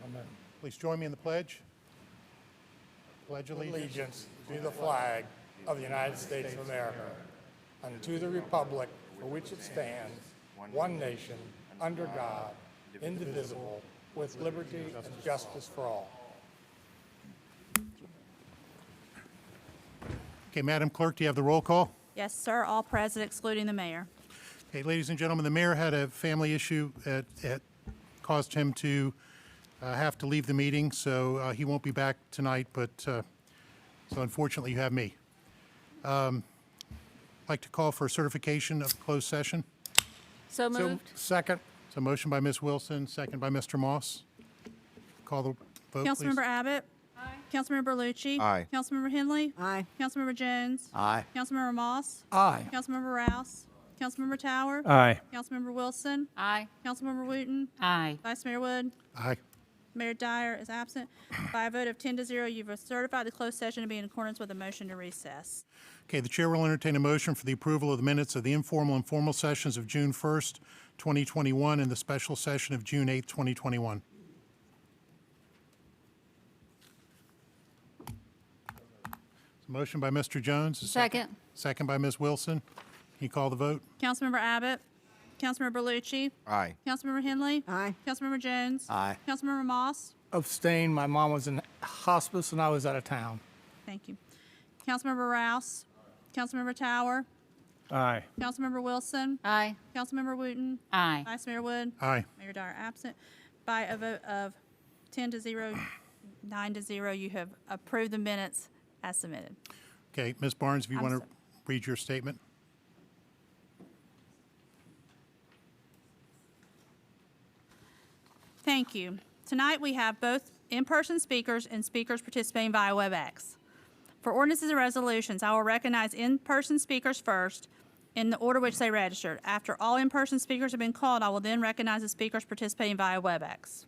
Amen. Please join me in the pledge. Pledge Allegiance to the flag of the United States of America and to the republic for which it stands, one nation, under God, indivisible, with liberty and justice for all. Okay, Madam Clerk, do you have the roll call? Yes, sir. All present excluding the mayor. Okay, ladies and gentlemen, the mayor had a family issue that caused him to have to leave the meeting, so he won't be back tonight, but so unfortunately you have me. I'd like to call for a certification of closed session. So moved. Second. So motion by Ms. Wilson, second by Mr. Moss. Call the vote, please. Councilmember Abbott? Aye. Councilmember Lucci? Aye. Councilmember Henley? Aye. Councilmember Jones? Aye. Councilmember Moss? Aye. Councilmember Rouse? Councilmember Tower? Aye. Councilmember Wilson? Aye. Councilmember Wooten? Aye. Vice Mayor Wood? Aye. Mayor Dyer is absent. By a vote of 10-0, you've certified the closed session to be in accordance with the motion to recess. Okay, the chair will entertain a motion for the approval of the minutes of the informal and formal sessions of June 1st, 2021, and the special session of June 8th, 2021. Motion by Mr. Jones. Second. Second by Ms. Wilson. Can you call the vote? Councilmember Abbott? Councilmember Lucci? Aye. Councilmember Henley? Aye. Councilmember Jones? Aye. Councilmember Moss? Abstain. My mom was in hospice and I was out of town. Thank you. Councilmember Rouse? Councilmember Tower? Aye. Councilmember Wilson? Aye. Councilmember Wooten? Aye. Vice Mayor Wood? Aye. Mayor Dyer absent. By a vote of 10-0, 9-0, you have approved the minutes as submitted. Okay, Ms. Barnes, if you I'm want to sorry. read your statement. Thank you. Tonight we have both in-person speakers and speakers participating via Webex. For ordinances and resolutions, I will recognize in-person speakers first in the order which they registered. After all in-person speakers have been called, I will then recognize the speakers participating via Webex.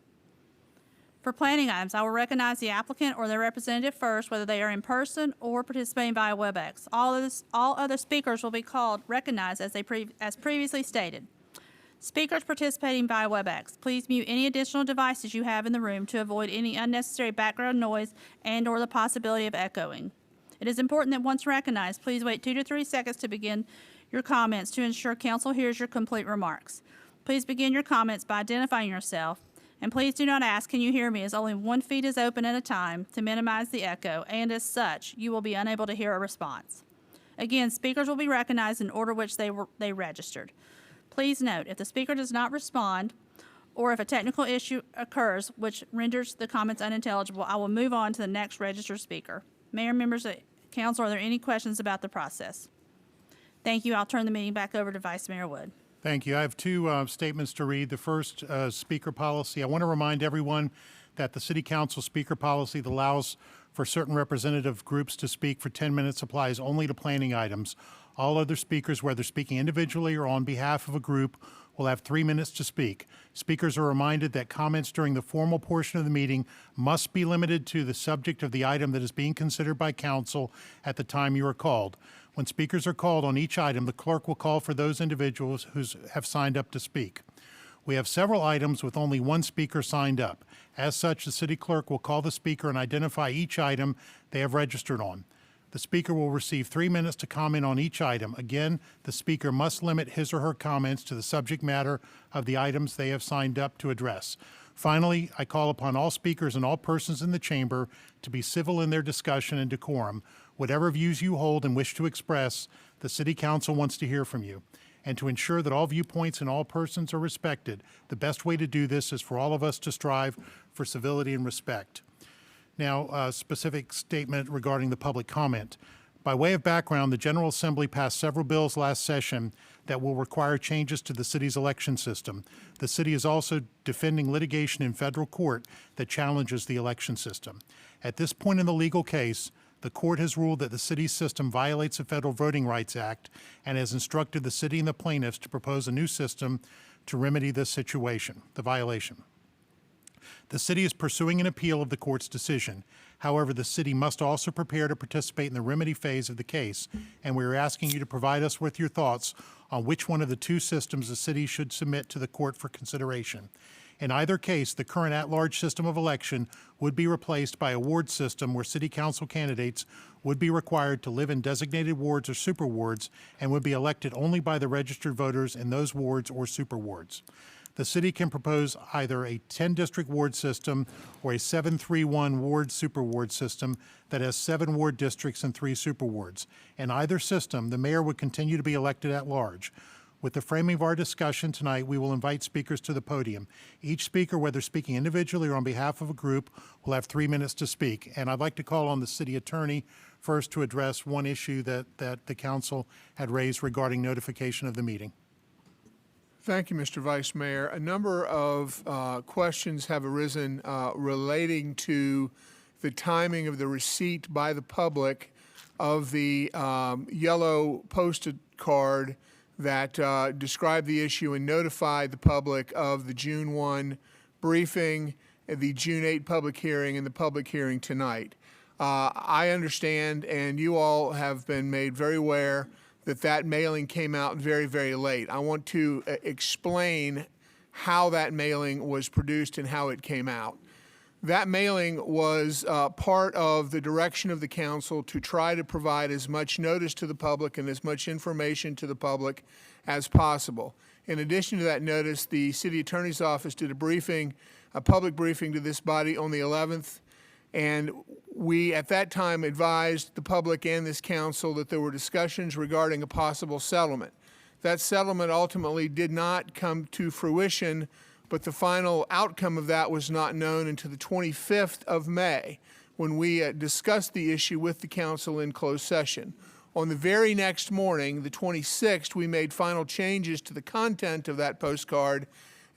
For planning items, I will recognize the applicant or their representative first, whether they are in person or participating via Webex. All other speakers will be recognized as previously stated. Speakers participating via Webex, please mute any additional devices you have in the room to avoid any unnecessary background noise and/or the possibility of echoing. It is important that once recognized, please wait 2 to 3 seconds to begin your comments to ensure council hears your complete remarks. Please begin your comments by identifying yourself, and please do not ask, "Can you hear me?" as only 1 feed is open at a time to minimize the echo, and as such, you will be unable to hear a response. Again, speakers will be recognized in order which they registered. Please note, if the speaker does not respond, or if a technical issue occurs which renders the comments unintelligible, I will move on to the next registered speaker. Mayor, members of council, are there any questions about the process? Thank you. I'll turn the meeting back over to Vice Mayor Wood. Thank you. I have two statements to read. The first, speaker policy. I want to remind everyone that the City Council speaker policy that allows for certain representative groups to speak for 10 minutes applies only to planning items. All other speakers, whether speaking individually or on behalf of a group, will have 3 minutes to speak. Speakers are reminded that comments during the formal portion of the meeting must be limited to the subject of the item that is being considered by council at the time you are called. When speakers are called on each item, the clerk will call for those individuals who have signed up to speak. We have several items with only one speaker signed up. As such, the city clerk will call the speaker and identify each item they have registered on. The speaker will receive 3 minutes to comment on each item. Again, the speaker must limit his or her comments to the subject matter of the items they have signed up to address. Finally, I call upon all speakers and all persons in the chamber to be civil in their discussion and decorum. Whatever views you hold and wish to express, the City Council wants to hear from you. And to ensure that all viewpoints and all persons are respected, the best way to do this is for all of us to strive for civility and respect. Now, a specific statement regarding the public comment. By way of background, the General Assembly passed several bills last session that will require changes to the city's election system. The city is also defending litigation in federal court that challenges the election system. At this point in the legal case, the court has ruled that the city's system violates the Federal Voting Rights Act and has instructed the city and the plaintiffs to propose a new system to remedy this situation, the violation. The city is pursuing an appeal of the court's decision. However, the city must also prepare to participate in the remedy phase of the case, and we are asking you to provide us with your thoughts on which one of the two systems the city should submit to the court for consideration. In either case, the current at-large system of election would be replaced by a ward system where city council candidates would be required to live in designated wards or super wards and would be elected only by the registered voters in those wards or super wards. The city can propose either a 10-district ward system or a 7-3-1 ward super ward system that has 7 ward districts and 3 super wards. In either system, the mayor would continue to be elected at large. With the framing of our discussion tonight, we will invite speakers to the podium. Each speaker, whether speaking individually or on behalf of a group, will have 3 minutes to speak. And I'd like to call on the city attorney first to address one issue that the council had raised regarding notification of the meeting. Thank you, Mr. Vice Mayor. A number of questions have arisen relating to the timing of the receipt by the public of the yellow posted card that described the issue and notified the public of the June 1 briefing, the June 8 public hearing, and the public hearing tonight. I understand, and you all have been made very aware that mailing came out very, very late. I want to explain how that mailing was produced and how it came out. That mailing was part of the direction of the council to try to provide as much notice to the public and as much information to the public as possible. In addition to that notice, the city attorney's office did a public briefing to this body on the 11th, and we, at that time, advised the public and this council that there were discussions regarding a possible settlement. That settlement ultimately did not come to fruition, but the final outcome of that was not known until the 25th of May, when we discussed the issue with the council in closed session. On the very next morning, the 26th, we made final changes to the content of that postcard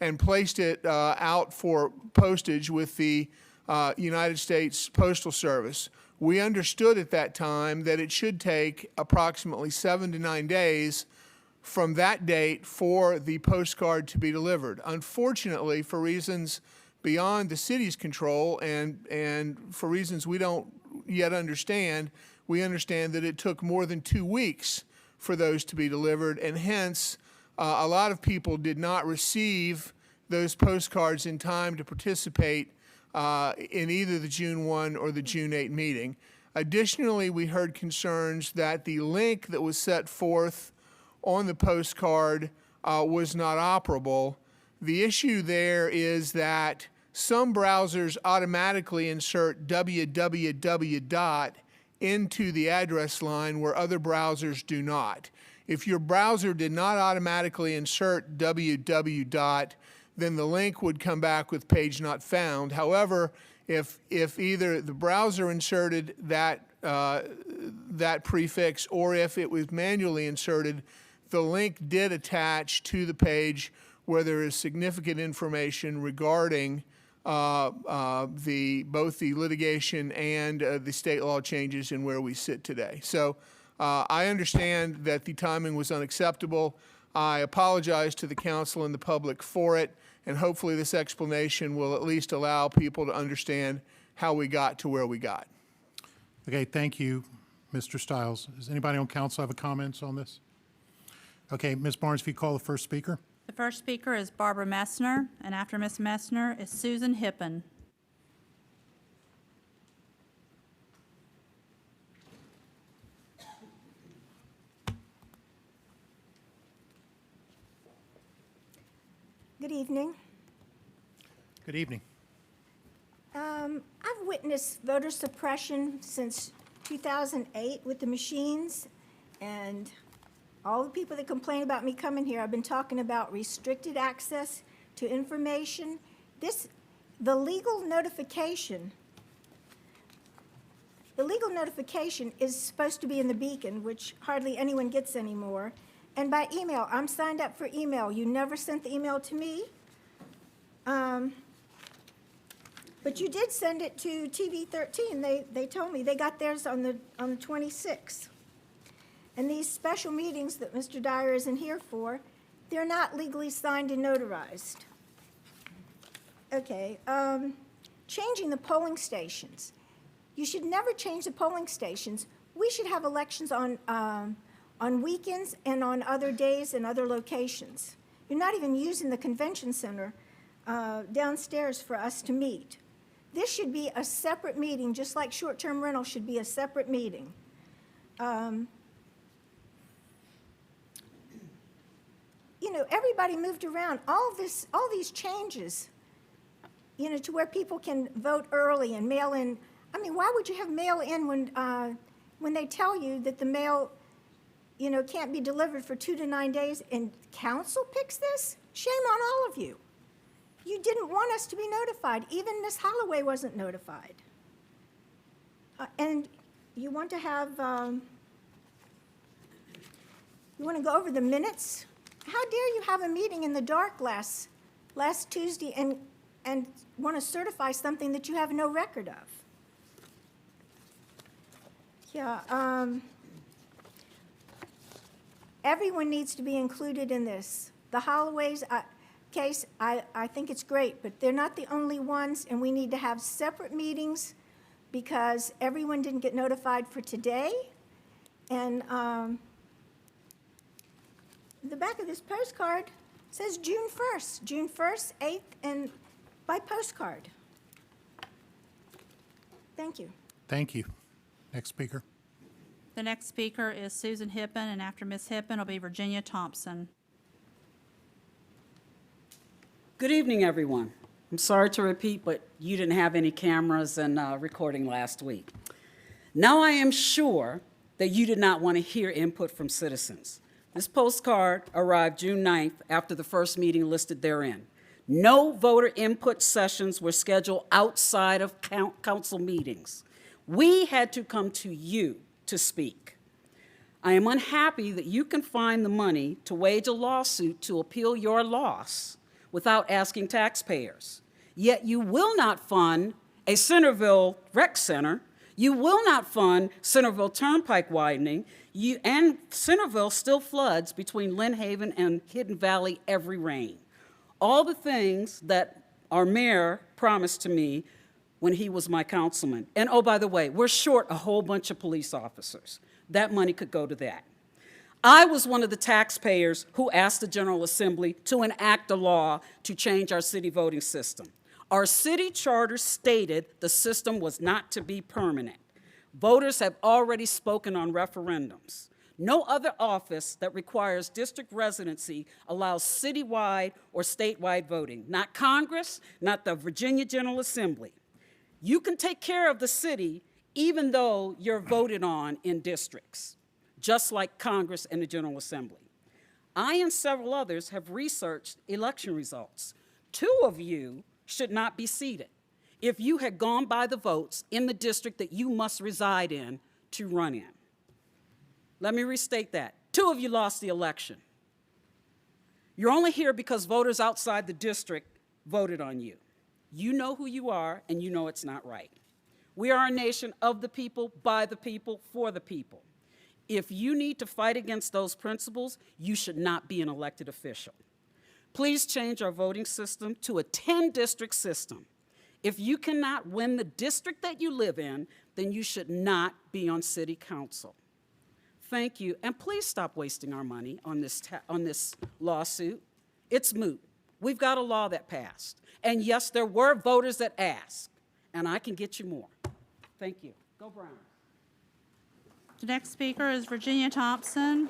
and placed it out for postage with the United States Postal Service. We understood at that time that it should take approximately 7 to 9 days from that date for the postcard to be delivered. Unfortunately, for reasons beyond the city's control and for reasons we don't yet understand, we understand that it took more than 2 weeks for those to be delivered, and hence a lot of people did not receive those postcards in time to participate in either the June 1 or the June 8 meeting. Additionally, we heard concerns that the link that was set forth on the postcard was not operable. The issue there is that some browsers automatically insert www. Into the address line where other browsers do not. If your browser did not automatically insert www. Then the link would come back with page not found. However, if either the browser inserted that prefix or if it was manually inserted, the link did attach to the page where there is significant information regarding both the litigation and the state law changes in where we sit today. So I understand that the timing was unacceptable. I apologize to the council and the public for it, and hopefully this explanation will at least allow people to understand how we got to where we got. Okay, thank you, Mr. Stiles. Does anybody on council have comments on this? Okay, Ms. Barnes, if you call the first speaker. The first speaker is Barbara Messner, and after Ms. Messner is Susan Hippen. Good evening. Good evening. I've witnessed voter suppression since 2008 with the machines, and all the people that complain about me coming here, I've been talking about restricted access to information. The legal notification is supposed to be in the beacon, which hardly anyone gets anymore. And by email, I'm signed up for email. You never sent the email to me. But you did send it to TV 13. They told me they got theirs on the 26th. And these special meetings that Mr. Dyer isn't here for, they're not legally signed and notarized. Okay, changing the polling stations. You should never change the polling stations. We should have elections on weekends and on other days and other locations. You're not even using the convention center downstairs for us to meet. This should be a separate meeting, just like short-term rental should be a separate meeting. You know, everybody moved around. All these changes, you know, to where people can vote early and mail in. I mean, why would you have mail in when they tell you that the mail, you know, can't be delivered for 2 to 9 days, and council picks this? Shame on all of you. You didn't want us to be notified. Even Ms. Holloway wasn't notified. And you want to have, you want to go over the minutes? How dare you have a meeting in the dark last Tuesday and want to certify something that you have no record of? Yeah, everyone needs to be included in this. The Holloways case, I think it's great, but they're not the only ones, and we need to have separate meetings because everyone didn't get notified for today. And the back of this postcard says June 1st, 8th, and by postcard. Thank you. Thank you. Next speaker. The next speaker is Susan Hippen, and after Ms. Hippen will be Virginia Thompson. Good evening, everyone. I'm sorry to repeat, but you didn't have any cameras and recording last week. Now I am sure that you did not want to hear input from citizens. This postcard arrived June 9th after the first meeting listed therein. No voter input sessions were scheduled outside of council meetings. We had to come to you to speak. I am unhappy that you can find the money to wage a lawsuit to appeal your loss without asking taxpayers. Yet you will not fund a Centerville rec center. You will not fund Centerville Turnpike widening. And Centerville still floods between Lynn Haven and Hidden Valley every rain. All the things that our mayor promised to me when he was my councilman. And oh, by the way, we're short a whole bunch of police officers. That money could go to that. I was one of the taxpayers who asked the General Assembly to enact a law to change our city voting system. Our city charter stated the system was not to be permanent. Voters have already spoken on referendums. No other office that requires district residency allows citywide or statewide voting. Not Congress, not the Virginia General Assembly. You can take care of the city even though you're voted on in districts, just like Congress and the General Assembly. I and several others have researched election results. 2 of you should not be seated if you had gone by the votes in the district that you must reside in to run in. Let me restate that. 2 of you lost the election. You're only here because voters outside the district voted on you. You know who you are, and you know it's not right. We are a nation of the people, by the people, for the people. If you need to fight against those principles, you should not be an elected official. Please change our voting system to a 10-district system. If you cannot win the district that you live in, then you should not be on city council. Thank you, and please stop wasting our money on this lawsuit. It's moot. We've got a law that passed. And yes, there were voters that asked, and I can get you more. Thank you. Go Browns. The next speaker is Virginia Thompson.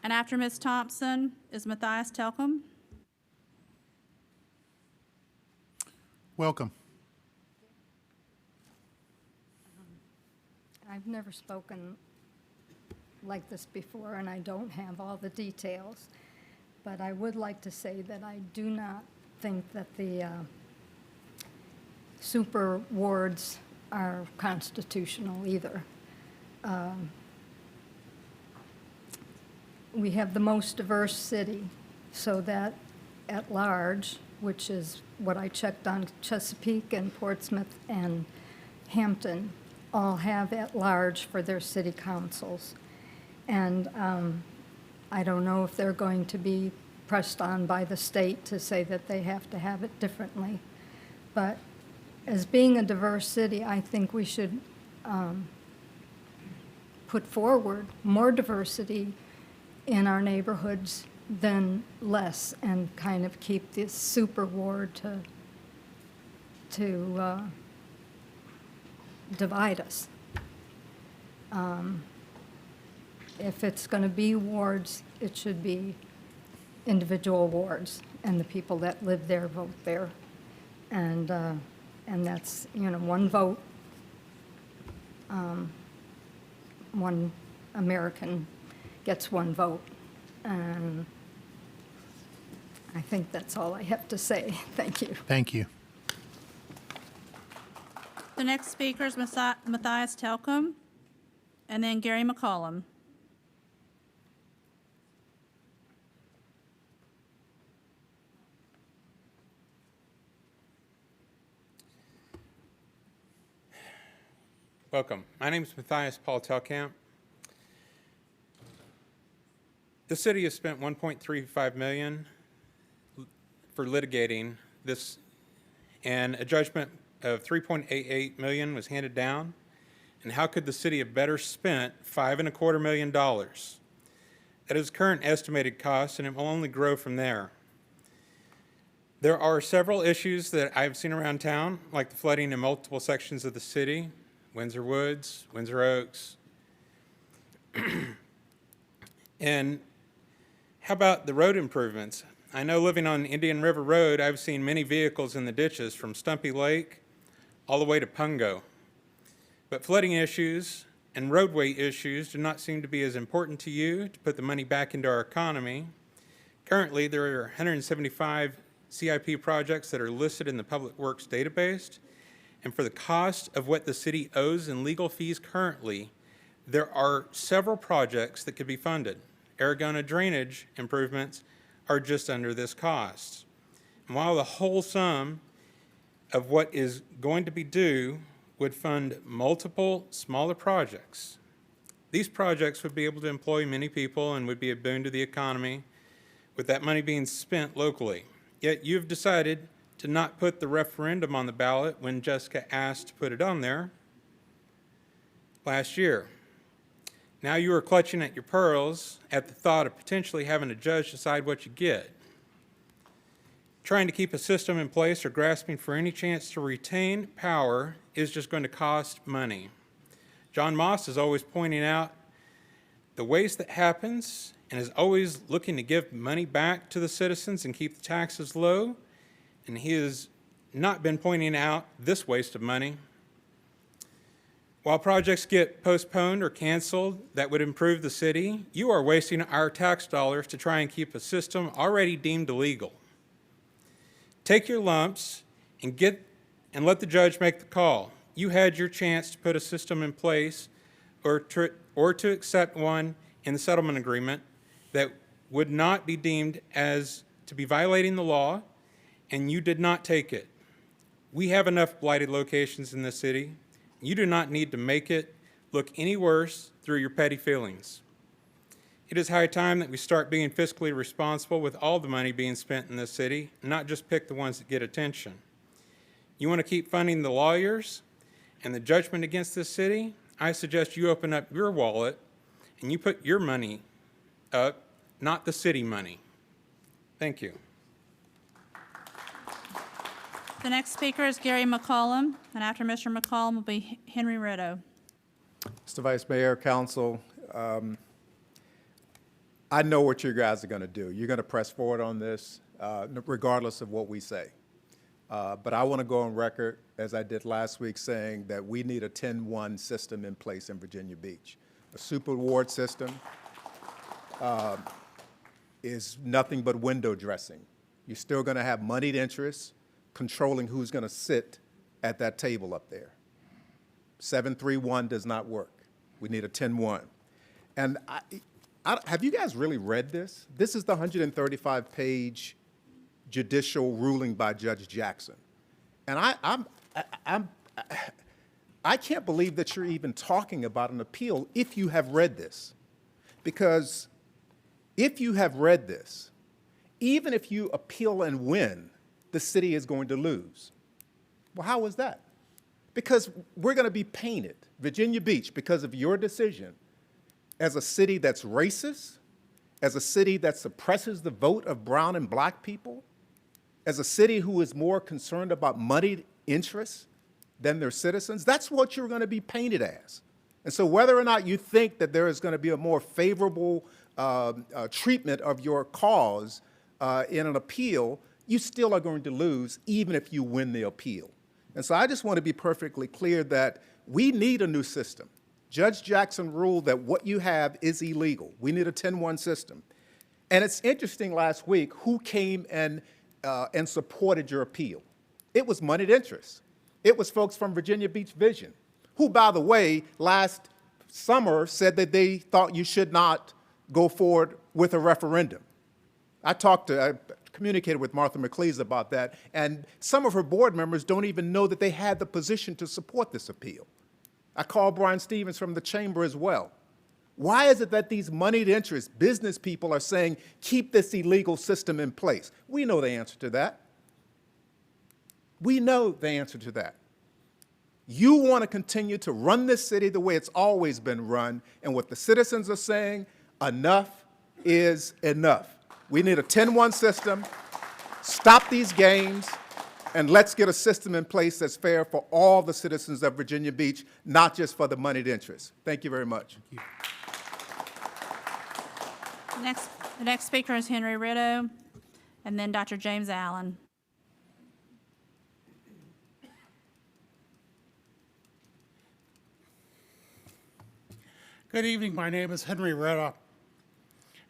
And after Ms. Thompson is Matthias Telcom. Welcome. I've never spoken like this before, and I don't have all the details. But I would like to say that I do not think that the super wards are constitutional either. We have the most diverse city, so that at large, which is what I checked on Chesapeake and Portsmouth and Hampton, all have at large for their city councils. And I don't know if they're going to be pressed on by the state to say that they have to have it differently. But as being a diverse city, I think we should put forward more diversity in our neighborhoods then less, and kind of keep this super ward to divide us. If it's going to be wards, it should be individual wards, and the people that live there vote there. And that's, one vote, one American gets one vote. And I think that's all I have to say. Thank you. Thank you. The next speaker is Matthias Telcom, and then Gary McCallum. Welcome. My name is Matthias Paul Telkamp. The city has spent $1.35 million for litigating this, and a judgment of $3.88 million was handed down. And how could the city have better spent $5.25 million? That is current estimated cost, and it will only grow from there. There are several issues that I've seen around town, like the flooding in multiple sections of the city, Windsor Woods, Windsor Oaks. And how about the road improvements? I know living on Indian River Road, I've seen many vehicles in the ditches from Stumpy Lake all the way to Pungo. But flooding issues and roadway issues do not seem to be as important to you to put the money back into our economy. Currently, there are 175 CIP projects that are listed in the Public Works database. And for the cost of what the city owes in legal fees currently, there are several projects that could be funded. Aragona drainage improvements are just under this cost. And while the whole sum of what is going to be due would fund multiple smaller projects, these projects would be able to employ many people and would be a boon to the economy with that money being spent locally. Yet you've decided to not put the referendum on the ballot when Jessica asked to put it on there last year. Now you are clutching at your pearls at the thought of potentially having a judge decide what you get. Trying to keep a system in place or grasping for any chance to retain power is just going to cost money. John Moss is always pointing out the waste that happens and is always looking to give money back to the citizens and keep the taxes low. And he has not been pointing out this waste of money. While projects get postponed or canceled that would improve the city, you are wasting our tax dollars to try and keep a system already deemed illegal. Take your lumps and let the judge make the call. You had your chance to put a system in place or to accept one in the settlement agreement that would not be deemed as to be violating the law, and you did not take it. We have enough blighted locations in this city. You do not need to make it look any worse through your petty feelings. It is high time that we start being fiscally responsible with all the money being spent in this city, and not just pick the ones that get attention. You want to keep funding the lawyers and the judgment against this city? I suggest you open up your wallet and you put your money up, not the city money. Thank you. The next speaker is Gary McCallum, and after Mr. McCallum will be Henry Ritto. Mr. Vice Mayor, Council, I know what you guys are going to do. You're going to press forward on this, regardless of what we say. But I want to go on record, as I did last week, saying that we need a 10-1 system in place in Virginia Beach. A super ward system is nothing but window dressing. You're still going to have moneyed interests controlling who's going to sit at that table up there. 7-3-1 does not work. We need a 10-1. And have you guys really read this? This is the 135-page judicial ruling by Judge Jackson. And I can't believe that you're even talking about an appeal if you have read this. Because if you have read this, even if you appeal and win, the city is going to lose. Well, how is that? Because we're going to be painted, Virginia Beach, because of your decision, as a city that's racist, as a city that suppresses the vote of brown and black people, as a city who is more concerned about moneyed interests than their citizens, that's what you're going to be painted as. And so whether or not you think that there is going to be a more favorable treatment of your cause in an appeal, you still are going to lose even if you win the appeal. And so I just want to be perfectly clear that we need a new system. Judge Jackson ruled that what you have is illegal. We need a 10-1 system. And it's interesting last week who came and supported your appeal. It was moneyed interests. It was folks from Virginia Beach Vision, who, by the way, last summer said that they thought you should not go forward with a referendum. I communicated with Martha McLeese about that, and some of her board members don't even know that they had the position to support this appeal. I called Brian Stevens from the chamber as well. Why is it that these moneyed interests, business people, are saying, keep this illegal system in place? We know the answer to that. We know the answer to that. You want to continue to run this city the way it's always been run, and what the citizens are saying, enough is enough. We need a 10-1 system. Stop these games, and let's get a system in place that's fair for all the citizens of Virginia Beach, not just for the moneyed interests. Thank you very much. Thank you. The next speaker is Henry Rideau, and then Dr. James Allen. Good evening. My name is Henry Rideau.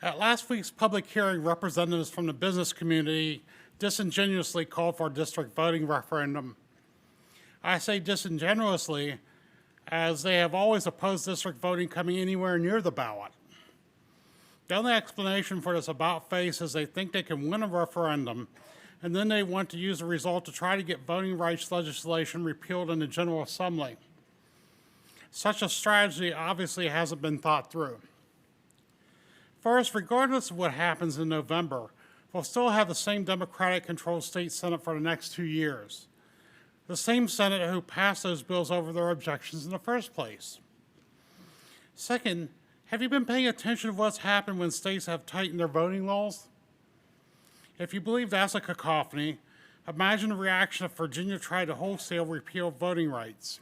At last week's public hearing, representatives from the business community disingenuously called for a district voting referendum. I say disingenuously, as they have always opposed district voting coming anywhere near the ballot. The only explanation for this about-face is they think they can win a referendum, and then they want to use the result to try to get voting rights legislation repealed in the General Assembly. Such a strategy obviously hasn't been thought through. First, regardless of what happens in November, we'll still have the same Democratic-controlled state Senate for the next 2 years. The same Senate who passed those bills over their objections in the first place. Second, have you been paying attention to what's happened when states have tightened their voting laws? If you believe that's a cacophony, imagine the reaction if Virginia tried to wholesale repeal voting rights.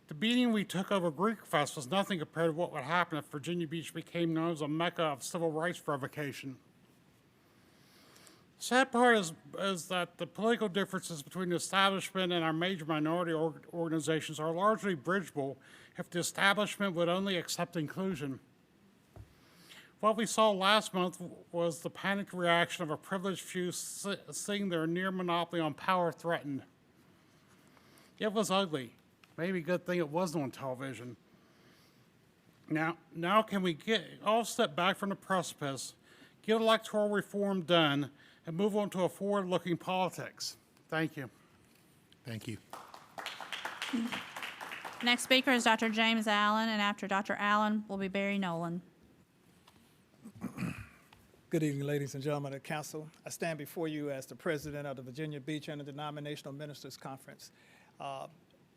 The beating we took over Greek Fest was nothing compared to what would happen if Virginia Beach became known as a mecca of civil rights revocation. Sad part is that the political differences between the establishment and our major minority organizations are largely bridgeable if the establishment would only accept inclusion. What we saw last month was the panicked reaction of a privileged few seeing their near monopoly on power threatened. It was ugly. Maybe a good thing it wasn't on television. Now can we all step back from the precipice, get electoral reform done, and move on to a forward-looking politics? Thank you. Thank you. Next speaker is Dr. James Allen, and after Dr. Allen will be Barry Nolan. Good evening, ladies and gentlemen of the council. I stand before you as the president of the Virginia Beach Interdenominational Ministers Conference.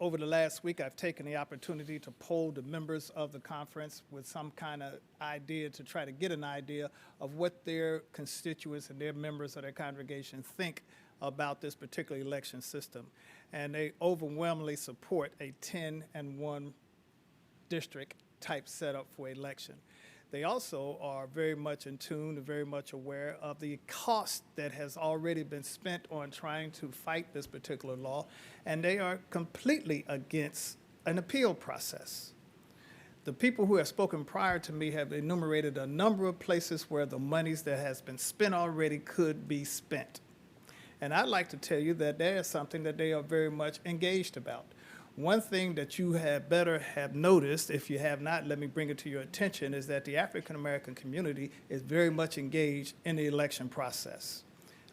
Over the last week, I've taken the opportunity to poll the members of the conference with some kind of idea to try to get an idea of what their constituents and their members of their congregation think about this particular election system. And they overwhelmingly support a 10-1 district type setup for election. They also are very much in tune and very much aware of the cost that has already been spent on trying to fight this particular law, and they are completely against an appeal process. The people who have spoken prior to me have enumerated a number of places where the monies that has been spent already could be spent. And I'd like to tell you that that is something that they are very much engaged about. One thing that you had better have noticed, if you have not, let me bring it to your attention, is that the African American community is very much engaged in the election process.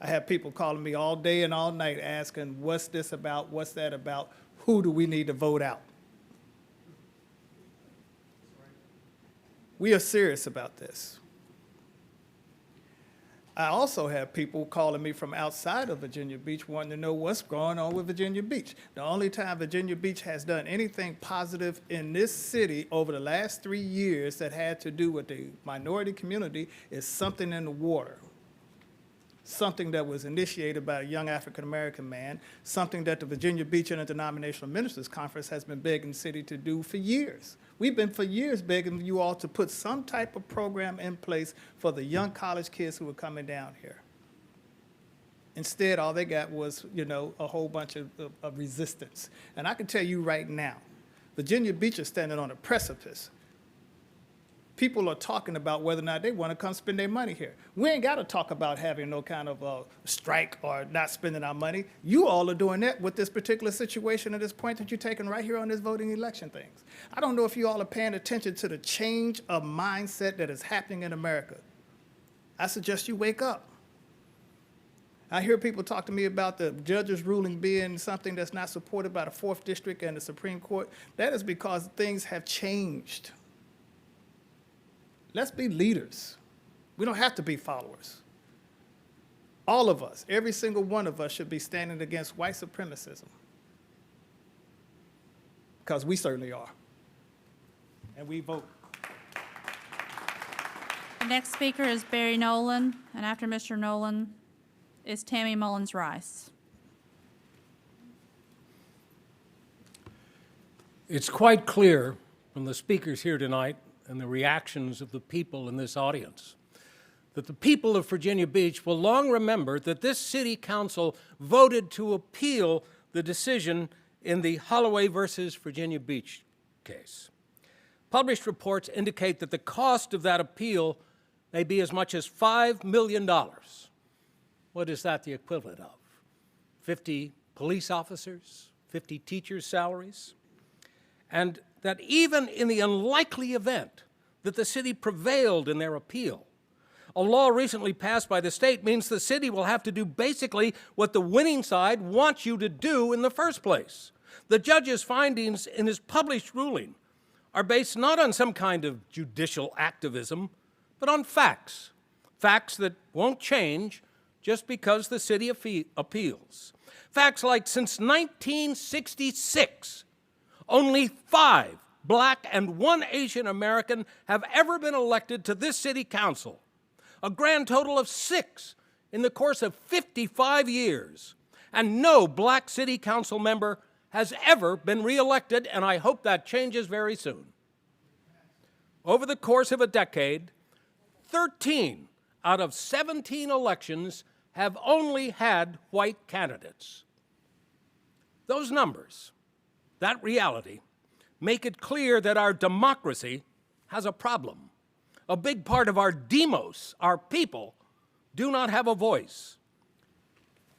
I have people calling me all day and all night asking, what's this about, what's that about, who do we need to vote out? We are serious about this. I also have people calling me from outside of Virginia Beach wanting to know what's going on with Virginia Beach. The only time Virginia Beach has done anything positive in this city over the last 3 years that had to do with the minority community is something in the water. Something that was initiated by a young African-American man, something that the Virginia Beach Interdenominational Ministers Conference has been begging the city to do for years. We've been for years begging you all to put some type of program in place for the young college kids who are coming down here. Instead, all they got was, a whole bunch of resistance. And I can tell you right now, Virginia Beach is standing on a precipice. People are talking about whether or not they want to come spend their money here. We ain't got to talk about having no kind of strike or not spending our money. You all are doing that with this particular situation at this point that you're taking right here on this voting election things. I don't know if you all are paying attention to the change of mindset that is happening in America. I suggest you wake up. I hear people talk to me about the judge's ruling being something that's not supported by the 4th District and the Supreme Court. That is because things have changed. Let's be leaders. We don't have to be followers. All of us, every single one of us should be standing against white supremacism. Because we certainly are. And we vote. The next speaker is Barry Nolan, and after Mr. Nolan is Tammy Mullins-Rice. It's quite clear from the speakers here tonight and the reactions of the people in this audience that the people of Virginia Beach will long remember that this city council voted to appeal the decision in the Holloway versus Virginia Beach case. Published reports indicate that the cost of that appeal may be as much as $5 million. What is that the equivalent of? 50 police officers, 50 teachers' salaries? And that even in the unlikely event that the city prevailed in their appeal, a law recently passed by the state means the city will have to do basically what the winning side wants you to do in the first place. The judge's findings in his published ruling are based not on some kind of judicial activism, but on facts. Facts that won't change just because the city appeals. Facts like since 1966, only 5 Black and 1 Asian American have ever been elected to this city council, a grand total of 6 in the course of 55 years. And no Black city council member has ever been reelected, and I hope that changes very soon. Over the course of a decade, 13 out of 17 elections have only had white candidates. Those numbers, that reality, make it clear that our democracy has a problem. A big part of our demos, our people, do not have a voice.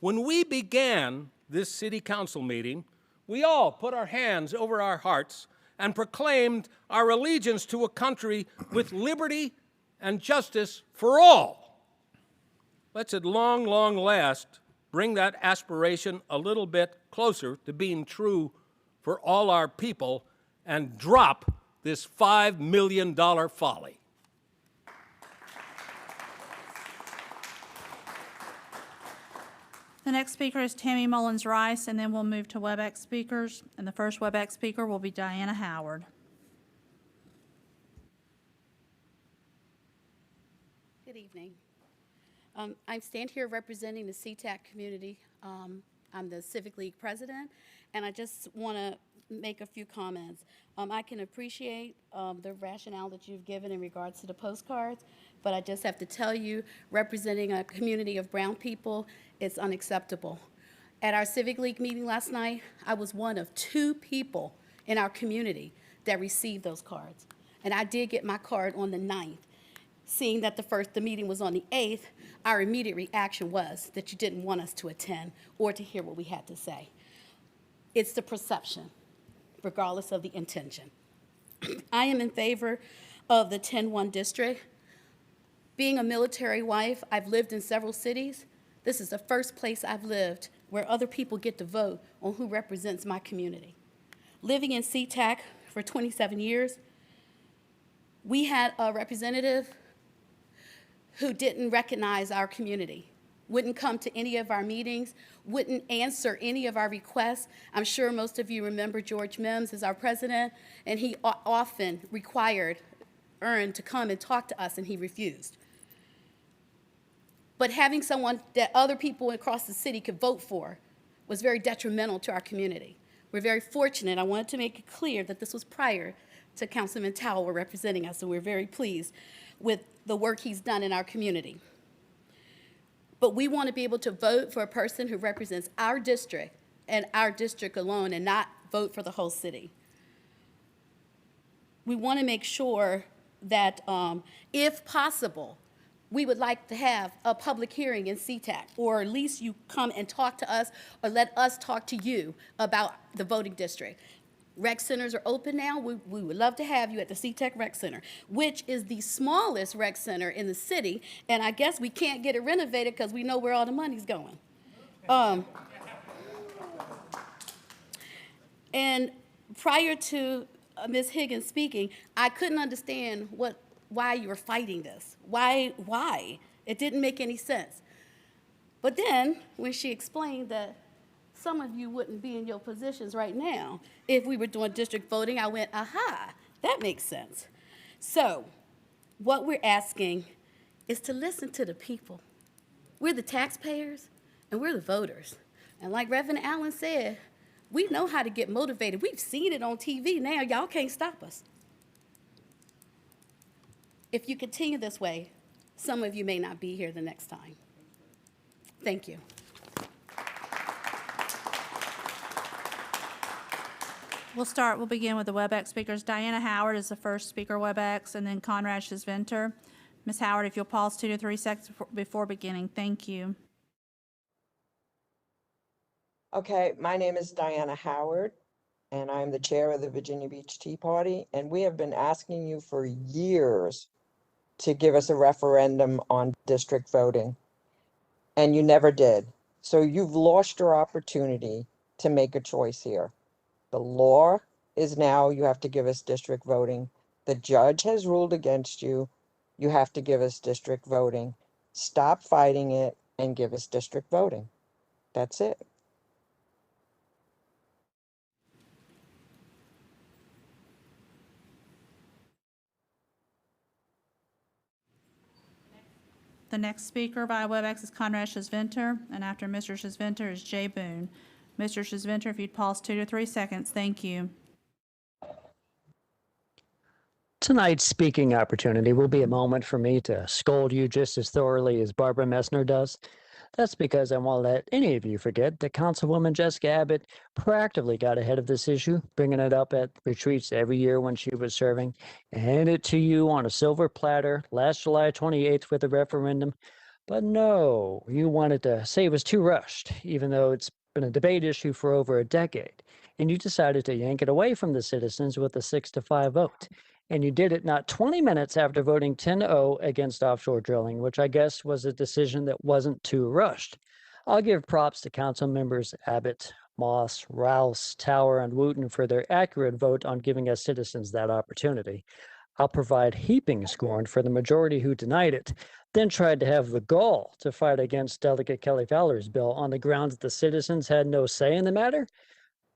When we began this city council meeting, we all put our hands over our hearts and proclaimed our allegiance to a country with liberty and justice for all. Let's at long, long last bring that aspiration a little bit closer to being true for all our people and drop this $5 million folly. The next speaker is Tammy Mullins-Rice, and then we'll move to Webex speakers. And the first Webex speaker will be Diana Howard. Good evening. I stand here representing the CTAC community. I'm the Civic League president, and I just want to make a few comments. I can appreciate the rationale that you've given in regards to the postcards, but I just have to tell you, representing a community of brown people, it's unacceptable. At our Civic League meeting last night, I was one of 2 people in our community that received those cards. And I did get my card on the 9th. Seeing that the meeting was on the 8th, our immediate reaction was that you didn't want us to attend or to hear what we had to say. It's the perception, regardless of the intention. I am in favor of the 10-1 district. Being a military wife, I've lived in several cities. This is the first place I've lived where other people get to vote on who represents my community. Living in SeaTac for 27 years, we had a representative who didn't recognize our community, wouldn't come to any of our meetings, wouldn't answer any of our requests. I'm sure most of you remember George Mims as our president, and he often required Earn to come and talk to us, and he refused. But having someone that other people across the city could vote for was very detrimental to our community. We're very fortunate. I wanted to make it clear that this was prior to Councilman Towell representing us, and we're very pleased with the work he's done in our community. But we want to be able to vote for a person who represents our district and our district alone, and not vote for the whole city. We want to make sure that, if possible, we would like to have a public hearing in CTAC, or at least you come and talk to us, or let us talk to you about the voting district. Rec centers are open now. We would love to have you at the CTAC Rec Center, which is the smallest rec center in the city, and I guess we can't get it renovated because we know where all the money's going. And prior to Ms. Higgins speaking, I couldn't understand why you were fighting this. Why? It didn't make any sense. But then, when she explained that some of you wouldn't be in your positions right now if we were doing district voting, I went, aha, that makes sense. So, what we're asking is to listen to the people. We're the taxpayers, and we're the voters. And like Reverend Allen said, we know how to get motivated. We've seen it on TV now. Y'all can't stop us. If you continue this way, some of you may not be here the next time. Thank you. We'll begin with the Webex speakers. Diana Howard is the first speaker Webex, and then Conrad Shizventer. Ms. Howard, if you'll pause 2 to 3 seconds before beginning. Thank you. Okay, my name is Diana Howard, and I'm the chair of the Virginia Beach Tea Party, and we have been asking you for years to give us a referendum on district voting, and you never did. So you've lost your opportunity to make a choice here. The law is now you have to give us district voting. The judge has ruled against you. You have to give us district voting. Stop fighting it and give us district voting. That's it. The next speaker via Webex is Conrad Shizventer, and after Mr. Shizventer is Jay Boone. Mr. Shizventer, if you'd pause 2 to 3 seconds, thank you. Tonight's speaking opportunity will be a moment for me to scold you just as thoroughly as Barbara Messner does. That's because I won't let any of you forget that Councilwoman Jessica Abbott proactively got ahead of this issue, bringing it up at retreats every year when she was serving, and handed it to you on a silver platter last July 28th with a referendum. But no, you wanted to say it was too rushed, even though it's been a debate issue for over a decade, and you decided to yank it away from the citizens with a 6-5 vote. And you did it not 20 minutes after voting 10-0 against offshore drilling, which I guess was a decision that wasn't too rushed. I'll give props to council members Abbott, Moss, Rouse, Tower, and Wooten for their accurate vote on giving us citizens that opportunity. I'll provide heaping scorn for the majority who denied it, then tried to have the gall to fight against Delegate Kelly Fowler's bill on the grounds that the citizens had no say in the matter.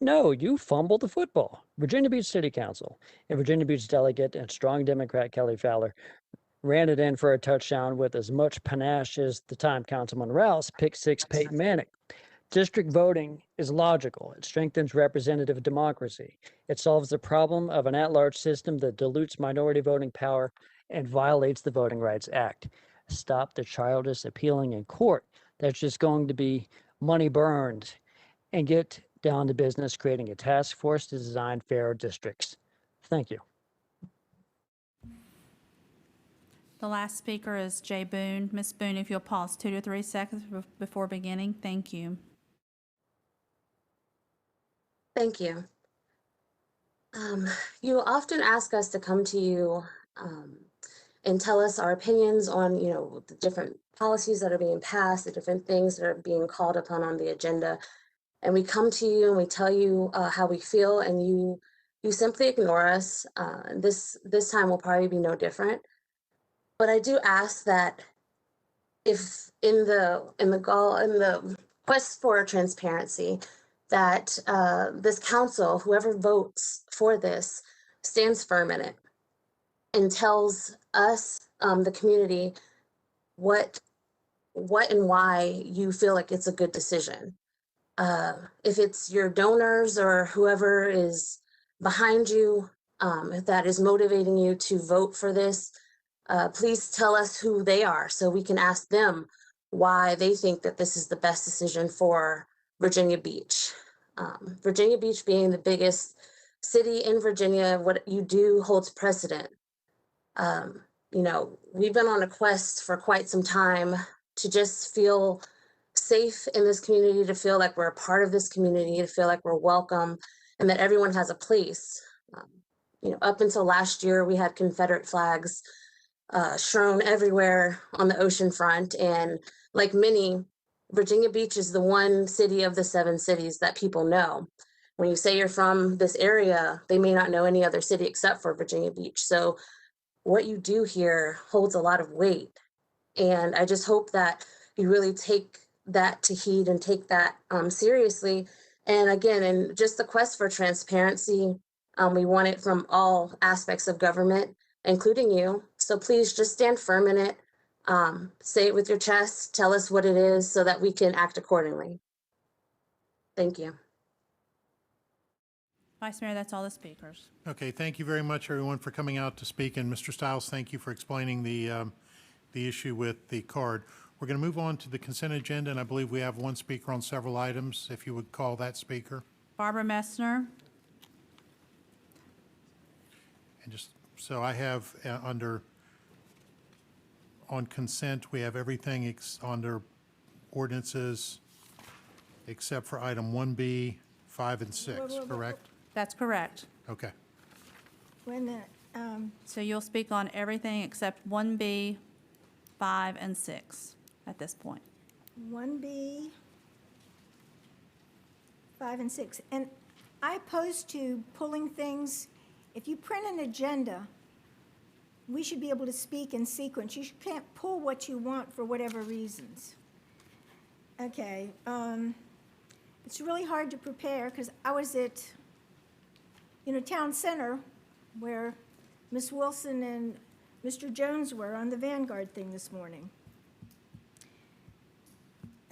No, you fumbled the football. Virginia Beach City Council and Virginia Beach delegate and strong Democrat Kelly Fowler ran it in for a touchdown with as much panache as the time Councilman Rouse picked six Peyton Manning. District voting is logical. It strengthens representative democracy. It solves the problem of an at-large system that dilutes minority voting power and violates the Voting Rights Act. Stop the childish appealing in court. That's just going to be money burned, and get down to business creating a task force to design fairer districts. Thank you. The last speaker is Jay Boone. Ms. Boone, if you'll pause 2 to 3 seconds before beginning, thank you. Thank you. You often ask us to come to you and tell us our opinions on, the different policies that are being passed, the different things that are being called upon on the agenda. And we come to you and we tell you how we feel, and you simply ignore us. This time will probably be no different. But I do ask that if in the quest for transparency, that this council, whoever votes for this, stands firm in it and tells us, the community, what and why you feel like it's a good decision. If it's your donors or whoever is behind you, that is motivating you to vote for this, please tell us who they are so we can ask them why they think that this is the best decision for Virginia Beach. Virginia Beach being the biggest city in Virginia, what you do holds precedent. We've been on a quest for quite some time to just feel safe in this community, to feel like we're a part of this community, to feel like we're welcome, and that everyone has a place. Up until last year, we had Confederate flags strewn everywhere on the ocean front, and like many, Virginia Beach is the one city of the 7 cities that people know. When you say you're from this area, they may not know any other city except for Virginia Beach. So what you do here holds a lot of weight. And I just hope that you really take that to heed and take that seriously. And again, in just the quest for transparency, we want it from all aspects of government, including you. So please just stand firm in it. Say it with your chest. Tell us what it is so that we can act accordingly. Thank you. Vice Mayor, that's all the speakers. Okay, thank you very much, everyone, for coming out to speak. And Mr. Stiles, thank you for explaining the issue with the card. We're going to move on to the consent agenda, and I believe we have one speaker on several items. If you would call that speaker. Barbara Messner. And just so I have on consent, we have everything under ordinances except for item 1B, 5, and 6, correct? That's correct. Okay. Wait a minute. So you'll speak on everything except 1B, 5, and 6 at this point. 1B, 5, and 6. And I oppose to pulling things. If you print an agenda, we should be able to speak in sequence. You can't pull what you want for whatever reasons. Okay. It's really hard to prepare because I was at, Town Center where Ms. Wilson and Mr. Jones were on the Vanguard thing this morning.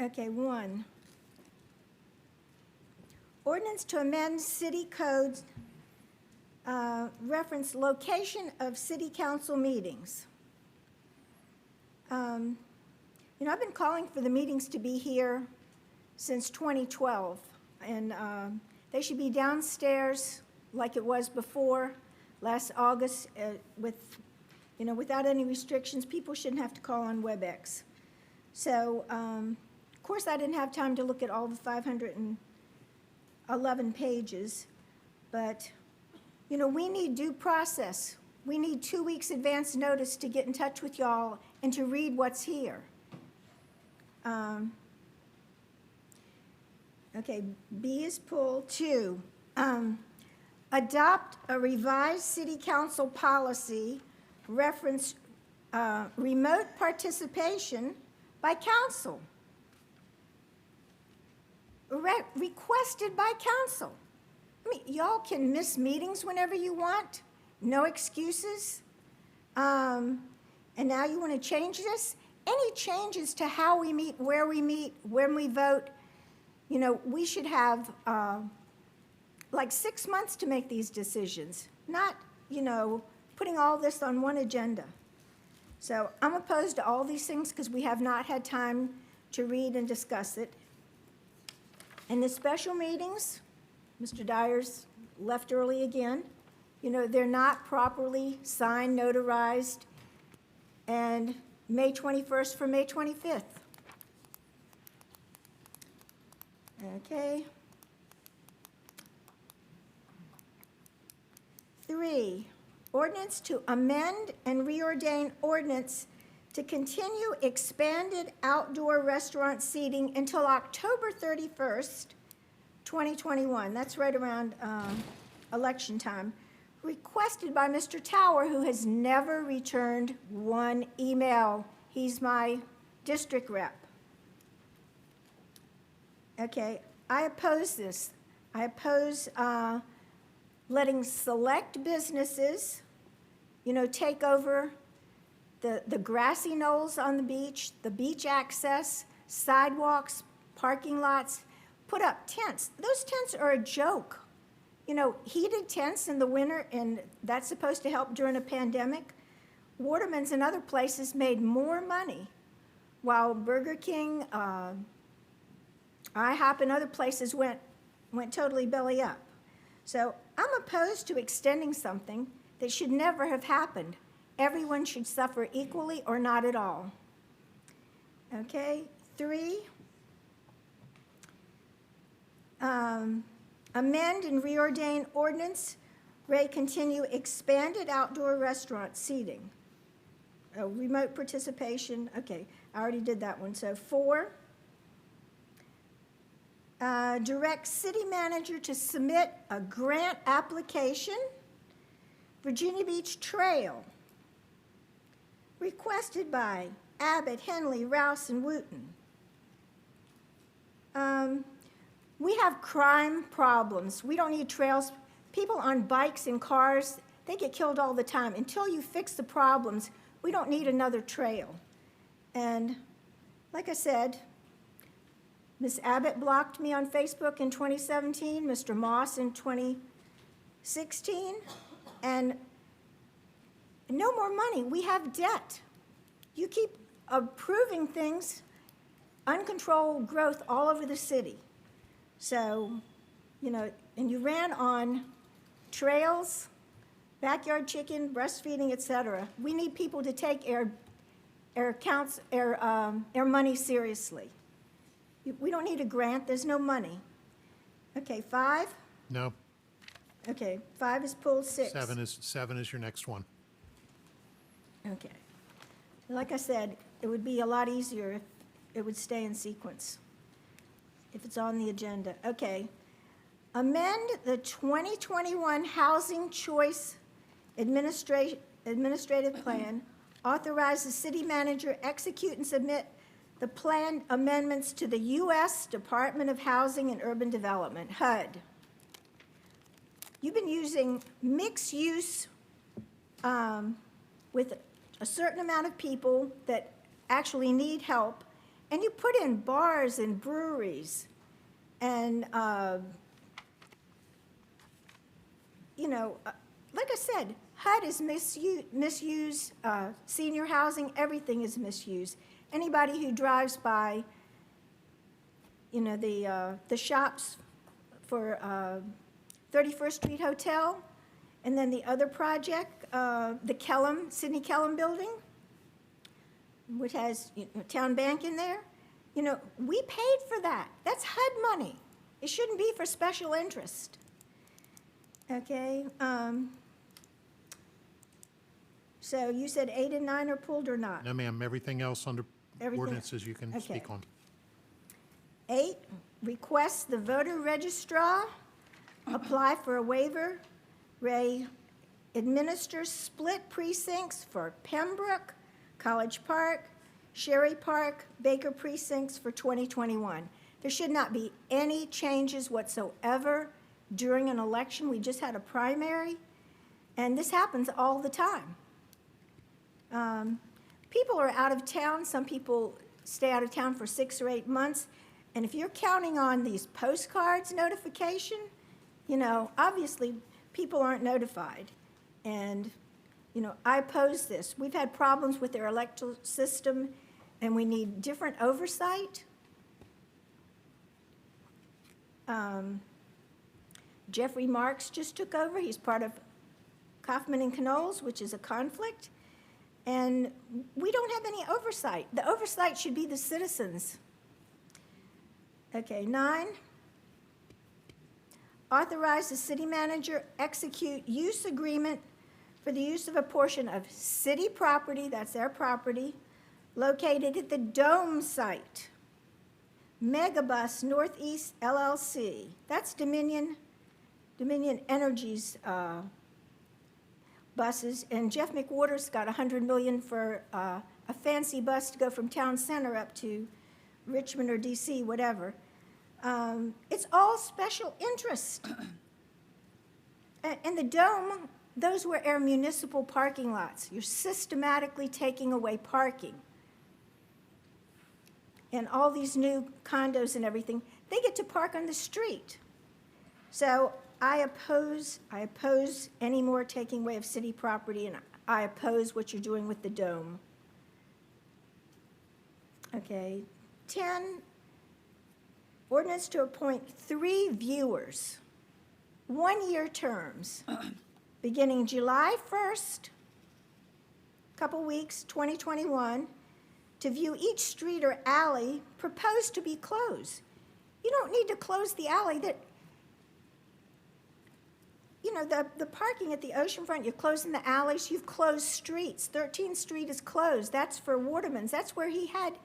Okay, 1. Ordinance to amend city codes, reference location of city council meetings. I've been calling for the meetings to be here since 2012, and they should be downstairs like it was before last August, without any restrictions. People shouldn't have to call on Webex. So, of course, I didn't have time to look at all the 511 pages, but, we need due process. We need 2 weeks advance notice to get in touch with y'all and to read what's here. Okay, B is pulled. 2, adopt a revised city council policy, reference remote participation by council. Requested by council. Y'all can miss meetings whenever you want, no excuses. And now you want to change this? Any changes to how we meet, where we meet, when we vote, we should have like 6 months to make these decisions, not, putting all this on one agenda. So I'm opposed to all these things because we have not had time to read and discuss it. And the special meetings, Mr. Dyer's left early again. They're not properly signed, notarized, and May 21st for May 25th. Okay. 3, ordinance to amend and reordain ordinance to continue expanded outdoor restaurant seating until October 31st, 2021. That's right around election time. Requested by Mr. Tower, who has never returned one email. He's my district rep. Okay, I oppose this. I oppose letting select businesses, take over the grassy knolls on the beach access, sidewalks, parking lots, put up tents. Those tents are a joke. Heated tents in the winter, and that's supposed to help during a pandemic. Waterman's and other places made more money, while Burger King, IHOP, and other places went totally belly up. So I'm opposed to extending something that should never have happened. Everyone should suffer equally or not at all. Okay, 3, amend and reordain ordinance, continue expanded outdoor restaurant seating. Remote participation, okay, I already did that one. So 4, direct city manager to submit a grant application, Virginia Beach Trail, requested by Abbott, Henley, Rouse, and Wooten. We have crime problems. We don't need trails. People on bikes and cars, they get killed all the time. Until you fix the problems, we don't need another trail. And like I said, Ms. Abbott blocked me on Facebook in 2017, Mr. Moss in 2016, and no more money. We have debt. You keep approving things, uncontrolled growth all over the city. So, and you ran on trails, backyard chicken, breastfeeding, etc. We need people to take our money seriously. We don't need a grant. There's no money. Okay, 5? No. Okay, 5 is pulled. 6. 7 is your next one. Okay. Like I said, it would be a lot easier if it would stay in sequence, if it's on the agenda. Okay. Amend the 2021 Housing Choice Administrative Plan. Authorize the city manager execute and submit the planned amendments to the U.S. Department of Housing and Urban Development, HUD. You've been using mixed use with a certain amount of people that actually need help, and you put in bars and breweries and, like I said, HUD is misuse, senior housing, everything is misused. Anybody who drives by, the shops for 31st Street Hotel, and then the other project, the Sidney Kellum building, which has town bank in there. We paid for that. That's HUD money. It shouldn't be for special interest. Okay. So you said 8 and 9 are pulled or not? No, ma'am. Everything else under Everything- ordinances you can okay. speak on. 8, request the voter registrar apply for a waiver. Ray administers split precincts for Pembroke, College Park, Sherry Park, Baker precincts for 2021. There should not be any changes whatsoever during an election. We just had a primary, and this happens all the time. People are out of town. Some people stay out of town for 6 or 8 months. And if you're counting on these postcards notification, obviously people aren't notified. And, I oppose this. We've had problems with their electoral system, and we need different oversight. Jeffrey Marks just took over. He's part of Kaufman and Knowles, which is a conflict. And we don't have any oversight. The oversight should be the citizens. Okay, 9. Authorize the city manager execute use agreement for the use of a portion of city property, that's their property, located at the Dome site. Megabus Northeast LLC. That's Dominion Energy's buses, and Jeff McWhorter's got $100 million for a a fancy bus to go from town center up to Richmond or DC, whatever. It's all special interest. And the Dome, those were our municipal parking lots. You're systematically taking away parking. And all these new condos and everything, they get to park on the street. So I oppose any more taking away of city property, and I oppose what you're doing with the Dome. Okay, 10, ordinance to appoint 3 viewers, 1-year terms, beginning July 1st, couple weeks, 2021, to view each street or alley proposed to be closed. You don't need to close the alley that, you know, the parking at the oceanfront, you're closing the alleys, you've closed streets. 13th Street is closed. That's for Waterman's. That's where he had,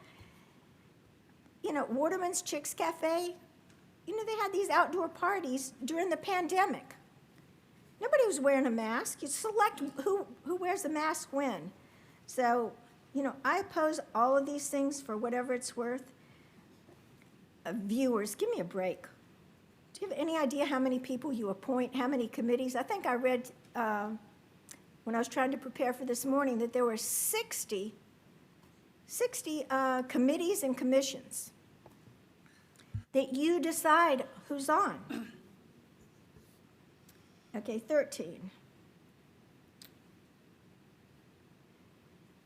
you know, Waterman's Chicks Cafe. You know, they had these outdoor parties during the pandemic. Nobody was wearing a mask. You select who wears a mask when. So, you know, I oppose all of these things for whatever it's worth. Viewers, give me a break. Do you have any idea how many people you appoint, how many committees? I think I read when I was trying to prepare for this morning that there were 60 committees and commissions that you decide who's on. Okay, 13.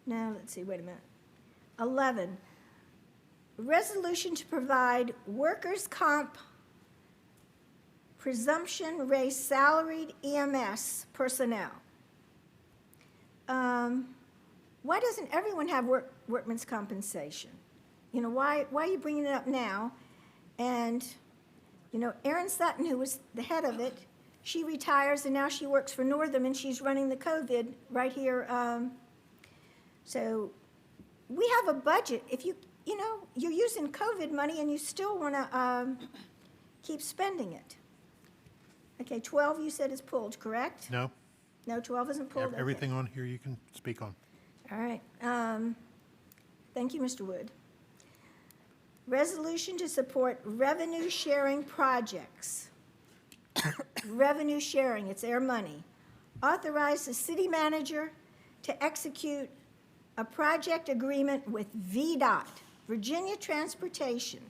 Now, let's see, wait a minute. 11, resolution to provide workers' comp presumption race salaried EMS personnel. Why doesn't everyone have workman's compensation? You know, why are you bringing it up now? And, you know, Erin Sutton, who was the head of it, she retires and now she works for Northam and she's running the COVID right here. So we have a budget. If you know, you're using COVID money and you still want to keep spending it. Okay, 12 you said is pulled, correct? No? No, 12 isn't pulled? Okay. Everything on here you can speak on. All right. Thank you, Mr. Wood. Resolution to support revenue sharing projects. Revenue sharing, it's their money. Authorize the city manager to execute a project agreement with VDOT, Virginia Transportation.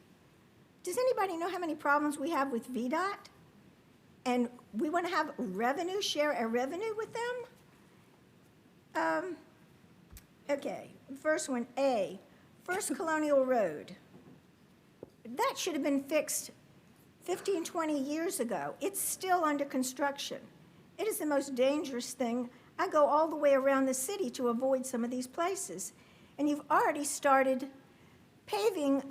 Does anybody know how many problems we have with VDOT? And we want to have revenue, share our revenue with them? Okay, first one, A, First Colonial Road. That should have been fixed 15, 20 years ago. It's still under construction. It is the most dangerous thing. I go all the way around the city to avoid some of these places. And you've already started paving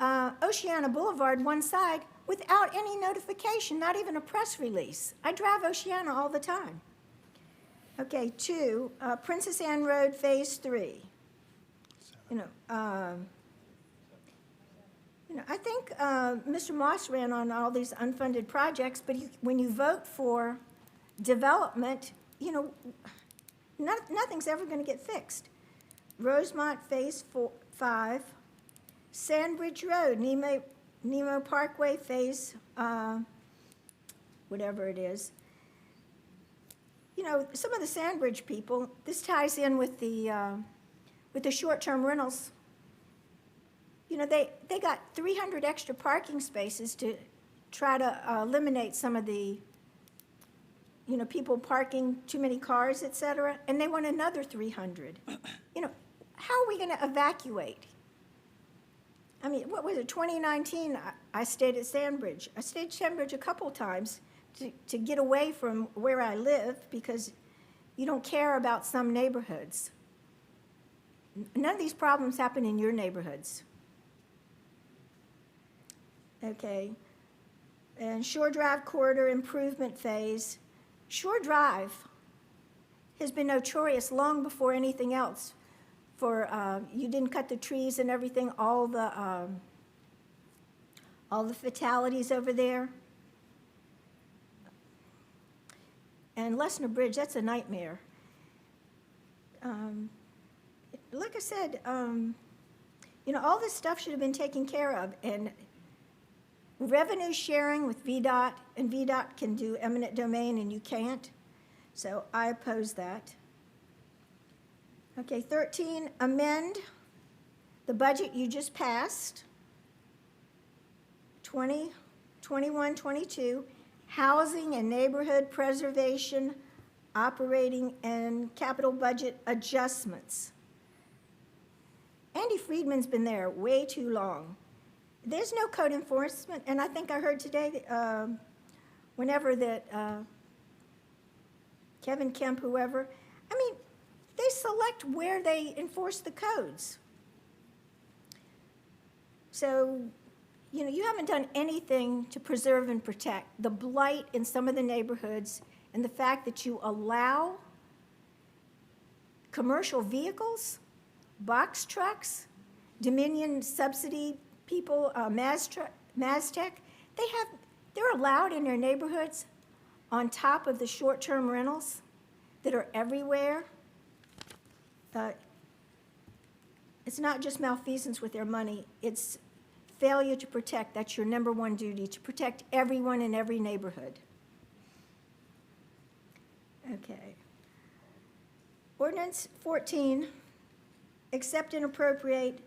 Oceana Boulevard one side without any notification, not even a press release. I drive Oceana all the time. Okay, 2, Princess Anne Road, Phase 3. I think Mr. Moss ran on all these unfunded projects, but when you vote for development, you know, nothing's ever going to get fixed. Rosemont Phase 5, Sandbridge Road, Nemo Parkway Phase, whatever it is. You know, some of the Sandbridge people, this ties in with the short-term rentals. You know, they got 300 extra parking spaces to try to eliminate some of the, you know, people parking too many cars, et cetera, and they want another 300. You know, how are we going to evacuate? I mean, what was it, 2019, I stayed at Sandbridge. I stayed at Sandbridge a couple times to get away from where I live because you don't care about some neighborhoods. None of these problems happen in your neighborhoods. Okay, and Shore Drive Corridor Improvement Phase. Shore Drive has been notorious long before anything else for, you didn't cut the trees and everything, all the fatalities over there. And Lesnar Bridge, that's a nightmare. like I said, all this stuff should have been taken care of, and revenue sharing with VDOT, and VDOT can do eminent domain and you can't. So I oppose that. Okay, 13, amend the budget you just passed, 2021-22, housing and neighborhood preservation, operating and capital budget adjustments. Andy Friedman's been there way too long. There's no code enforcement, and I think I heard today, whenever that Kevin Kemp, whoever, they select where they enforce the codes. So, you haven't done anything to preserve and protect the blight in some of the neighborhoods, and the fact that you allow commercial vehicles, box trucks, Dominion subsidy people, Maztec, they're allowed in their neighborhoods on top of the short-term rentals that are everywhere. It's not just malfeasance with their money, it's failure to protect. That's your number one duty, to protect everyone in every neighborhood. Okay. Ordinance 14, accept and appropriate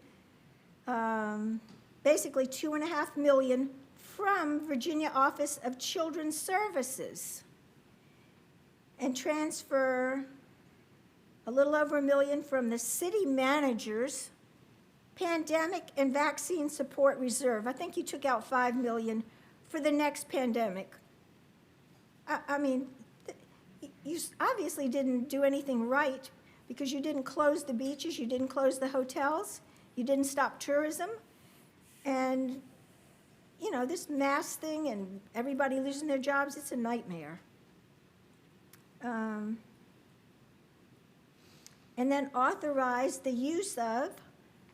basically $2.5 million from Virginia Office of Children's Services and transfer a little over $1 million from the city manager's pandemic and vaccine support reserve. I think you took out $5 million for the next pandemic. You obviously didn't do anything right, because you didn't close the beaches, you didn't close the hotels, you didn't stop tourism, and this mask thing and everybody losing their jobs, it's a nightmare. And then authorize the use of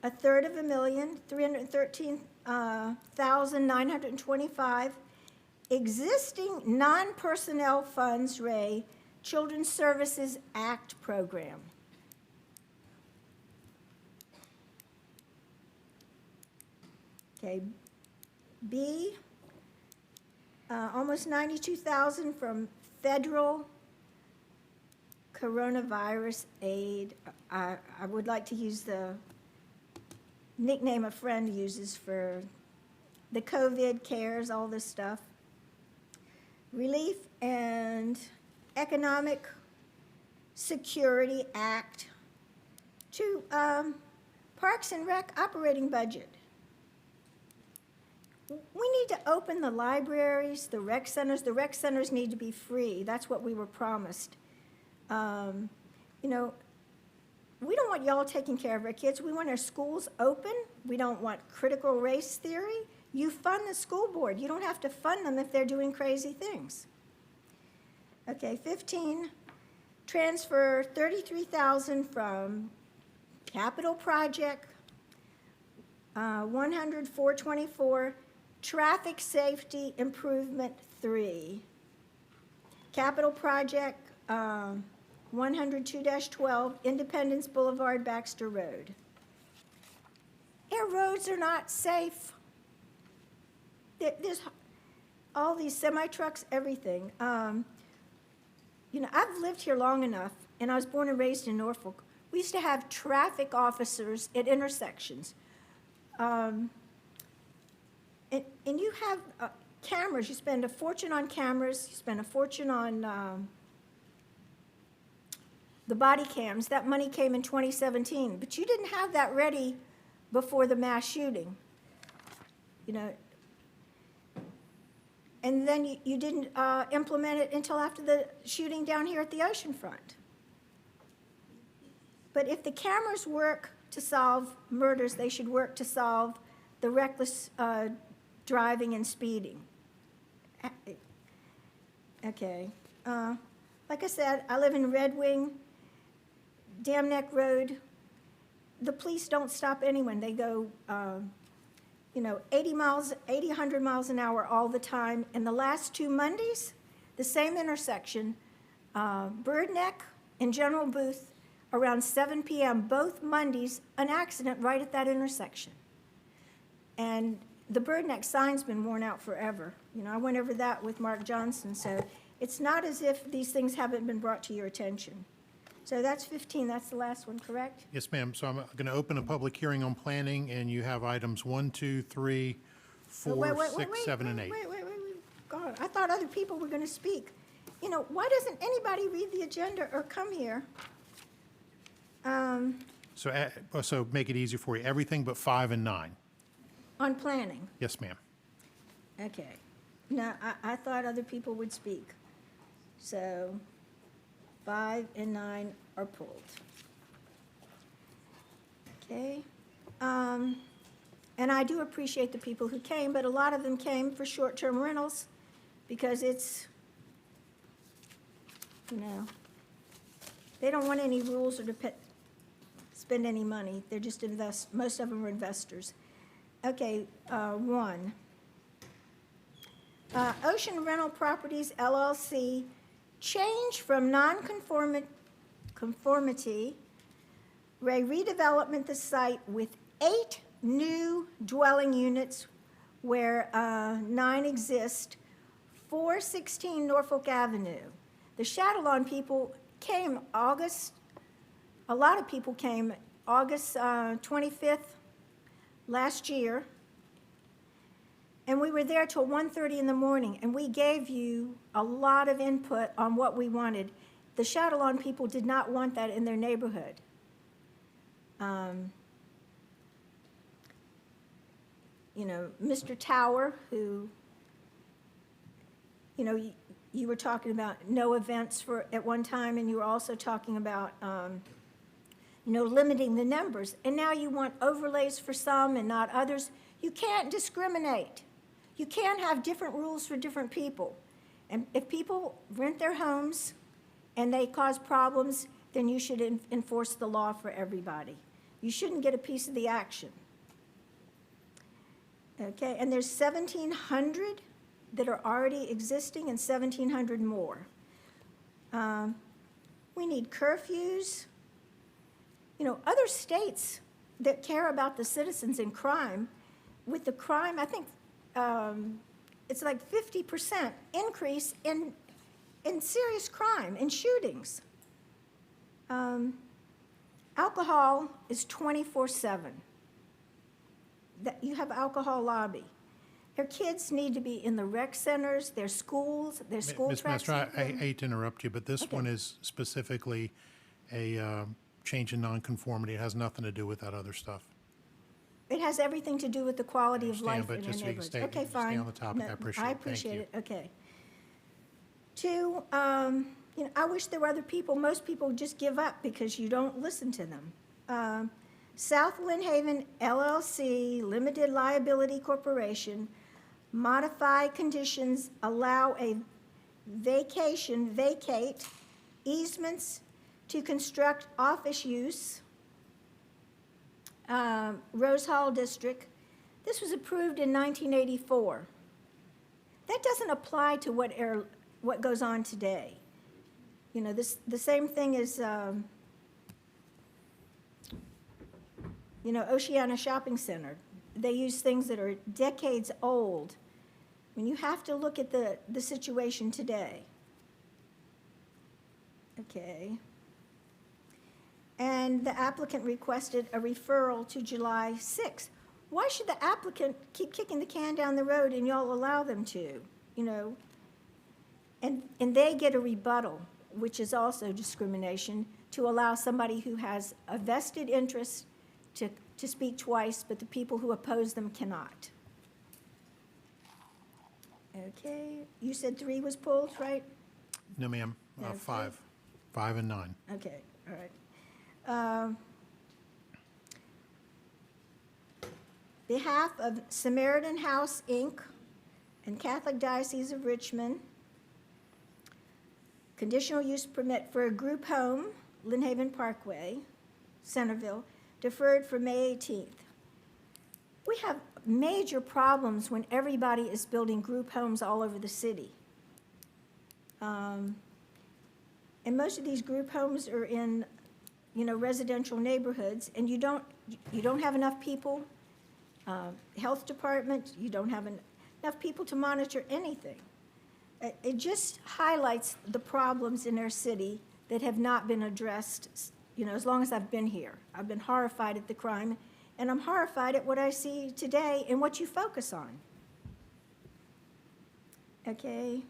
$313,925 existing non-personnel funds, Ray, Children's Services Act program. Okay, B, almost $92,000 from federal coronavirus aid. I would like to use the nickname a friend uses for the COVID cares, all this stuff. Relief and Economic Security Act to Parks and Rec operating budget. We need to open the libraries, the rec centers. The rec centers need to be free. That's what we were promised. We don't want y'all taking care of our kids. We want our schools open. We don't want critical race theory. You fund the school board. You don't have to fund them if they're doing crazy things. Okay, 15, transfer $33,000 from capital project, 100,424, traffic safety improvement 3. Capital project, 102-12, Independence Boulevard, Baxter Road. Our roads are not safe. There's all these semi-trucks, everything. I've lived here long enough, and I was born and raised in Norfolk. We used to have traffic officers at intersections. And you have cameras. You spend a fortune on cameras. You spend a fortune on the body cams. That money came in 2017, but you didn't have that ready before the mass shooting. And then you didn't implement it until after the shooting down here at the oceanfront. But if the cameras work to solve murders, they should work to solve the reckless driving and speeding. Okay. Like I said, I live in Red Wing, Dam Neck Road. The police don't stop anyone. They go 80 miles, 80, 100 miles an hour all the time. And the last 2 Mondays, the same intersection, Bird Neck and General Booth, around 7 p.m., both Mondays, an accident right at that intersection. And the bird neck sign's been worn out forever. You know, I went over that with Mark Johnson, so it's not as if these things haven't been brought to your attention. So that's 15, that's the last one, correct? Yes, ma'am. So I'm going to open a public hearing on planning, and you have items 1, 2, 3, 4, 6, 7, and 8. Wait. God, I thought other people were going to speak. You know, why doesn't anybody read the agenda or come here? So make it easier for you. Everything but 5 and 9. On planning. Yes, ma'am. Okay. Now, I thought other people would speak. So 5 and 9 are pulled. Okay. And I do appreciate the people who came, but a lot of them came for short-term rentals because it's, you know, they don't want any rules or to spend any money. They're just most of them are investors. Okay, 1. Ocean Rental Properties LLC change from conformity, redevelopment the site with 8 new dwelling units where 9 exist, 416 Norfolk Avenue. The Shadowlawn people came a lot of people came August 25th last year, and we were there till 1:30 in the morning, and we gave you a lot of input on what we wanted. The Shadowlawn people did not want that in their neighborhood. You know, Mr. Tower, who, you know, you were talking about no events at one time, and you were also talking about, you know, limiting the numbers. And now you want overlays for some and not others. You can't discriminate. You can't have different rules for different people. And if people rent their homes and they cause problems, then you should enforce the law for everybody. You shouldn't get a piece of the action. Okay, and there's 1,700 that are already existing and 1,700 more. We need curfews. You know, other states that care about the citizens in crime, with the crime, I think it's like 50% increase in serious crime, in shootings. Alcohol is 24/7. That you have alcohol lobby. Their kids need to be in the rec centers, their schools, their school Ms. tracks. Master, I hate to interrupt you, but this Okay. one is specifically a change in nonconformity. It has nothing to do with that other stuff. It has everything to do with the quality of life but in their just so you can neighborhoods. stay- Okay, stay fine. on the topic. I appreciate it. I Thank appreciate you. it, okay. 2, you know, I wish there were other people. Most people just give up because you don't listen to them. South Lynnhaven LLC, Limited Liability Corporation, modify conditions, allow a vacate easements to construct office use, Rose Hall District. This was approved in 1984. That doesn't apply to what goes on today. You know, the same thing is, you know, Oceana Shopping Center. They use things that are decades old. I mean, you have to look at the situation today. Okay. And the applicant requested a referral to July 6th. Why should the applicant keep kicking the can down the road and y'all allow them to, you know? And they get a rebuttal, which is also discrimination, to allow somebody who has a vested interest to speak twice, but the people who oppose them cannot. Okay, you said 3 was pulled, right? No, ma'am. Okay. 5. 5 and 9. Okay, all right. Behalf of Samaritan House, Inc. and Catholic Diocese of Richmond, conditional use permit for a group home, Lynnhaven Parkway, Centerville, deferred for May 18th. We have major problems when everybody is building group homes all over the city. And most of these group homes are in, residential neighborhoods, and you don't have enough people, health department, you don't have enough people to monitor anything. It just highlights the problems in our city that have not been addressed, as long as I've been here. I've been horrified at the crime, and I'm horrified at what I see today and what you focus on. Okay.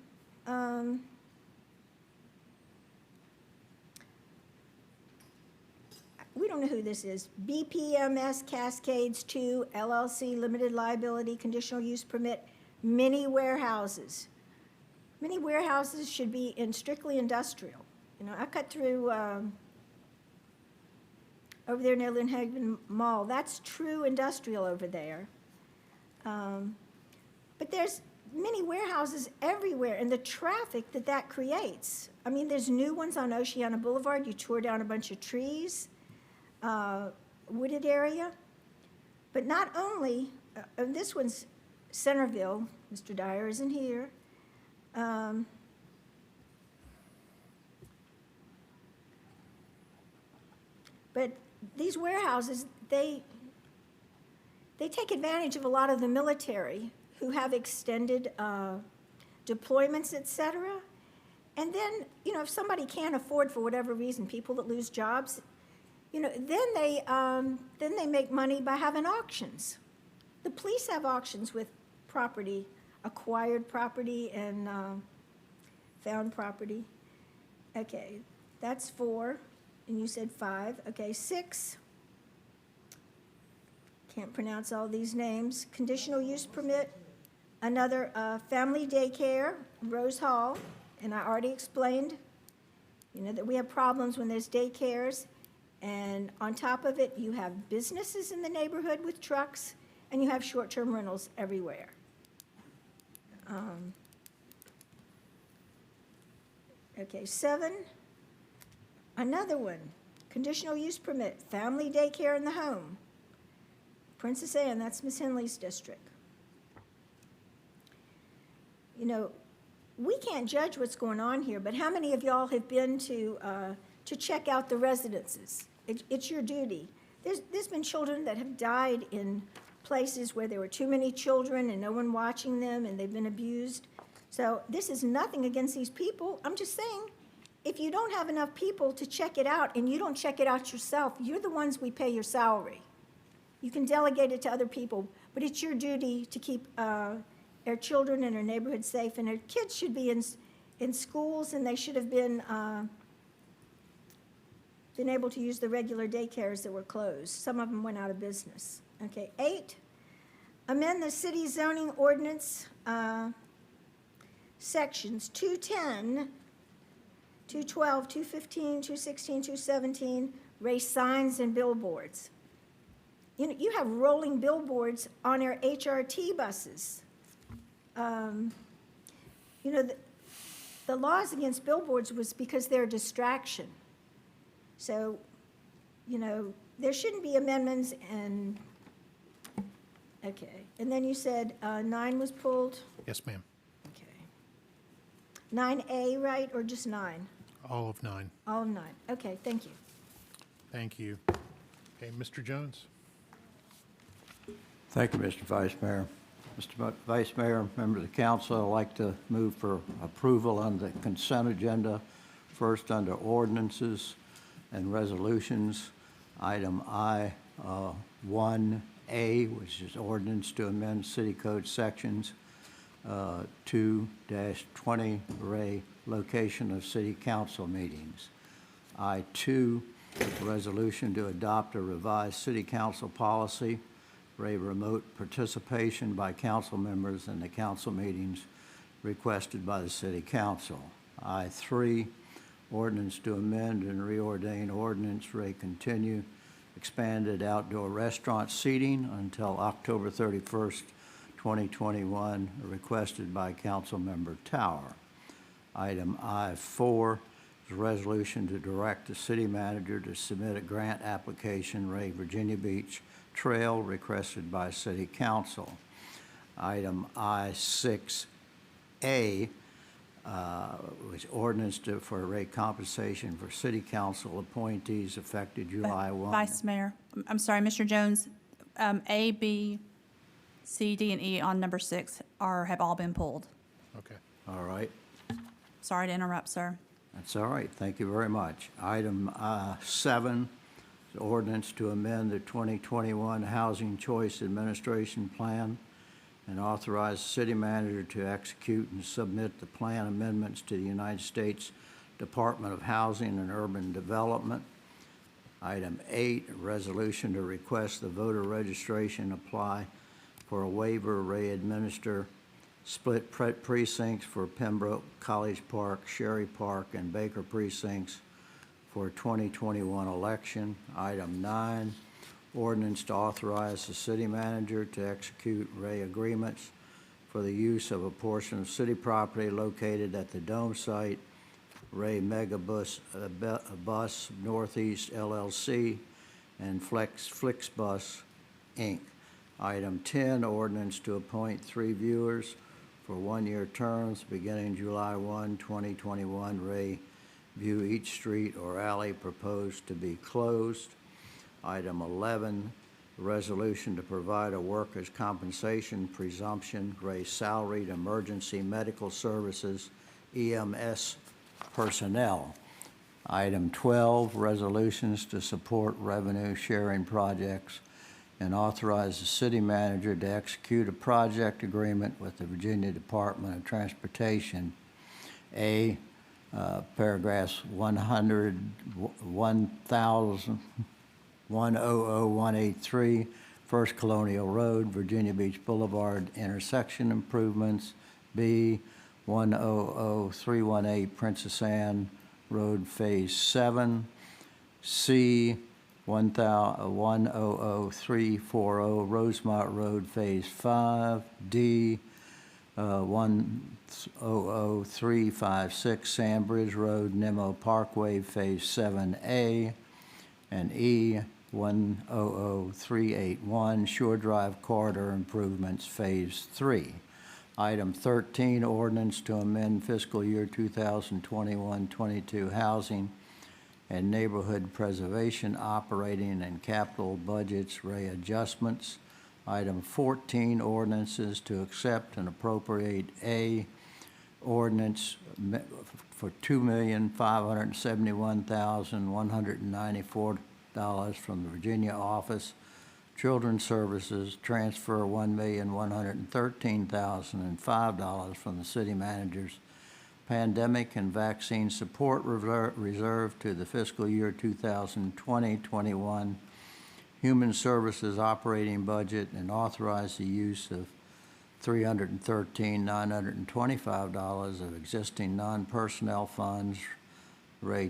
We don't know who this is. BPMS Cascades 2 LLC, limited liability, conditional use permit, mini warehouses. Many warehouses should be in strictly industrial. I cut through over there near Lynn Mall. That's true industrial over there. But there's many warehouses everywhere, and the traffic that creates. I mean, there's new ones on Oceana Boulevard. You tore down a bunch of trees, wooded area. But not only, this one's Centerville. Mr. Dyer isn't here. But these warehouses, they take advantage of a lot of the military who have extended deployments, et cetera. And then, if somebody can't afford, for whatever reason, people that lose jobs, then they make money by having auctions. The police have auctions with property, acquired property and found property. Okay, that's 4, and you said 5. Okay, 6. Can't pronounce all these names. Conditional use permit, another family daycare, Rose Hall, and I already explained, that we have problems when there's daycares, and on top of it, you have businesses in the neighborhood with trucks, and you have short-term rentals everywhere. Okay, 7, another one, conditional use permit, family daycare in the home. Princess Anne, that's Miss Henley's district. We can't judge what's going on here, but how many of y'all have been to check out the residences? It's your duty. There's been children that have died in places where there were too many children and no one watching them, and they've been abused. So this is nothing against these people. I'm just saying, if you don't have enough people to check it out and you don't check it out yourself, you're the ones we pay your salary. You can delegate it to other people, but it's your duty to keep our children and our neighborhood safe. And our kids should be in schools, and they should have been able to use the regular daycares that were closed. Some of them went out of business. Okay, 8, amend the city zoning ordinance sections 210, 212, 215, 216, 217, raise signs and billboards. You have rolling billboards on our HRT buses. The laws against billboards was because they're a distraction. So, there shouldn't be amendments and, okay. And then you said 9 was pulled? Yes, ma'am. Okay. 9A, right, or just 9? All of 9. All of 9. Okay, thank you. Thank you. Okay, Mr. Jones. Thank you, Mr. Vice Mayor. Mr. Vice Mayor, members of the council, I'd like to move for approval on the consent agenda. First, under ordinances and resolutions, item I-1A, which is ordinance to amend city code sections 2-20, array location of city council meetings. I-2, resolution to adopt a revised city council policy for a remote participation by council members in the council meetings requested by the city council. I-3, ordinance to amend and reordain ordinance for a continue expanded outdoor restaurant seating until October 31st, 2021, requested by Council Member Tower. Item I-4 is a resolution to direct the city manager to submit a grant application, Ray Virginia Beach Trail, requested by City Council. Item I-6A, which ordinance for rate compensation for city council appointees effective July 1. Vice Mayor, I'm sorry, Mr. Jones, A, B, C, D, and E on number 6 have all been pulled. Okay. All right. Sorry to interrupt, sir. That's all right. Thank you very much. Item 7, is ordinance to amend the 2021 Housing Choice Administration Plan and authorize the city manager to execute and submit the plan amendments to the United States Department of Housing and Urban Development. Item 8, a resolution to request the voter registration apply for a waiver administer split precincts for Pembroke, College Park, Sherry Park, and Baker precincts for 2021 election. Item 9, ordinance to authorize the city manager to execute agreements for the use of a portion of city property located at the Dome site, Megabus Bus Northeast LLC, and Flixbus, Inc. Item 10, ordinance to appoint 3 viewers for 1-year terms beginning July 1, 2021. View each street or alley proposed to be closed. Item 11, resolution to provide a workers' compensation presumption, salaried emergency medical services, EMS personnel. Item 12, resolutions to support revenue sharing projects and authorize the city manager to execute a project agreement with the Virginia Department of Transportation. A, paragraphs 100,183, First Colonial Road, Virginia Beach Boulevard intersection improvements. B, 100,318, Princess Anne Road, Phase 7. C, 100,340, Rosemont Road, Phase 5. D, 100,356, Sandbridge Road, Nemo Parkway, Phase 7A. And E, 100,381, Shore Drive Corridor Improvements, Phase 3. Item 13, ordinance to amend fiscal year 2021-22 housing and neighborhood preservation operating and capital budgets adjustments. Item 14, ordinances to accept and appropriate A, ordinance for $2,571,194 from the Virginia Office Children's Services, transfer $1,113,005 from the city manager's pandemic and vaccine support reserve to the fiscal year 2020-21 Human Services operating budget, and authorize the use of $313,925 of existing non-personnel funds,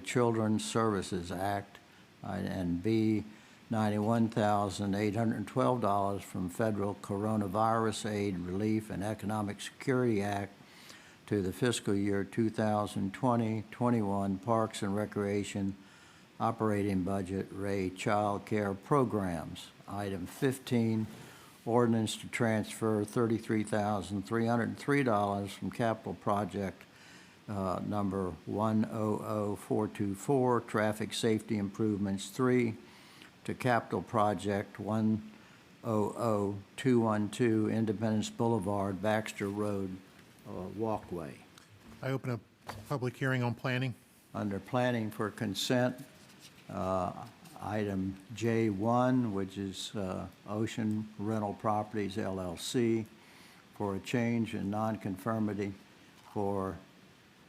Children's Services Act, and B, $91,812 from Federal Coronavirus Aid, Relief, and Economic Security Act to the fiscal year 2020-21 Parks and Recreation operating budget, Child Care Programs. Item 15, ordinance to transfer $33,303 from capital project number 100424, Traffic Safety Improvements 3, to capital project 100212, Independence Boulevard, Baxter Road walkway. I open a public hearing on planning. Under planning for consent, item J1, which is Ocean Rental Properties LLC, for a change in nonconformity for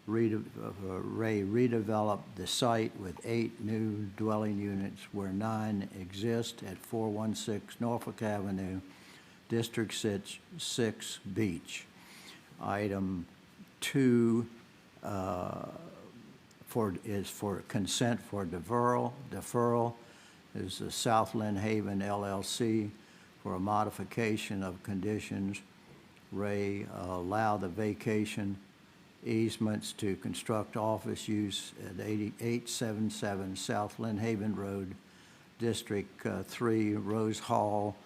redevelop the site with 8 new dwelling units where 9 exist at 416 Norfolk Avenue, District 6 Beach. Item 2 is for consent for deferral is the Southland Haven LLC for a modification of conditions. Allow the vacation easements to construct office use at 8877 Southland Haven Road, District 3, Rose Hall,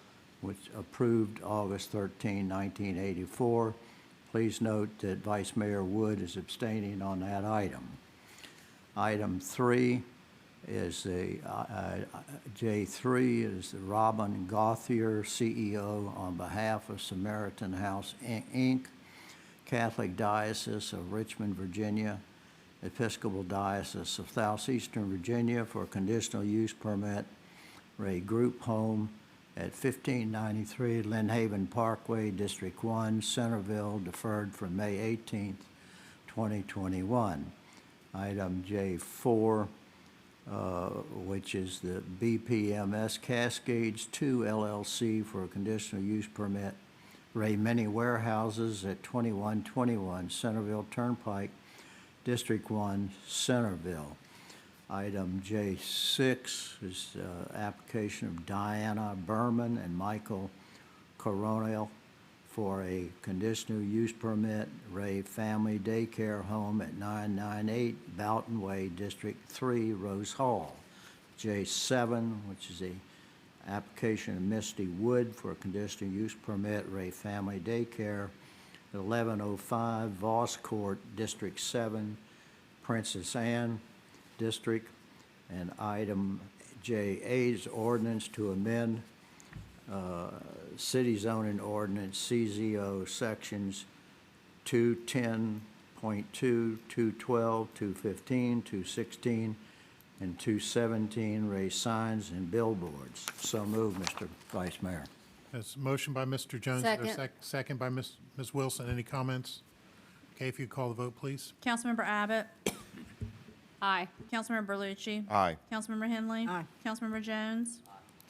which approved August 13, 1984. Please note that Vice Mayor Wood is abstaining on that item. Item 3 is the, J3 is the Robin Gauthier, CEO, on behalf of Samaritan House Inc., Catholic Diocese of Richmond, Virginia, Episcopal Diocese of Southeastern Virginia for a conditional use permit for a group home at 1593 Lynn Haven Parkway, District 1, Centerville, deferred from May 18th, 2021. Item J4, which is the BPMS Cascades 2 LLC for a conditional use permit for a many warehouses at 2121 Centerville Turnpike, District 1, Centerville. Item J6 is application of Diana Berman and Michael Coronel for a conditional use permit, Ray Family Daycare Home at 998 Boughton Way, District 3, Rose Hall. J7, which is a application of Misty Wood for a conditional use permit, Ray Family Daycare, 1105 Voss Court, District 7, Princess Anne District. And item J8 is ordinance to amend City Zoning Ordinance CZO sections 210.2, 212, 215, 216, and 217, raise signs and billboards. So moved, Mr. Vice Mayor. There's a motion by Mr. Jones. Second. Second by Ms. Wilson. Any comments? Okay, if you call the vote, please. Councilmember Abbott? Aye. Councilmember Berlucci? Aye. Councilmember Henley? Aye. Councilmember Jones?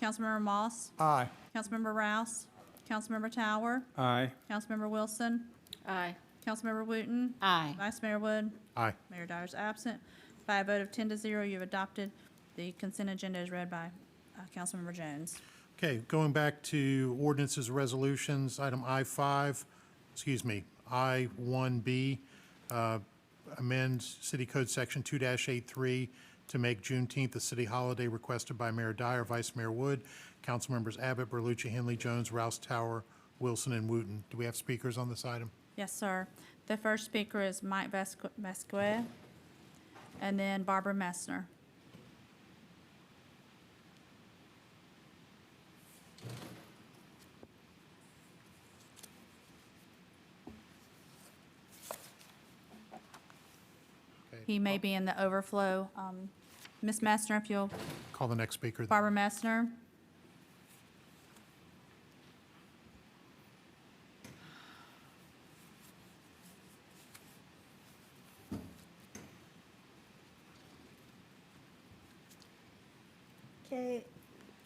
Councilmember Moss? Aye. Councilmember Rouse? Councilmember Tower? Aye. Councilmember Wilson? Aye. Councilmember Wooten? Aye. Vice Mayor Wood? Aye. Mayor Dyer's absent. By a vote of 10-0, you've adopted. The consent agenda is read by Councilmember Jones. Okay, going back to ordinances, resolutions, item I-5, I-1B, amend City Code Section 2-83 to make Juneteenth a city holiday requested by Mayor Dyer, Vice Mayor Wood, Councilmembers Abbott, Berlucci, Henley, Jones, Rouse, Tower, Wilson, and Wooten. Do we have speakers on this item? Yes, sir. The first speaker is Mike Vasquez, and then Barbara Messner. He may be in the overflow. Ms. Messner, if you'll, Call the next speaker. Barbara Messner. Okay,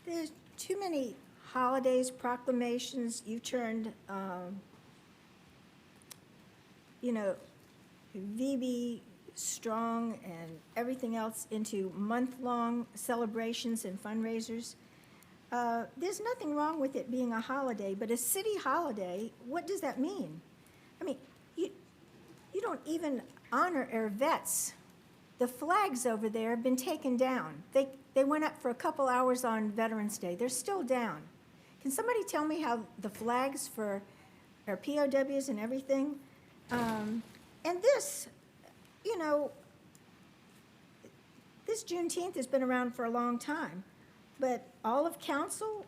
there's too many holidays, proclamations. You turned, VB Strong and everything else into month-long celebrations and fundraisers. There's nothing wrong with it being a holiday, but a city holiday, what does that mean? I mean, you don't even honor our vets. The flags over there have been taken down. They went up for a couple hours on Veterans Day. They're still down. Can somebody tell me how the flags for our POWs and everything? And this, this Juneteenth has been around for a long time, but all of council,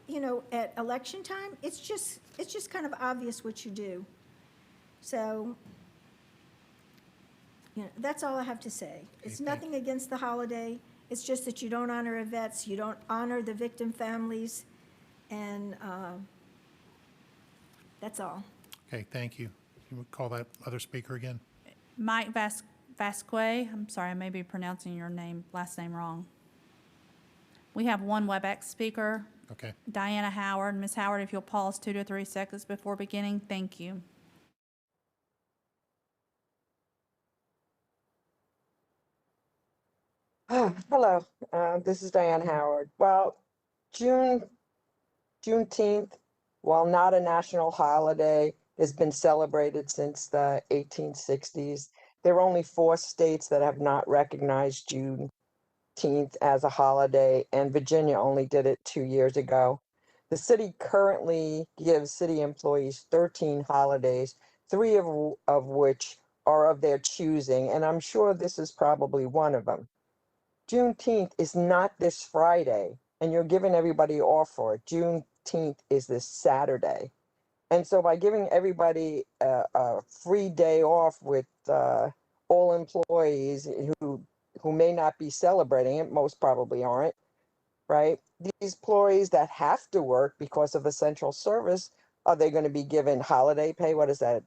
at election time, it's just kind of obvious what you do. So, that's all I have to say. It's nothing against the holiday. It's just that you don't honor our vets, you don't honor the victim families, and that's all. Okay, thank you. You would call that other speaker again? Mike Vasquez. I'm sorry, I may be pronouncing your last name wrong. We have one Webex speaker. Okay. Diana Howard. Ms. Howard, if you'll pause 2 to 3 seconds before beginning, thank you. Hello, this is Diane Howard. Well, Juneteenth, while not a national holiday, has been celebrated since the 1860s. There are only 4 states that have not recognized Juneteenth as a holiday, and Virginia only did it 2 years ago. The city currently gives city employees 13 holidays three of which are of their choosing, and I'm sure this is probably one of them. Juneteenth is not this Friday, and you're giving everybody off for it. Juneteenth is this Saturday. And so by giving everybody a free day off with all employees who may not be celebrating it, most probably aren't, right? These employees that have to work because of essential service, are they going to be given holiday pay? What is that?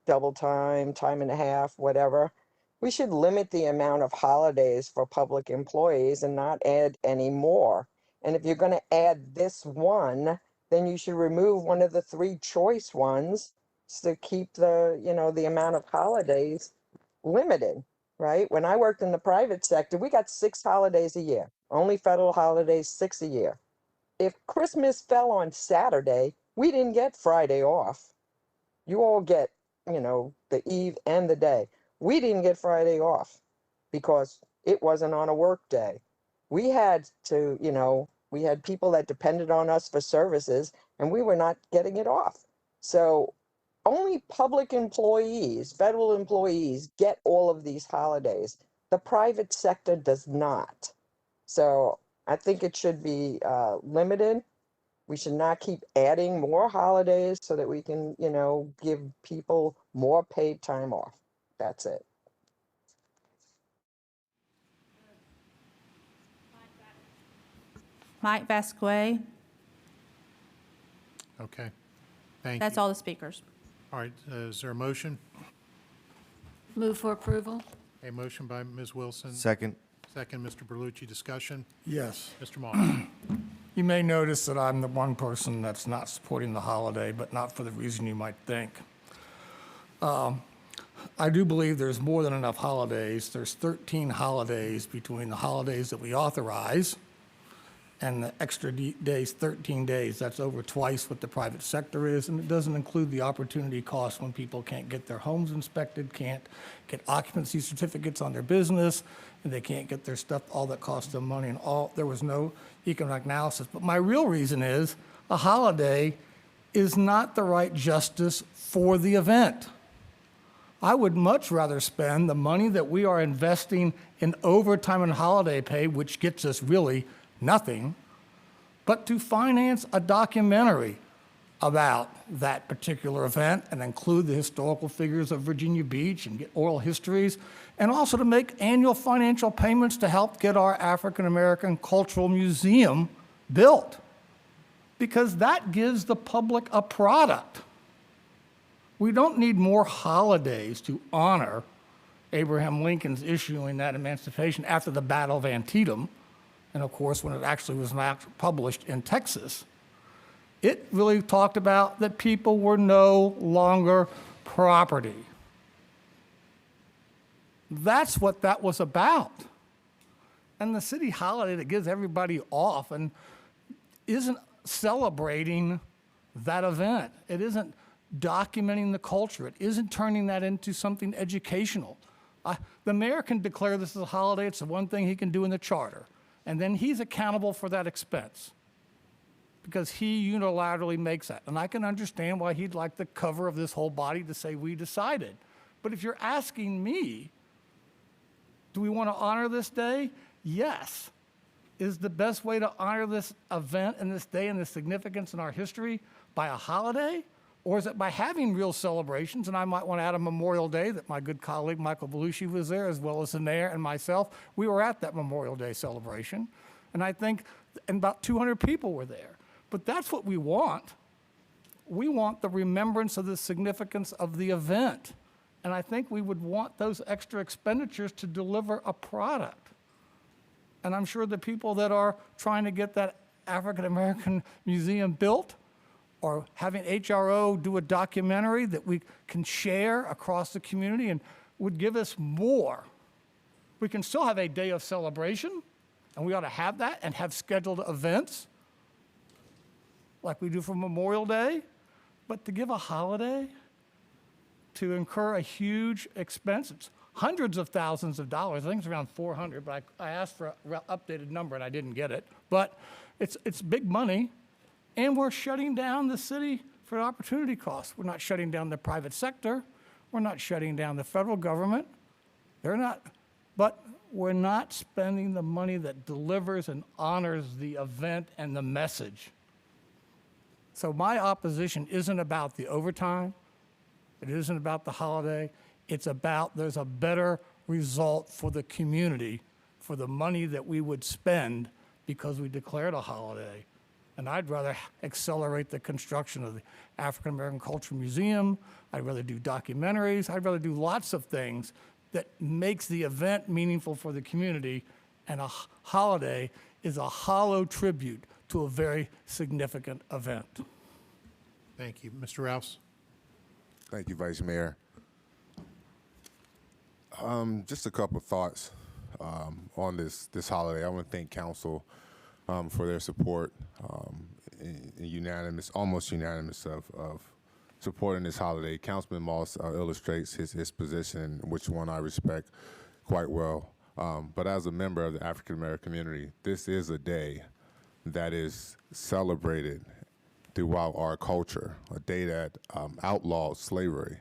Double time, time and a half, whatever. We should limit the amount of holidays for public employees and not add any more. And if you're going to add this one, then you should remove one of the three choice ones to keep the amount of holidays limited, right? When I worked in the private sector, we got 6 holidays a year, only federal holidays, 6 a year. If Christmas fell on Saturday, we didn't get Friday off. You all get, the eve and the day. We didn't get Friday off because it wasn't on a work day. We had to, we had people that depended on us for services and we were not getting it off. So only public employees, federal employees, get all of these holidays. The private sector does not. So I think it should be limited. We should not keep adding more holidays so that we can, give people more paid time off. That's it. Mike Vasque, Okay. Thank you. that's all the speakers. All right, is there a motion? Move for approval? A motion by Ms. Wilson. Second. Second, Mr. Berlucci. Discussion? Yes. Mr. Moss. You may notice that I'm the one person that's not supporting the holiday, but not for the reason you might think. I do believe there's more than enough holidays. There's 13 holidays between the holidays that we authorize and the extra days, 13 days. That's over twice what the private sector is, and it doesn't include the opportunity cost when people can't get their homes inspected, can't get occupancy certificates on their business, and they can't get their stuff, all that costs them money, and all. There was no economic analysis. But my real reason is a holiday is not the right justice for the event. I would much rather spend the money that we are investing in overtime and holiday pay, which gets us really nothing, but to finance a documentary about that particular event and include the historical figures of Virginia Beach and get oral histories, and also to make annual financial payments to help get our African American Cultural Museum built, because that gives the public a product. We don't need more holidays to honor Abraham Lincoln's issuing that emancipation after the Battle of Antietam. And of course, when it actually was published in Texas, it really talked about that people were no longer property. That's what that was about. And the city holiday that gives everybody off and isn't celebrating that event. It isn't documenting the culture. It isn't turning that into something educational. The mayor can declare this is a holiday. It's the one thing he can do in the charter. And then he's accountable for that expense because he unilaterally makes that. And I can understand why he'd like the cover of this whole body to say we decided. But if you're asking me, do we want to honor this day? Yes. Is the best way to honor this event and this day and the significance in our history by a holiday? Or is it by having real celebrations? And I might want to add a Memorial Day that my good colleague Michael Belushi was there, as well as the mayor and myself. We were at that Memorial Day celebration. And I think about 200 people were there. But that's what we want. We want the remembrance of the significance of the event. And I think we would want those extra expenditures to deliver a product. And I'm sure the people that are trying to get that African American Museum built or having HRO do a documentary that we can share across the community and would give us more. We can still have a day of celebration, and we ought to have that and have scheduled events like we do for Memorial Day, but to give a holiday, to incur a huge expense, it's hundreds of thousands of dollars. I think it's around 400, but I asked for an updated number and I didn't get it. But it's big money. And we're shutting down the city for opportunity costs. We're not shutting down the private sector. We're not shutting down the federal government. They're not, but we're not spending the money that delivers and honors the event and the message. So my opposition isn't about the overtime. It isn't about the holiday. It's about there's a better result for the community for the money that we would spend because we declared a holiday. And I'd rather accelerate the construction of the African American Culture Museum. I'd rather do documentaries. I'd rather do lots of things that makes the event meaningful for the community. And a holiday is a hollow tribute to a very significant event. Thank you. Mr. Rouse? Thank you, Vice Mayor. Just a couple of thoughts on this holiday. I want to thank council for their support, almost unanimous of supporting this holiday. Councilman Moss illustrates his position, which one I respect quite well. But as a member of the African American community, this is a day that is celebrated throughout our culture, a day that outlaws slavery.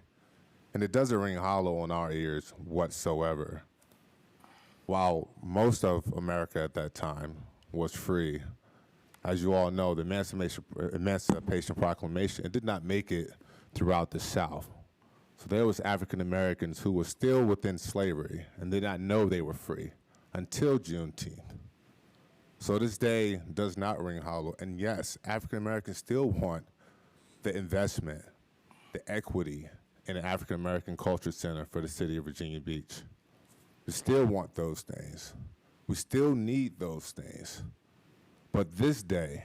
And it doesn't ring hollow in our ears whatsoever. While most of America at that time was free, as you all know, the Emancipation Proclamation, it did not make it throughout the South. So there was African Americans who were still within slavery and did not know they were free until Juneteenth. So this day does not ring hollow. And yes, African Americans still want the investment, the equity in the African American Culture Center for the city of Virginia Beach. We still want those things. We still need those things. But this day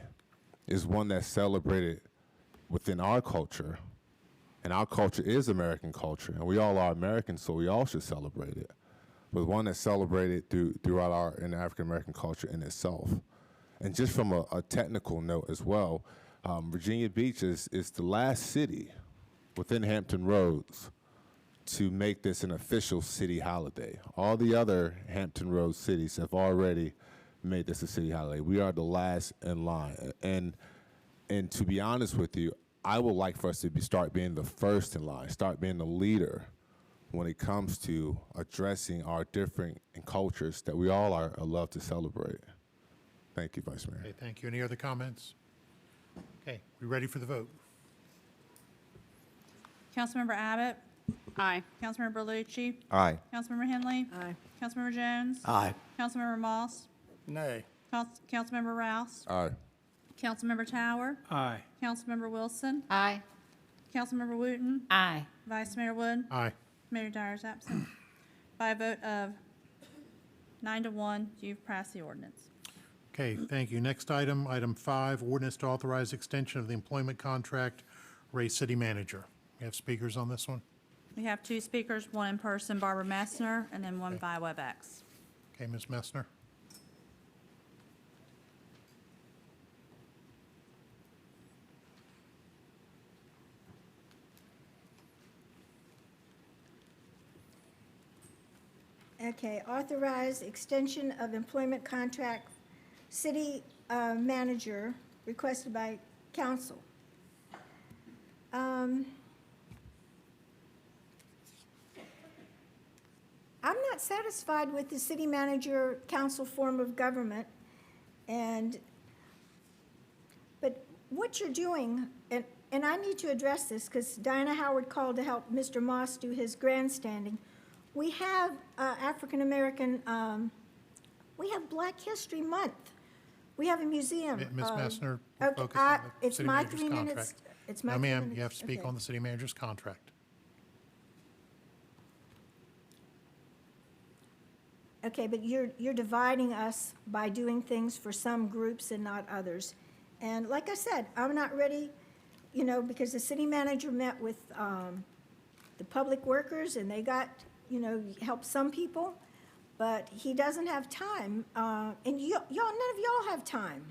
is one that's celebrated within our culture. And our culture is American culture. And we all are Americans, so we all should celebrate it. But one that's celebrated throughout in the African American culture in itself. And just from a technical note as well, Virginia Beach is the last city within Hampton Roads to make this an official city holiday. All the other Hampton Roads cities have already made this a city holiday. We are the last in line. And to be honest with you, I would like for us to start being the first in line, start being the leader when it comes to addressing our different cultures that we all love to celebrate. Thank you, Vice Mayor. Okay, thank you. Any other comments? Okay, we ready for the vote? Councilmember Abbott? Aye. Councilmember Berlucci? Aye. Councilmember Henley? Aye. Councilmember Jones? Aye. Councilmember Moss? Nay. Councilmember Rouse? Aye. Councilmember Tower? Aye. Councilmember Wilson? Aye. Councilmember Wooten? Aye. Vice Mayor Wood? Aye. Mayor Dyer is absent. By a vote of 9-1, you've passed the ordinance. Okay, thank you. Next item, item 5, ordinance to authorize extension of the employment contract, Ray City Manager. We have speakers on this one? We have 2 speakers, one in person, Barbara Messner, and then one via WebEx. Okay, Ms. Messner. Okay, authorized extension of employment contract, city manager, requested by council. I'm not satisfied with the city manager council form of government, but what you're doing, and I need to address this because Diana Howard called to help Mr. Moss do his grandstanding. We have African American, we have Black History Month. We have a museum. Ms. Messner, okay, focus on the it's city my manager's 3 minutes. contract. It's my No, 3 ma'am, minutes. you have to speak Okay. on the city manager's contract. Okay, but you're dividing us by doing things for some groups and not others. And like I said, I'm not ready, because the city manager met with the public workers and they got, helped some people, but he doesn't have time. And none of y'all have time.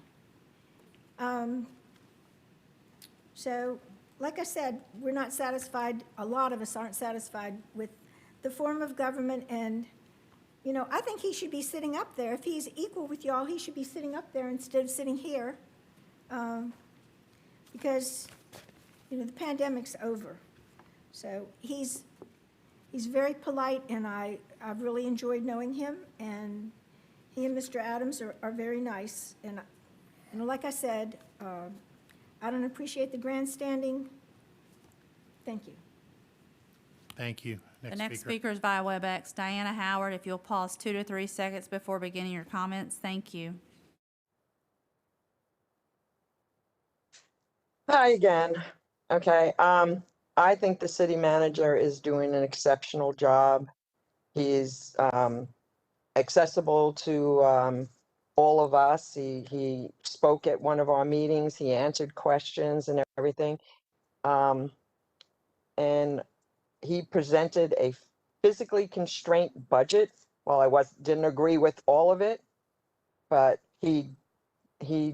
So, like I said, we're not satisfied, a lot of us aren't satisfied with the form of government, and I think he should be sitting up there. If he's equal with y'all, he should be sitting up there instead of sitting here. Because the pandemic's over. So he's very polite, and I've really enjoyed knowing him, and he and Mr. Adams are very nice. And like I said, I don't appreciate the grandstanding. Thank you. Thank you. The next speaker is via WebEx. Diana Howard, if you'll pause 2 to 3 seconds before beginning your comments. Thank you. Hi again. Okay, I think the city manager is doing an exceptional job. He's accessible to all of us. He spoke at one of our meetings. He answered questions and everything. And he presented a physically constrained budget. Well, I didn't agree with all of it, but he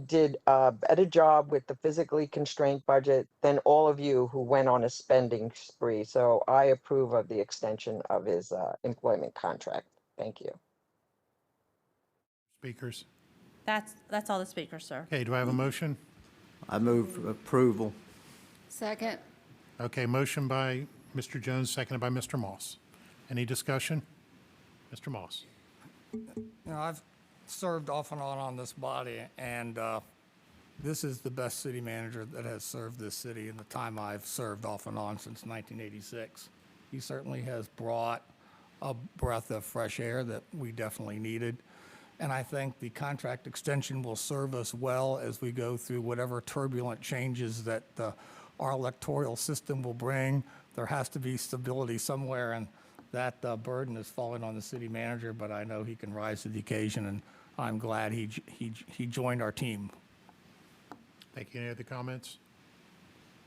did a better job with the physically constrained budget than all of you who went on a spending spree. So I approve of the extension of his employment contract. Thank you. Speakers. That's all the speakers, sir. Okay, do I have a motion? I move approval. Second. Okay, motion by Mr. Jones, seconded by Mr. Moss. Any discussion? Mr. Moss. I've served off and on this body, and this is the best city manager that has served this city in the time I've served off and on since 1986. He certainly has brought a breath of fresh air that we definitely needed. And I think the contract extension will serve us well as we go through whatever turbulent changes that our electoral system will bring. There has to be stability somewhere, and that burden is falling on the city manager, but I know he can rise to the occasion, and I'm glad he joined our team. Thank you. Any other comments?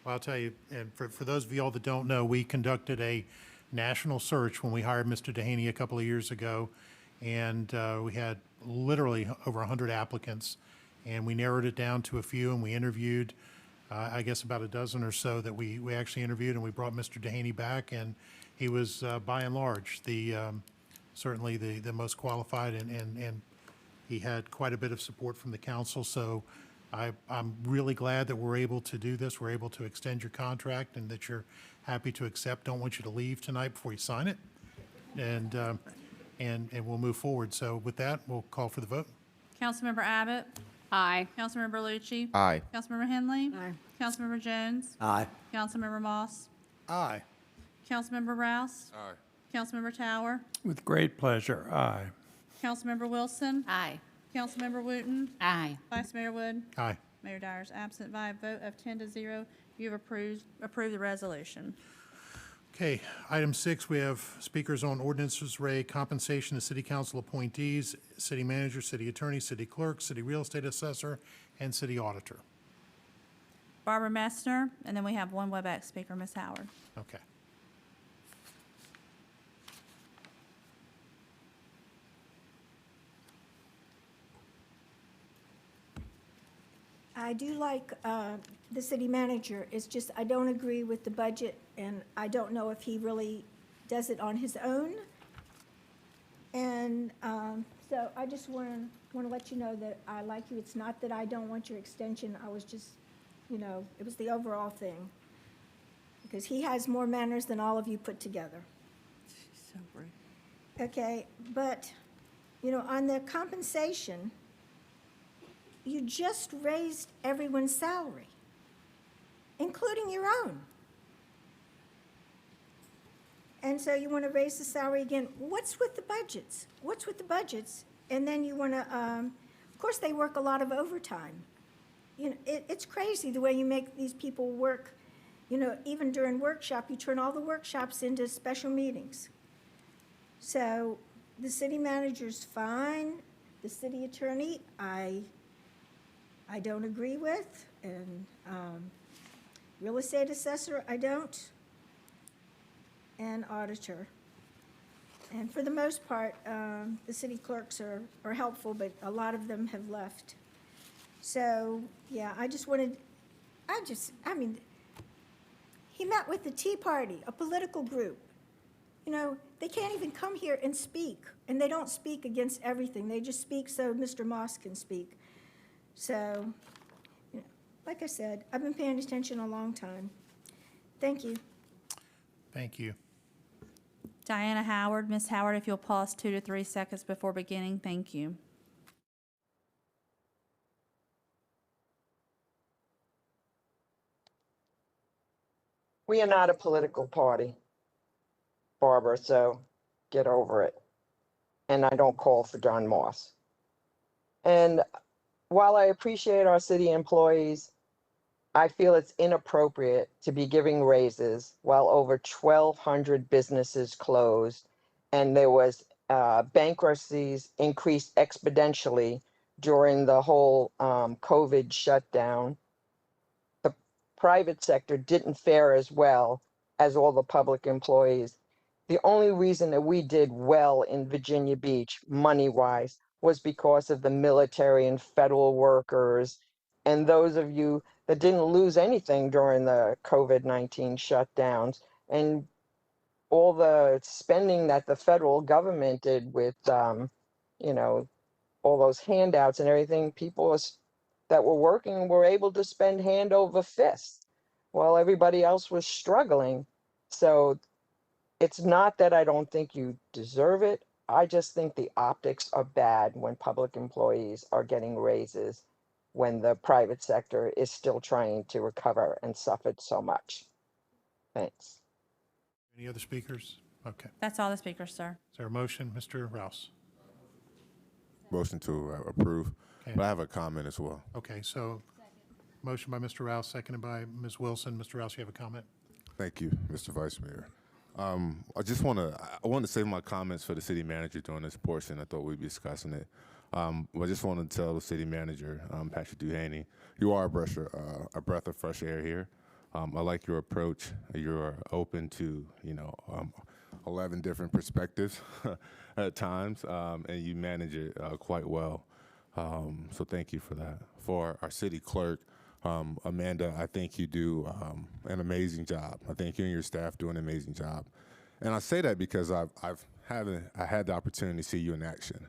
Well, I'll tell you, and for those of you all that don't know, we conducted a national search when we hired Mr. Dehaney a couple of years ago, and we had literally over 100 applicants, and we narrowed it down to a few, and we interviewed, I guess, about a dozen or so that we actually interviewed, and we brought Mr. Dehaney back, and he was, by and large, certainly the most qualified, and he had quite a bit of support from the council. So I'm really glad that we're able to do this. We're able to extend your contract, and that you're happy to accept. Don't want you to leave tonight before you sign it, and we'll move forward. So with that, we'll call for the vote. Councilmember Abbott? Aye. Councilmember Berlucci? Aye. Councilmember Henley? Aye. Councilmember Jones? Aye. Councilmember Moss? Aye. Councilmember Rouse? Aye. Councilmember Tower? With great pleasure, aye. Councilmember Wilson? Aye. Councilmember Wooten? Aye. Vice Mayor Wood? Aye. Mayor Dyer's absent by a vote of 10 to 0. You have approved the resolution. Okay, item 6, we have speakers on ordinances, Ray, compensation to city council appointees, city manager, city attorney, city clerk, city real estate assessor, and city auditor. Barbara Messner, and then we have one WebEx speaker, Ms. Howard. Okay. I do like the city manager. It's just I don't agree with the budget, and I don't know if he really does it on his own. And so I just want to let you know that I like you. It's not that I don't want your extension. I was just, it was the overall thing. Because he has more manners than all of you put together. She's so rude. Okay, but, on the compensation, you just raised everyone's salary, including your own. And so you want to raise the salary again. What's with the budgets? What's with the budgets? And then you want to, of course, they work a lot of overtime. It's crazy the way you make these people work. Even during workshop, you turn all the workshops into special meetings. So the city manager's fine. The city attorney, I don't agree with, and real estate assessor, I don't, and auditor. And for the most part, the city clerks are helpful, but a lot of them have left. So, yeah, he met with the Tea Party, a political group. They can't even come here and speak, and they don't speak against everything. They just speak so Mr. Moss can speak. So, like I said, I've been paying attention a long time. Thank you. Thank you. Diana Howard, Ms. Howard, if you'll pause 2 to 3 seconds before beginning, thank you. We are not a political party, Barbara, so get over it. And I don't call for John Moss. And while I appreciate our city employees, I feel it's inappropriate to be giving raises while over 1,200 businesses closed and there was bankruptcies increased exponentially during the whole COVID shutdown. The private sector didn't fare as well as all the public employees. The only reason that we did well in Virginia Beach, money-wise, was because of the military and federal workers and those of you that didn't lose anything during the COVID-19 shutdowns and all the spending that the federal government did with, you know, all those handouts and everything. People that were working were able to spend hand over fist while everybody else was struggling. So it's not that I don't think you deserve it. I just think the optics are bad when public employees are getting raises when the private sector is still trying to recover and suffered so much. Thanks. Any other speakers? Okay. That's all the speakers, sir. Is there a motion? Mr. Rouse? Motion to approve. Okay. But I have a comment as well. Okay, so motion by Mr. Rouse, seconded by Ms. Wilson. Mr. Rouse, you have a comment? Thank you, Mr. Vice Mayor. I want to save my comments for the city manager during this portion. I thought we'd be discussing it. I just want to tell the city manager, Patrick Duhaney, you are a breath of fresh air here. I like your approach. You're open to, 11 different perspectives at times, and you manage it quite well. So thank you for that. For our city clerk, Amanda, I think you do an amazing job. I think you and your staff do an amazing job. And I say that because I had the opportunity to see you in action.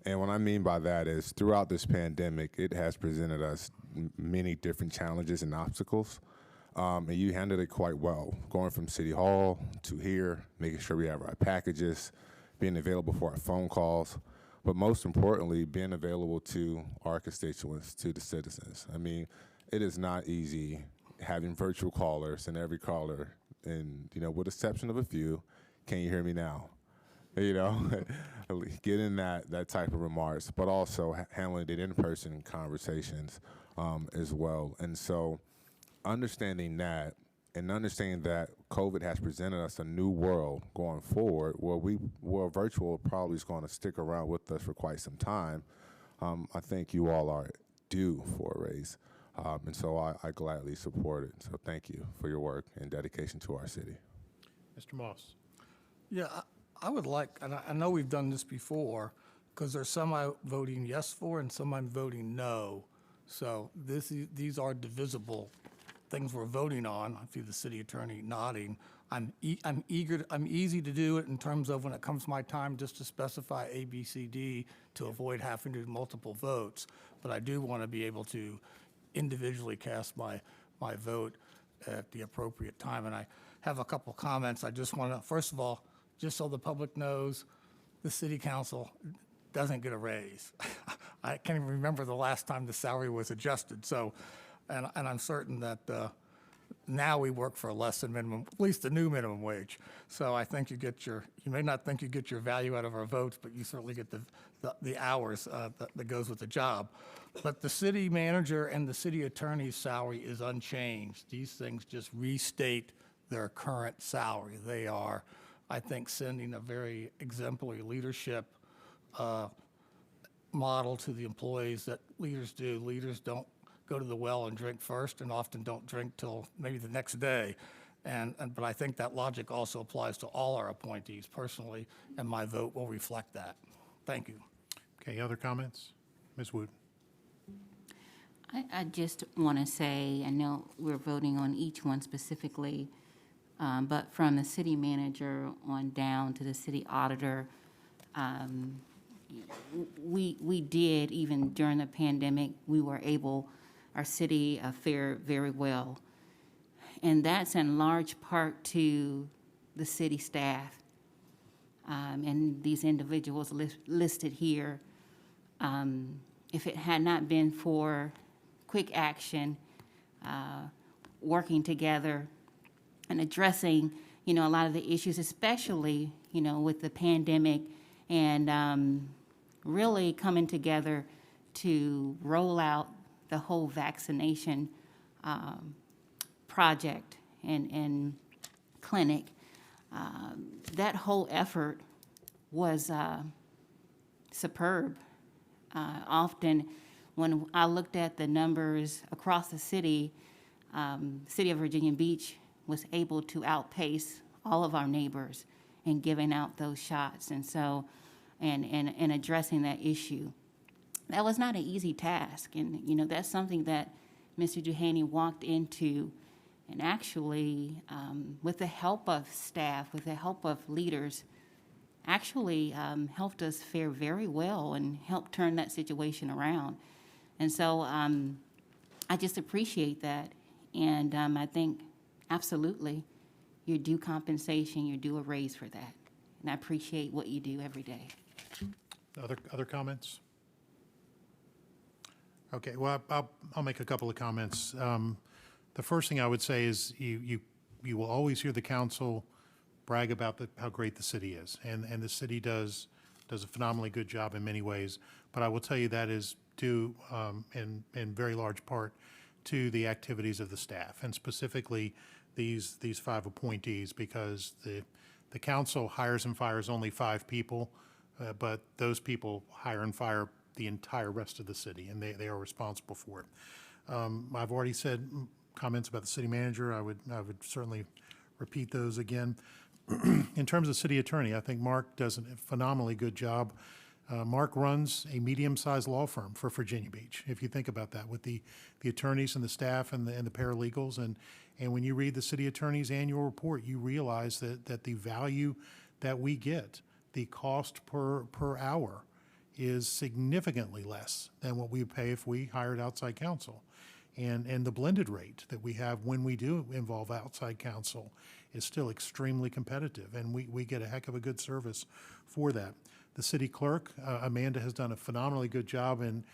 And what I mean by that is throughout this pandemic, it has presented us many different challenges and obstacles. And you handled it quite well, going from City Hall to here, making sure we have our packages, being available for our phone calls, but most importantly, being available to our constituents, to the citizens. I mean, it is not easy having virtual callers and every caller, and with the exception of a few, can you hear me now? Getting that type of remarks, but also handling it in-person conversations as well. And so understanding that and understanding that COVID has presented us a new world going forward where virtual probably is going to stick around with us for quite some time, I think you all are due for a raise. And so I gladly support it. So thank you for your work and dedication to our city. Mr. Moss? Yeah, I would like, and I know we've done this before, because there's some I'm voting yes for and some I'm voting no. So these are divisible things we're voting on. I see the city attorney nodding. I'm easy to do it in terms of when it comes my time just to specify A, B, C, D to avoid having to do multiple votes. But I do want to be able to individually cast my vote at the appropriate time. And I have a couple comments. I just want to, first of all, just so the public knows, the city council doesn't get a raise. I can't even remember the last time the salary was adjusted. So, and I'm certain that now we work for less than minimum, at least the new minimum wage. So I think you may not think you get your value out of our votes, but you certainly get the hours that goes with the job. But the city manager and the city attorney's salary is unchanged. These things just restate their current salary. They are, I think, sending a very exemplary leadership model to the employees that leaders do. Leaders don't go to the well and drink first, and often don't drink till maybe the next day. But I think that logic also applies to all our appointees personally, and my vote will reflect that. Thank you. Okay, other comments? Ms. Wood? I just want to say, I know we're voting on each one specifically, but from the city manager on down to the city auditor, we did, even during the pandemic, we were able, our city fared very well. And that's in large part to the city staff and these individuals listed here. If it had not been for quick action, working together and addressing, a lot of the issues, especially, with the pandemic and really coming together to roll out the whole vaccination project and clinic. That whole effort was superb. Often, when I looked at the numbers across the city of Virginia Beach was able to outpace all of our neighbors in giving out those shots, and so, and addressing that issue. That was not an easy task, and that's something that Mr. Duhaney walked into, and actually, with the help of staff, with the help of leaders, actually helped us fare very well and helped turn that situation around. And so I just appreciate that, and I think absolutely you're due compensation, you're due a raise for that, and I appreciate what you do every day. Other comments? Okay, well, I'll make a couple of comments. The first thing I would say is you will always hear the council brag about how great the city is, and the city does a phenomenally good job in many ways. But I will tell you that is due in very large part to the activities of the staff, and specifically these 5 appointees, because the council hires and fires only 5 people, but those people hire and fire the entire rest of the city, and they are responsible for it. I've already said comments about the city manager. I would certainly repeat those again. In terms of city attorney, I think Mark does a phenomenally good job. Mark runs a medium-sized law firm for Virginia Beach, if you think about that, with the attorneys and the staff and the paralegals. And when you read the city attorney's annual report, you realize that the value that we get, the cost per hour, is significantly less than what we would pay if we hired outside counsel. And the blended rate that we have when we do involve outside counsel is still extremely competitive, and we get a heck of a good service for that. The city clerk, Amanda, has done a phenomenally good job, and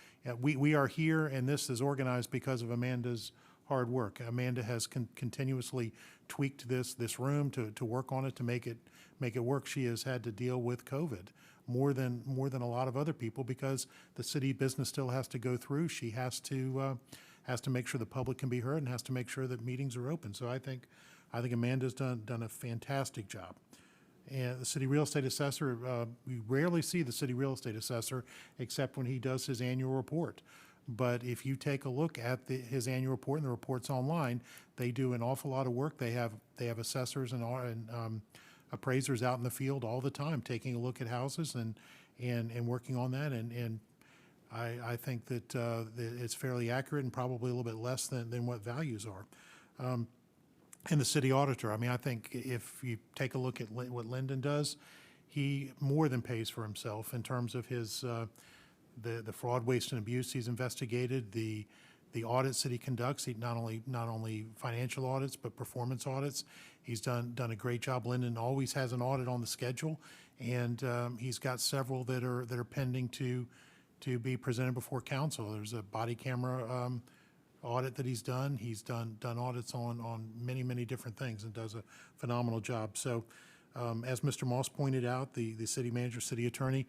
we are here, and this is organized because of Amanda's hard work. Amanda has continuously tweaked this room to work on it, to make it work. She has had to deal with COVID more than a lot of other people, because the city business still has to go through. She has to make sure the public can be heard, and has to make sure that meetings are open. So I think Amanda's done a fantastic job. And the city real estate assessor, we rarely see the city real estate assessor except when he does his annual report. But if you take a look at his annual report, and the report's online, they do an awful lot of work. They have assessors and appraisers out in the field all the time, taking a look at houses and working on that. And I think that it's fairly accurate, and probably a little bit less than what values are. And the city auditor, I mean, I think if you take a look at what Lyndon does, he more than pays for himself in terms of his the fraud, waste, and abuse he's investigated, the audits that he conducts. He not only financial audits, but performance audits. He's done a great job. Lyndon always has an audit on the schedule, and he's got several that are pending to be presented before council. There's a body camera audit that he's done. He's done audits on many different things, and does a phenomenal job. So, as Mr. Moss pointed out, the city manager, city attorney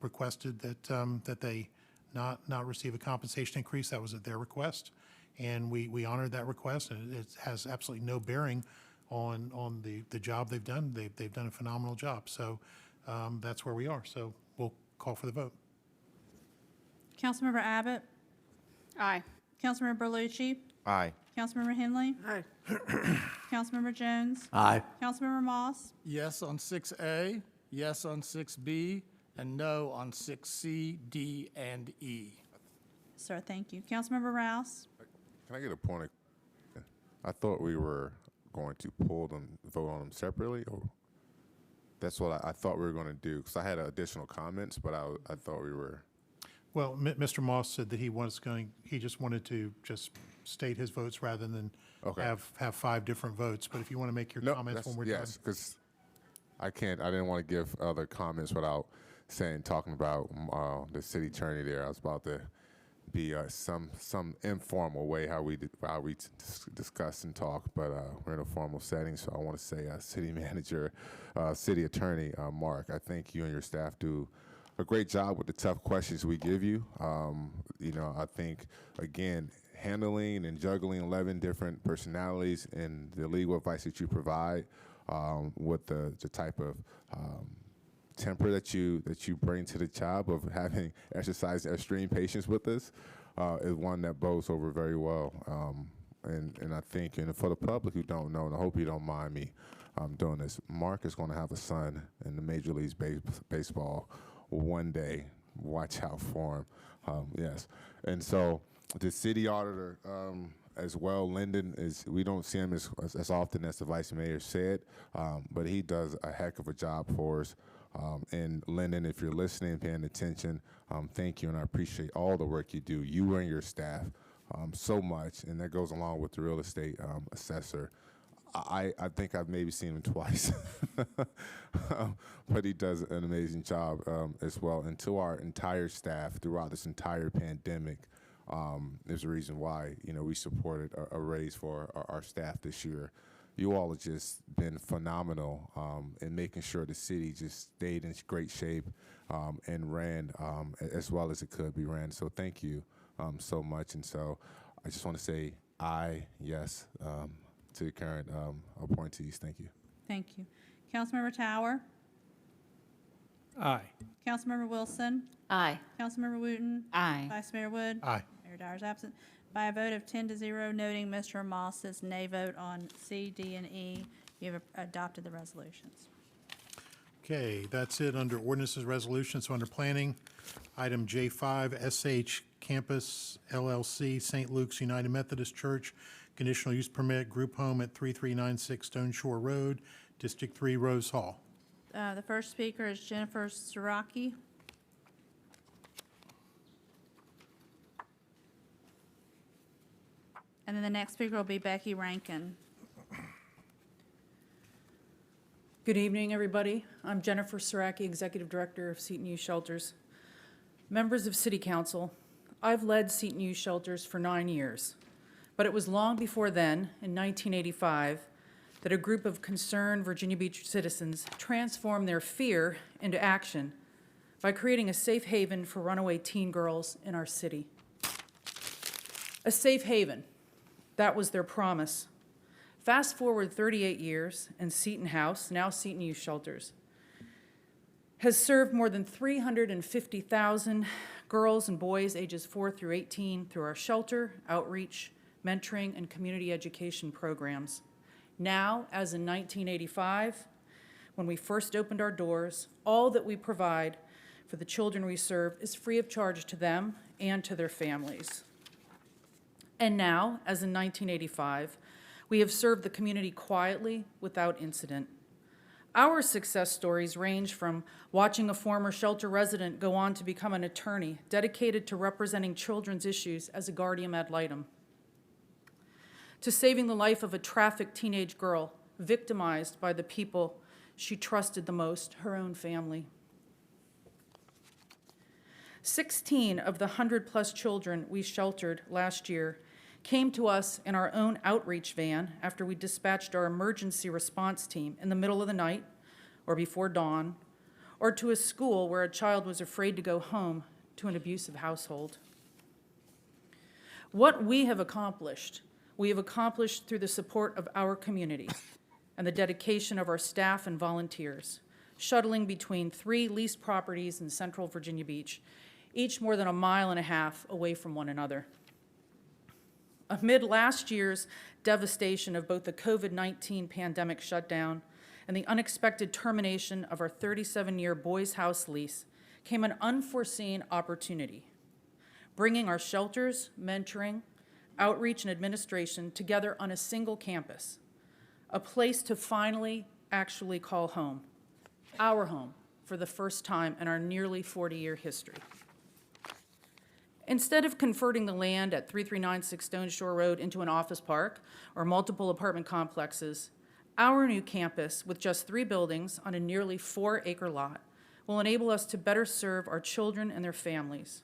requested that they not receive a compensation increase. That was at their request, and we honored that request. And it has absolutely no bearing on the job they've done. They've done a phenomenal job. So that's where we are. So we'll call for the vote. Councilmember Abbott? Aye. Councilmember Berlucci? Aye. Councilmember Henley? Aye. Councilmember Jones? Aye. Councilmember Moss? Yes on 6A, yes on 6B, and no on 6C, D, and E. Sir, thank you. Councilmember Rouse? Can I get a point of, I thought we were going to pull them, vote on them separately, or that's what I thought we were going to do, because I had additional comments, but I thought we were. Well, Mr. Moss said that he just wanted to state his votes rather than Okay. have 5 different votes. But if you want to make your No, comments when we're yes, done. because I didn't want to give other comments without talking about the city attorney there. I was about to be some informal way how we discuss and talk, but we're in a formal setting, so I want to say city manager, city attorney Mark, I think you and your staff do a great job with the tough questions we give you. I think, again, handling and juggling 11 different personalities and the legal advice that you provide with the type of temper that you bring to the job of having exercised extreme patience with us is one that bodes over very well. And I think, and for the public who don't know, and I hope you don't mind me doing this, Mark is going to have a son in the Major League Baseball one day. Watch out for him. Yes. And so the city auditor as well, Lyndon, we don't see him as often as the vice mayor said, but he does a heck of a job for us. And Lyndon, if you're listening, paying attention, thank you, and I appreciate all the work you do, you and your staff, so much, and that goes along with the real estate assessor. I think I've maybe seen him twice, but he does an amazing job as well. And to our entire staff throughout this entire pandemic, there's a reason why we supported a raise for our staff this year. You all have just been phenomenal in making sure the city just stayed in great shape and ran as well as it could be ran. So thank you so much. And so I just want to say yes to the current appointees. Thank you. Thank you. Councilmember Tower? Aye. Councilmember Wilson? Aye. Councilmember Wooten? Aye. Vice Mayor Wood? Aye. Mayor Dyer is absent. By a vote of 10-0, noting Mr. Moss's nay vote on C, D, and E, you have adopted the resolutions. Okay, that's it under ordinances, resolutions. So under planning, item J5, SH Campus LLC, St. Luke's United Methodist Church, conditional use permit, group home at 3396 Stone Shore Road, District 3, Rose Hall. The first speaker is Jennifer Siraki. And then the next speaker will be Becky Rankin. Good evening, everybody. I'm Jennifer Siraki, Executive Director of Seton Youth Shelters. Members of City Council, I've led Seton Youth Shelters for 9 years, but it was long before then, in 1985, that a group of concerned Virginia Beach citizens transformed their fear into action by creating a safe haven for runaway teen girls in our city. A safe haven. That was their promise. Fast forward 38 years, and Seton House, now Seton Youth Shelters, has served more than 350,000 girls and boys ages 4 through 18 through our shelter, outreach, mentoring, and community education programs. Now, as in 1985, when we first opened our doors, all that we provide for the children we serve is free of charge to them and to their families. And now, as in 1985, we have served the community quietly without incident. Our success stories range from watching a former shelter resident go on to become an attorney dedicated to representing children's issues as a guardian ad litem, to saving the life of a trafficked teenage girl victimized by the people she trusted the most, her own family. 16 of the 100+ children we sheltered last year came to us in our own outreach van after we dispatched our emergency response team in the middle of the night or before dawn, or to a school where a child was afraid to go home to an abusive household. What we have accomplished through the support of our community and the dedication of our staff and volunteers, shuttling between 3 leased properties in central Virginia Beach, each more than 1.5 miles away from one another. Amid last year's devastation of both the COVID-19 pandemic shutdown and the unexpected termination of our 37-year Boys House lease came an unforeseen opportunity, bringing our shelters, mentoring, outreach, and administration together on a single campus, a place to finally actually call home, our home, for the first time in our nearly 40-year history. Instead of converting the land at 3396 Stone Shore Road into an office park or multiple apartment complexes, our new campus, with just 3 buildings on a nearly 4-acre lot, will enable us to better serve our children and their families,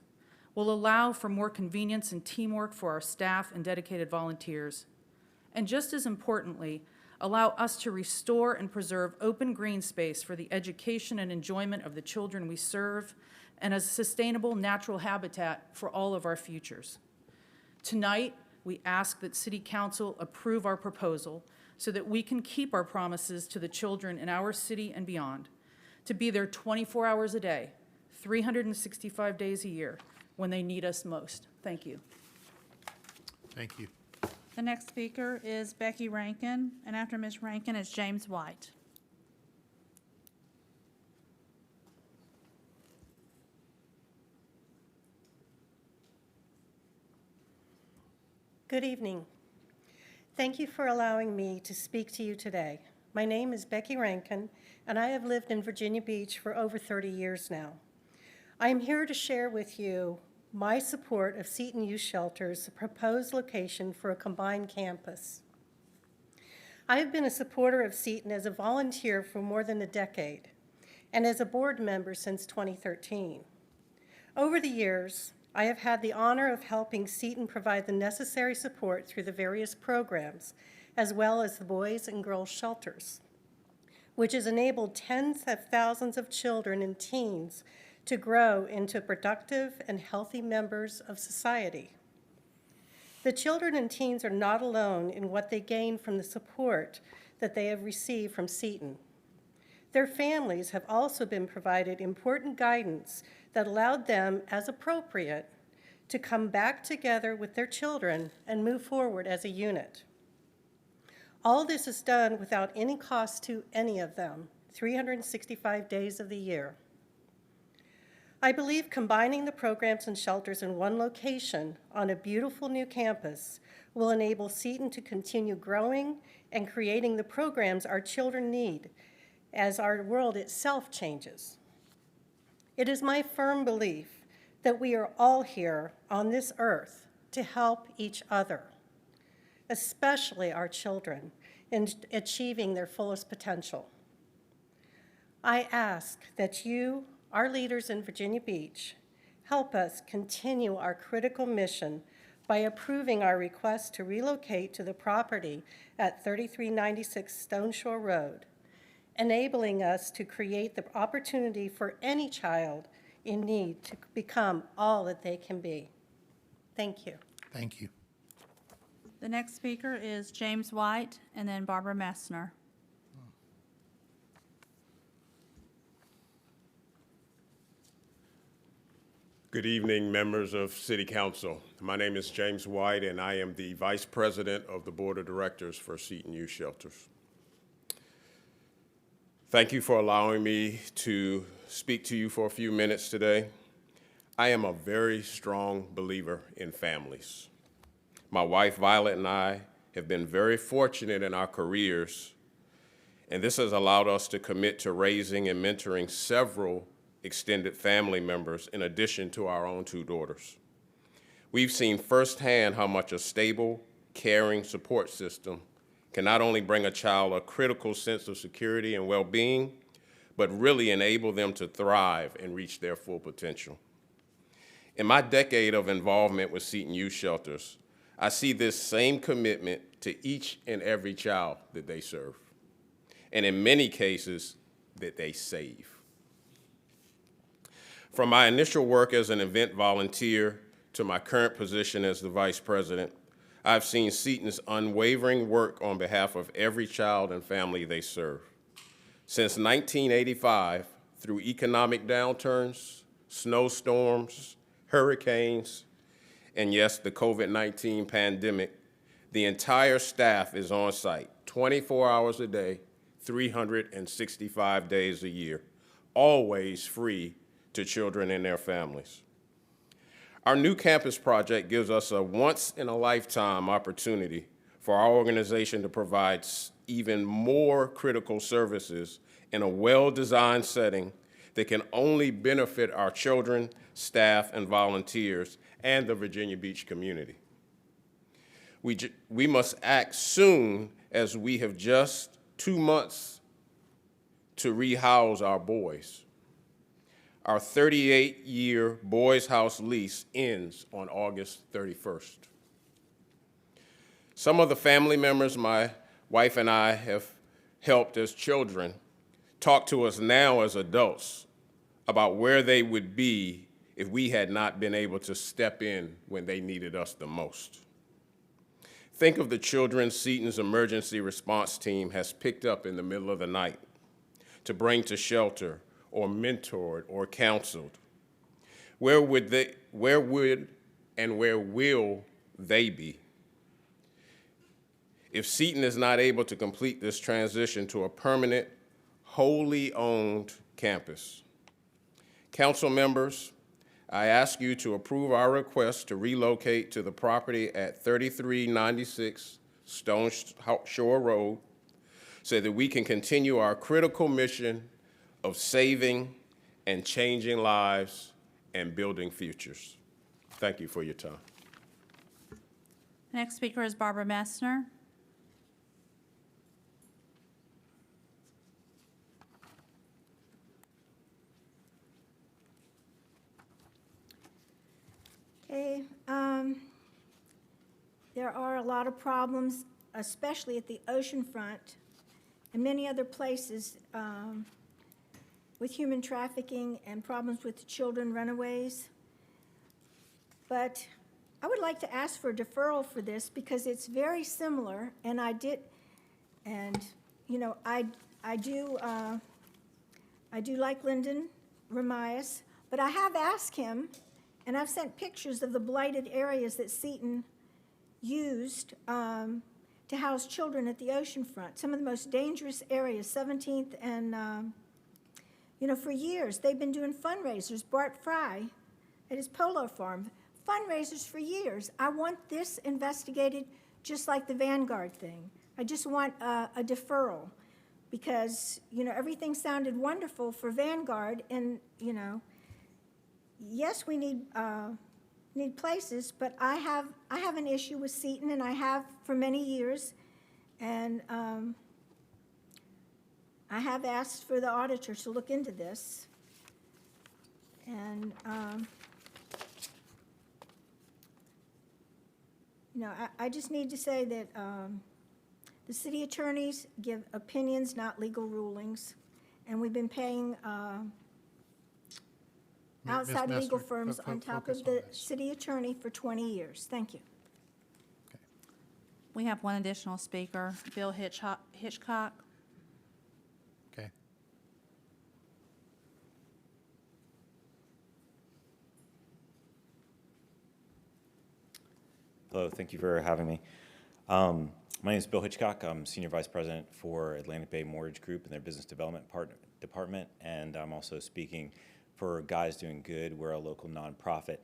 will allow for more convenience and teamwork for our staff and dedicated volunteers, and just as importantly, allow us to restore and preserve open green space for the education and enjoyment of the children we serve, and as a sustainable natural habitat for all of our futures. Tonight, we ask that City Council approve our proposal so that we can keep our promises to the children in our city and beyond, to be there 24 hours a day, 365 days a year, when they need us most. Thank you. Thank you. The next speaker is Becky Rankin, and after Ms. Rankin is James White. Good evening. Thank you for allowing me to speak to you today. My name is Becky Rankin, and I have lived in Virginia Beach for over 30 years now. I am here to share with you my support of Seton Youth Shelter's proposed location for a combined campus. I have been a supporter of Seton as a volunteer for more than a decade, and as a board member since 2013. Over the years, I have had the honor of helping Seton provide the necessary support through the various programs, as well as the boys and girls shelters, which has enabled tens of thousands of children and teens to grow into productive and healthy members of society. The children and teens are not alone in what they gain from the support that they have received from Seton. Their families have also been provided important guidance that allowed them, as appropriate, to come back together with their children and move forward as a unit. All this is done without any cost to any of them, 365 days of the year. I believe combining the programs and shelters in one location on a beautiful new campus will enable Seton to continue growing and creating the programs our children need as our world itself changes. It is my firm belief that we are all here on this earth to help each other, especially our children, in achieving their fullest potential. I ask that you, our leaders in Virginia Beach, help us continue our critical mission by approving our request to relocate to the property at 3396 Stone Shore Road, enabling us to create the opportunity for any child in need to become all that they can be. Thank you. Thank you. The next speaker is James White, and then Barbara Messner. Good evening, members of City Council. My name is James White, and I am the Vice President of the Board of Directors for Seton Youth Shelters. Thank you for allowing me to speak to you for a few minutes today. I am a very strong believer in families. My wife, Violet, and I have been very fortunate in our careers, and this has allowed us to commit to raising and mentoring several extended family members in addition to our own 2 daughters. We've seen firsthand how much a stable, caring support system can not only bring a child a critical sense of security and well-being, but really enable them to thrive and reach their full potential. In my decade of involvement with Seton Youth Shelters, I see this same commitment to each and every child that they serve, and in many cases, that they save. From my initial work as an event volunteer to my current position as the Vice President, I've seen Seton's unwavering work on behalf of every child and family they serve. Since 1985, through economic downturns, snowstorms, hurricanes, and yes, the COVID-19 pandemic, the entire staff is on site 24 hours a day, 365 days a year, always free to children and their families. Our new campus project gives us a once-in-a-lifetime opportunity for our organization to provide even more critical services in a well-designed setting that can only benefit our children, staff, and volunteers, and the Virginia Beach community. We must act soon, as we have just 2 months to rehouse our boys. Our 38-year Boys House lease ends on August 31st. Some of the family members my wife and I have helped as children talk to us now as adults about where they would be if we had not been able to step in when they needed us the most. Think of the children Seton's emergency response team has picked up in the middle of the night to bring to shelter or mentored or counseled. Where would and where will they be? If Seton is not able to complete this transition to a permanent, wholly owned campus. Council members, I ask you to approve our request to relocate to the property at 3396 Stone Shore Road so that we can continue our critical mission of saving and changing lives and building futures. Thank you for your time. Next speaker is Barbara Messner. Okay, there are a lot of problems, especially at the oceanfront and many other places with human trafficking and problems with children runaways. But I would like to ask for a deferral for this because it's very similar, and I do like Lyndon Ramias, but I have asked him, and I've sent pictures of the blighted areas that Seton used to house children at the oceanfront, some of the most dangerous areas, 17th and, for years they've been doing fundraisers. Bart Fry at his polo farm, fundraisers for years. I want this investigated just like the Vanguard thing. I just want a deferral because, everything sounded wonderful for Vanguard and, yes, we need places, but I have an issue with Seton, and I have for many years, and I have asked for the auditor to look into this, and I just need to say that the city attorneys give opinions, not legal rulings, and we've been paying outside Ms. legal Messner, firms on top of the city attorney for 20 years. Thank you. We have one additional speaker, Bill Hitchcock. Okay. Hello, thank you for having me. My name is Bill Hitchcock. I'm Senior Vice President for Atlantic Bay Mortgage Group and their Business Development Department, and I'm also speaking for Guys Doing Good. We're a local nonprofit.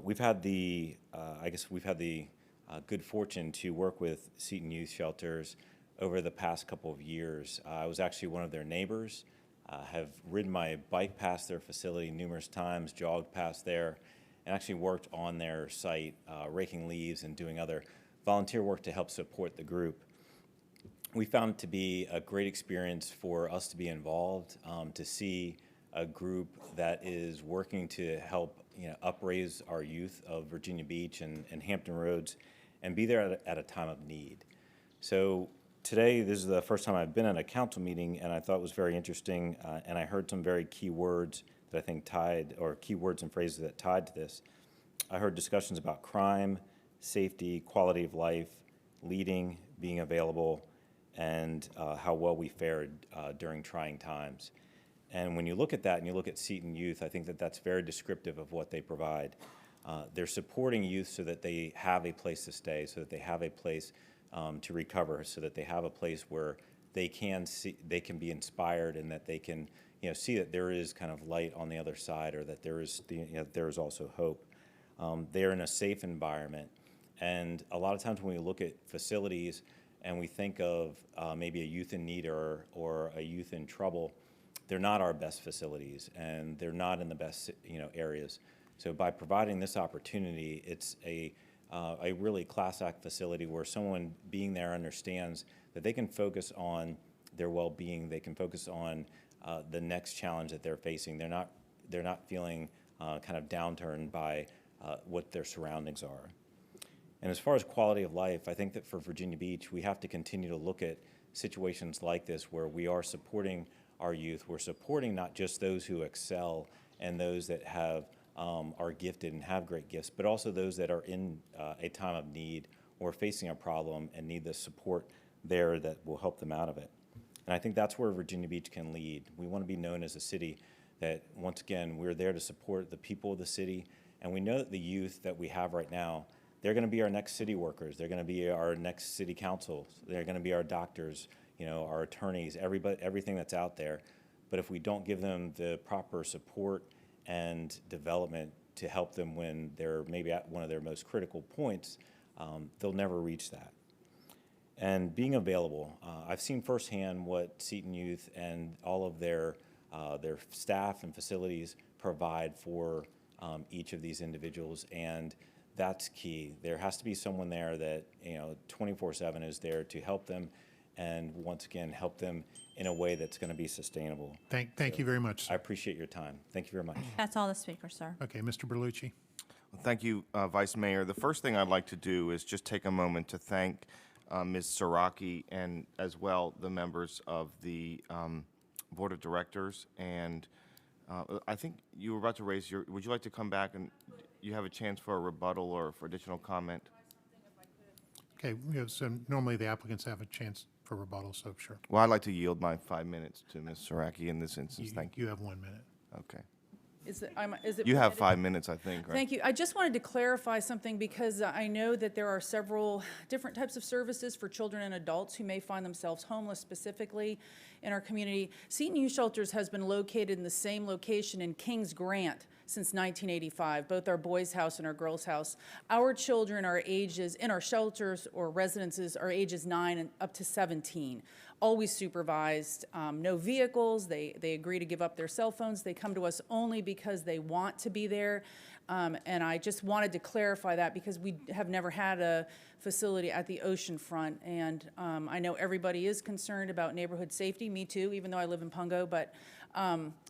We've had the good fortune to work with Seton Youth Shelters over the past couple of years. I was actually one of their neighbors, have ridden my bike past their facility numerous times, jogged past there, and actually worked on their site, raking leaves and doing other volunteer work to help support the group. We found it to be a great experience for us to be involved, to see a group that is working to help upraise our youth of Virginia Beach and Hampton Roads and be there at a time of need. So today, this is the first time I've been at a council meeting, and I thought it was very interesting, and I heard some very key words that I think key words and phrases that tied to this. I heard discussions about crime, safety, quality of life, leading, being available, and how well we fared during trying times. And when you look at that and you look at Seton Youth, I think that that's very descriptive of what they provide. They're supporting youth so that they have a place to stay, so that they have a place to recover, so that they have a place where they can be inspired, and that they can see that there is kind of light on the other side, or that there is also hope. They're in a safe environment, and a lot of times when we look at facilities and we think of maybe a youth in need or a youth in trouble, they're not our best facilities, and they're not in the best areas. So by providing this opportunity, it's a really class act facility where someone being there understands that they can focus on their well-being. They can focus on the next challenge that they're facing. They're not feeling kind of downturned by what their surroundings are. And as far as quality of life, I think that for Virginia Beach, we have to continue to look at situations like this where we are supporting our youth. We're supporting not just those who excel and those that are gifted and have great gifts, but also those that are in a time of need or facing a problem and need the support there that will help them out of it. And I think that's where Virginia Beach can lead. We want to be known as a city that, once again, we're there to support the people of the city, and we know that the youth that we have right now, they're going to be our next city workers. They're going to be our next city council. They're going to be our doctors, our attorneys, everything that's out there. But if we don't give them the proper support and development to help them when they're maybe at one of their most critical points, they'll never reach that. And being available, I've seen firsthand what Seton Youth and all of their staff and facilities provide for each of these individuals, and that's key. There has to be someone there that 24/7 is there to help them, and once again help them in a way that's going to be sustainable. Thank you very much, sir. I appreciate your time. Thank you very much. That's all the speakers, sir. Okay, Mr. Berlucci. Well, thank you, Vice Mayor. The first thing I'd like to do is just take a moment to thank Ms. Saraki and as well the members of the Board of Directors. And I think you were about to raise your, would you like to come back and you have a chance for a rebuttal or for additional comment? Okay, so normally the applicants have a chance for rebuttal, so sure. Well, I'd like to yield my 5 minutes to Ms. Saraki in this instance. Thank you. You have 1 minute. Okay. Is it You have permitted? 5 minutes, I think, right? Thank you. I just wanted to clarify something because I know that there are several different types of services for children and adults who may find themselves homeless specifically in our community. Seton Youth Shelters has been located in the same location in Kings Grant since 1985, both our boys' house and our girls' house. Our children are ages, in our shelters or residences, are ages 9 and up to 17. Always supervised, no vehicles. They agree to give up their cell phones. They come to us only because they want to be there. And I just wanted to clarify that because we have never had a facility at the ocean front. And I know everybody is concerned about neighborhood safety, me too, even though I live in Pungo, but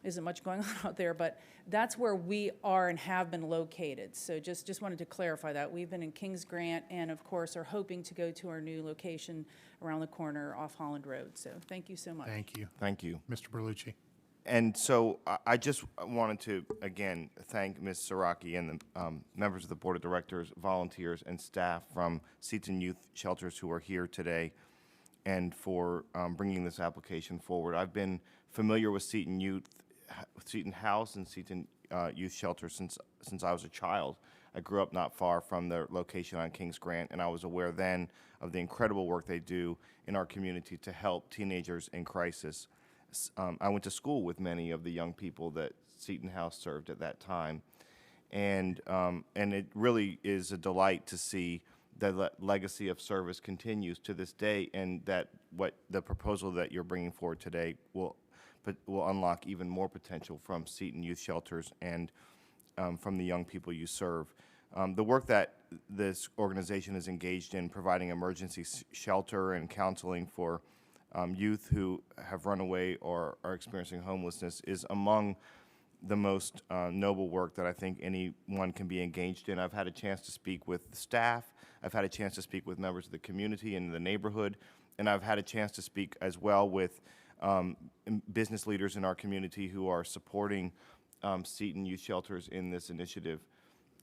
isn't much going on out there. But that's where we are and have been located. So just wanted to clarify that. We've been in Kings Grant and, of course, are hoping to go to our new location around the corner off Holland Road. So thank you so much. Thank you. Thank you. Mr. Berlucci. And so I just wanted to, again, thank Ms. Saraki and the members of the Board of Directors, volunteers, and staff from Seton Youth Shelters who are here today and for bringing this application forward. I've been familiar with Seton House and Seton Youth Shelter since I was a child. I grew up not far from their location on Kings Grant, and I was aware then of the incredible work they do in our community to help teenagers in crisis. I went to school with many of the young people that Seton House served at that time, and it really is a delight to see that legacy of service continues to this day, and that what the proposal that you're bringing forward today will unlock even more potential from Seton Youth Shelters and from the young people you serve. The work that this organization is engaged in, providing emergency shelter and counseling for youth who have run away or are experiencing homelessness, is among the most noble work that I think anyone can be engaged in. I've had a chance to speak with the staff. I've had a chance to speak with members of the community and the neighborhood, and I've had a chance to speak as well with business leaders in our community who are supporting Seton Youth Shelters in this initiative.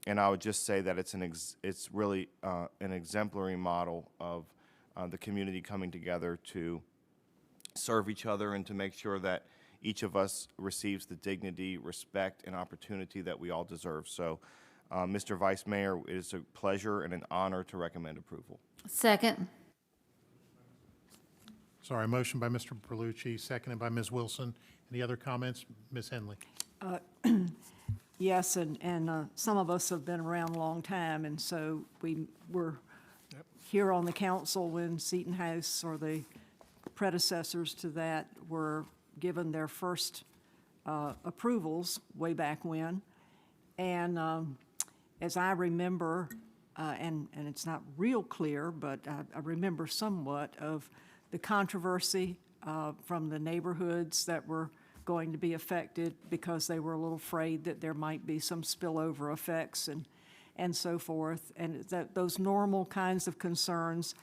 And I would just say that it's really an exemplary model of the community coming together to serve each other and to make sure that each of us receives the dignity, respect, and opportunity that we all deserve. So, Mr. Vice Mayor, it is a pleasure and an honor to recommend approval. Second. Sorry, motion by Mr. Berlucci, seconded by Ms. Wilson. Any other comments? Ms. Henley. Yes, and some of us have been around a long time, and so we were here on the council when Seton House or the predecessors to that were given their first approvals way back when. And as I remember, and it's not real clear, but I remember somewhat of the controversy from the neighborhoods that were going to be affected because they were a little afraid that there might be some spillover effects and so forth, and those normal kinds of concerns.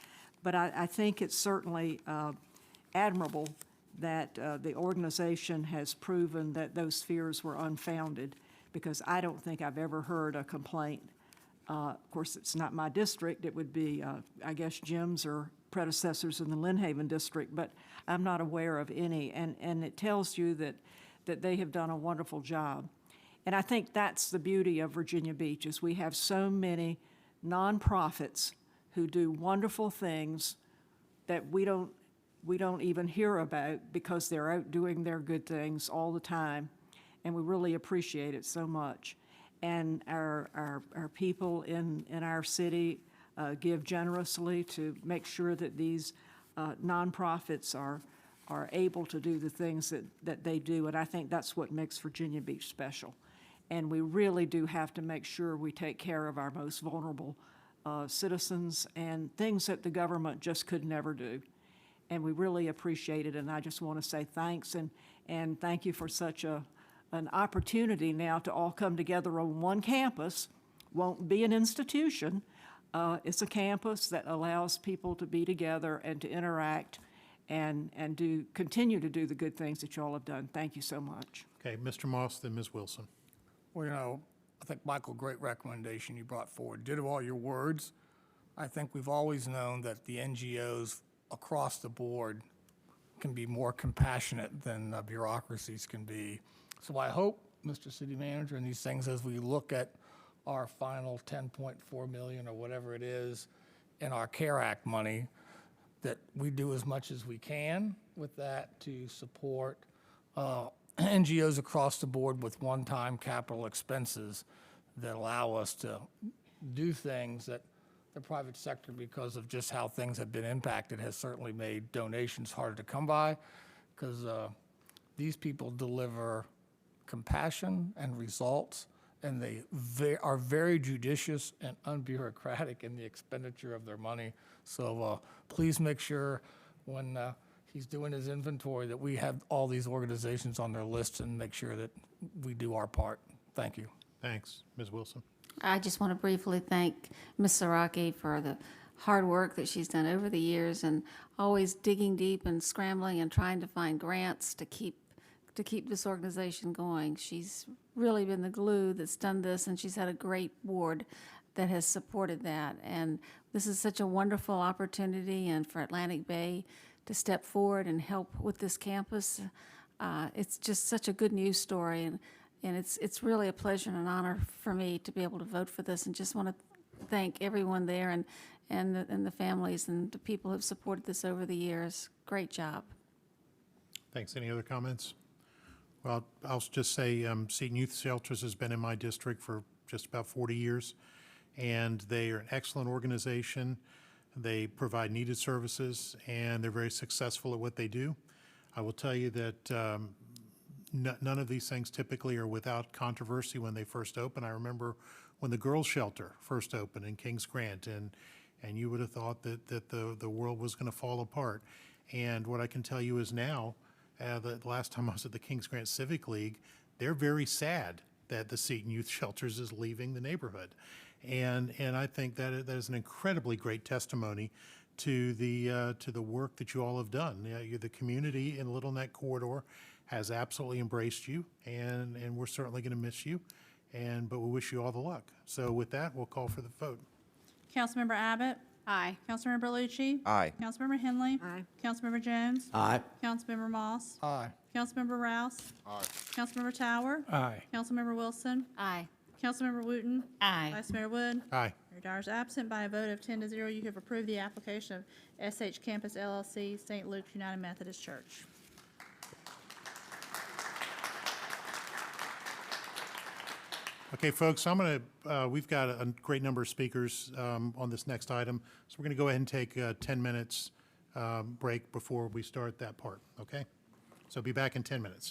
But I think it's certainly admirable that the organization has proven that those fears were unfounded, because I don't think I've ever heard a complaint. Of course, it's not my district. It would be, I guess, Jim's or predecessors in the Lynn Haven district, but I'm not aware of any. And it tells you that they have done a wonderful job. And I think that's the beauty of Virginia Beach, is we have so many nonprofits who do wonderful things that we don't even hear about because they're out doing their good things all the time. And we really appreciate it so much. And our people in our city give generously to make sure that these nonprofits are able to do the things that they do. And I think that's what makes Virginia Beach special. And we really do have to make sure we take care of our most vulnerable citizens and things that the government just could never do. And we really appreciate it. And I just want to say thanks, and thank you for such an opportunity now to all come together on one campus. Won't be an institution. It's a campus that allows people to be together and to interact and continue to do the good things that you all have done. Thank you so much. Okay, Mr. Moss, then Ms. Wilson. Well, I think, Michael, great recommendation you brought forward. Did all your words. I think we've always known that the NGOs across the board can be more compassionate than bureaucracies can be. So I hope, Mr. City Manager, in these things, as we look at our final 10.4 million or whatever it is in our CARE Act money, that we do as much as we can with that to support NGOs across the board with one-time capital expenses that allow us to do things that the private sector, because of just how things have been impacted, has certainly made donations harder to come by, because these people deliver compassion and results, and they are very judicious and unbureaucratic in the expenditure of their money. So please make sure when he's doing his inventory that we have all these organizations on their list and make sure that we do our part. Thank you. Thanks. Ms. Wilson. I just want to briefly thank Ms. Saraki for the hard work that she's done over the years, and always digging deep and scrambling and trying to find grants to keep this organization going. She's really been the glue that's done this, and she's had a great board that has supported that. And this is such a wonderful opportunity, and for Atlantic Bay to step forward and help with this campus. It's just such a good news story, and it's really a pleasure and an honor for me to be able to vote for this, and just want to thank everyone there and the families and the people who have supported this over the years. Great job. Thanks. Any other comments? Well, I'll just say Seton Youth Shelters has been in my district for just about 40 years, and they are an excellent organization. They provide needed services, and they're very successful at what they do. I will tell you that none of these things typically are without controversy when they first open. I remember when the girls' shelter first opened in Kings Grant, and you would have thought that the world was going to fall apart. And what I can tell you is now, the last time I was at the Kings Grant Civic League, they're very sad that the Seton Youth Shelters is leaving the neighborhood. And I think that is an incredibly great testimony to the work that you all have done. The community in Little Neck Corridor has absolutely embraced you, and we're certainly going to miss you. But we wish you all the luck. So with that, we'll call for the vote. Councilmember Abbott? Aye. Councilmember Bellucci? Aye. Councilmember Henley? Aye. Councilmember Jones? Aye. Councilmember Moss? Aye. Councilmember Rouse? Aye. Councilmember Tower? Aye. Councilmember Wilson? Aye. Councilmember Wooten? Aye. Vice Mayor Wood? Aye. Mayor Dyer is absent. By a vote of 10-0, you have approved the application of SH Campus LLC, St. Luke's United Methodist Church. Okay, folks, we've got a great number of speakers on this next item, so we're going to go ahead and take a 10 minutes break before we start that part, okay? So be back in 10 minutes.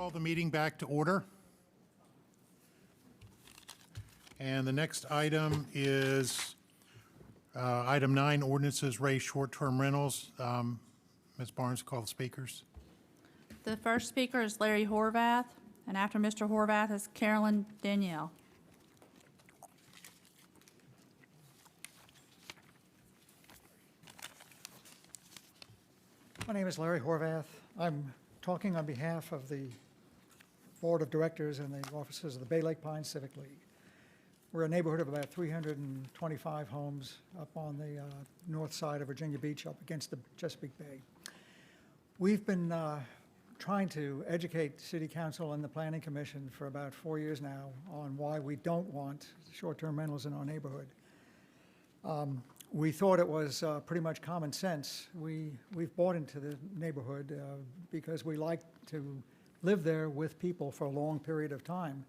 Call the meeting back to order. And the next item is item 9, ordinances raise short-term rentals. Ms. Barnes, call the speakers. The first speaker is Larry Horvath, and after Mr. Horvath is Carolyn Danielle. My name is Larry Horvath. I'm talking on behalf of the Board of Directors and the officers of the Bay Lake Pines Civic League. We're a neighborhood of about 325 homes up on the north side of Virginia Beach, up against the Chesapeake Bay. We've been trying to educate City Council and the Planning Commission for about 4 years now on why we don't want short-term rentals in our neighborhood. We thought it was pretty much common sense. We've bought into the neighborhood because we like to live there with people for a long period of time,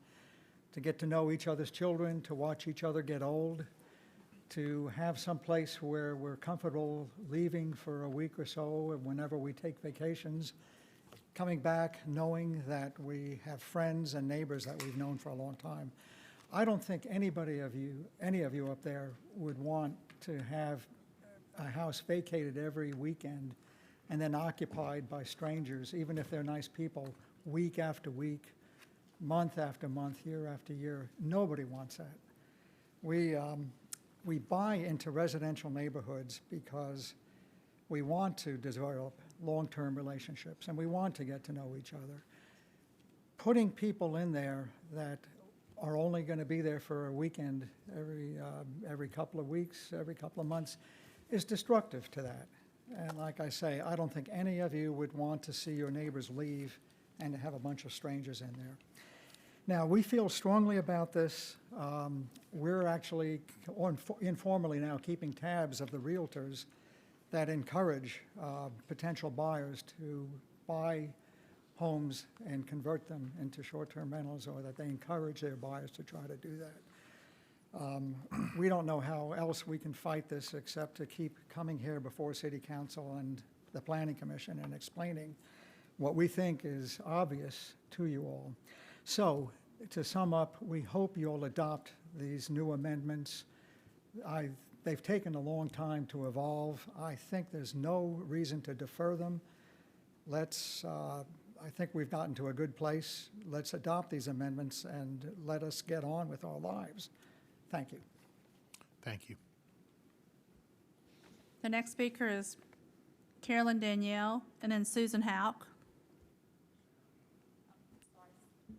to get to know each other's children, to watch each other get old, to have some place where we're comfortable leaving for a week or so, and whenever we take vacations, coming back knowing that we have friends and neighbors that we've known for a long time. I don't think any of you up there would want to have a house vacated every weekend and then occupied by strangers, even if they're nice people, week after week, month after month, year after year. Nobody wants that. We buy into residential neighborhoods because we want to develop long-term relationships and we want to get to know each other. Putting people in there that are only going to be there for a weekend every couple of weeks, every couple of months, is destructive to that. And like I say, I don't think any of you would want to see your neighbors leave and to have a bunch of strangers in there. Now, we feel strongly about this. We're actually informally now keeping tabs of the realtors that encourage potential buyers to buy homes and convert them into short-term rentals, or that they encourage their buyers to try to do that. We don't know how else we can fight this except to keep coming here before City Council and the Planning Commission and explaining what we think is obvious to you all. So, to sum up, we hope you'll adopt these new amendments. They've taken a long time to evolve. I think there's no reason to defer them. I think we've gotten to a good place. Let's adopt these amendments and let us get on with our lives. Thank you. Thank you. The next speaker is Carolyn Danielle, and then Susan Hauk.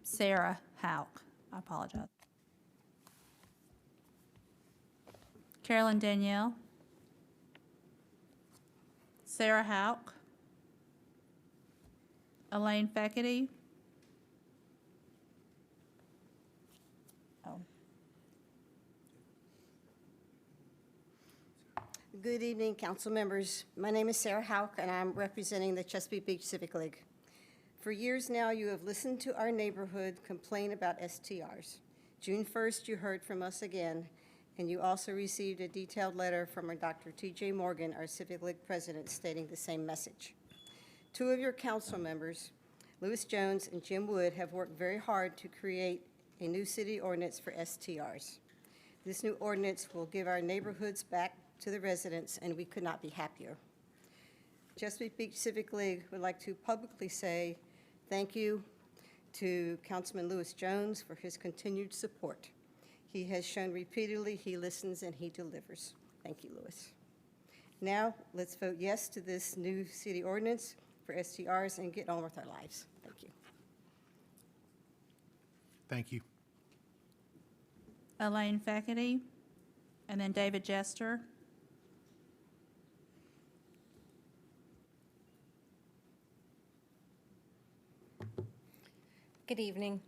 Sarah Hauk, I apologize. Carolyn Danielle. Sarah Hauk. Elaine Feckety. Good evening, council members. My name is Sarah Hauk, and I'm representing the Chesapeake Beach Civic League. For years now, you have listened to our neighborhood complain about STRs. June 1st, you heard from us again, and you also received a detailed letter from our Dr. T.J. Morgan, our Civic League president, stating the same message. Two of your council members, Lewis Jones and Jim Wood, have worked very hard to create a new city ordinance for STRs. This new ordinance will give our neighborhoods back to the residents, and we could not be happier. Chesapeake Beach Civic League would like to publicly say thank you to Councilman Lewis Jones for his continued support. He has shown repeatedly he listens and he delivers. Thank you, Lewis. Now, let's vote yes to this new city ordinance for STRs and get on with our lives. Thank you. Thank you. Elaine Feckety, and then David Jester. Good evening.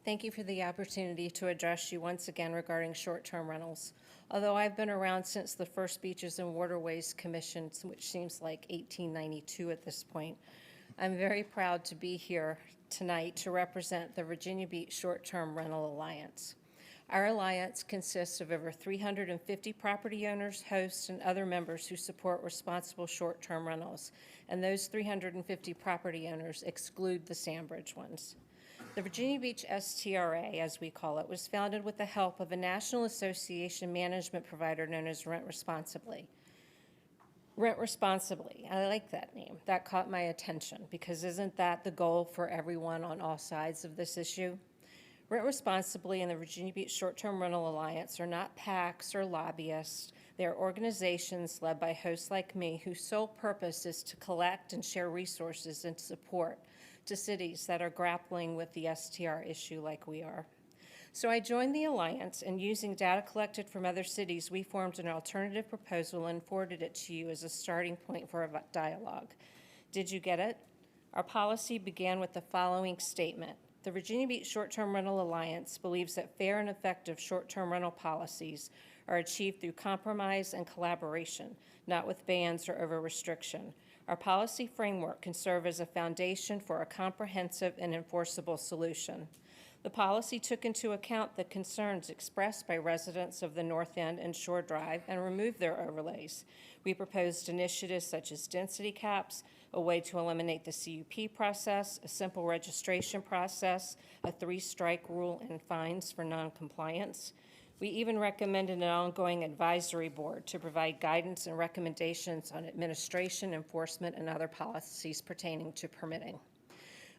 Thank you for the opportunity to address you once again regarding short-term rentals. Although I've been around since the first Beaches and Waterways Commission, which seems like 1892 at this point, I'm very proud to be here tonight to represent the Virginia Beach Short-Term Rental Alliance. Our alliance consists of over 350 property owners, hosts, and other members who support responsible short-term rentals, and those 350 property owners exclude the Sandbridge ones. The Virginia Beach STRA, as we call it, was founded with the help of a National Association management provider known as Rent Responsibly. Rent Responsibly, I like that name. That caught my attention because isn't that the goal for everyone on all sides of this issue? Rent Responsibly and the Virginia Beach Short-Term Rental Alliance are not PACs or lobbyists. They are organizations led by hosts like me whose sole purpose is to collect and share resources and support to cities that are grappling with the STR issue like we are. So I joined the Alliance, and using data collected from other cities, we formed an alternative proposal and forwarded it to you as a starting point for a dialogue. Did you get it? Our policy began with the following statement. The Virginia Beach Short-Term Rental Alliance believes that fair and effective short-term rental policies are achieved through compromise and collaboration, not with bans or over-restriction. Our policy framework can serve as a foundation for a comprehensive and enforceable solution. The policy took into account the concerns expressed by residents of the North End and Shore Drive and removed their overlays. We proposed initiatives such as density caps, a way to eliminate the CUP process, a simple registration process, a 3-strike rule, and fines for noncompliance. We even recommended an ongoing advisory board to provide guidance and recommendations on administration, enforcement, and other policies pertaining to permitting.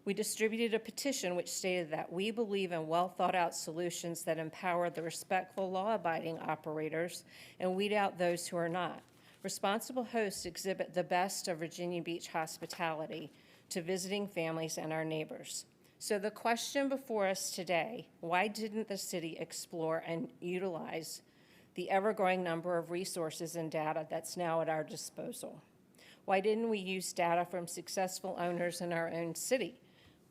We distributed a petition which stated that we believe in well-thought-out solutions that empower the respectful, law-abiding operators and weed out those who are not. Responsible hosts exhibit the best of Virginia Beach hospitality to visiting families and our neighbors. So the question before us today, why didn't the city explore and utilize the ever-growing number of resources and data that's now at our disposal? Why didn't we use data from successful owners in our own city?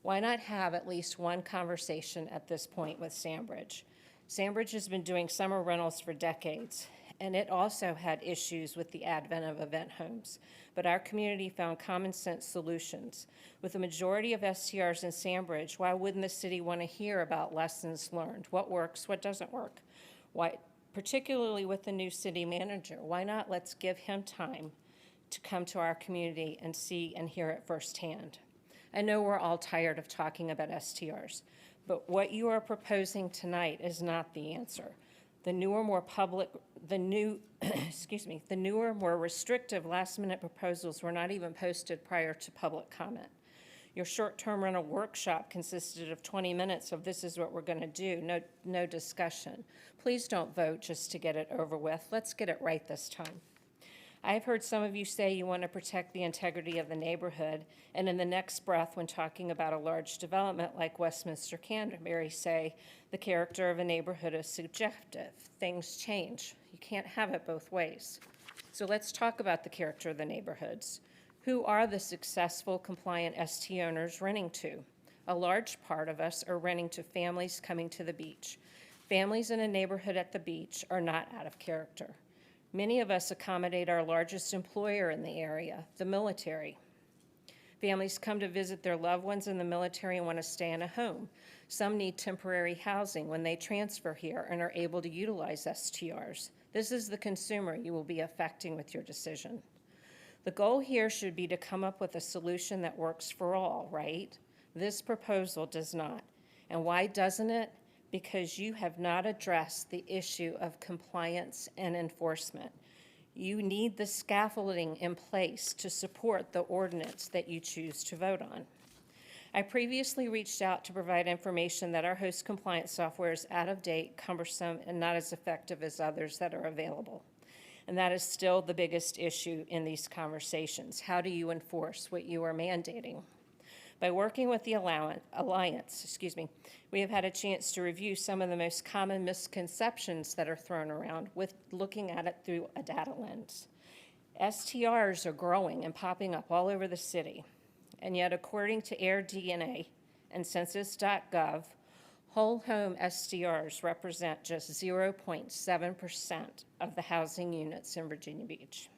Why not have at least one conversation at this point with Sandbridge? Sandbridge has been doing summer rentals for decades, and it also had issues with the advent of event homes. But our community found common sense solutions. With the majority of STRs in Sandbridge, why wouldn't the city want to hear about lessons learned? What works, what doesn't work? Why, particularly with the new city manager, why not let's give him time to come to our community and see and hear it firsthand? I know we're all tired of talking about STRs, but what you are proposing tonight is not the answer. The newer, more restrictive last-minute proposals were not even posted prior to public comment. Your short-term rental workshop consisted of 20 minutes of this is what we're going to do, no discussion. Please don't vote just to get it over with. Let's get it right this time. I've heard some of you say you want to protect the integrity of the neighborhood, and in the next breath, when talking about a large development like Westminster Canterbury, say the character of a neighborhood is subjective. Things change. You can't have it both ways. So let's talk about the character of the neighborhoods. Who are the successful, compliant ST owners renting to? A large part of us are renting to families coming to the beach. Families in a neighborhood at the beach are not out of character. Many of us accommodate our largest employer in the area, the military. Families come to visit their loved ones in the military and want to stay in a home. Some need temporary housing when they transfer here and are able to utilize STRs. This is the consumer you will be affecting with your decision. The goal here should be to come up with a solution that works for all, right? This proposal does not. And why doesn't it? Because you have not addressed the issue of compliance and enforcement. You need the scaffolding in place to support the ordinance that you choose to vote on. I previously reached out to provide information that our host compliance software is out of date, cumbersome, and not as effective as others that are available. And that is still the biggest issue in these conversations. How do you enforce what you are mandating? By working with the Alliance, we have had a chance to review some of the most common misconceptions that are thrown around with looking at it through a data lens. STRs are growing and popping up all over the city, and yet according to AirDNA and Census.gov, whole home STRs represent just 0.7% of the housing units in Virginia Beach.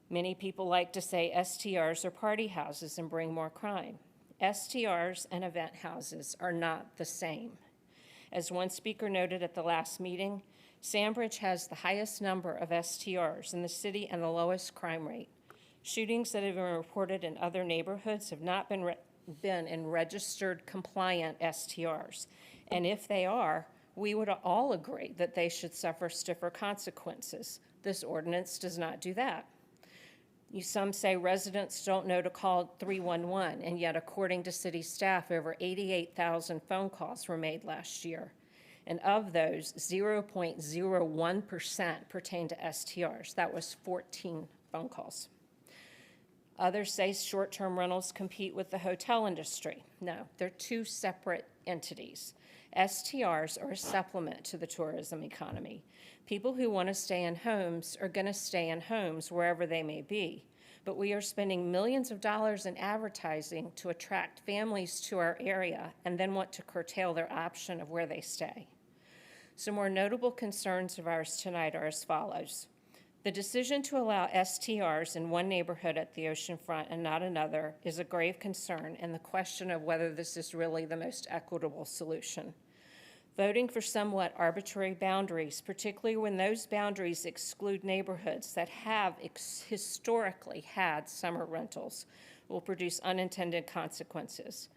Many people like to say STRs are party houses and bring more crime. STRs and event houses are not the same. As one speaker noted at the last meeting, Sandbridge has the highest number of STRs in the city and the lowest crime rate. Shootings that have been reported in other neighborhoods have not been been in registered compliant STRs. And if they are, we would all agree that they should suffer stiffer consequences. This ordinance does not do that. Some say residents don't know to call 311, and yet according to city staff, over 88,000 phone calls were made last year. And of those, 0.01% pertain to STRs. That was 14 phone calls. Others say short-term rentals compete with the hotel industry. No, they're two separate entities. STRs are a supplement to the tourism economy. People who want to stay in homes are going to stay in homes wherever they may be. But we are spending millions of dollars in advertising to attract families to our area and then want to curtail their option of where they stay. Some more notable concerns of ours tonight are as follows. The decision to allow STRs in one neighborhood at the oceanfront and not another is a grave concern, and the question of whether this is really the most equitable solution. Voting for somewhat arbitrary boundaries, particularly when those boundaries exclude neighborhoods that have historically had summer rentals, will produce unintended consequences.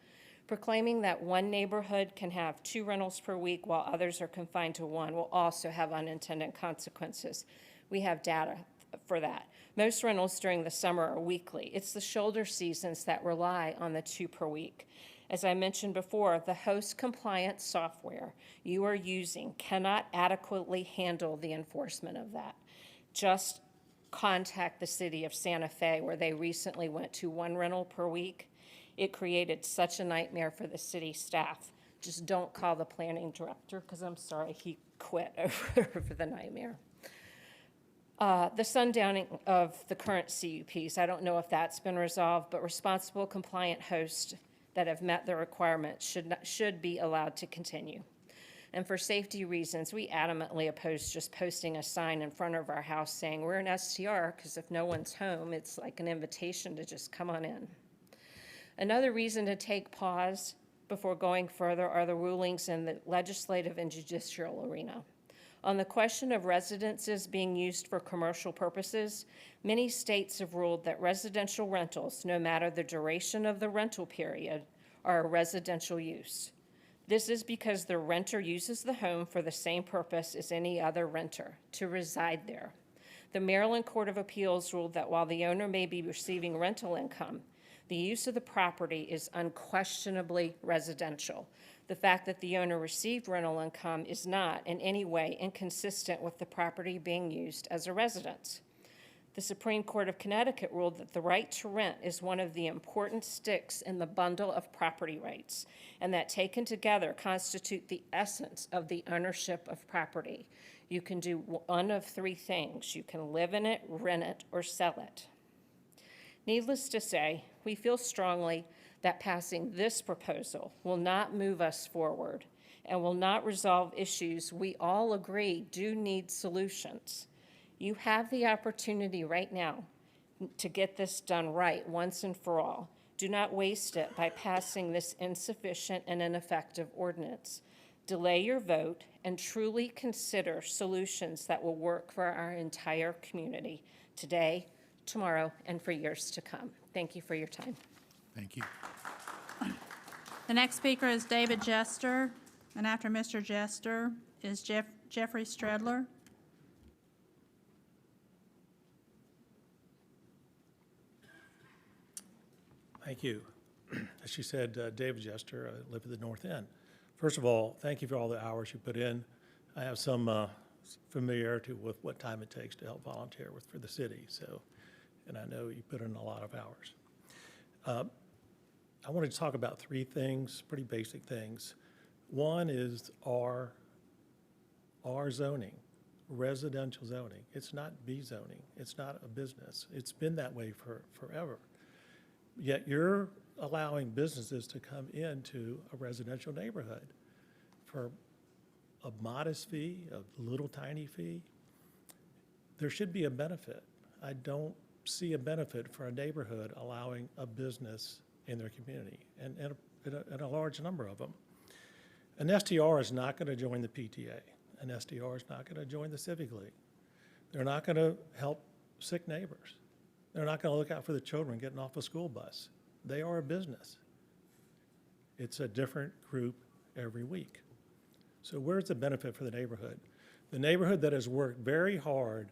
Proclaiming that one neighborhood can have 2 rentals per week while others are confined to 1 will also have unintended consequences. We have data for that. Most rentals during the summer are weekly. It's the shoulder seasons that rely on the 2 per week. As I mentioned before, the host compliance software you are using cannot adequately handle the enforcement of that. Just contact the city of Santa Fe, where they recently went to 1 rental per week. It created such a nightmare for the city staff. Just don't call the planning director, because I'm sorry, he quit over the nightmare. The sundowning of the current CUPs, I don't know if that's been resolved, but responsible compliant hosts that have met the requirements should be allowed to continue. And for safety reasons, we adamantly oppose just posting a sign in front of our house saying we're an STR, because if no one's home, it's like an invitation to just come on in. Another reason to take pause before going further are the rulings in the legislative and judicial arena. On the question of residences being used for commercial purposes, many states have ruled that residential rentals, no matter the duration of the rental period, are a residential use. This is because the renter uses the home for the same purpose as any other renter, to reside there. The Maryland Court of Appeals ruled that while the owner may be receiving rental income, the use of the property is unquestionably residential. The fact that the owner received rental income is not in any way inconsistent with the property being used as a residence. The Supreme Court of Connecticut ruled that the right to rent is one of the important sticks in the bundle of property rights, and that taken together constitute the essence of the ownership of property. You can do one of 3 things. You can live in it, rent it, or sell it. Needless to say, we feel strongly that passing this proposal will not move us forward and will not resolve issues we all agree do need solutions. You have the opportunity right now to get this done right once and for all. Do not waste it by passing this insufficient and ineffective ordinance. Delay your vote and truly consider solutions that will work for our entire community today, tomorrow, and for years to come. Thank you for your time. Thank you. The next speaker is David Jester, and after Mr. Jester is Jeffrey Stredler. Thank you. As she said, David Jester, I live at the North End. First of all, thank you for all the hours you put in. I have some familiarity with what time it takes to help volunteer for the city, and I know you put in a lot of hours. I wanted to talk about 3 things, pretty basic things. One is R zoning, residential zoning. It's not B zoning. It's not a business. It's been that way forever. Yet you're allowing businesses to come into a residential neighborhood for a modest fee, a little tiny fee. There should be a benefit. I don't see a benefit for a neighborhood allowing a business in their community, and a large number of them. An STR is not going to join the PTA. An STR is not going to join the Civic League. They're not going to help sick neighbors. They're not going to look out for the children getting off a school bus. They are a business. It's a different group every week. So where's the benefit for the neighborhood? The neighborhood that has worked very hard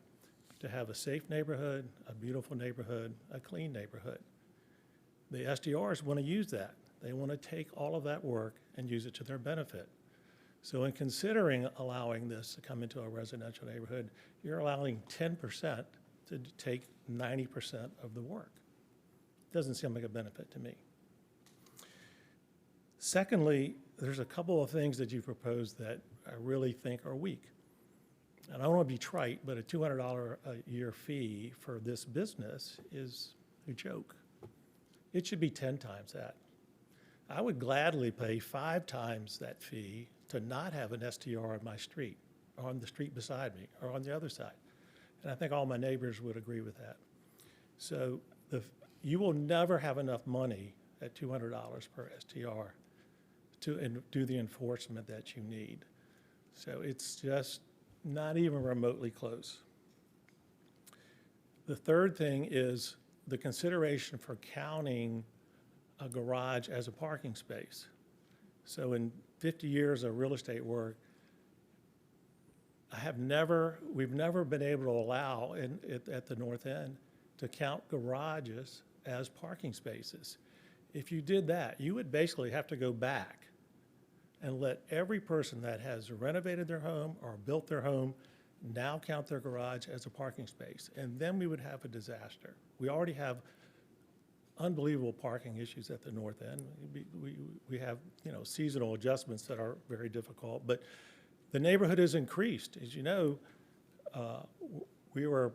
to have a safe neighborhood, a beautiful neighborhood, a clean neighborhood. The SDRs want to use that. They want to take all of that work and use it to their benefit. So in considering allowing this to come into a residential neighborhood, you're allowing 10% to take 90% of the work. Doesn't seem like a benefit to me. Secondly, there's a couple of things that you proposed that I really think are weak. And I don't want to be trite, but a $200 a year fee for this business is a joke. It should be 10 times that. I would gladly pay 5 times that fee to not have an STR on my street, or on the street beside me, or on the other side. And I think all my neighbors would agree with that. So you will never have enough money at $200 per STR to do the enforcement that you need. So it's just not even remotely close. The third thing is the consideration for counting a garage as a parking space. So in 50 years of real estate work, we've never been able to allow at the north end to count garages as parking spaces. If you did that, you would basically have to go back and let every person that has renovated their home or built their home now count their garage as a parking space. And then we would have a disaster. We already have unbelievable parking issues at the north end. We have, seasonal adjustments that are very difficult, but the neighborhood has increased. As you know, we're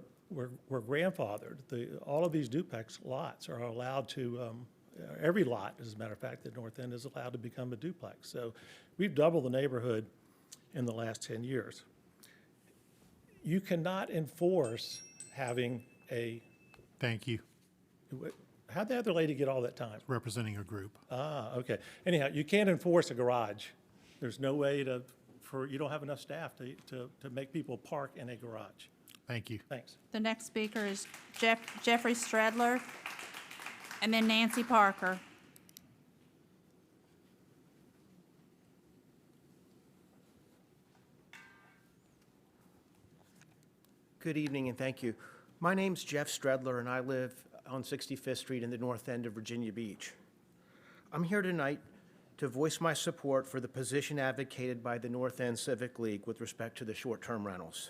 grandfathered. All of these duplex lots are allowed to, every lot, as a matter of fact, at North End is allowed to become a duplex. So we've doubled the neighborhood in the last 10 years. You cannot enforce having a... Thank you. How'd the other lady get all that time? Representing a group. Ah, okay. Anyhow, you can't enforce a garage. There's no way you don't have enough staff to make people park in a garage. Thank you. Thanks. The next speaker is Jeffrey Stradler, and then Nancy Parker. Good evening and thank you. My name's Jeff Stradler and I live on 65th Street in the north end of Virginia Beach. I'm here tonight to voice my support for the position advocated by the North End Civic League with respect to the short-term rentals.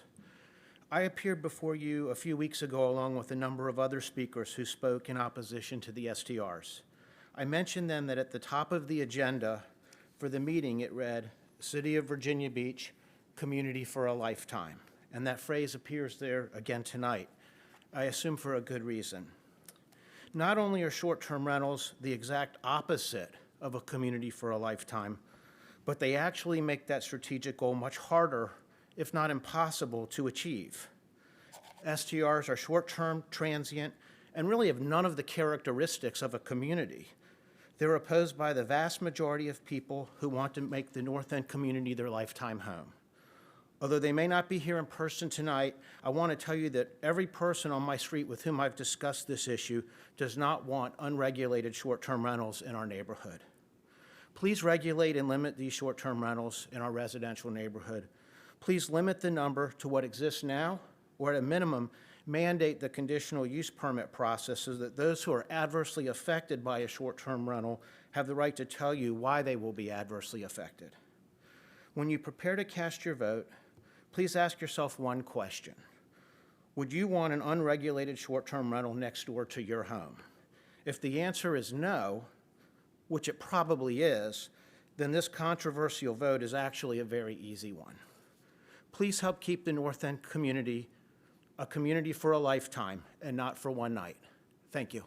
I appeared before you a few weeks ago along with a number of other speakers who spoke in opposition to the STRs. I mentioned then that at the top of the agenda for the meeting it read, City of Virginia Beach, Community for a Lifetime. And that phrase appears there again tonight, I assume for a good reason. Not only are short-term rentals the exact opposite of a community for a lifetime, but they actually make that strategic goal much harder, if not impossible, to achieve. STRs are short-term, transient, and really have none of the characteristics of a community. They're opposed by the vast majority of people who want to make the North End community their lifetime home. Although they may not be here in person tonight, I want to tell you that every person on my street with whom I've discussed this issue does not want unregulated short-term rentals in our neighborhood. Please regulate and limit these short-term rentals in our residential neighborhood. Please limit the number to what exists now, or at a minimum, mandate the conditional use permit process so that those who are adversely affected by a short-term rental have the right to tell you why they will be adversely affected. When you prepare to cast your vote, please ask yourself one question. Would you want an unregulated short-term rental next door to your home? If the answer is no, which it probably is, then this controversial vote is actually a very easy one. Please help keep the North End community a community for a lifetime and not for one night. Thank you.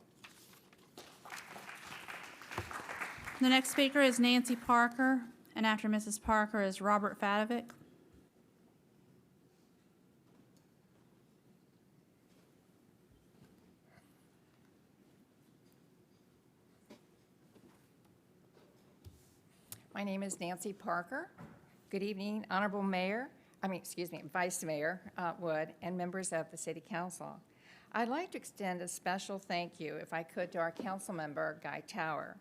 The next speaker is Nancy Parker, and after Mrs. Parker is Robert Fadovic. My name is Nancy Parker. Good evening, Honorable Vice Mayor Wood and members of the City Council. I'd like to extend a special thank you, if I could, to our council member, Guy Tower,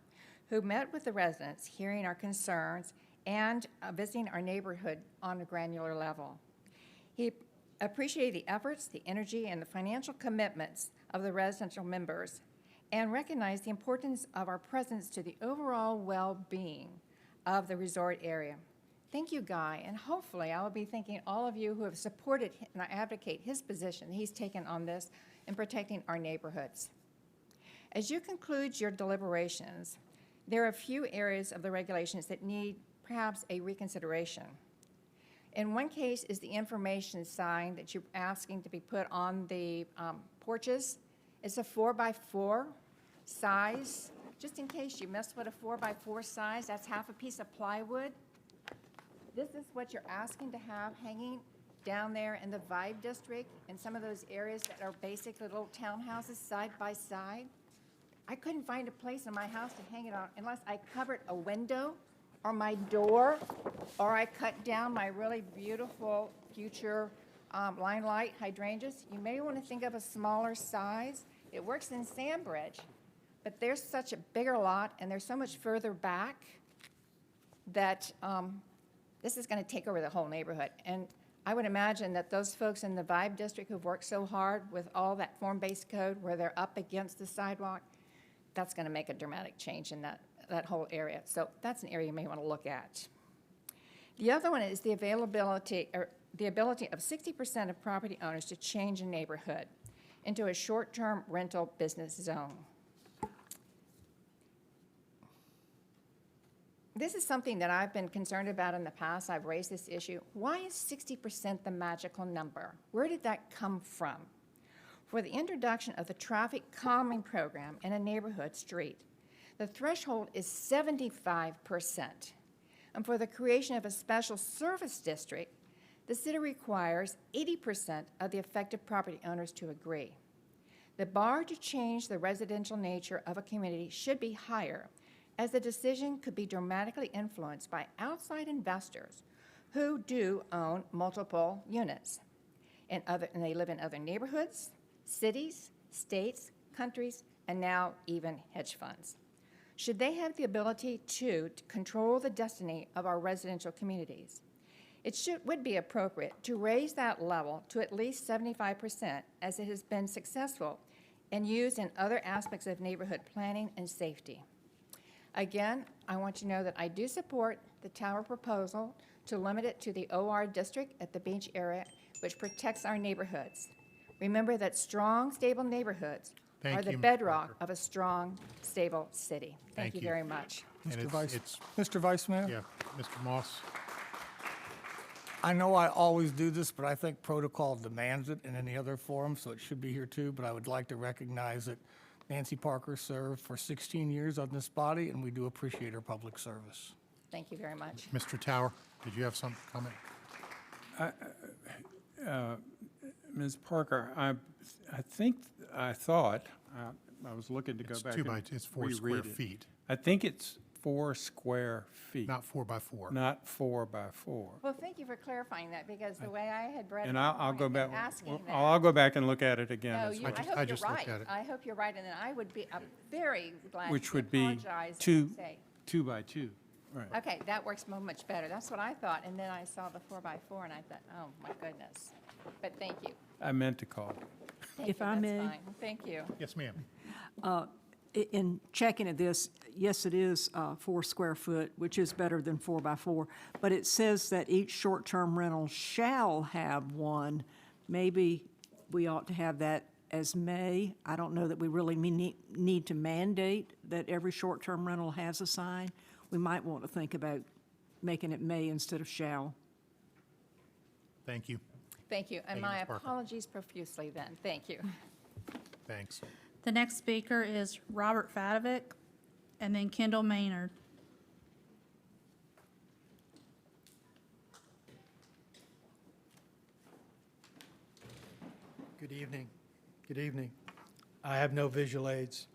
who met with the residents, hearing our concerns and visiting our neighborhood on a granular level. He appreciated the efforts, the energy, and the financial commitments of the residential members and recognized the importance of our presence to the overall well-being of the resort area. Thank you, Guy, and hopefully I will be thanking all of you who have supported and advocate his position he's taken on this in protecting our neighborhoods. As you conclude your deliberations, there are a few areas of the regulations that need perhaps a reconsideration. In one case is the information sign that you're asking to be put on the porches. It's a 4x4 size. Just in case you mess with a 4x4 size, that's half a piece of plywood. This is what you're asking to have hanging down there in the Vibe District and some of those areas that are basically little townhouses side by side. I couldn't find a place in my house to hang it on unless I covered a window or my door, or I cut down my really beautiful future limelight hydrangeas. You may want to think of a smaller size. It works in Sandbridge, but there's such a bigger lot and they're so much further back that this is going to take over the whole neighborhood. And I would imagine that those folks in the Vibe District who've worked so hard with all that form-based code where they're up against the sidewalk, that's going to make a dramatic change in that whole area. So that's an area you may want to look at. The other one is the ability of 60% of property owners to change a neighborhood into a short-term rental business zone. This is something that I've been concerned about in the past. I've raised this issue. Why is 60% the magical number? Where did that come from? For the introduction of the traffic calming program in a neighborhood street, the threshold is 75%. And for the creation of a special service district, the city requires 80% of the affected property owners to agree. The bar to change the residential nature of a community should be higher, as the decision could be dramatically influenced by outside investors who do own multiple units, and they live in other neighborhoods, cities, states, countries, and now even hedge funds. Should they have the ability to control the destiny of our residential communities? It would be appropriate to raise that level to at least 75%, as it has been successful and used in other aspects of neighborhood planning and safety. Again, I want you to know that I do support the tower proposal to limit it to the OR district at the beach area, which protects our neighborhoods. Remember that strong, stable neighborhoods are the bedrock of a strong, stable city. Thank you very much. Mr. Vice Mayor? Yeah, Mr. Moss. I know I always do this, but I think protocol demands it in any other forum, so it should be here too. But I would like to recognize that Nancy Parker served for 16 years on this body, and we do appreciate her public service. Thank you very much. Mr. Tower, did you have some comment? Ms. Parker, I was looking to go back and It's 4 square reread it. feet. I think it's 4 square feet. Not 4 by 4. Not 4 by 4. Well, thank you for clarifying that, because the way I had read it, And I'll go back, asking that. I'll go back and look at it again. No, as you, well. I hope you're just looked right. at it. I hope you're right, and then I would be very glad Which to would be apologize 2 and say, 2 by 2. Right. okay, that works much better. That's what I thought, and then I saw the 4x4, and I thought, oh, my goodness. But thank you. I meant to call. Thank If you, I that's may. fine. Thank you. Yes, ma'am. In checking at this, yes, it is 4 square foot, which is better than 4 by 4, but it says that each short-term rental shall have one. Maybe we ought to have that as may. I don't know that we really need to mandate that every short-term rental has a sign. We might want to think about making it may instead of shall. Thank you. Thank you, and Thank you, my Ms. Parker. apologies profusely then. Thank you. Thanks. The next speaker is Robert Fadovic, and then Kendall Maynard. Good evening. Good evening. I have no visual aids.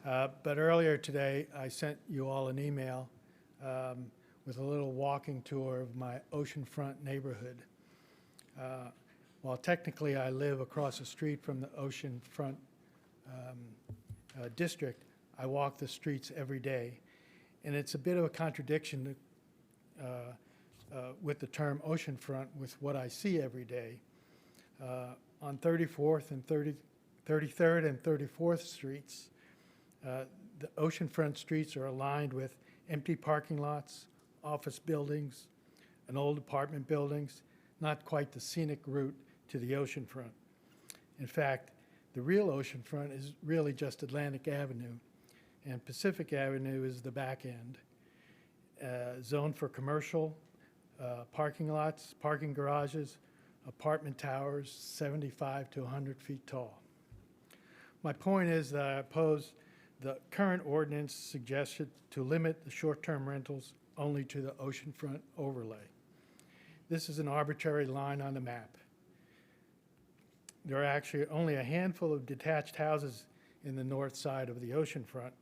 But earlier today, I sent you all an email with a little walking tour of my oceanfront neighborhood. While technically I live across the street from the oceanfront district, I walk the streets every day. And it's a bit of a contradiction with the term oceanfront with what I see every day. On 34th and 33rd and 34th Streets, the oceanfront streets are aligned with empty parking lots, office buildings, and old apartment buildings, not quite the scenic route to the oceanfront. In fact, the real oceanfront is really just Atlantic Avenue, and Pacific Avenue is the back end, zoned for commercial, parking lots, parking garages, apartment towers 75 to 100 feet tall. My point is that I oppose the current ordinance suggested to limit the short-term rentals only to the oceanfront overlay. This is an arbitrary line on the map. There are actually only a handful of detached houses in the north side of the oceanfront,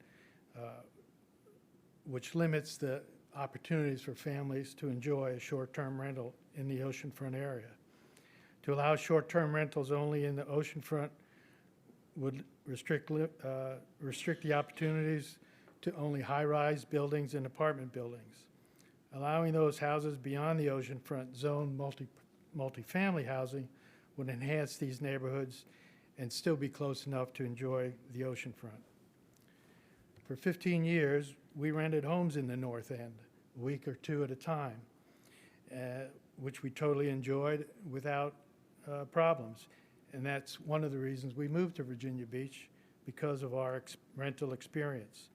which limits the opportunities for families to enjoy a short-term rental in the oceanfront area. To allow short-term rentals only in the oceanfront would restrict the opportunities to only high-rise buildings and apartment buildings. Allowing those houses beyond the oceanfront zone multifamily housing would enhance these neighborhoods and still be close enough to enjoy the oceanfront. For 15 years, we rented homes in the North End, a week or two at a time, which we totally enjoyed without problems. And that's one of the reasons we moved to Virginia Beach, because of our rental experience.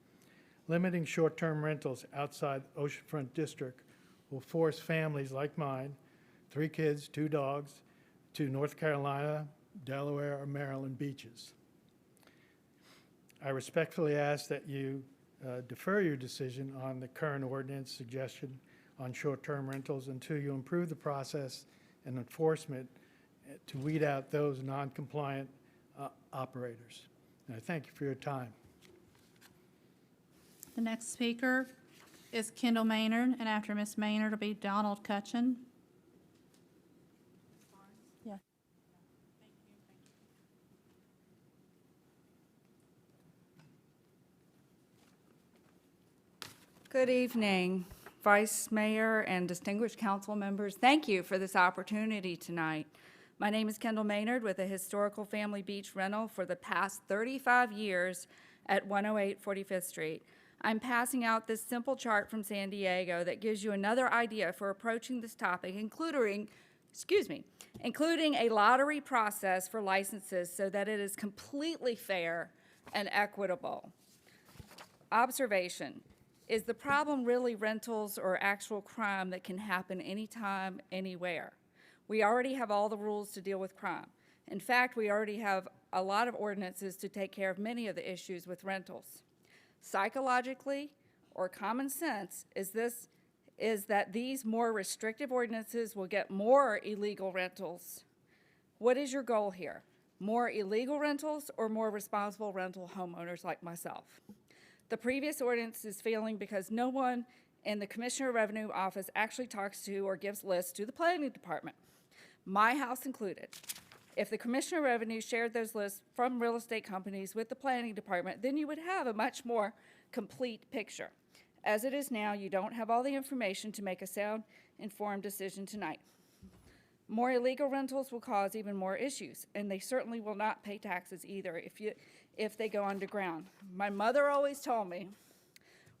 Limiting short-term rentals outside Oceanfront District will force families like mine, 3 kids, 2 dogs, to North Carolina, Delaware, or Maryland beaches. I respectfully ask that you defer your decision on the current ordinance suggestion on short-term rentals until you improve the process and enforcement to weed out those non-compliant operators. And I thank you for your time. The next speaker is Kendall Maynard, and after Ms. Maynard will be Donald Cutchin. Yeah. Good evening, Vice Mayor and distinguished council members. Thank you for this opportunity tonight. My name is Kendall Maynard with a historical family beach rental for the past 35 years at 108 45th Street. I'm passing out this simple chart from San Diego that gives you another idea for approaching this topic, including a lottery process for licenses so that it is completely fair and equitable. Observation: is the problem really rentals or actual crime that can happen anytime, anywhere? We already have all the rules to deal with crime. In fact, we already have a lot of ordinances to take care of many of the issues with rentals. Psychologically, or common sense, is that these more restrictive ordinances will get more illegal rentals. What is your goal here? More illegal rentals or more responsible rental homeowners like myself? The previous ordinance is failing because no one in the Commissioner of Revenue office actually talks to or gives lists to the planning department, my house included. If the Commissioner of Revenue shared those lists from real estate companies with the planning department, then you would have a much more complete picture. As it is now, you don't have all the information to make a sound, informed decision tonight. More illegal rentals will cause even more issues, and they certainly will not pay taxes either if they go underground. My mother always told me,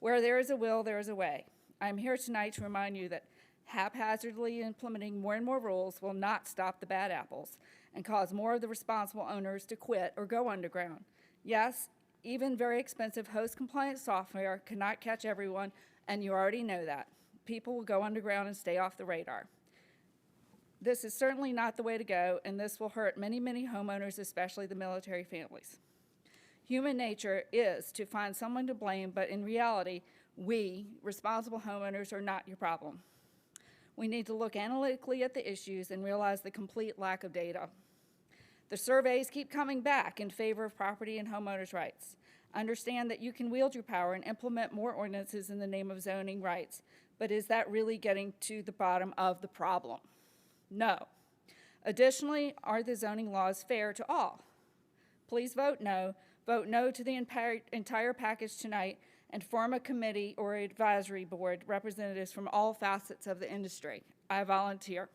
where there is a will, there is a way. I'm here tonight to remind you that haphazardly implementing more and more rules will not stop the bad apples and cause more of the responsible owners to quit or go underground. Yes, even very expensive host-compliant software cannot catch everyone, and you already know that. People will go underground and stay off the radar. This is certainly not the way to go, and this will hurt many, many homeowners, especially the military families. Human nature is to find someone to blame, but in reality, we, responsible homeowners, are not your problem. We need to look analytically at the issues and realize the complete lack of data. The surveys keep coming back in favor of property and homeowners' rights. Understand that you can wield your power and implement more ordinances in the name of zoning rights, but is that really getting to the bottom of the problem? No. Additionally, are the zoning laws fair to all? Please vote no, vote no to the entire package tonight, and form a committee or advisory board, representatives from all facets of the industry. I volunteer.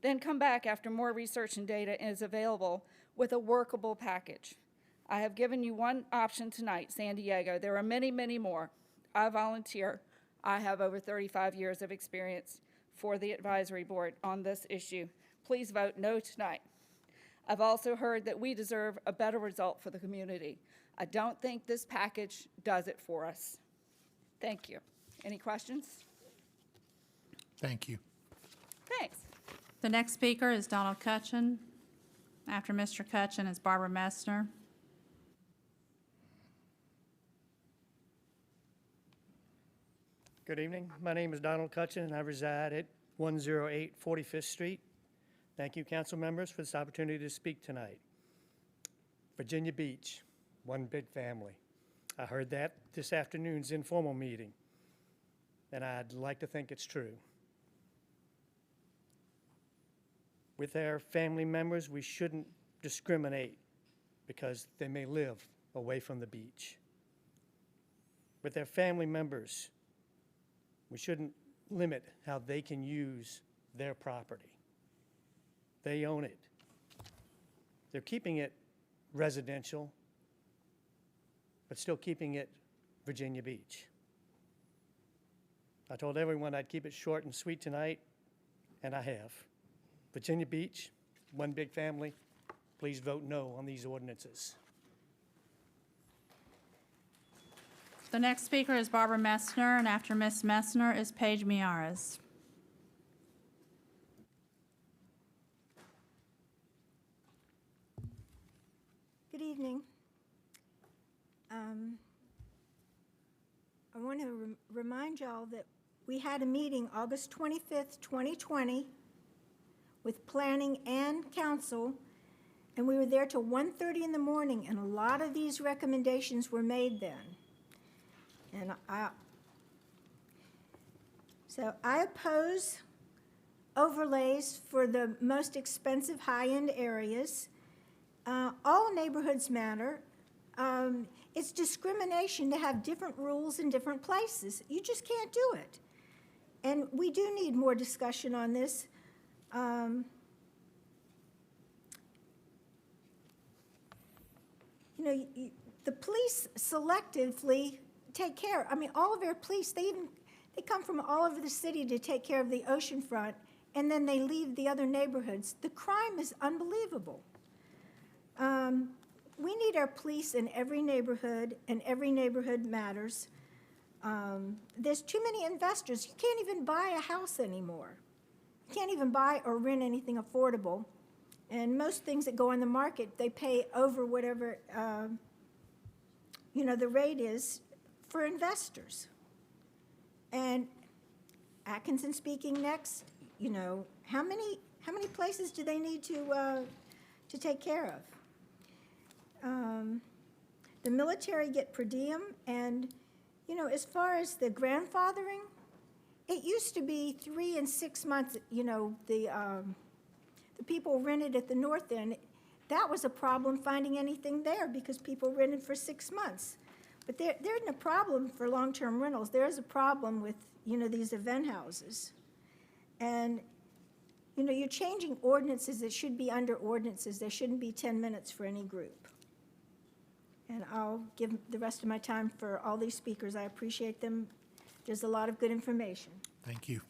Then come back after more research and data is available with a workable package. I have given you one option tonight, San Diego. There are many, many more. I volunteer. I have over 35 years of experience for the advisory board on this issue. Please vote no tonight. I've also heard that we deserve a better result for the community. I don't think this package does it for us. Thank you. Any questions? Thank you. Thanks. The next speaker is Donald Cutchin. After Mr. Cutchin is Barbara Messner. Good evening. My name is Donald Cutchin, and I reside at 108 45th Street. Thank you, council members, for this opportunity to speak tonight. Virginia Beach, one big family. I heard that this afternoon's informal meeting, and I'd like to think it's true. With their family members, we shouldn't discriminate because they may live away from the beach. With their family members, we shouldn't limit how they can use their property. They own it. They're keeping it residential, but still keeping it Virginia Beach. I told everyone I'd keep it short and sweet tonight, and I have. Virginia Beach, one big family. Please vote no on these ordinances. The next speaker is Barbara Messner, and after Ms. Messner is Paige Miares. Good evening. I want to remind y'all that we had a meeting August 25th, 2020 with planning and council, and we were there till 1:30 in the morning, and a lot of these recommendations were made then. And I oppose overlays for the most expensive high-end areas. All neighborhoods matter. It's discrimination to have different rules in different places. You just can't do it. And we do need more discussion on this. The police selectively take care. I mean, all of our police, they come from all over the city to take care of the oceanfront, and then they leave the other neighborhoods. The crime is unbelievable. We need our police in every neighborhood, and every neighborhood matters. There's too many investors. You can't even buy a house anymore. You can't even buy or rent anything affordable. And most things that go on the market, they pay over whatever, the rate is for investors. And Atkinson speaking next, how many places do they need to take care of? The military get per diem, and, as far as the grandfathering, it used to be 3 and 6 months, the people rented at the north end. That was a problem finding anything there because people rented for 6 months. But there isn't a problem for long-term rentals. There is a problem with, these event houses. And, you're changing ordinances that should be under ordinances. There shouldn't be 10 minutes for any group. And I'll give the rest of my time for all these speakers. I appreciate them. There's a lot of good information. Thank you.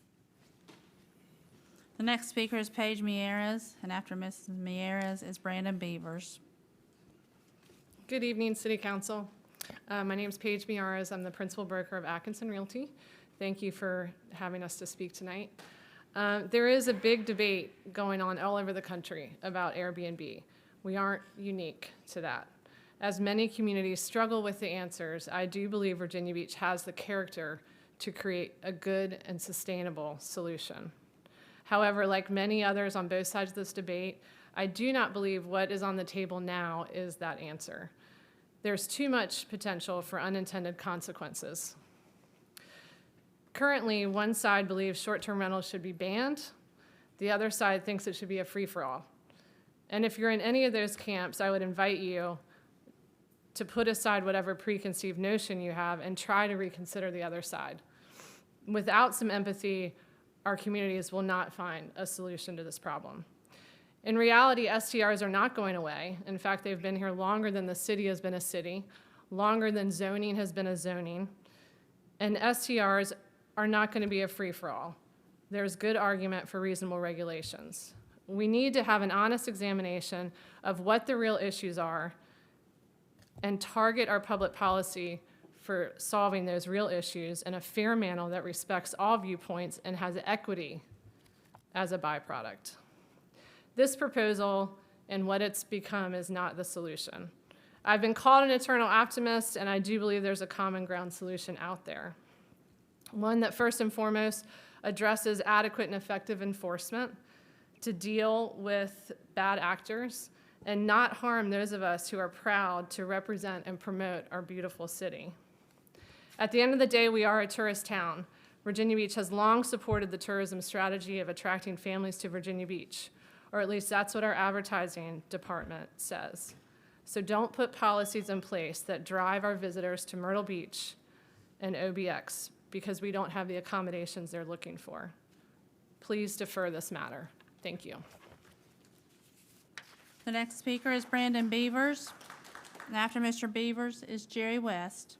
The next speaker is Paige Miares, and after Ms. Miares is Brandon Beavers. Good evening, City Council. My name is Paige Miares. I'm the principal broker of Atkinson Realty. Thank you for having us to speak tonight. There is a big debate going on all over the country about Airbnb. We aren't unique to that. As many communities struggle with the answers, I do believe Virginia Beach has the character to create a good and sustainable solution. However, like many others on both sides of this debate, I do not believe what is on the table now is that answer. There's too much potential for unintended consequences. Currently, one side believes short-term rentals should be banned. The other side thinks it should be a free-for-all. And if you're in any of those camps, I would invite you to put aside whatever preconceived notion you have and try to reconsider the other side. Without some empathy, our communities will not find a solution to this problem. In reality, STRs are not going away. In fact, they've been here longer than the city has been a city, longer than zoning has been a zoning, and STRs are not going to be a free-for-all. There's good argument for reasonable regulations. We need to have an honest examination of what the real issues are and target our public policy for solving those real issues in a fair manner that respects all viewpoints and has equity as a byproduct. This proposal and what it's become is not the solution. I've been called an eternal optimist, and I do believe there's a common ground solution out there. One that first and foremost addresses adequate and effective enforcement to deal with bad actors and not harm those of us who are proud to represent and promote our beautiful city. At the end of the day, we are a tourist town. Virginia Beach has long supported the tourism strategy of attracting families to Virginia Beach, or at least that's what our advertising department says. So don't put policies in place that drive our visitors to Myrtle Beach and OBX because we don't have the accommodations they're looking for. Please defer this matter. Thank you. The next speaker is Brandon Beavers, and after Mr. Beavers is Jerry West.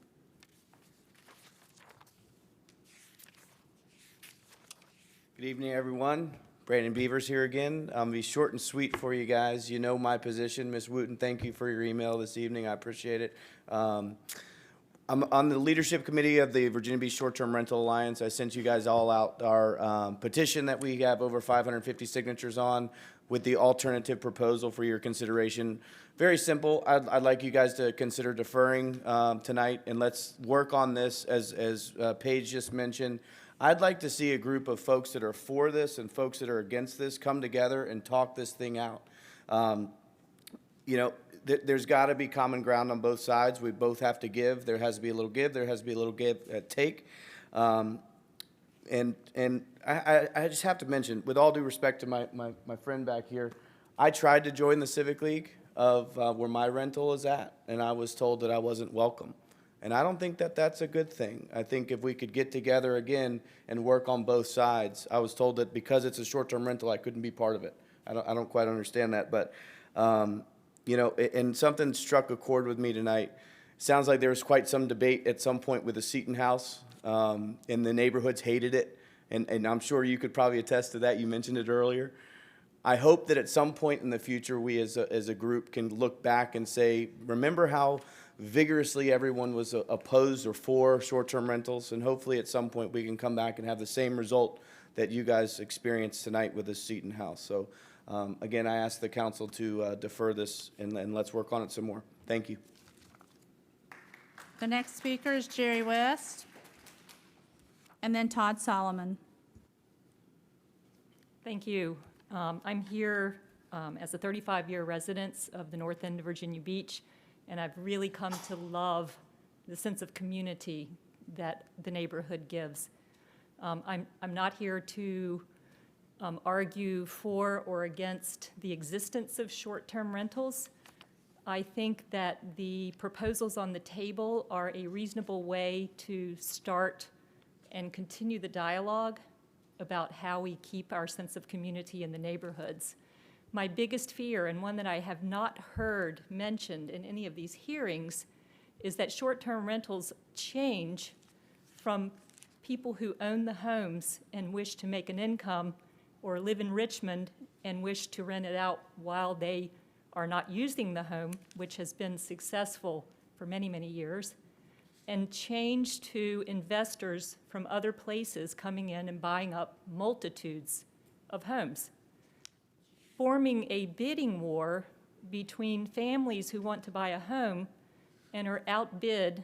Good evening, everyone. Brandon Beavers here again. I'll be short and sweet for you guys. You know my position. Ms. Wooten, thank you for your email this evening. I appreciate it. I'm on the leadership committee of the Virginia Beach Short-Term Rental Alliance. I sent you guys all out our petition that we have over 550 signatures on with the alternative proposal for your consideration. Very simple. I'd like you guys to consider deferring tonight, and let's work on this as Paige just mentioned. I'd like to see a group of folks that are for this and folks that are against this come together and talk this thing out. You know, there's got to be common ground on both sides. We both have to give. There has to be a little give. There has to be a little take. And I just have to mention, with all due respect to my friend back here, I tried to join the Civic League of where my rental is at, and I was told that I wasn't welcome. And I don't think that that's a good thing. I think if we could get together again and work on both sides, I was told that because it's a short-term rental, I couldn't be part of it. I don't quite understand that, but you know, and something struck a chord with me tonight. Sounds like there was quite some debate at some point with the Seton House, and the neighborhoods hated it, and I'm sure you could probably attest to that. You mentioned it earlier. I hope that at some point in the future, we as a group can look back and say, remember how vigorously everyone was opposed or for short-term rentals, and hopefully at some point we can come back and have the same result that you guys experienced tonight with the Seton House. So again, I ask the council to defer this and let's work on it some more. Thank you. The next speaker is Jerry West, and then Todd Solomon. Thank you. I'm here as a 35-year resident of the north end of Virginia Beach, and I've really come to love the sense of community that the neighborhood gives. I'm not here to argue for or against the existence of short-term rentals. I think that the proposals on the table are a reasonable way to start and continue the dialogue about how we keep our sense of community in the neighborhoods. My biggest fear, and one that I have not heard mentioned in any of these hearings, is that short-term rentals change from people who own the homes and wish to make an income or live in Richmond and wish to rent it out while they are not using the home, which has been successful for many, many years, and change to investors from other places coming in and buying up multitudes of homes, forming a bidding war between families who want to buy a home and are outbid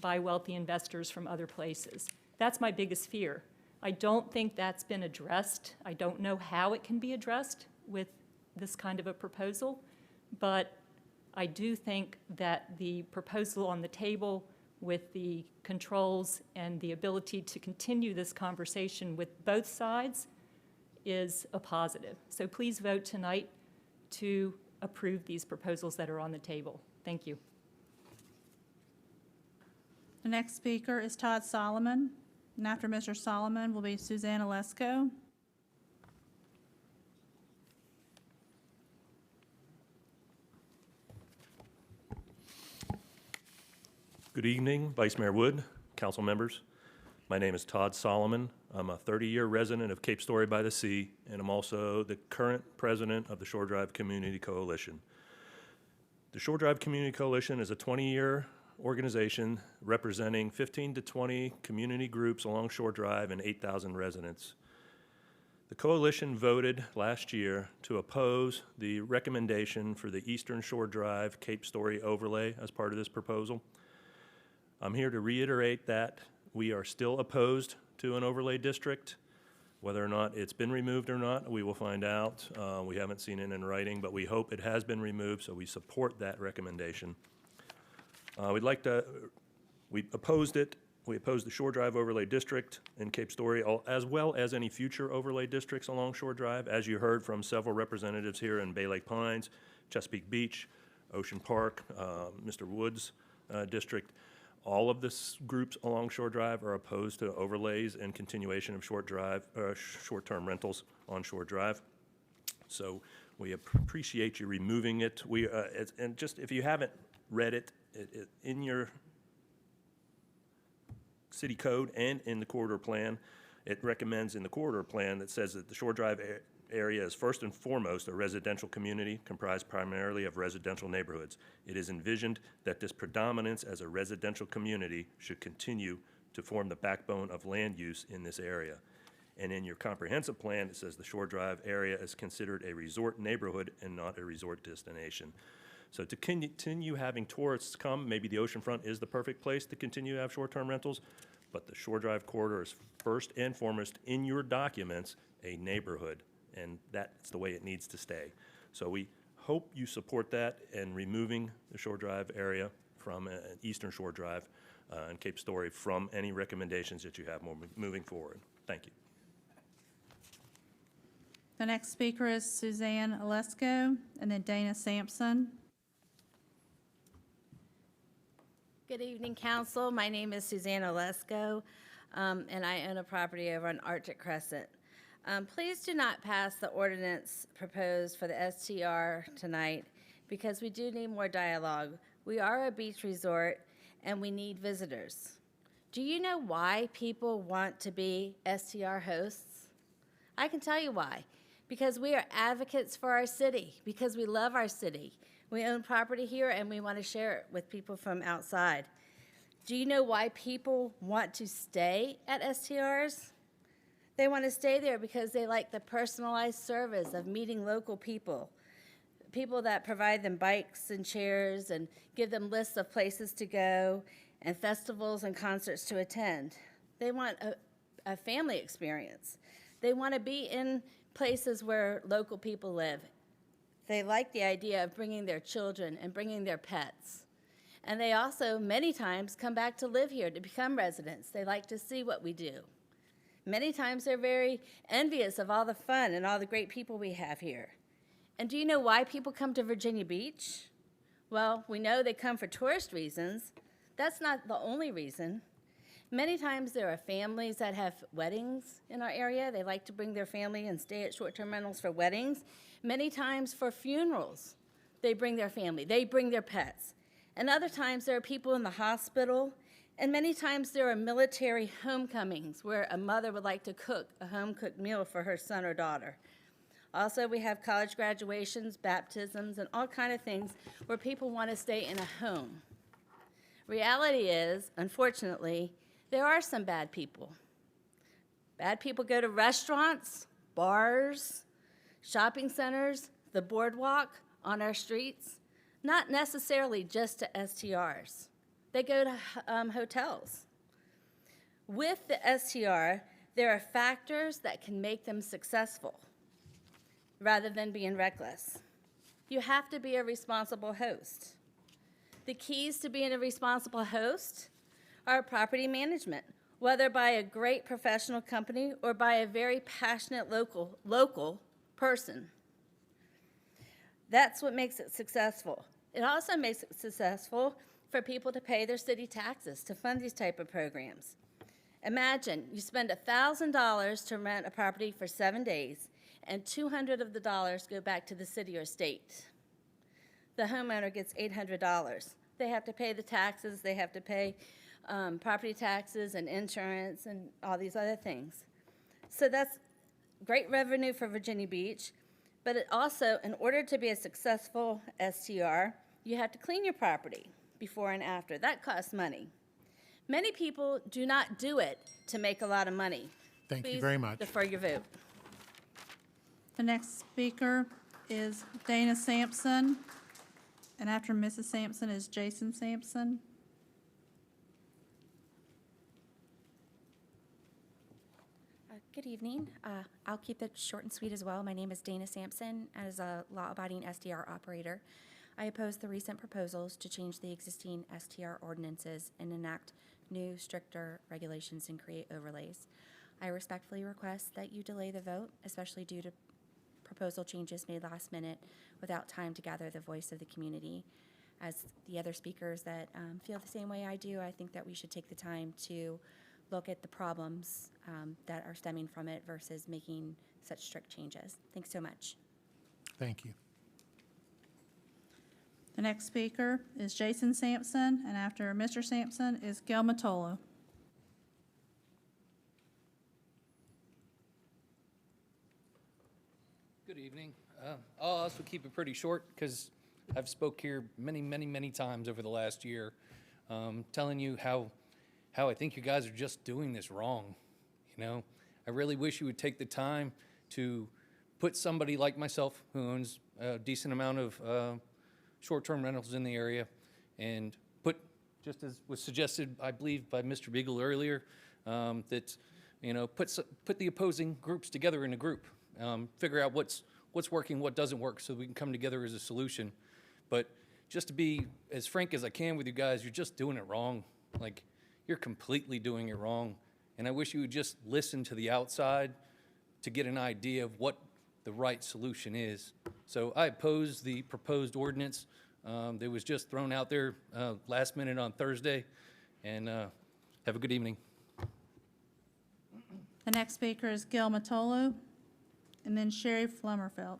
by wealthy investors from other places. That's my biggest fear. I don't think that's been addressed. I don't know how it can be addressed with this kind of a proposal, but I do think that the proposal on the table with the controls and the ability to continue this conversation with both sides is a positive. So please vote tonight to approve these proposals that are on the table. Thank you. The next speaker is Todd Solomon, and after Mr. Solomon will be Suzanne Olesko. Good evening, Vice Mayor Wood, council members. My name is Todd Solomon. I'm a 30-year resident of Cape Story by the Sea, and I'm also the current president of the Shore Drive Community Coalition. The Shore Drive Community Coalition is a 20-year organization representing 15 to 20 community groups along Shore Drive and 8,000 residents. The coalition voted last year to oppose the recommendation for the Eastern Shore Drive Cape Story overlay as part of this proposal. I'm here to reiterate that we are still opposed to an overlay district. Whether or not it's been removed or not, we will find out. We haven't seen it in writing, but we hope it has been removed, so we support that recommendation. We opposed it. We opposed the Shore Drive Overlay District in Cape Story, as well as any future overlay districts along Shore Drive. As you heard from several representatives here in Bay Lake Pines, Chesapeake Beach, Ocean Park, Mr. Woods' district, all of the groups along Shore Drive are opposed to overlays and continuation of short-term rentals on Shore Drive. So we appreciate you removing it. And just if you haven't read it, in your city code and in the corridor plan, it recommends in the corridor plan that says that the Shore Drive area is first and foremost a residential community comprised primarily of residential neighborhoods. It is envisioned that this predominance as a residential community should continue to form the backbone of land use in this area. And in your comprehensive plan, it says the Shore Drive area is considered a resort neighborhood and not a resort destination. So to continue having tourists come, maybe the oceanfront is the perfect place to continue to have short-term rentals, but the Shore Drive corridor is first and foremost in your documents a neighborhood, and that's the way it needs to stay. So we hope you support that and removing the Shore Drive area from Eastern Shore Drive and Cape Story from any recommendations that you have moving forward. Thank you. The next speaker is Suzanne Olesko, and then Dana Sampson. Good evening, Council. My name is Suzanne Olesko, and I own a property over on Arctic Crescent. Please do not pass the ordinance proposed for the STR tonight because we do need more dialogue. We are a beach resort, and we need visitors. Do you know why people want to be STR hosts? I can tell you why. Because we are advocates for our city, because we love our city. We own property here and we want to share it with people from outside. Do you know why people want to stay at STRs? They want to stay there because they like the personalized service of meeting local people, people that provide them bikes and chairs and give them lists of places to go and festivals and concerts to attend. They want a family experience. They want to be in places where local people live. They like the idea of bringing their children and bringing their pets. And they also, many times, come back to live here to become residents. They like to see what we do. Many times, they're very envious of all the fun and all the great people we have here. And do you know why people come to Virginia Beach? Well, we know they come for tourist reasons. That's not the only reason. Many times there are families that have weddings in our area. They like to bring their family and stay at short-term rentals for weddings. Many times for funerals, they bring their family, they bring their pets. And other times there are people in the hospital, and many times there are military homecomings where a mother would like to cook a home-cooked meal for her son or daughter. Also, we have college graduations, baptisms, and all kinds of things where people want to stay in a home. Reality is, unfortunately, there are some bad people. Bad people go to restaurants, bars, shopping centers, the boardwalk, on our streets, not necessarily just to STRs. They go to hotels. With the STR, there are factors that can make them successful rather than being reckless. You have to be a responsible host. The keys to being a responsible host are property management, whether by a great professional company or by a very passionate local person. That's what makes it successful. It also makes it successful for people to pay their city taxes to fund these type of programs. Imagine you spend $1,000 to rent a property for 7 days, and $200 of the dollars go back to the city or state. The homeowner gets $800. They have to pay the taxes, they have to pay property taxes and insurance and all these other things. So that's great revenue for Virginia Beach, but it also, in order to be a successful STR, you have to clean your property before and after. That costs money. Many people do not do it to make a lot of money. Thank you very much. Please defer your vote. The next speaker is Dana Sampson, and after Mrs. Sampson is Jason Sampson. Good evening. I'll keep it short and sweet as well. My name is Dana Sampson. As a law-abiding SDR operator, I oppose the recent proposals to change the existing STR ordinances and enact new, stricter regulations and create overlays. I respectfully request that you delay the vote, especially due to proposal changes made last minute without time to gather the voice of the community. As the other speakers that feel the same way I do, I think that we should take the time to look at the problems that are stemming from it versus making such strict changes. Thanks so much. Thank you. The next speaker is Jason Sampson, and after Mr. Sampson is Gil Matolo. Good evening. I'll also keep it pretty short because I've spoke here many times over the last year, telling you how I think you guys are just doing this wrong. You know, I really wish you would take the time to put somebody like myself who owns a decent amount of short-term rentals in the area and put, just as was suggested, I believe, by Mr. Beagle earlier, that, you know, put the opposing groups together in a group, figure out what's working, what doesn't work, so we can come together as a solution. But just to be as frank as I can with you guys, you're just doing it wrong. Like, you're completely doing it wrong. And I wish you would just listen to the outside to get an idea of what the right solution is. So I oppose the proposed ordinance that was just thrown out there last minute on Thursday. And have a good evening. The next speaker is Gil Matolo, and then Sherry Flummerfelt.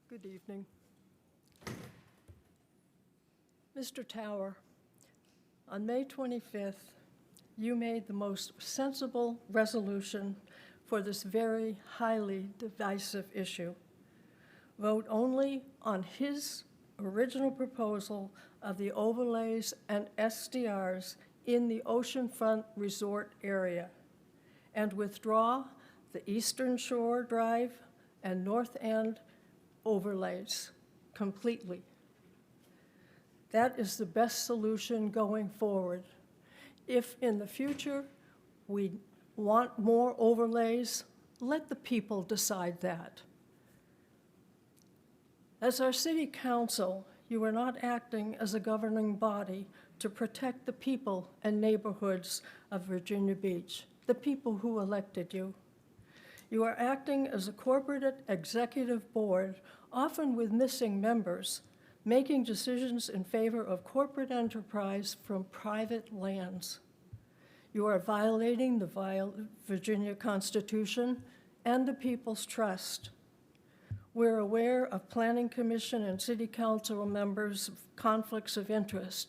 Good evening. Mr. Tower, on May 25th, you made the most sensible resolution for this very highly divisive issue. Vote only on his original proposal of the overlays and SDRs in the oceanfront resort area, and withdraw the Eastern Shore Drive and North End overlays completely. That is the best solution going forward. If in the future we want more overlays, let the people decide that. As our city council, you are not acting as a governing body to protect the people and neighborhoods of Virginia Beach, the people who elected you. You are acting as a corporate executive board, often with missing members, making decisions in favor of corporate enterprise from private lands. You are violating the Virginia Constitution and the people's trust. We're aware of Planning Commission and City Council members' conflicts of interest,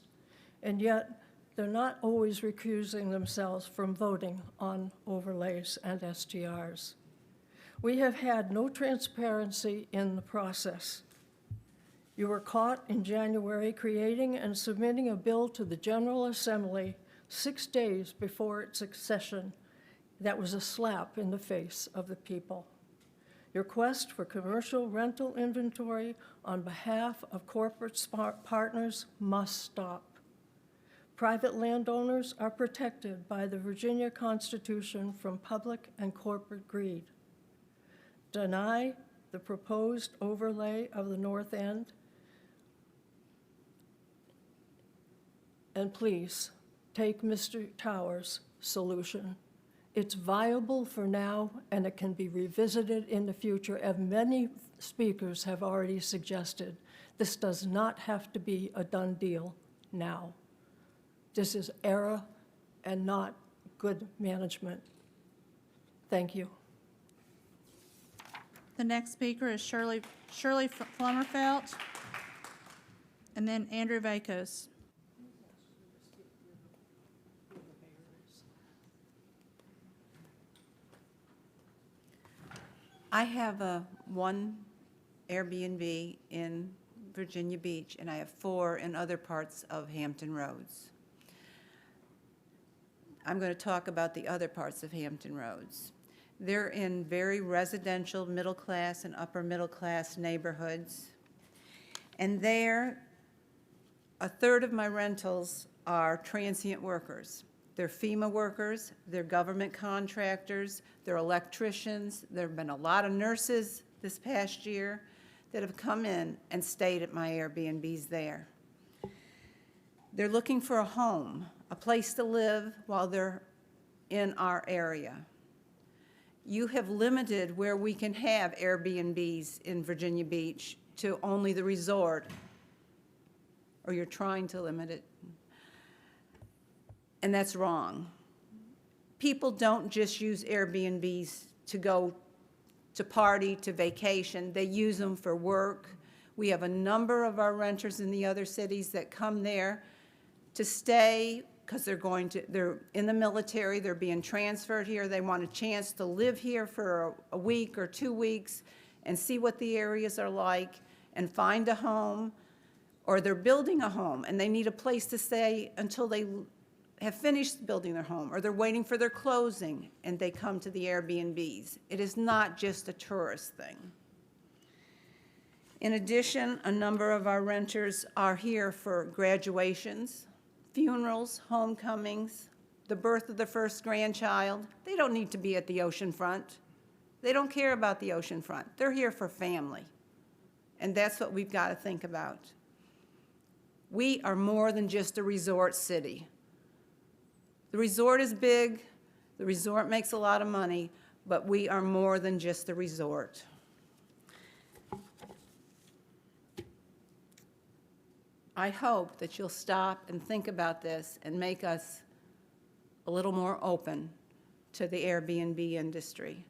and yet they're not always recusing themselves from voting on overlays and STRs. We have had no transparency in the process. You were caught in January creating and submitting a bill to the General Assembly 6 days before its session. That was a slap in the face of the people. Your quest for commercial rental inventory on behalf of corporate partners must stop. Private landowners are protected by the Virginia Constitution from public and corporate greed. Deny the proposed overlay of the North End, and please, take Mr. Towers' solution. It's viable for now, and it can be revisited in the future, as many speakers have already suggested. This does not have to be a done deal now. This is error and not good management. Thank you. The next speaker is Shirley Flummerfelt, and then Andrew Vakos. I have one Airbnb in Virginia Beach, and I have 4 in other parts of Hampton Roads. I'm going to talk about the other parts of Hampton Roads. They're in very residential, middle-class, and upper-middle-class neighborhoods. And there, a third of my rentals are transient workers. They're FEMA workers, they're government contractors, they're electricians. There have been a lot of nurses this past year that have come in and stayed at my Airbnbs there. They're looking for a home, a place to live while they're in our area. You have limited where we can have Airbnbs in Virginia Beach to only the resort, or you're trying to limit it. And that's wrong. People don't just use Airbnbs to go to party, to vacation. They use them for work. We have a number of our renters in the other cities that come there to stay because they're in the military, they're being transferred here, they want a chance to live here for a week or 2 weeks and see what the areas are like and find a home, or they're building a home and they need a place to stay until they have finished building their home, or they're waiting for their closing and they come to the Airbnbs. It is not just a tourist thing. In addition, a number of our renters are here for graduations, funerals, homecomings, the birth of the first grandchild. They don't need to be at the oceanfront. They don't care about the oceanfront. They're here for family. And that's what we've got to think about. We are more than just a resort city. The resort is big, the resort makes a lot of money, but we are more than just a resort. I hope that you'll stop and think about this and make us a little more open to the Airbnb industry.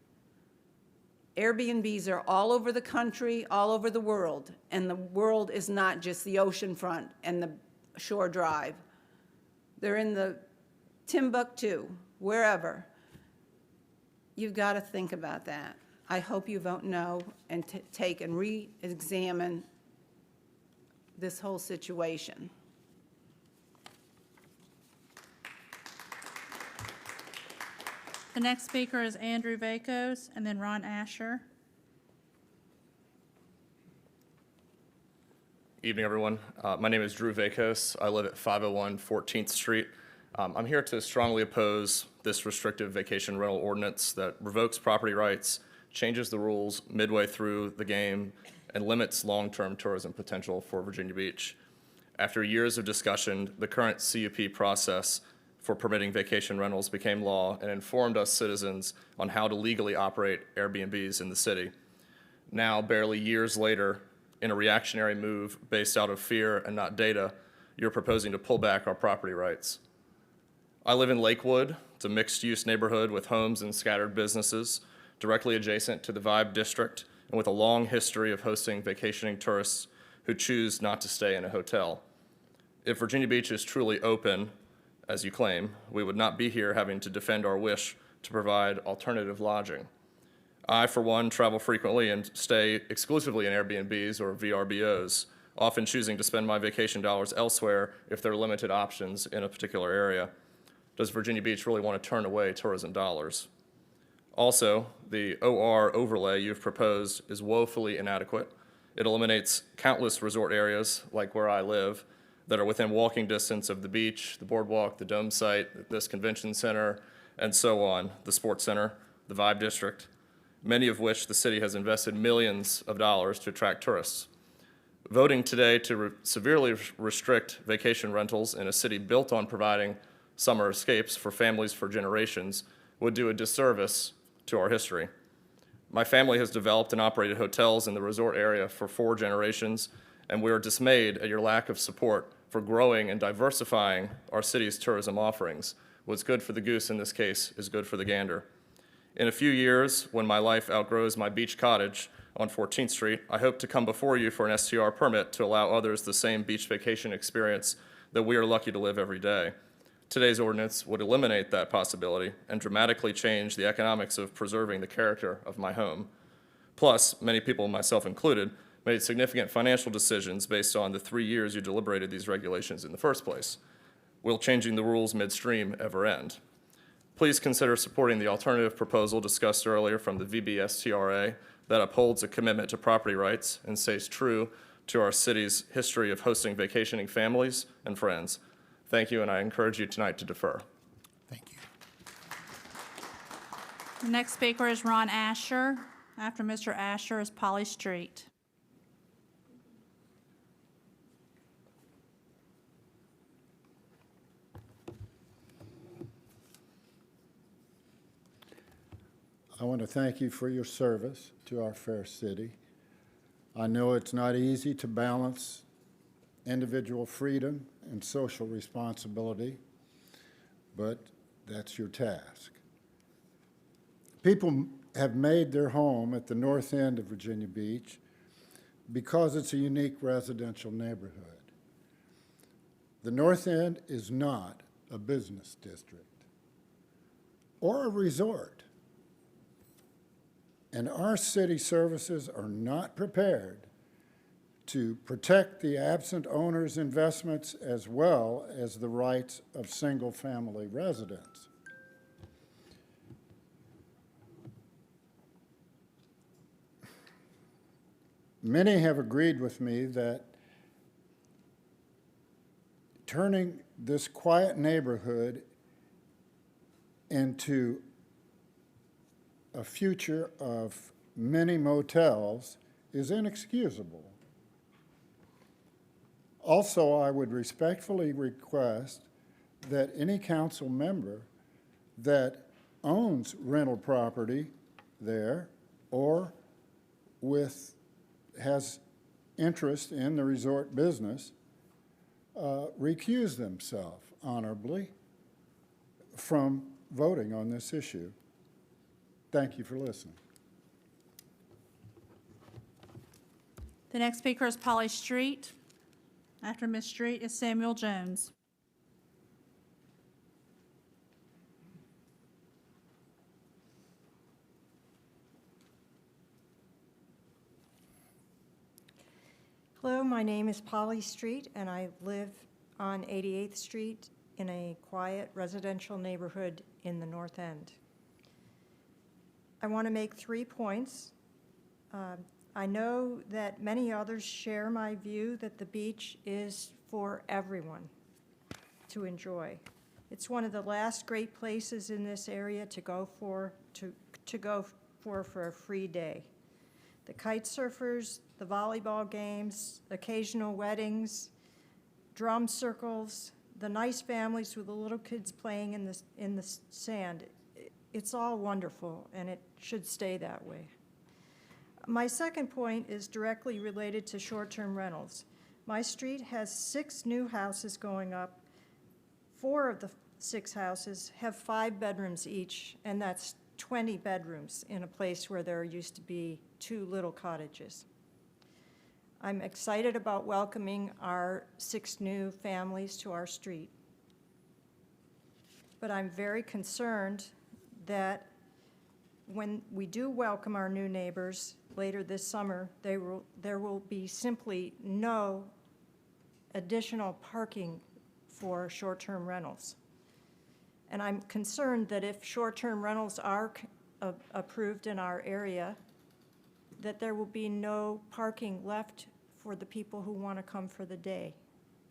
Airbnbs are all over the country, all over the world, and the world is not just the oceanfront and the shore drive. They're in the Timbuktu, wherever. You've got to think about that. I hope you vote no and take and re-examine this whole situation. The next speaker is Andrew Vakos, and then Ron Asher. Evening, everyone. My name is Drew Vakos. I live at 501 14th Street. I'm here to strongly oppose this restrictive vacation rental ordinance that revokes property rights, changes the rules midway through the game, and limits long-term tourism potential for Virginia Beach. After years of discussion, the current CUP process for permitting vacation rentals became law and informed us citizens on how to legally operate Airbnbs in the city. Now, barely years later, in a reactionary move based out of fear and not data, you're proposing to pull back our property rights. I live in Lakewood. It's a mixed-use neighborhood with homes and scattered businesses, directly adjacent to the Vibe District, and with a long history of hosting vacationing tourists who choose not to stay in a hotel. If Virginia Beach is truly open, as you claim, we would not be here having to defend our wish to provide alternative lodging. I, for one, travel frequently and stay exclusively in Airbnbs or VRBOs, often choosing to spend my vacation dollars elsewhere if there are limited options in a particular area. Does Virginia Beach really want to turn away tourism dollars? Also, the OR overlay you've proposed is woefully inadequate. It eliminates countless resort areas, like where I live, that are within walking distance of the beach, the boardwalk, the dome site, this convention center, and so on, the sports center, the Vibe District, many of which the city has invested millions of dollars to attract tourists. Voting today to severely restrict vacation rentals in a city built on providing summer escapes for families for generations would do a disservice to our history. My family has developed and operated hotels in the resort area for 4 generations, and we are dismayed at your lack of support for growing and diversifying our city's tourism offerings. What's good for the goose in this case is good for the gander. In a few years, when my life outgrows my beach cottage on 14th Street, I hope to come before you for an STR permit to allow others the same beach vacation experience that we are lucky to live every day. Today's ordinance would eliminate that possibility and dramatically change the economics of preserving the character of my home. Plus, many people, myself included, made significant financial decisions based on the 3 years you deliberated these regulations in the first place. Will changing the rules midstream ever end? Please consider supporting the alternative proposal discussed earlier from the VBSTRA that upholds a commitment to property rights and stays true to our city's history of hosting vacationing families and friends. Thank you, and I encourage you tonight to defer. Thank you. The next speaker is Ron Asher. After Mr. Asher is Polly Street. I want to thank you for your service to our fair city. I know it's not easy to balance individual freedom and social responsibility, but that's your task. People have made their home at the north end of Virginia Beach because it's a unique residential neighborhood. The north end is not a business district or a resort, and our city services are not prepared to protect the absent owner's investments as well as the rights of single-family residents. Many have agreed with me that turning this quiet neighborhood into a future of many motels is inexcusable. Also, I would respectfully request that any council member that owns rental property there or has interest in the resort business recuse themselves honorably from voting on this issue. Thank you for listening. The next speaker is Polly Street. After Ms. Street is Samuel Jones. Hello, my name is Polly Street, and I live on 88th Street in a quiet residential neighborhood in the North End. I want to make 3 points. I know that many others share my view that the beach is for everyone to enjoy. It's one of the last great places in this area to go for a free day. The kite surfers, the volleyball games, occasional weddings, drum circles, the nice families with the little kids playing in the sand. It's all wonderful, and it should stay that way. My second point is directly related to short-term rentals. My street has 6 new houses going up. 4 of the 6 houses have 5 bedrooms each, and that's 20 bedrooms in a place where there used to be 2 little cottages. I'm excited about welcoming our 6 new families to our street. But I'm very concerned that when we do welcome our new neighbors later this summer, there will be simply no additional parking for short-term rentals. And I'm concerned that if short-term rentals are approved in our area, that there will be no parking left for the people who want to come for the day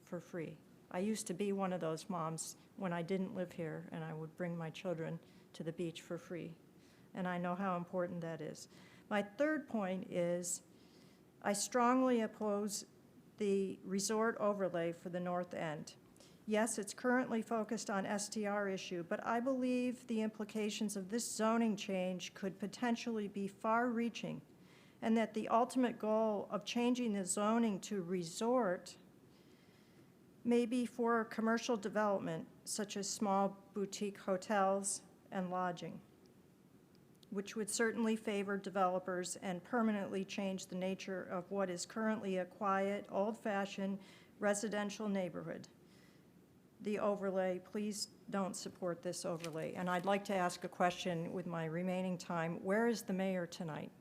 for free. I used to be one of those moms when I didn't live here, and I would bring my children to the beach for free. And I know how important that is. My third point is I strongly oppose the resort overlay for the north end. Yes, it's currently focused on STR issue, but I believe the implications of this zoning change could potentially be far-reaching, and that the ultimate goal of changing the zoning to resort may be for commercial development, such as small boutique hotels and lodging, which would certainly favor developers and permanently change the nature of what is currently a quiet, old-fashioned residential neighborhood. The overlay, please don't support this overlay. And I'd like to ask a question with my remaining time. Where is the mayor tonight?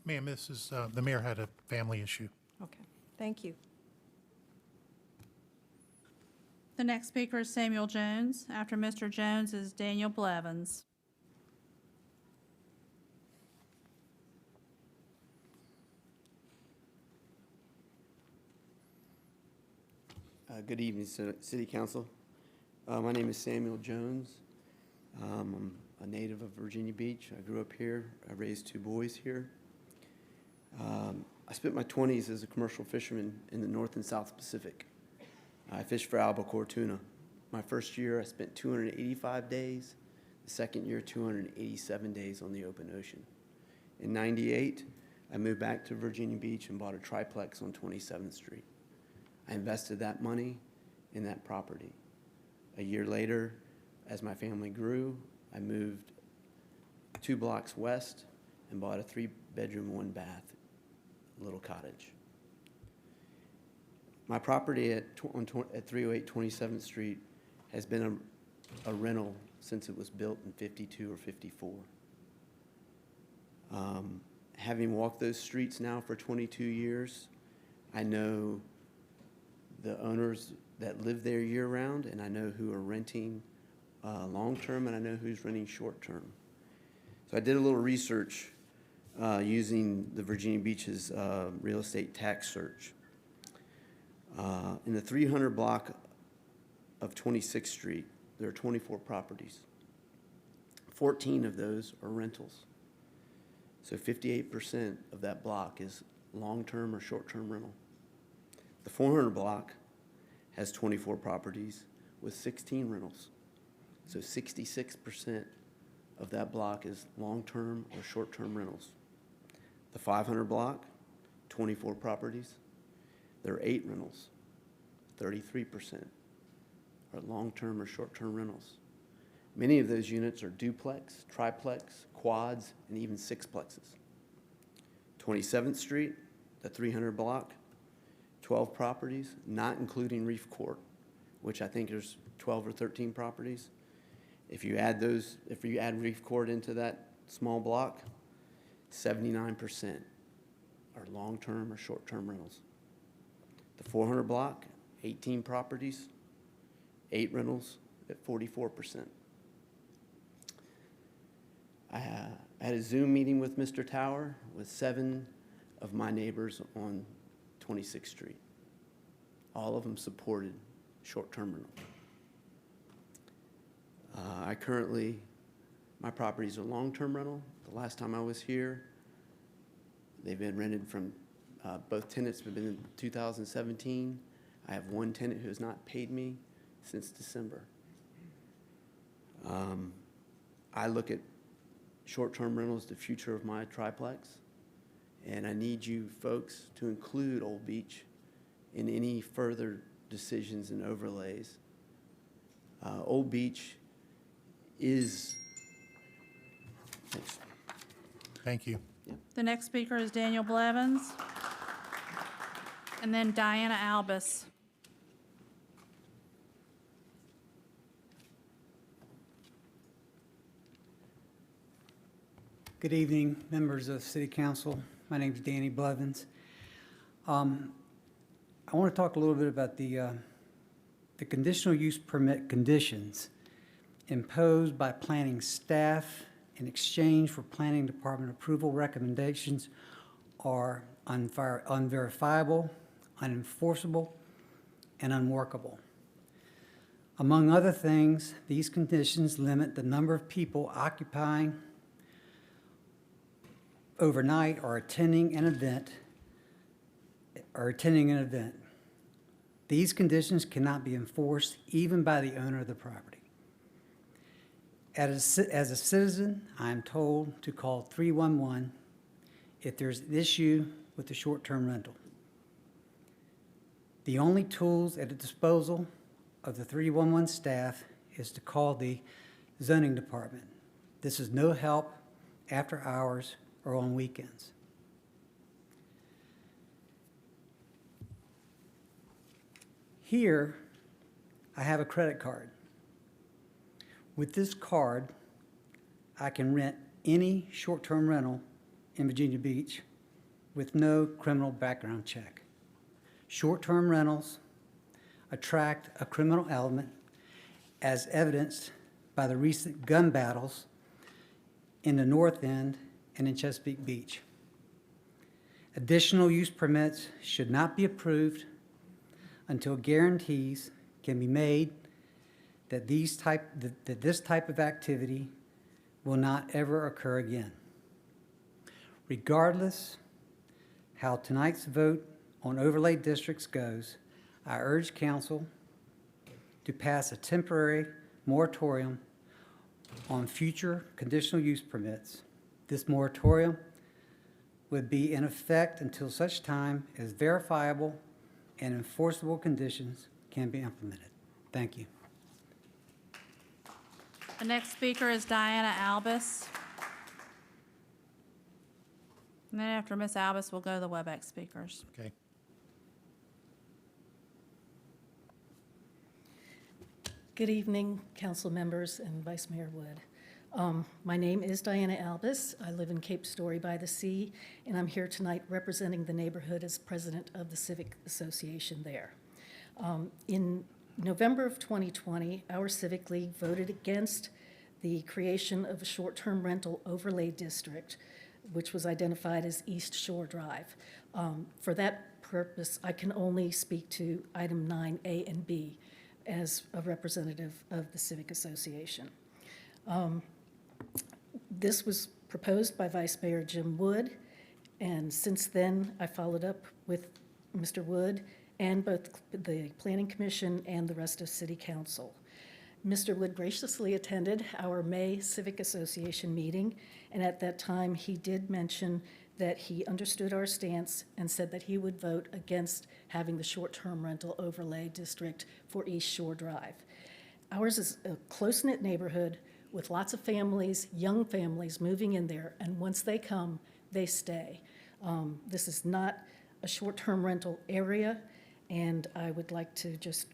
Ma'am, the mayor had a family issue. Okay, thank you. The next speaker is Samuel Jones. After Mr. Jones is Daniel Blevins. Good evening, City Council. My name is Samuel Jones. I'm a native of Virginia Beach. I grew up here. I raised 2 boys here. I spent my 20s as a commercial fisherman in the North and South Pacific. I fished for albacore tuna. My first year, I spent 285 days. The second year, 287 days on the open ocean. In '98, I moved back to Virginia Beach and bought a triplex on 27th Street. I invested that money in that property. A year later, as my family grew, I moved 2 blocks west and bought a 3-bedroom, 1-bath little cottage. My property at 308 27th Street has been a rental since it was built in '52 or '54. Having walked those streets now for 22 years, I know the owners that live there year-round, and I know who are renting long-term, and I know who's renting short-term. So I did a little research using the Virginia Beach's real estate tax search. In the 300 block of 26th Street, there are 24 properties. 14 of those are rentals. So 58% of that block is long-term or short-term rental. The 400 block has 24 properties with 16 rentals. So 66% of that block is long-term or short-term rentals. The 500 block, 24 properties. There are 8 rentals. 33% are long-term or short-term rentals. Many of those units are duplex, triplex, quads, and even sixplexes. 27th Street, the 300 block, 12 properties, not including Reef Court, which I think there's 12 or 13 properties. If you add Reef Court into that small block, 79% are long-term or short-term rentals. The 400 block, 18 properties, 8 rentals at 44%. I had a Zoom meeting with Mr. Tower with 7 of my neighbors on 26th Street. All of them supported short-term rental. My properties are long-term rental. The last time I was here, they've been rented from, both tenants have been in 2017. I have 1 tenant who has not paid me since December. I look at short-term rentals the future of my triplex, and I need you folks to include Old Beach in any further decisions and overlays. Old Beach is, thanks. Thank you. The next speaker is Daniel Blevins. And then Diana Albus. Good evening, members of City Council. My name is Danny Blevins. I want to talk a little bit about the conditional use permit conditions imposed by planning staff in exchange for planning department approval recommendations are unverifiable, unenforceable, and unworkable. Among other things, these conditions limit the number of people occupying overnight or attending an event or attending an event. These conditions cannot be enforced even by the owner of the property. As a citizen, I am told to call 311 if there's an issue with the short-term rental. The only tools at the disposal of the 311 staff is to call the zoning department. This is no help after hours or on weekends. Here, I have a credit card. With this card, I can rent any short-term rental in Virginia Beach with no criminal background check. Short-term rentals attract a criminal element, as evidenced by the recent gun battles in the North End and in Chesapeake Beach. Additional use permits should not be approved until guarantees can be made that this type of activity will not ever occur again. Regardless how tonight's vote on overlay districts goes, I urge council to pass a temporary moratorium on future conditional use permits. This moratorium would be in effect until such time as verifiable and enforceable conditions can be implemented. Thank you. The next speaker is Diana Albus. And then after Ms. Albus, we'll go to the Webex speakers. Okay. Good evening, council members and Vice Mayor Wood. My name is Diana Albus. I live in Cape Story by the Sea, and I'm here tonight representing the neighborhood as president of the Civic Association there. In November of 2020, our Civic League voted against the creation of a short-term rental overlay district, which was identified as East Shore Drive. For that purpose, I can only speak to item 9A and B as a representative of the Civic Association. This was proposed by Vice Mayor Jim Wood, and since then, I followed up with Mr. Wood and both the Planning Commission and the rest of City Council. Mr. Wood graciously attended our May Civic Association meeting, and at that time, he did mention that he understood our stance and said that he would vote against having the short-term rental overlay district for East Shore Drive. Ours is a close-knit neighborhood with lots of families, young families moving in there, and once they come, they stay. This is not a short-term rental area, and I would like to just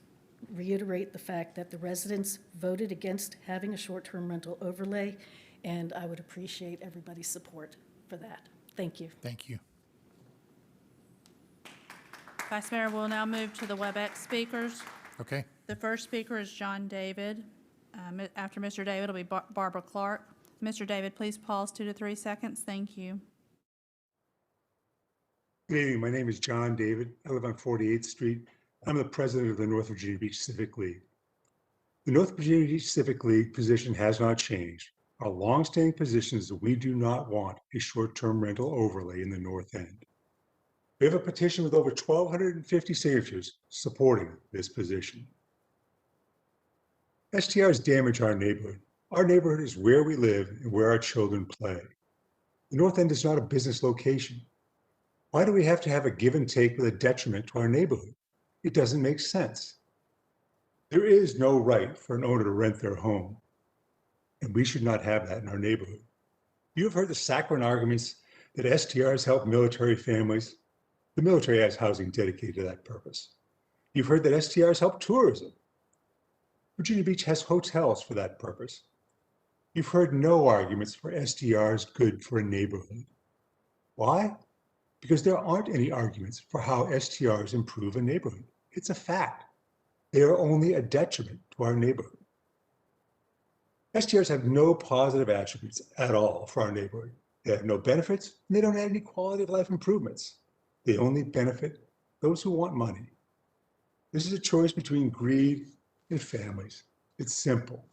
reiterate the fact that the residents voted against having a short-term rental overlay, and I would appreciate everybody's support for that. Thank you. Thank you. Vice Mayor, we'll now move to the Webex speakers. Okay. The first speaker is John David. After Mr. David will be Barbara Clark. Mr. David, please pause 2 to 3 seconds. Thank you. Good evening. My name is John David. I live on 48th Street. I'm the president of the North Virginia Beach Civic League. The North Virginia Beach Civic League position has not changed. Our longstanding position is that we do not want a short-term rental overlay in the North End. We have a petition with over 1,250 signatures supporting this position. STRs damage our neighborhood. Our neighborhood is where we live and where our children play. The North End is not a business location. Why do we have to have a give and take with a detriment to our neighborhood? It doesn't make sense. There is no right for an owner to rent their home, and we should not have that in our neighborhood. You have heard the saccharine arguments that STRs help military families. The military has housing dedicated to that purpose. You've heard that STRs help tourism. Virginia Beach has hotels for that purpose. You've heard no arguments for STRs good for a neighborhood. Why? Because there aren't any arguments for how STRs improve a neighborhood. It's a fact. They are only a detriment to our neighborhood. STRs have no positive attributes at all for our neighborhood. They have no benefits, and they don't add any quality of life improvements. They only benefit those who want money. This is a choice between greed and families. It's simple.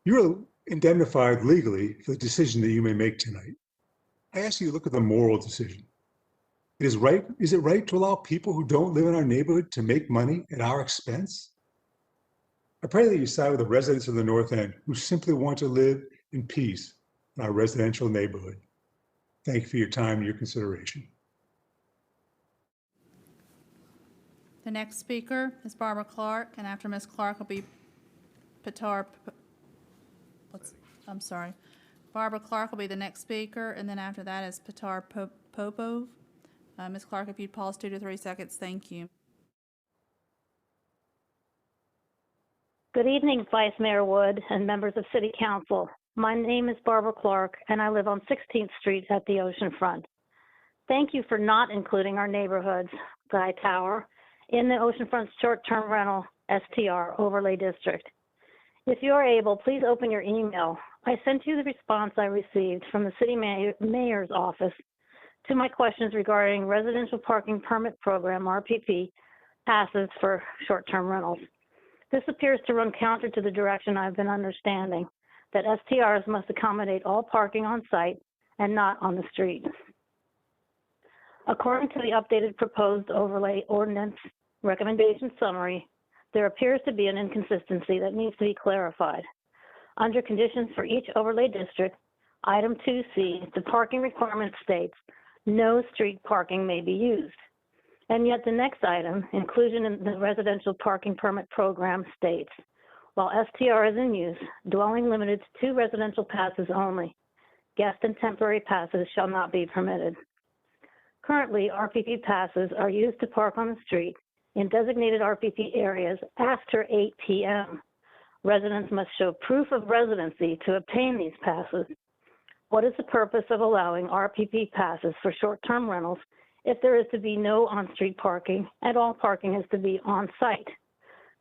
You're indemnified legally for the decision that you may make tonight. I ask you to look at the moral decision. Is it right to allow people who don't live in our neighborhood to make money at our expense? I pray that you side with the residents of the North End who simply want to live in peace in our residential neighborhood. Thank you for your time and your consideration. The next speaker is Barbara Clark, and after Ms. Clark will be Barbara Clark will be the next speaker, and then after that is Petar Popov. Ms. Clark, if you'd pause 2 to 3 seconds, thank you. Good evening, Vice Mayor Wood and members of City Council. My name is Barbara Clark, and I live on 16th Street at the oceanfront. Thank you for not including our neighborhoods, Guy Tower, in the oceanfront short-term rental STR overlay district. If you are able, please open your email. I sent you the response I received from the City Mayor's office to my questions regarding Residential Parking Permit Program, RPP, passes for short-term rentals. This appears to run counter to the direction I've been understanding, that STRs must accommodate all parking on site and not on the street. According to the updated proposed overlay ordinance recommendation summary, there appears to be an inconsistency that needs to be clarified. Under conditions for each overlay district, item 2C, the parking requirement states, no street parking may be used. And yet the next item, inclusion in the residential parking permit program, states, while STR is in use, dwelling limited to 2 residential passes only. Guest and temporary passes shall not be permitted. Currently, RPP passes are used to park on the street in designated RPP areas after 8 p.m. Residents must show proof of residency to obtain these passes. What is the purpose of allowing RPP passes for short-term rentals if there is to be no on-street parking and all parking is to be on-site?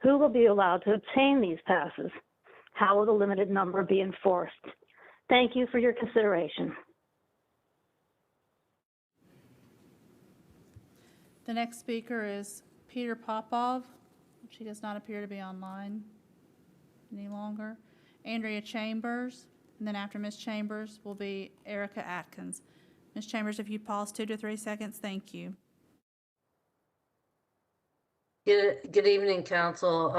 Who will be allowed to obtain these passes? How will the limited number be enforced? Thank you for your consideration. The next speaker is Peter Popov. She does not appear to be online any longer. Andrea Chambers, and then after Ms. Chambers will be Erica Atkins. Ms. Chambers, if you pause 2 to 3 seconds, thank you. Good evening, Council.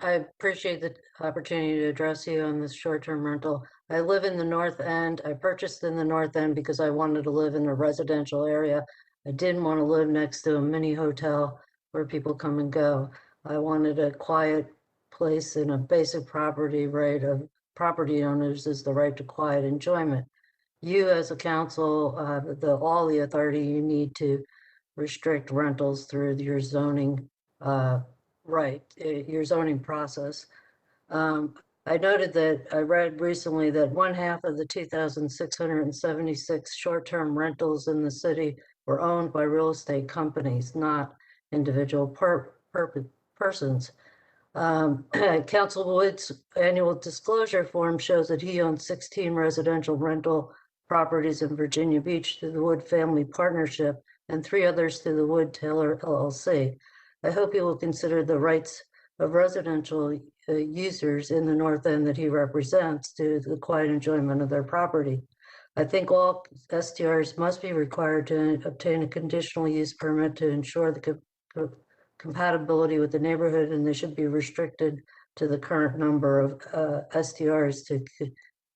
I appreciate the opportunity to address you on this short-term rental. I live in the North End. I purchased in the North End because I wanted to live in a residential area. I didn't want to live next to a mini hotel where people come and go. I wanted a quiet place, and a basic property right of property owners is the right to quiet enjoyment. You as a council, all the authority you need to restrict rentals through your zoning your zoning process. I noted that I read recently that 1/2 of the 2,676 short-term rentals in the city were owned by real estate companies, not individual persons. Council Wood's annual disclosure form shows that he owns 16 residential rental properties in Virginia Beach through the Wood Family Partnership and 3 others through the Wood Taylor LLC. I hope you will consider the rights of residential users in the North End that he represents to the quiet enjoyment of their property. I think all STRs must be required to obtain a conditional use permit to ensure the compatibility with the neighborhood, and they should be restricted to the current number of STRs to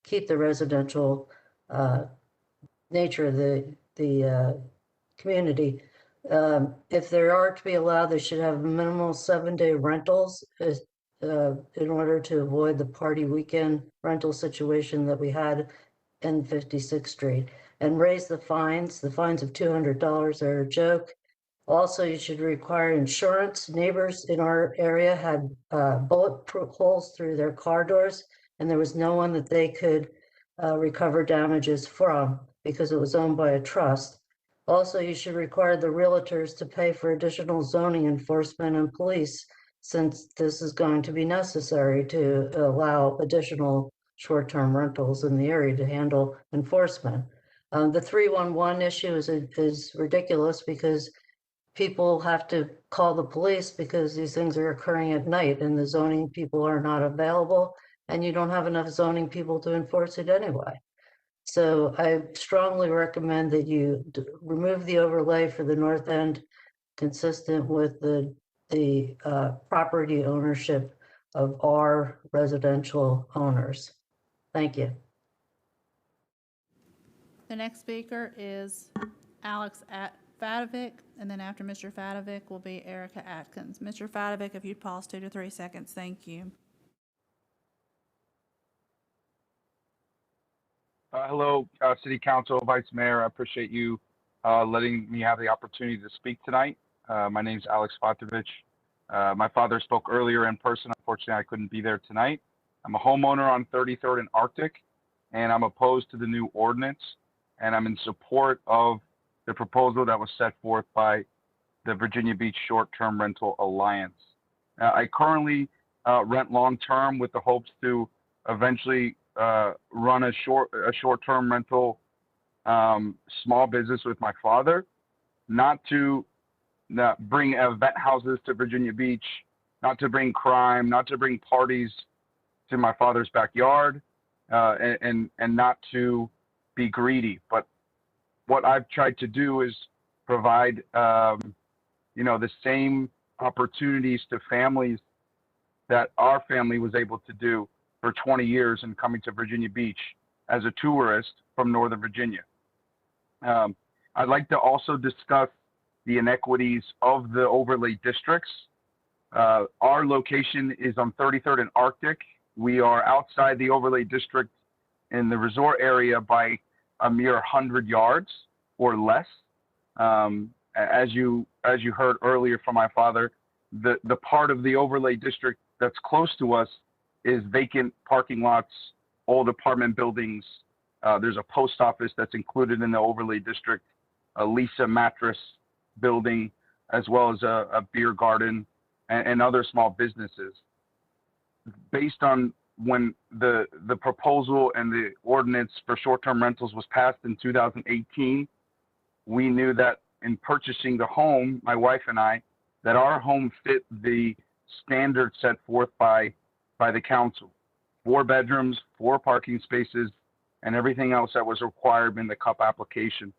keep the residential nature of the community. If they are to be allowed, they should have minimal 7-day rentals in order to avoid the party weekend rental situation that we had in 56th Street, and raise the fines. The fines of $200 are a joke. Also, you should require insurance. Neighbors in our area had bullet holes through their car doors, and there was no one that they could recover damages from because it was owned by a trust. Also, you should require the realtors to pay for additional zoning enforcement and police, since this is going to be necessary to allow additional short-term rentals in the area to handle enforcement. The 311 issue is ridiculous because people have to call the police because these things are occurring at night and the zoning people are not available, and you don't have enough zoning people to enforce it anyway. So I strongly recommend that you remove the overlay for the north end, consistent with the property ownership of our residential owners. Thank you. The next speaker is Alex Fadovic, and then after Mr. Fadovic will be Erica Atkins. Mr. Fadovic, if you'd pause 2 to 3 seconds, thank you. Hello, City Council, Vice Mayor. I appreciate you letting me have the opportunity to speak tonight. My name is Alex Fadovic. My father spoke earlier in person. Unfortunately, I couldn't be there tonight. I'm a homeowner on 33rd and Arctic, and I'm opposed to the new ordinance, and I'm in support of the proposal that was set forth by the Virginia Beach Short-Term Rental Alliance. I currently rent long-term with the hopes to eventually run a short-term rental small business with my father, not to bring event houses to Virginia Beach, not to bring crime, not to bring parties to my father's backyard, and not to be greedy. But what I've tried to do is provide, the same opportunities to families that our family was able to do for 20 years in coming to Virginia Beach as a tourist from Northern Virginia. I'd like to also discuss the inequities of the overlay districts. Our location is on 33rd and Arctic. We are outside the overlay district in the resort area by a mere 100 yards or less. As you heard earlier from my father, the part of the overlay district that's close to us is vacant parking lots, old apartment buildings. There's a post office that's included in the overlay district, a Lisa mattress building, as well as a beer garden and other small businesses. Based on when the proposal and the ordinance for short-term rentals was passed in 2018, we knew that in purchasing the home, my wife and I, that our home fit the standard set forth by the council. 4 bedrooms, 4 parking spaces, and everything else that was required in the CUP application.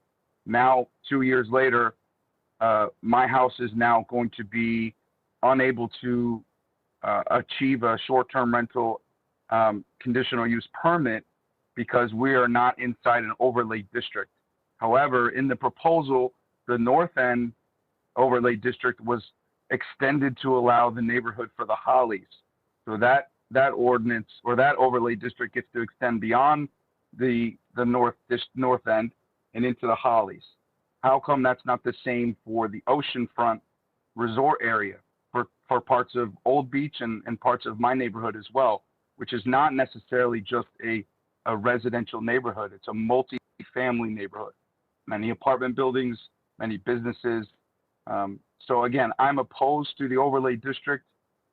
Now, 2 years later, my house is now going to be unable to achieve a short-term rental conditional use permit because we are not inside an overlay district. However, in the proposal, the north end overlay district was extended to allow the neighborhood for the Hollies. So that ordinance or that overlay district gets to extend beyond the north end and into the Hollies. How come that's not the same for the oceanfront resort area for parts of Old Beach and parts of my neighborhood as well, which is not necessarily just a residential neighborhood. It's a multi-family neighborhood, many apartment buildings, many businesses. So again, I'm opposed to the overlay district.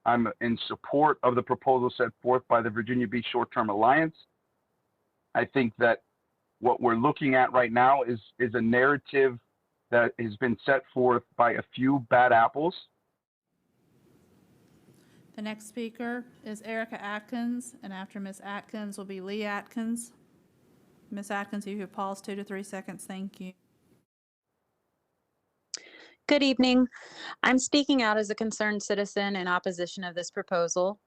I'm in support of the proposal set forth by the Virginia Beach Short-Term Alliance. I think that what we're looking at right now is a narrative that has been set forth by a few bad apples. The next speaker is Erica Atkins, and after Ms. Atkins will be Lee Atkins. Ms. Atkins, if you could pause 2 to 3 seconds, thank you. Good evening. I'm speaking out as a concerned citizen in opposition of this proposal.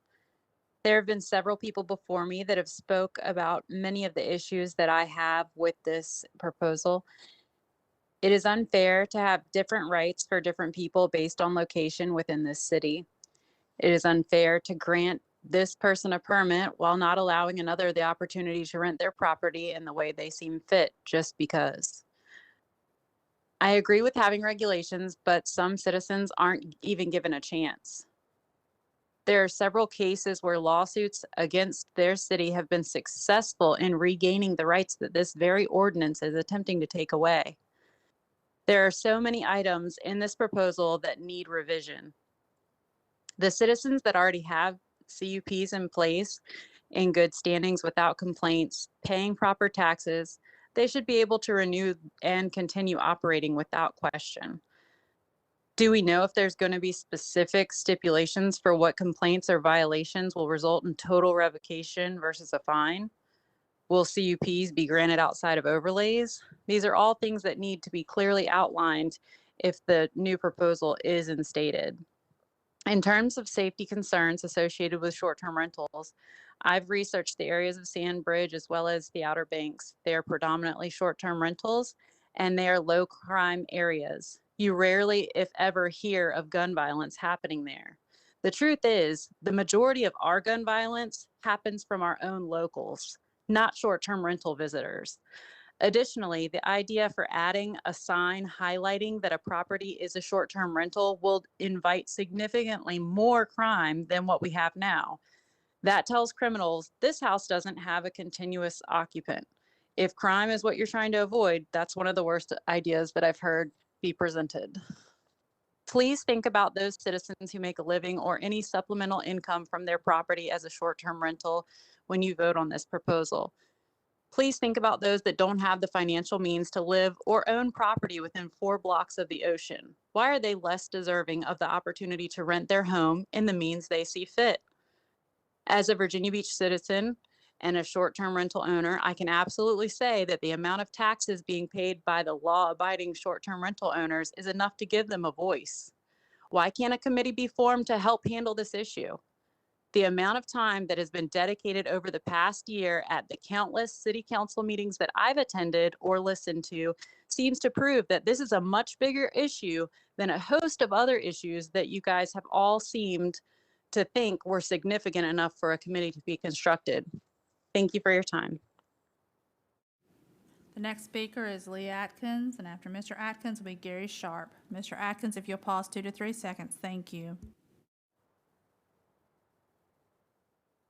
There have been several people before me that have spoke about many of the issues that I have with this proposal. It is unfair to have different rights for different people based on location within this city. It is unfair to grant this person a permit while not allowing another the opportunity to rent their property in the way they seem fit just because. I agree with having regulations, but some citizens aren't even given a chance. There are several cases where lawsuits against their city have been successful in regaining the rights that this very ordinance is attempting to take away. There are so many items in this proposal that need revision. The citizens that already have CUPs in place in good standings without complaints, paying proper taxes, they should be able to renew and continue operating without question. Do we know if there's going to be specific stipulations for what complaints or violations will result in total revocation versus a fine? Will CUPs be granted outside of overlays? These are all things that need to be clearly outlined if the new proposal is instated. In terms of safety concerns associated with short-term rentals, I've researched the areas of Sand Bridge as well as the Outer Banks. They are predominantly short-term rentals and they are low crime areas. You rarely, if ever, hear of gun violence happening there. The truth is, the majority of our gun violence happens from our own locals, not short-term rental visitors. Additionally, the idea for adding a sign highlighting that a property is a short-term rental will invite significantly more crime than what we have now. That tells criminals this house doesn't have a continuous occupant. If crime is what you're trying to avoid, that's one of the worst ideas that I've heard be presented. Please think about those citizens who make a living or any supplemental income from their property as a short-term rental when you vote on this proposal. Please think about those that don't have the financial means to live or own property within 4 blocks of the ocean. Why are they less deserving of the opportunity to rent their home in the means they see fit? As a Virginia Beach citizen and a short-term rental owner, I can absolutely say that the amount of taxes being paid by the law-abiding short-term rental owners is enough to give them a voice. Why can't a committee be formed to help handle this issue? The amount of time that has been dedicated over the past year at the countless city council meetings that I've attended or listened to seems to prove that this is a much bigger issue than a host of other issues that you guys have all seemed to think were significant enough for a committee to be constructed. Thank you for your time. The next speaker is Lee Atkins, and after Mr. Atkins will be Gary Sharp. Mr. Atkins, if you'll pause 2 to 3 seconds, thank you.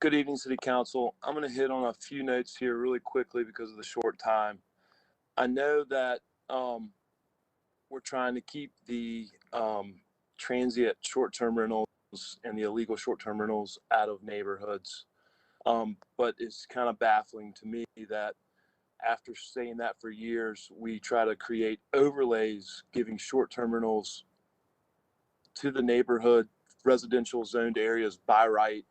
Good evening, City Council. I'm going to hit on a few notes here really quickly because of the short time. I know that we're trying to keep the transient short-term rentals and the illegal short-term rentals out of neighborhoods. But it's kind of baffling to me that after saying that for years, we try to create overlays giving short-term rentals to the neighborhood residential zoned areas by right.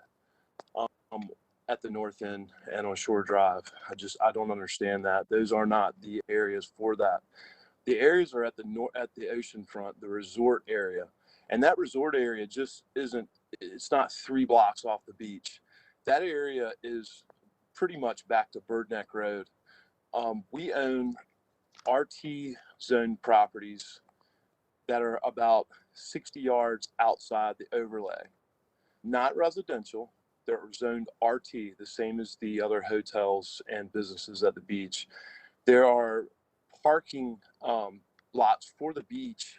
At the north end and on Shore Drive. I don't understand that. Those are not the areas for that. The areas are at the oceanfront, the resort area. And that resort area just it's not 3 blocks off the beach. That area is pretty much back to Bird Neck Road. We own RT zone properties that are about 60 yards outside the overlay, not residential. They're zoned RT, the same as the other hotels and businesses at the beach. There are parking lots for the beach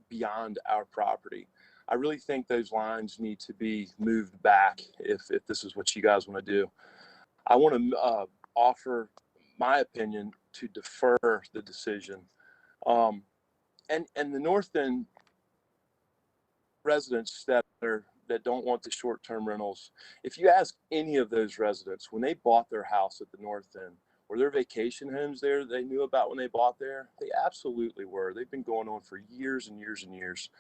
beyond our property. I really think those lines need to be moved back if this is what you guys want to do. I want to offer my opinion to defer the decision. And the North End residents that don't want the short-term rentals, if you ask any of those residents when they bought their house at the North End, were there vacation homes there they knew about when they bought there? They absolutely were. They've been going on for years and years and years.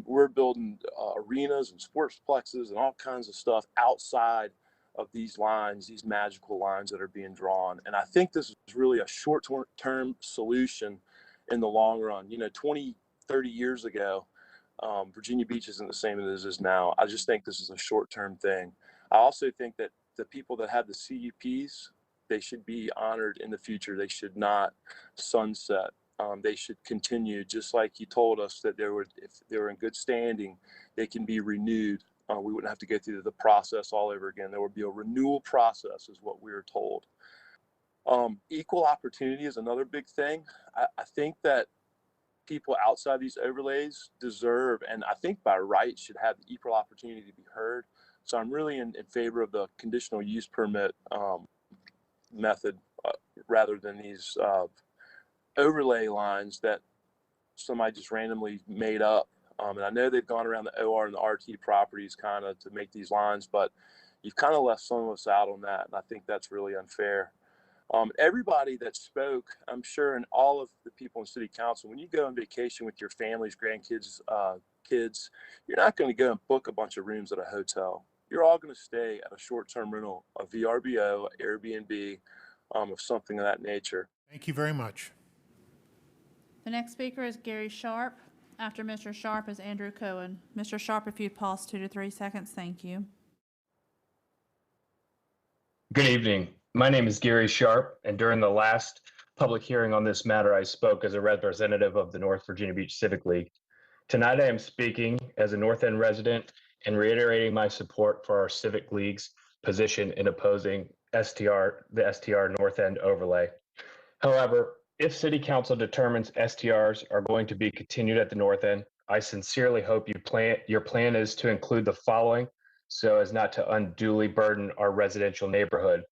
We're building arenas and sportsplexes and all kinds of stuff outside of these lines, these magical lines that are being drawn. And I think this is really a short-term solution in the long run. 20, 30 years ago, Virginia Beach isn't the same as it is now. I just think this is a short-term thing. I also think that the people that have the CUPs, they should be honored in the future. They should not sunset. They should continue, just like you told us that if they were in good standing, they can be renewed. We wouldn't have to go through the process all over again. There would be a renewal process, is what we were told. Equal opportunity is another big thing. I think that people outside these overlays deserve, and I think by right should have the equal opportunity to be heard. So I'm really in favor of the conditional use permit method rather than these overlay lines that somebody just randomly made up. And I know they've gone around the OR and the RT properties kind of to make these lines, but you've kind of left some of us out on that. And I think that's really unfair. Everybody that spoke, I'm sure, and all of the people in City Council, when you go on vacation with your families, grandkids, kids, you're not going to go and book a bunch of rooms at a hotel. You're all going to stay at a short-term rental, a VRBO, Airbnb, of something of that nature. Thank you very much. The next speaker is Gary Sharp. After Mr. Sharp is Andrew Cohen. Mr. Sharp, if you'd pause 2 to 3 seconds, thank you. Good evening. My name is Gary Sharp, and during the last public hearing on this matter, I spoke as a representative of the North Virginia Beach Civic League. Tonight, I am speaking as a North End resident and reiterating my support for our Civic League's position in opposing the STR North End overlay. However, if City Council determines STRs are going to be continued at the North End, I sincerely hope your plan is to include the following so as not to unduly burden our residential neighborhood.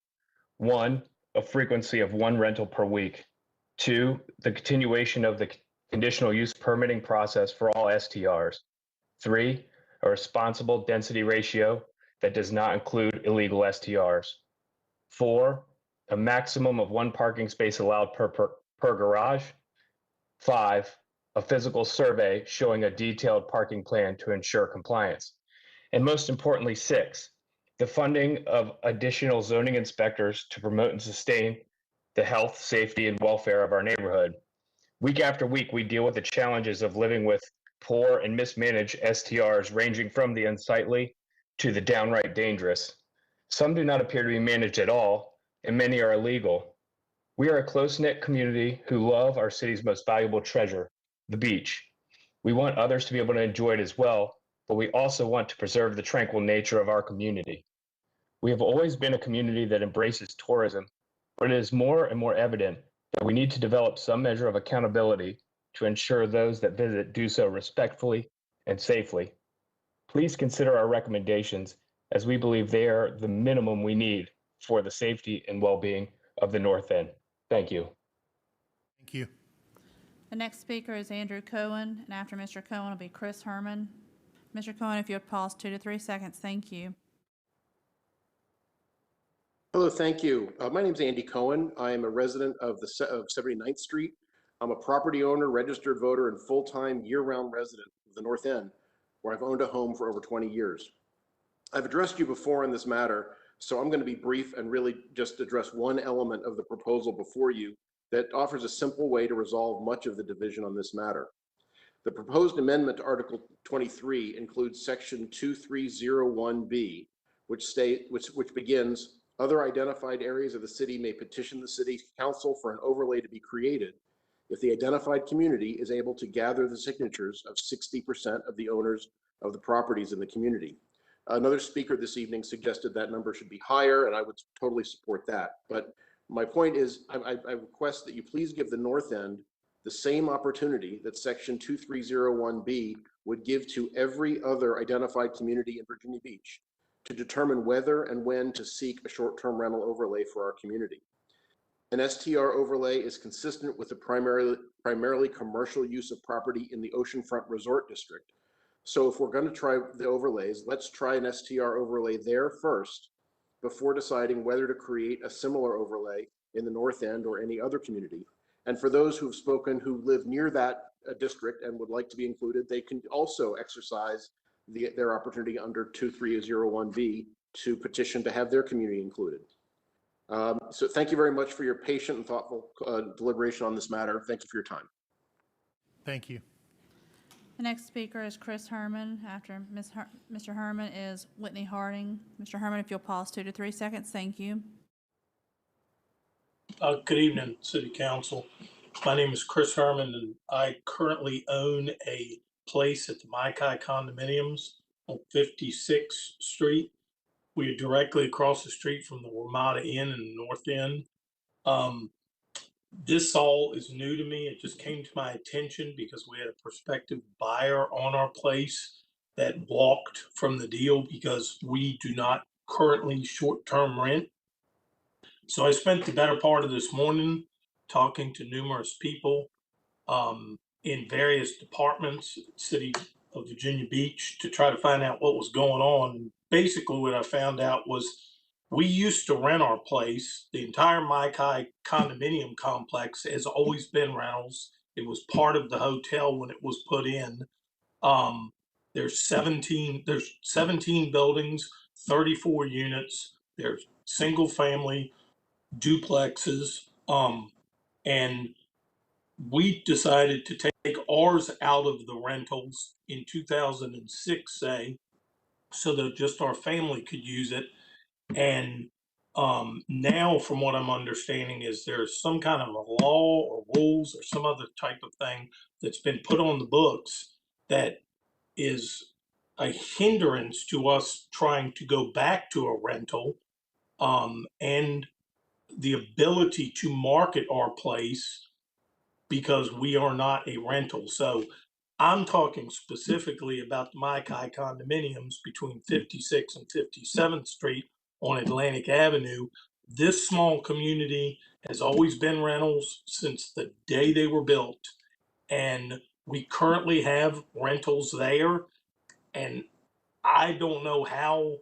1, a frequency of 1 rental per week. 2, the continuation of the conditional use permitting process for all STRs. 3, a responsible density ratio that does not include illegal STRs. 4, a maximum of 1 parking space allowed per garage. 5, a physical survey showing a detailed parking plan to ensure compliance. And most importantly, 6, the funding of additional zoning inspectors to promote and sustain the health, safety, and welfare of our neighborhood. Week after week, we deal with the challenges of living with poor and mismanaged STRs ranging from the unsightly to the downright dangerous. Some do not appear to be managed at all, and many are illegal. We are a close-knit community who love our city's most valuable treasure, the beach. We want others to be able to enjoy it as well, but we also want to preserve the tranquil nature of our community. We have always been a community that embraces tourism, but it is more and more evident that we need to develop some measure of accountability to ensure those that visit do so respectfully and safely. Please consider our recommendations, as we believe they are the minimum we need for the safety and well-being of the North End. Thank you. Thank you. The next speaker is Andrew Cohen, and after Mr. Cohen will be Chris Herman. Mr. Cohen, if you would pause 2 to 3 seconds, thank you. Hello, thank you. My name is Andy Cohen. I am a resident of 79th Street. I'm a property owner, registered voter, and full-time year-round resident of the North End, where I've owned a home for over 20 years. I've addressed you before in this matter, so I'm going to be brief and really just address one element of the proposal before you that offers a simple way to resolve much of the division on this matter. The proposed amendment to Article 23 includes Section 2301B, which begins, other identified areas of the city may petition the city council for an overlay to be created if the identified community is able to gather the signatures of 60% of the owners of the properties in the community. Another speaker this evening suggested that number should be higher, and I would totally support that. But my point is, I request that you please give the North End the same opportunity that Section 2301B would give to every other identified community in Virginia Beach to determine whether and when to seek a short-term rental overlay for our community. An STR overlay is consistent with the primarily commercial use of property in the Oceanfront Resort District. So if we're going to try the overlays, let's try an STR overlay there first before deciding whether to create a similar overlay in the North End or any other community. And for those who have spoken who live near that district and would like to be included, they can also exercise their opportunity under 2301B to petition to have their community included. So thank you very much for your patient and thoughtful deliberation on this matter. Thank you for your time. Thank you. The next speaker is Chris Herman. After Mr. Herman is Whitney Harding. Mr. Herman, if you'll pause 2 to 3 seconds, thank you. Good evening, City Council. My name is Chris Herman, and I currently own a place at the Mccallum condominiums on 56th Street. We are directly across the street from the Ramada Inn in the North End. This all is new to me. It just came to my attention because we had a prospective buyer on our place that walked from the deal because we do not currently short-term rent. So I spent the better part of this morning talking to numerous people in various departments, City of Virginia Beach, to try to find out what was going on. Basically, what I found out was we used to rent our place. The entire Mccallum condominium complex has always been rentals. It was part of the hotel when it was put in. There's 17 buildings, 34 units. There's single family duplexes. And we decided to take ours out of the rentals in 2006, say, so that just our family could use it. And now, from what I'm understanding, is there's some kind of a law or rules or some other type of thing that's been put on the books that is a hindrance to us trying to go back to a rental, and the ability to market our place because we are not a rental. So I'm talking specifically about the Maikai condominiums between 56 and 57th Street on Atlantic Avenue. This small community has always been rentals since the day they were built. And we currently have rentals there. And I don't know how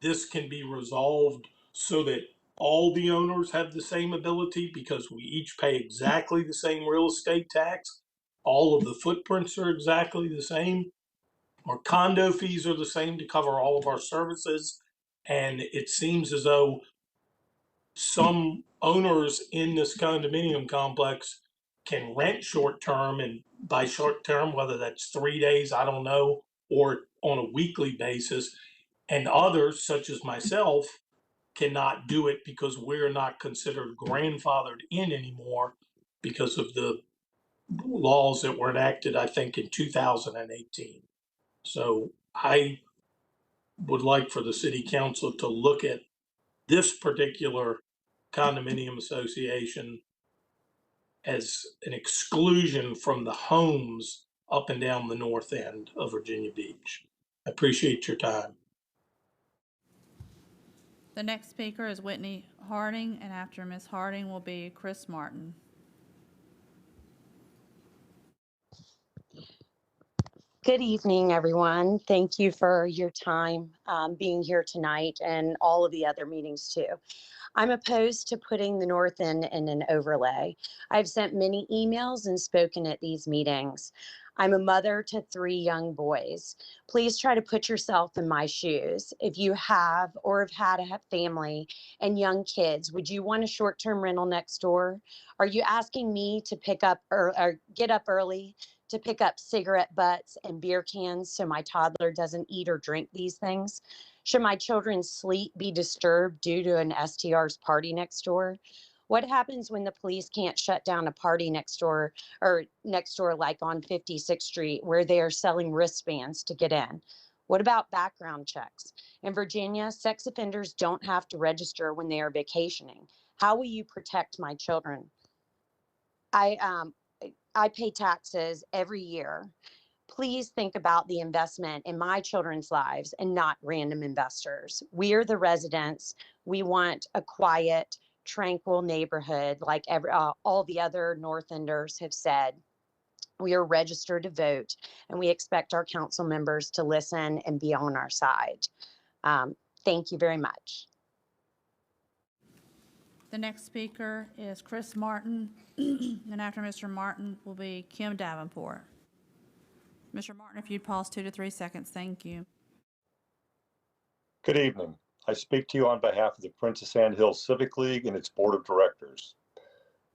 this can be resolved so that all the owners have the same ability, because we each pay exactly the same real estate tax. All of the footprints are exactly the same. Our condo fees are the same to cover all of our services. And it seems as though some owners in this condominium complex can rent short term, and by short term, whether that's 3 days, I don't know, or on a weekly basis. And others, such as myself, cannot do it because we're not considered grandfathered in anymore because of the laws that were enacted, I think, in 2018. So I would like for the city council to look at this particular condominium association as an exclusion from the homes up and down the north end of Virginia Beach. I appreciate your time. The next speaker is Whitney Harding, and after Ms. Harding will be Chris Martin. Good evening, everyone. Thank you for your time being here tonight and all of the other meetings too. I'm opposed to putting the North End in an overlay. I've sent many emails and spoken at these meetings. I'm a mother to 3 young boys. Please try to put yourself in my shoes. If you have or have had a family and young kids, would you want a short-term rental next door? Are you asking me to pick up or get up early to pick up cigarette butts and beer cans so my toddler doesn't eat or drink these things? Should my children's sleep be disturbed due to an STR's party next door? What happens when the police can't shut down a party next door like on 56th Street where they are selling wristbands to get in? What about background checks? In Virginia, sex offenders don't have to register when they are vacationing. How will you protect my children? I pay taxes every year. Please think about the investment in my children's lives and not random investors. We are the residents. We want a quiet, tranquil neighborhood like all the other North Enders have said. We are registered to vote, and we expect our council members to listen and be on our side. Thank you very much. The next speaker is Chris Martin, and after Mr. Martin will be Kim Davenport. Mr. Martin, if you'd pause 2 to 3 seconds, thank you. Good evening. I speak to you on behalf of the Princess Anne Hills Civic League and its board of directors.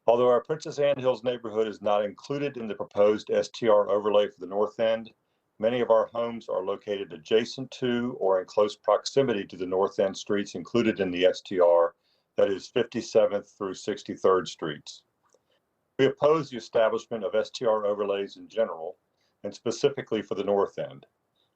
Although our Princess Anne Hills neighborhood is not included in the proposed STR overlay for the North End, many of our homes are located adjacent to or in close proximity to the North End streets included in the STR, that is 57th through 63rd Streets. We oppose the establishment of STR overlays in general, and specifically for the North End.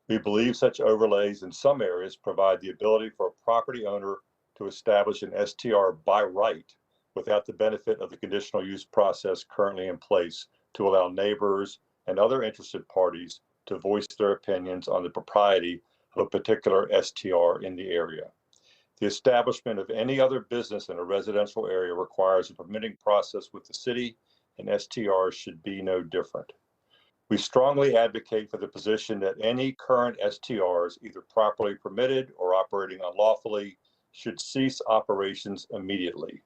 We believe such overlays in some areas provide the ability for a property owner to establish an STR by right without the benefit of the conditional use process currently in place to allow neighbors and other interested parties to voice their opinions on the propriety of a particular STR in the area. The establishment of any other business in a residential area requires a permitting process with the city, and STRs should be no different. We strongly advocate for the position that any current STRs, either properly permitted or operating unlawfully, should cease operations immediately.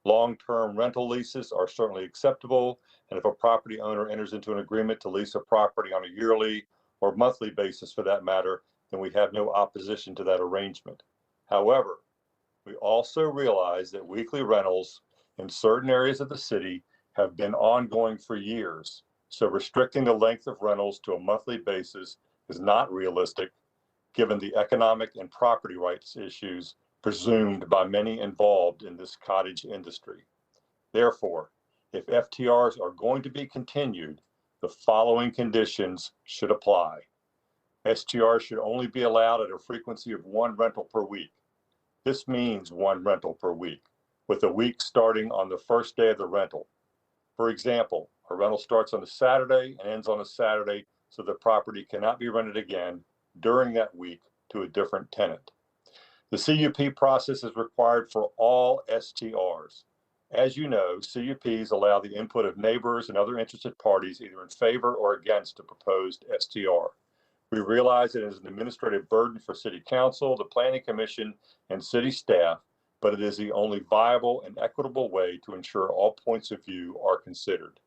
Long-term rental leases are certainly acceptable, and if a property owner enters into an agreement to lease a property on a yearly or monthly basis for that matter, then we have no opposition to that arrangement. However, We also realize that weekly rentals in certain areas of the city have been ongoing for years, so restricting the length of rentals to a monthly basis is not realistic given the economic and property rights issues presumed by many involved in this cottage industry. Therefore, if FTRs are going to be continued, the following conditions should apply. STRs should only be allowed at a frequency of 1 rental per week. This means 1 rental per week, with a week starting on the first day of the rental. For example, a rental starts on a Saturday and ends on a Saturday, so the property cannot be rented again during that week to a different tenant. The CUP process is required for all STRs. As you know, CUPs allow the input of neighbors and other interested parties either in favor or against a proposed STR. We realize it is an administrative burden for City Council, the Planning Commission, and city staff, but it is the only viable and equitable way to ensure all points of view are considered.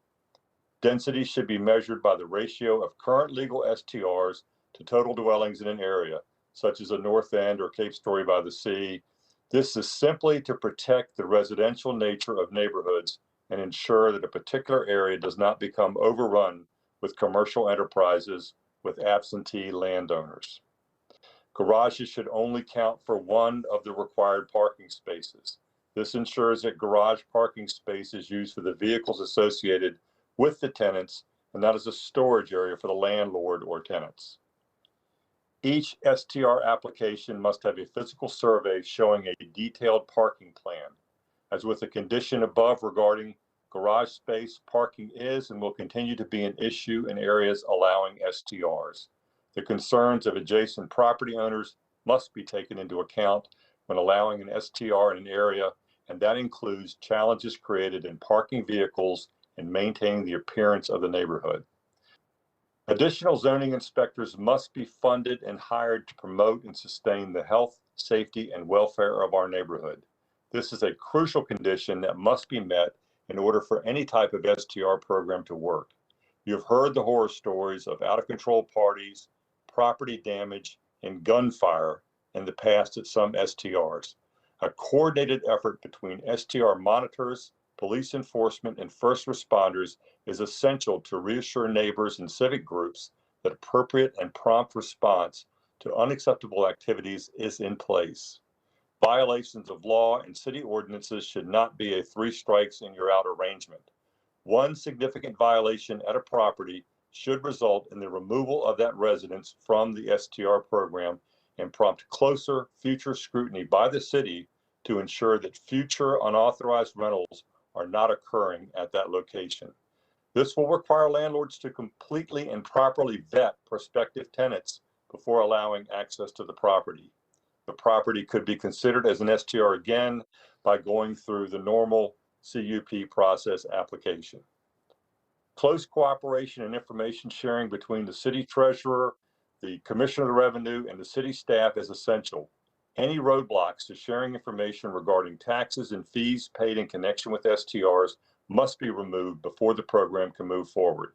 Density should be measured by the ratio of current legal STRs to total dwellings in an area, such as the North End or Cape Story by the Sea. This is simply to protect the residential nature of neighborhoods and ensure that a particular area does not become overrun with commercial enterprises with absentee landowners. Garages should only count for 1 of the required parking spaces. This ensures that garage parking space is used for the vehicles associated with the tenants and not as a storage area for the landlord or tenants. Each STR application must have a physical survey showing a detailed parking plan. As with the condition above regarding garage space, parking is and will continue to be an issue in areas allowing STRs. The concerns of adjacent property owners must be taken into account when allowing an STR in an area, and that includes challenges created in parking vehicles and maintaining the appearance of the neighborhood. Additional zoning inspectors must be funded and hired to promote and sustain the health, safety, and welfare of our neighborhood. This is a crucial condition that must be met in order for any type of STR program to work. You've heard the horror stories of out-of-control parties, property damage, and gunfire in the past at some STRs. A coordinated effort between STR monitors, police enforcement, and first responders is essential to reassure neighbors and civic groups that appropriate and prompt response to unacceptable activities is in place. Violations of law and city ordinances should not be a 3 strikes and you're out arrangement. 1 significant violation at a property should result in the removal of that residence from the STR program and prompt closer future scrutiny by the city to ensure that future unauthorized rentals are not occurring at that location. This will require landlords to completely and properly vet prospective tenants before allowing access to the property. The property could be considered as an STR again by going through the normal CUP process application. Close cooperation and information sharing between the city treasurer, the commissioner of the revenue, and the city staff is essential. Any roadblocks to sharing information regarding taxes and fees paid in connection with STRs must be removed before the program can move forward.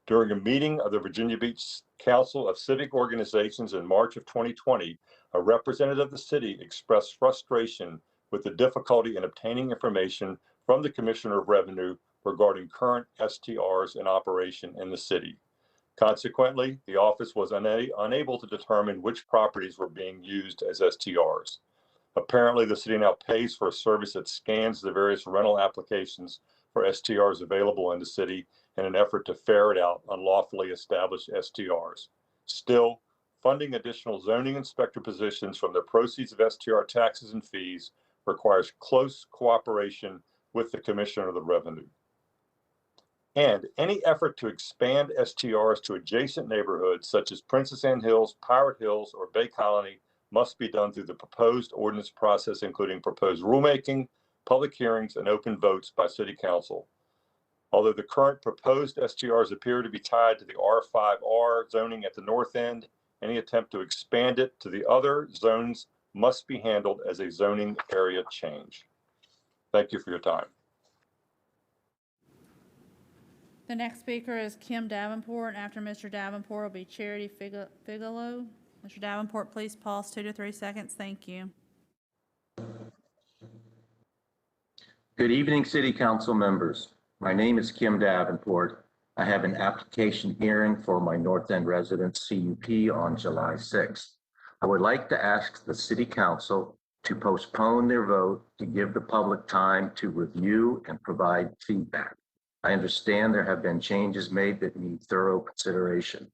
During a meeting of the Virginia Beach Council of Civic Organizations in March of 2020, a representative of the city expressed frustration with the difficulty in obtaining information from the Commissioner of Revenue regarding current STRs in operation in the city. Consequently, the office was unable to determine which properties were being used as STRs. Apparently, the city now pays for a service that scans the various rental applications for STRs available in the city in an effort to ferret out unlawfully established STRs. Still, funding additional zoning inspector positions from the proceeds of STR taxes and fees requires close cooperation with the Commissioner of the Revenue. And any effort to expand STRs to adjacent neighborhoods such as Princess Anne Hills, Pirate Hills, or Bay Colony must be done through the proposed ordinance process, including proposed rulemaking, public hearings, and open votes by City Council. Although the current proposed STRs appear to be tied to the R5R zoning at the north end, any attempt to expand it to the other zones must be handled as a zoning area change. Thank you for your time. The next speaker is Kim Davenport. After Mr. Davenport will be Charity Figolo. Mr. Davenport, please pause 2 to 3 seconds. Thank you. Good evening, City Council members. My name is Kim Davenport. I have an application hearing for my North End residence CUP on July 6th. I would like to ask the City Council to postpone their vote to give the public time to review and provide feedback. I understand there have been changes made that need thorough consideration.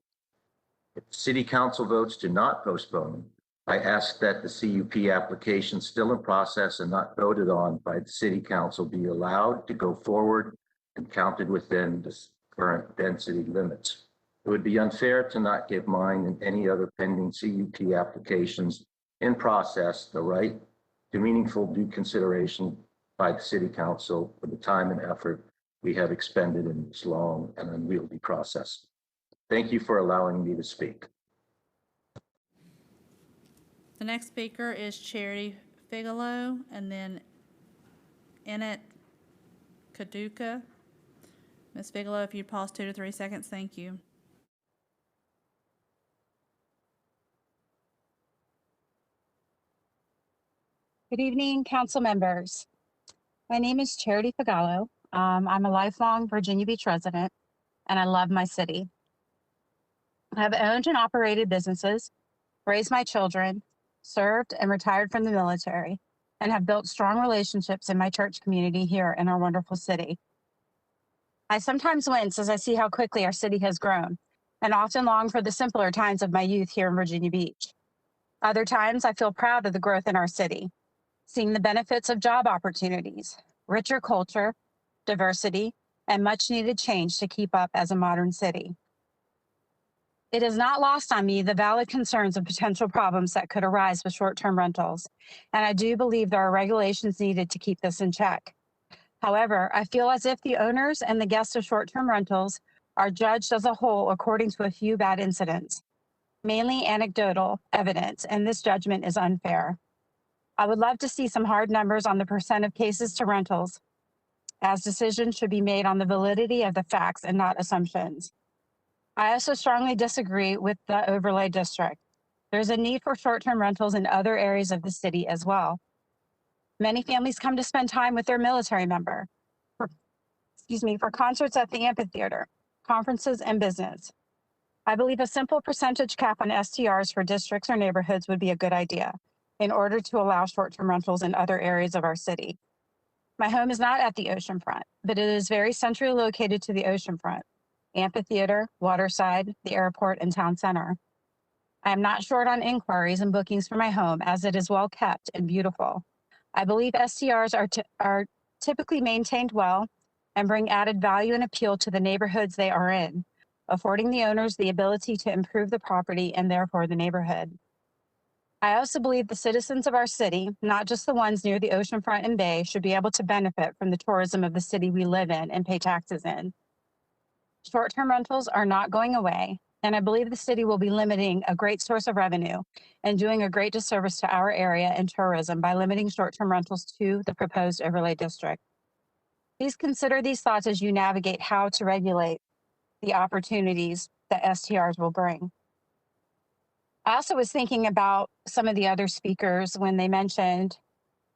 If the City Council votes to not postpone, I ask that the CUP application still in process and not voted on by the City Council be allowed to go forward and counted within the current density limits. It would be unfair to not give mine and any other pending CUP applications in process the right to meaningful due consideration by the City Council for the time and effort we have expended in this long and unwieldy process. Thank you for allowing me to speak. The next speaker is Charity Figalo, and then Annette Kaduka. Ms. Figalo, if you'd pause 2 to 3 seconds, thank you. Good evening, council members. My name is Charity Figalo. I'm a lifelong Virginia Beach resident, and I love my city. I have owned and operated businesses, raised my children, served and retired from the military, and have built strong relationships in my church community here in our wonderful city. I sometimes wince as I see how quickly our city has grown, and often long for the simpler times of my youth here in Virginia Beach. Other times, I feel proud of the growth in our city, seeing the benefits of job opportunities, richer culture, diversity, and much needed change to keep up as a modern city. It is not lost on me the valid concerns of potential problems that could arise with short-term rentals, and I do believe there are regulations needed to keep this in check. However, I feel as if the owners and the guests of short-term rentals are judged as a whole according to a few bad incidents, mainly anecdotal evidence, and this judgment is unfair. I would love to see some hard numbers on the percent of cases to rentals, as decisions should be made on the validity of the facts and not assumptions. I also strongly disagree with the overlay district. There's a need for short-term rentals in other areas of the city as well. Many families come to spend time with their military member, for concerts at the amphitheater, conferences, and business. I believe a simple percentage cap on STRs for districts or neighborhoods would be a good idea in order to allow short-term rentals in other areas of our city. My home is not at the oceanfront, but it is very centrally located to the oceanfront, amphitheater, waterside, the airport, and town center. I am not short on inquiries and bookings for my home as it is well kept and beautiful. I believe STRs are typically maintained well and bring added value and appeal to the neighborhoods they are in, affording the owners the ability to improve the property and therefore the neighborhood. I also believe the citizens of our city, not just the ones near the oceanfront and bay, should be able to benefit from the tourism of the city we live in and pay taxes in. Short-term rentals are not going away, and I believe the city will be limiting a great source of revenue and doing a great disservice to our area and tourism by limiting short-term rentals to the proposed overlay district. Please consider these thoughts as you navigate how to regulate the opportunities that STRs will bring. I also was thinking about some of the other speakers when they mentioned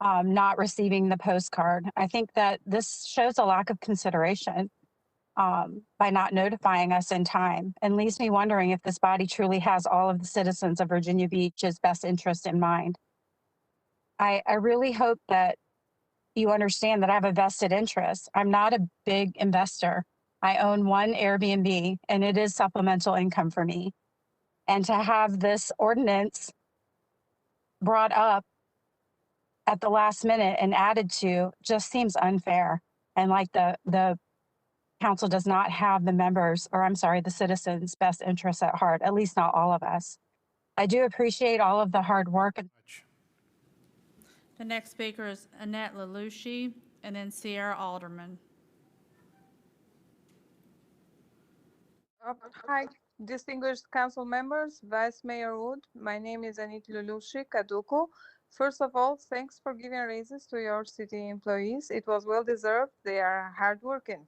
not receiving the postcard. I think that this shows a lack of consideration by not notifying us in time, and leaves me wondering if this body truly has all of the citizens of Virginia Beach's best interest in mind. I really hope that you understand that I have a vested interest. I'm not a big investor. I own one Airbnb, and it is supplemental income for me. And to have this ordinance brought up at the last minute and added to just seems unfair. And like the council does not have the citizens' best interests at heart, at least not all of us. I do appreciate all of the hard work. The next speaker is Annette Lelouchi, and then Sierra Alderman. Hi, distinguished council members, Vice Mayor Wood. My name is Annette Lelouchi Kaduko. First of all, thanks for giving raises to your city employees. It was well deserved. They are hardworking.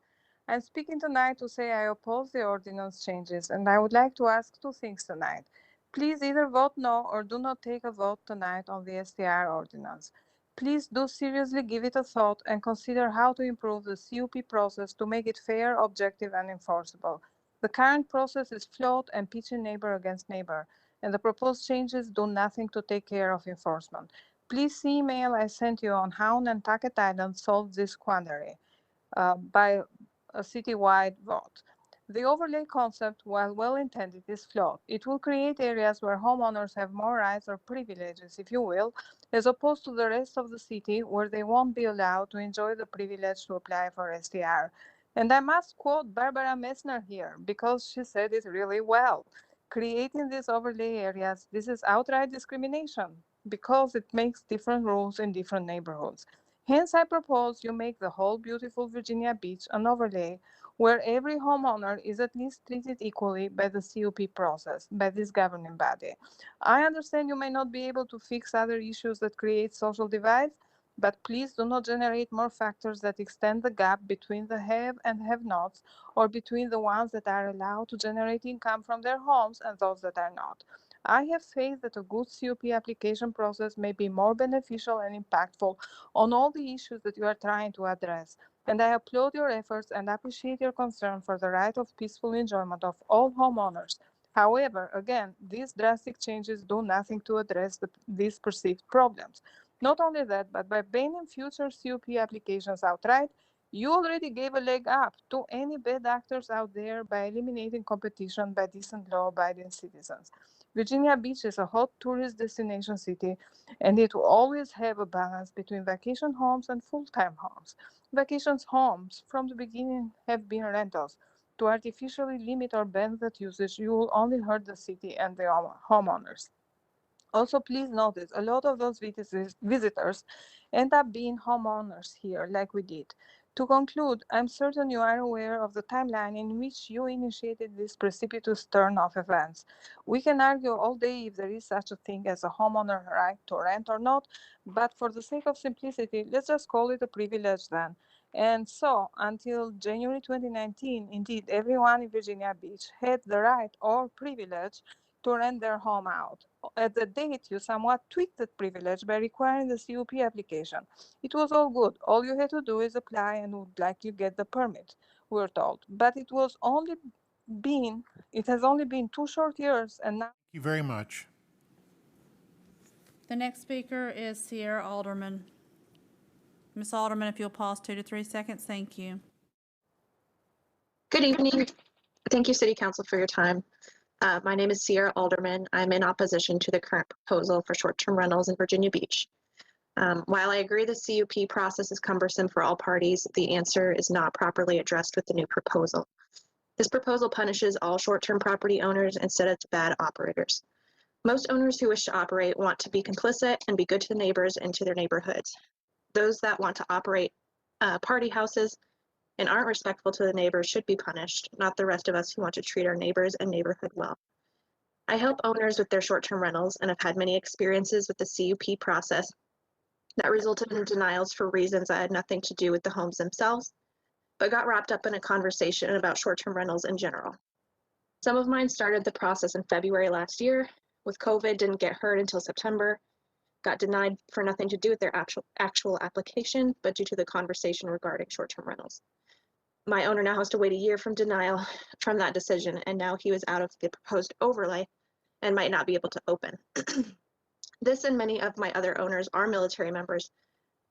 I'm speaking tonight to say I oppose the ordinance changes, and I would like to ask two things tonight. Please either vote no or do not take a vote tonight on the STR ordinance. Please do seriously give it a thought and consider how to improve the CUP process to make it fair, objective, and enforceable. The current process is flawed and pitching neighbor against neighbor, and the proposed changes do nothing to take care of enforcement. Please see email I sent you on how Nantucket Island solved this quandary by a citywide vote. The overlay concept, while well-intended, is flawed. It will create areas where homeowners have more rights or privileges, if you will, as opposed to the rest of the city where they won't be allowed to enjoy the privilege to apply for STR. And I must quote Barbara Messner here because she said it really well. Creating these overlay areas, this is outright discrimination because it makes different rules in different neighborhoods. Hence, I propose you make the whole beautiful Virginia Beach an overlay where every homeowner is at least treated equally by the CUP process, by this governing body. I understand you may not be able to fix other issues that create social divides, but please do not generate more factors that extend the gap between the have and have-nots, or between the ones that are allowed to generate income from their homes and those that are not. I have faith that a good CUP application process may be more beneficial and impactful on all the issues that you are trying to address. And I applaud your efforts and appreciate your concern for the right of peaceful enjoyment of all homeowners. However, again, these drastic changes do nothing to address these perceived problems. Not only that, but by banning future CUP applications outright, you already gave a leg up to any bad actors out there by eliminating competition by decent law-abiding citizens. Virginia Beach is a hot tourist destination city, and it will always have a balance between vacation homes and full-time homes. Vacation homes from the beginning have been rentals. To artificially limit or ban that usage, you will only hurt the city and the homeowners. Also, please notice, a lot of those visitors end up being homeowners here, like we did. To conclude, I'm certain you are aware of the timeline in which you initiated this precipitous turn of events. We can argue all day if there is such a thing as a homeowner right to rent or not, but for the sake of simplicity, let's just call it a privilege then. And so, until January 2019, indeed, everyone in Virginia Beach had the right or privilege to rent their home out. At the date, you somewhat tweaked that privilege by requiring the CUP application. It was all good. All you had to do is apply and would likely get the permit, we're told. But it has only been 2 short years, and now. Thank you very much. The next speaker is Sierra Alderman. Ms. Alderman, if you'll pause 2 to 3 seconds, thank you. Good evening. Thank you, City Council, for your time. My name is Sierra Alderman. I'm in opposition to the current proposal for short-term rentals in Virginia Beach. While I agree the CUP process is cumbersome for all parties, the answer is not properly addressed with the new proposal. This proposal punishes all short-term property owners instead of bad operators. Most owners who wish to operate want to be complicit and be good to the neighbors and to their neighborhoods. Those that want to operate party houses and aren't respectful to the neighbors should be punished, not the rest of us who want to treat our neighbors and neighborhood well. I help owners with their short-term rentals and have had many experiences with the CUP process that resulted in denials for reasons that had nothing to do with the homes themselves, but got wrapped up in a conversation about short-term rentals in general. Some of mine started the process in February last year. With COVID, didn't get heard until September, got denied for nothing to do with their actual application, but due to the conversation regarding short-term rentals. My owner now has to wait a year from denial from that decision, and now he was out of the proposed overlay and might not be able to open. This and many of my other owners are military members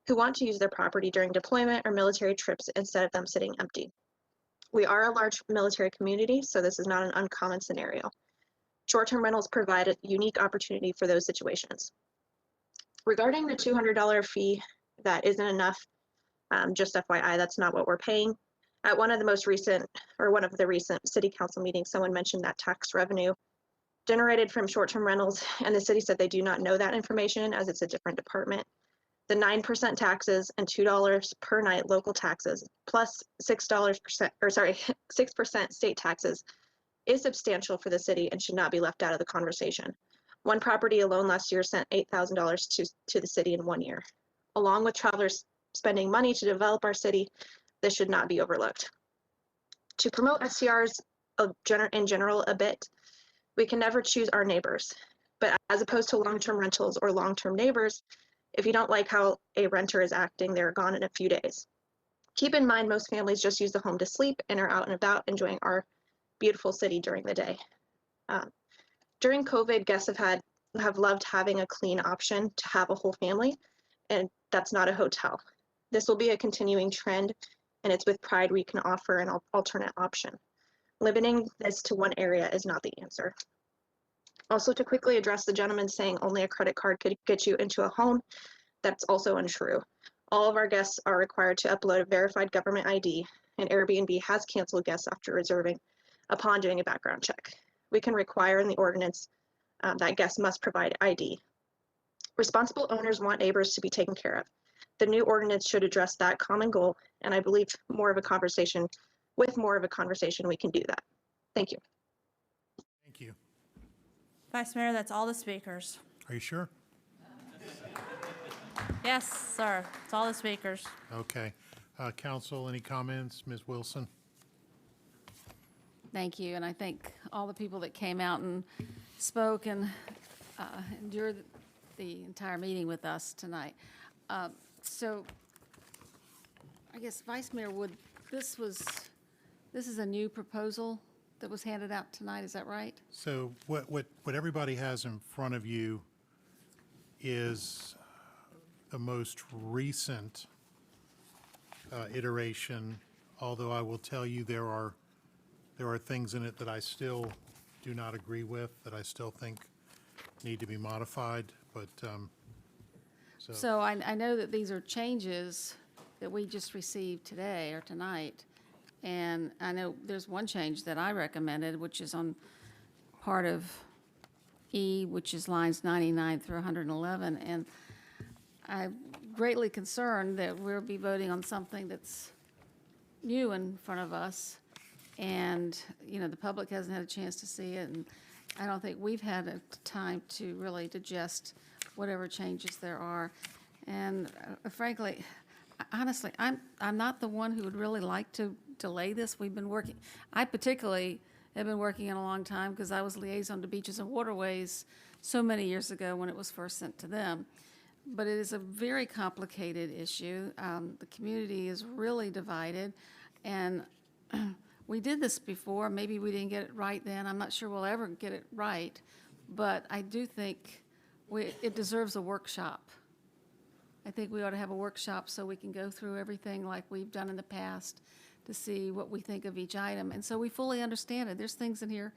who want to use their property during deployment or military trips instead of them sitting empty. We are a large military community, so this is not an uncommon scenario. Short-term rentals provide a unique opportunity for those situations. Regarding the $200 fee, that isn't enough. Just FYI, that's not what we're paying. At one of the recent city council meetings, someone mentioned that tax revenue generated from short-term rentals, and the city said they do not know that information as it's a different department. The 9% taxes and $2 per night local taxes plus 6% state taxes is substantial for the city and should not be left out of the conversation. One property alone last year sent $8,000 to the city in 1 year. Along with travelers spending money to develop our city, this should not be overlooked. To promote STRs in general a bit, we can never choose our neighbors, but as opposed to long-term rentals or long-term neighbors, If you don't like how a renter is acting, they're gone in a few days. Keep in mind, most families just use the home to sleep and are out and about enjoying our beautiful city during the day. During COVID, guests have loved having a clean option to have a whole family, and that's not a hotel. This will be a continuing trend, and it's with pride we can offer an alternate option. Limiting this to one area is not the answer. Also, to quickly address the gentleman saying only a credit card could get you into a home, that's also untrue. All of our guests are required to upload a verified government ID, and Airbnb has canceled guests after reserving upon doing a background check. We can require in the ordinance that guests must provide ID. Responsible owners want neighbors to be taken care of. The new ordinance should address that common goal, and I believe with more of a conversation, we can do that. Thank you. Thank you. Vice Mayor, that's all the speakers. Are you sure? Yes, sir. It's all the speakers. Okay. Council, any comments? Ms. Wilson? Thank you, and I thank all the people that came out and spoke and endured the entire meeting with us tonight. So, I guess Vice Mayor Wood, this is a new proposal that was handed out tonight. Is that right? So what everybody has in front of you is the most recent iteration, although I will tell you there are things in it that I still do not agree with, that I still think need to be modified, but So I know that these are changes that we just received today or tonight, and I know there's one change that I recommended, which is on part of E, which is lines 99 through 111, and I'm greatly concerned that we'll be voting on something that's new in front of us, and, you know, the public hasn't had a chance to see it, and I don't think we've had a time to really digest whatever changes there are. And frankly, honestly, I'm not the one who would really like to delay this. We've been working, I particularly have been working in a long time because I was liaison to Beaches and Waterways so many years ago when it was first sent to them. But it is a very complicated issue. The community is really divided, and we did this before. Maybe we didn't get it right then. I'm not sure we'll ever get it right, but I do think it deserves a workshop. I think we ought to have a workshop so we can go through everything like we've done in the past to see what we think of each item. And so we fully understand it. There's things in here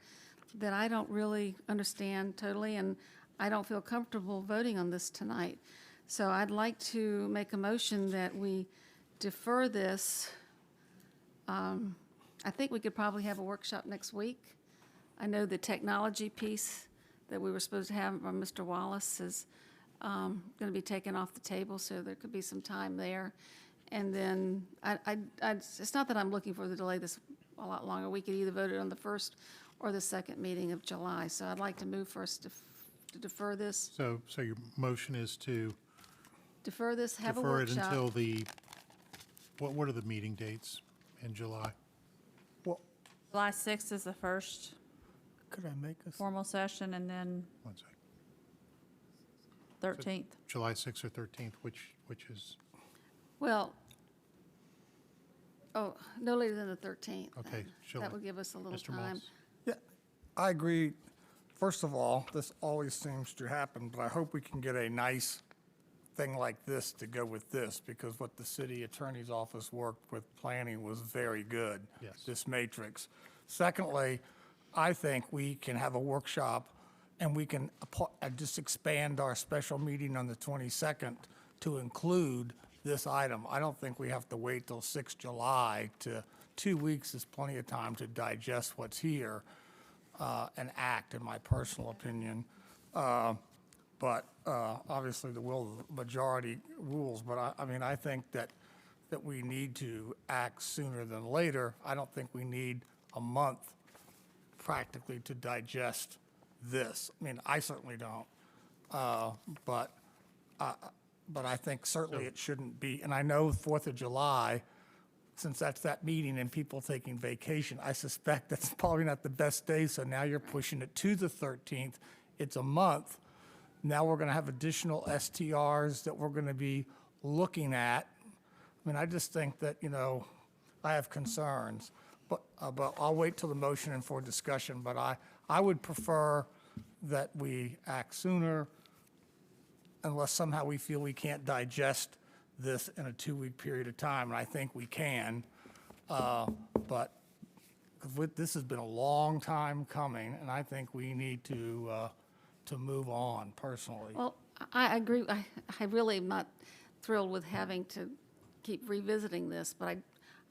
that I don't really understand totally, and I don't feel comfortable voting on this tonight. So I'd like to make a motion that we defer this. I think we could probably have a workshop next week. I know the technology piece that we were supposed to have from Mr. Wallace is going to be taken off the table, so there could be some time there. And then it's not that I'm looking for the delay this a lot longer. We could either vote it on the first or the second meeting of July. So I'd like to move first to defer this. so your motion is to Defer this, have a defer it workshop. until the, what are the meeting dates in July? July 6th is the first Could I make a formal session, and then One second. 13th. July 6th or 13th, which is, Well, no later than the 13th. okay. July. That would give us a little Mr. time. Moss? Yeah, I agree. First of all, this always seems to happen, but I hope we can get a nice thing like this to go with this, because what the city attorney's office worked with planning was very good. Yes. This matrix. Secondly, I think we can have a workshop and we can just expand our special meeting on the 22nd to include this item. I don't think we have to wait till 6 July to, 2 weeks is plenty of time to digest what's here and act, in my personal opinion. But obviously the will of the majority rules, but I mean, I think that we need to act sooner than later. I don't think we need a month practically to digest this. I mean, I certainly don't. But I think certainly it shouldn't be, and I know 4th of July, since that's that meeting and people taking vacation, I suspect that's probably not the best day, so now you're pushing it to the 13th. It's a month. Now we're going to have additional STRs that we're going to be looking at. I mean, I just think that, I have concerns, but I'll wait till the motion and for discussion. But I would prefer that we act sooner unless somehow we feel we can't digest this in a 2-week period of time, and I think we can. But this has been a long time coming, and I think we need to move on personally. Well, I agree. I really am not thrilled with having to keep revisiting this, but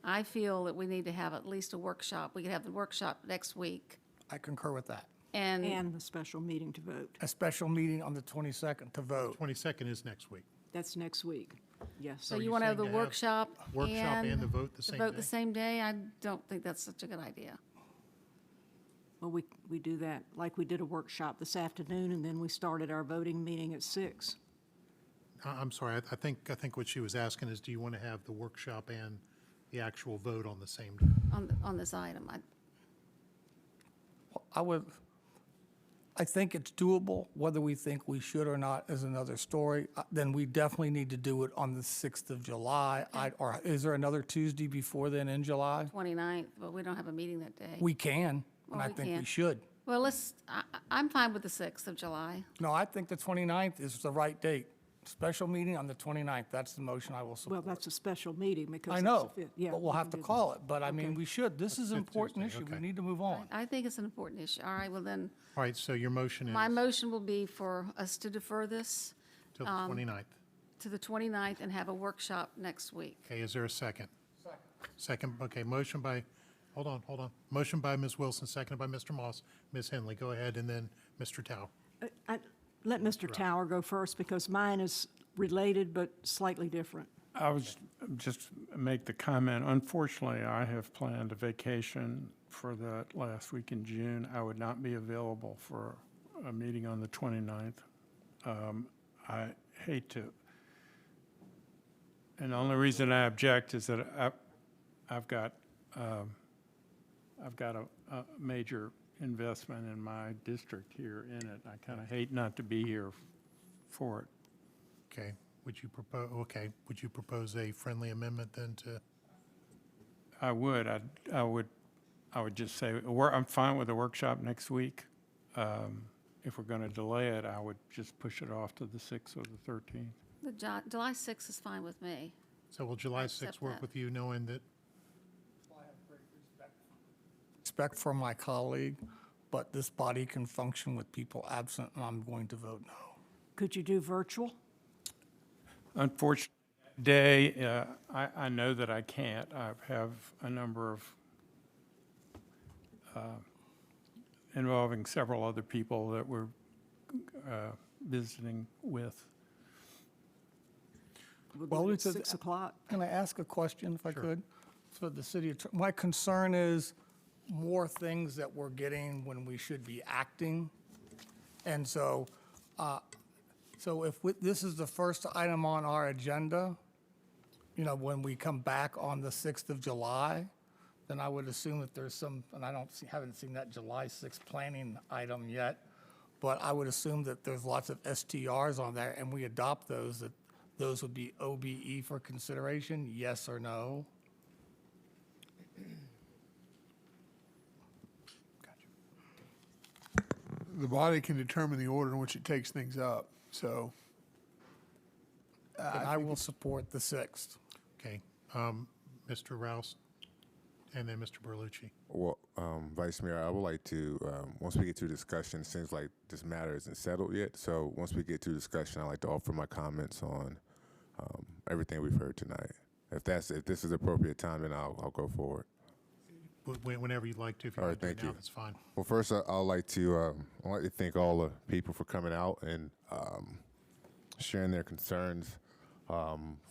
I feel that we need to have at least a workshop. We could have the workshop next week. I concur with that. And the special meeting to vote. A special meeting on the 22nd to vote. 22nd is next week. That's next week. Yes. so you want to have the workshop and the vote the same day? the same day? I don't think that's such a good idea. Well, we do that like we did a workshop this afternoon, and then we started our voting meeting at 6. I'm sorry, I think what she was asking is, do you want to have the workshop and the actual vote on the same day? On this item. I think it's doable. Whether we think we should or not is another story. Then we definitely need to do it on the 6th of July. Or is there another Tuesday before then in July? 29th, but we don't have a meeting that day. We can, and Well, I we think we can. should. Well, I'm fine with the 6th of July. No, I think the 29th is the right date. Special meeting on the 29th. That's the motion I will Well, support. that's a special meeting because. I it's know, the 5th. Yeah, but we'll we have to can do call it. But I mean, Okay. we should. This is an important Tuesday, issue. We okay. need to move on. I think it's an important issue. All right, well then, All right, so your motion is my motion will be for us to defer this till the 29th. to the 29th and have a workshop next week. Okay, is there a second? Second, okay, motion by, hold on. Motion by Ms. Wilson, seconded by Mr. Moss. Ms. Henley, go ahead, and then Mr. Tao. Let Mr. Tower go first because mine is related but slightly different. I was just make the comment, unfortunately, I have planned a vacation for that last week in June. I would not be available for a meeting on the 29th. I hate to, and the only reason I object is that I've got a major investment in my district here in it. I kind of hate not to be here for it. Okay, would you propose a friendly amendment then to? I would. I would just say, I'm fine with the workshop next week. If we're going to delay it, I would just push it off to the 6th or the 13th. The July 6th is fine with me. So will July accept 6th work that. with you, knowing that? Respect for my colleague, but this body can function with people absent, and I'm going to vote no. Could you do virtual? Unfortunately, day, I know that I can't. I have a number of involving several other people that we're visiting with. Well, It's 6 o'clock. Can I ask a question, if I could? For the city attorney, my concern is more things that we're getting when we should be acting. And so, if this is the first item on our agenda, when we come back on the 6th of July, then I would assume that there's some, and I haven't seen that July 6th planning item yet, but I would assume that there's lots of STRs on there, and we adopt those, that those would be OBE for consideration, yes or no? The body can determine the order in which it takes things up, so. And I will support the 6th. Okay, Mr. Rouse, and then Mr. Berlucci. Well, Vice Mayor, I would like to, once we get to discussion, it seems like this matter isn't settled yet. So once we get to discussion, I'd like to offer my comments on everything we've heard tonight. If this is appropriate time, then I'll go forward. Whenever you'd like to, if you All want right, to do it thank now, you. that's fine. Well, first, I'd like to thank all the people for coming out and sharing their concerns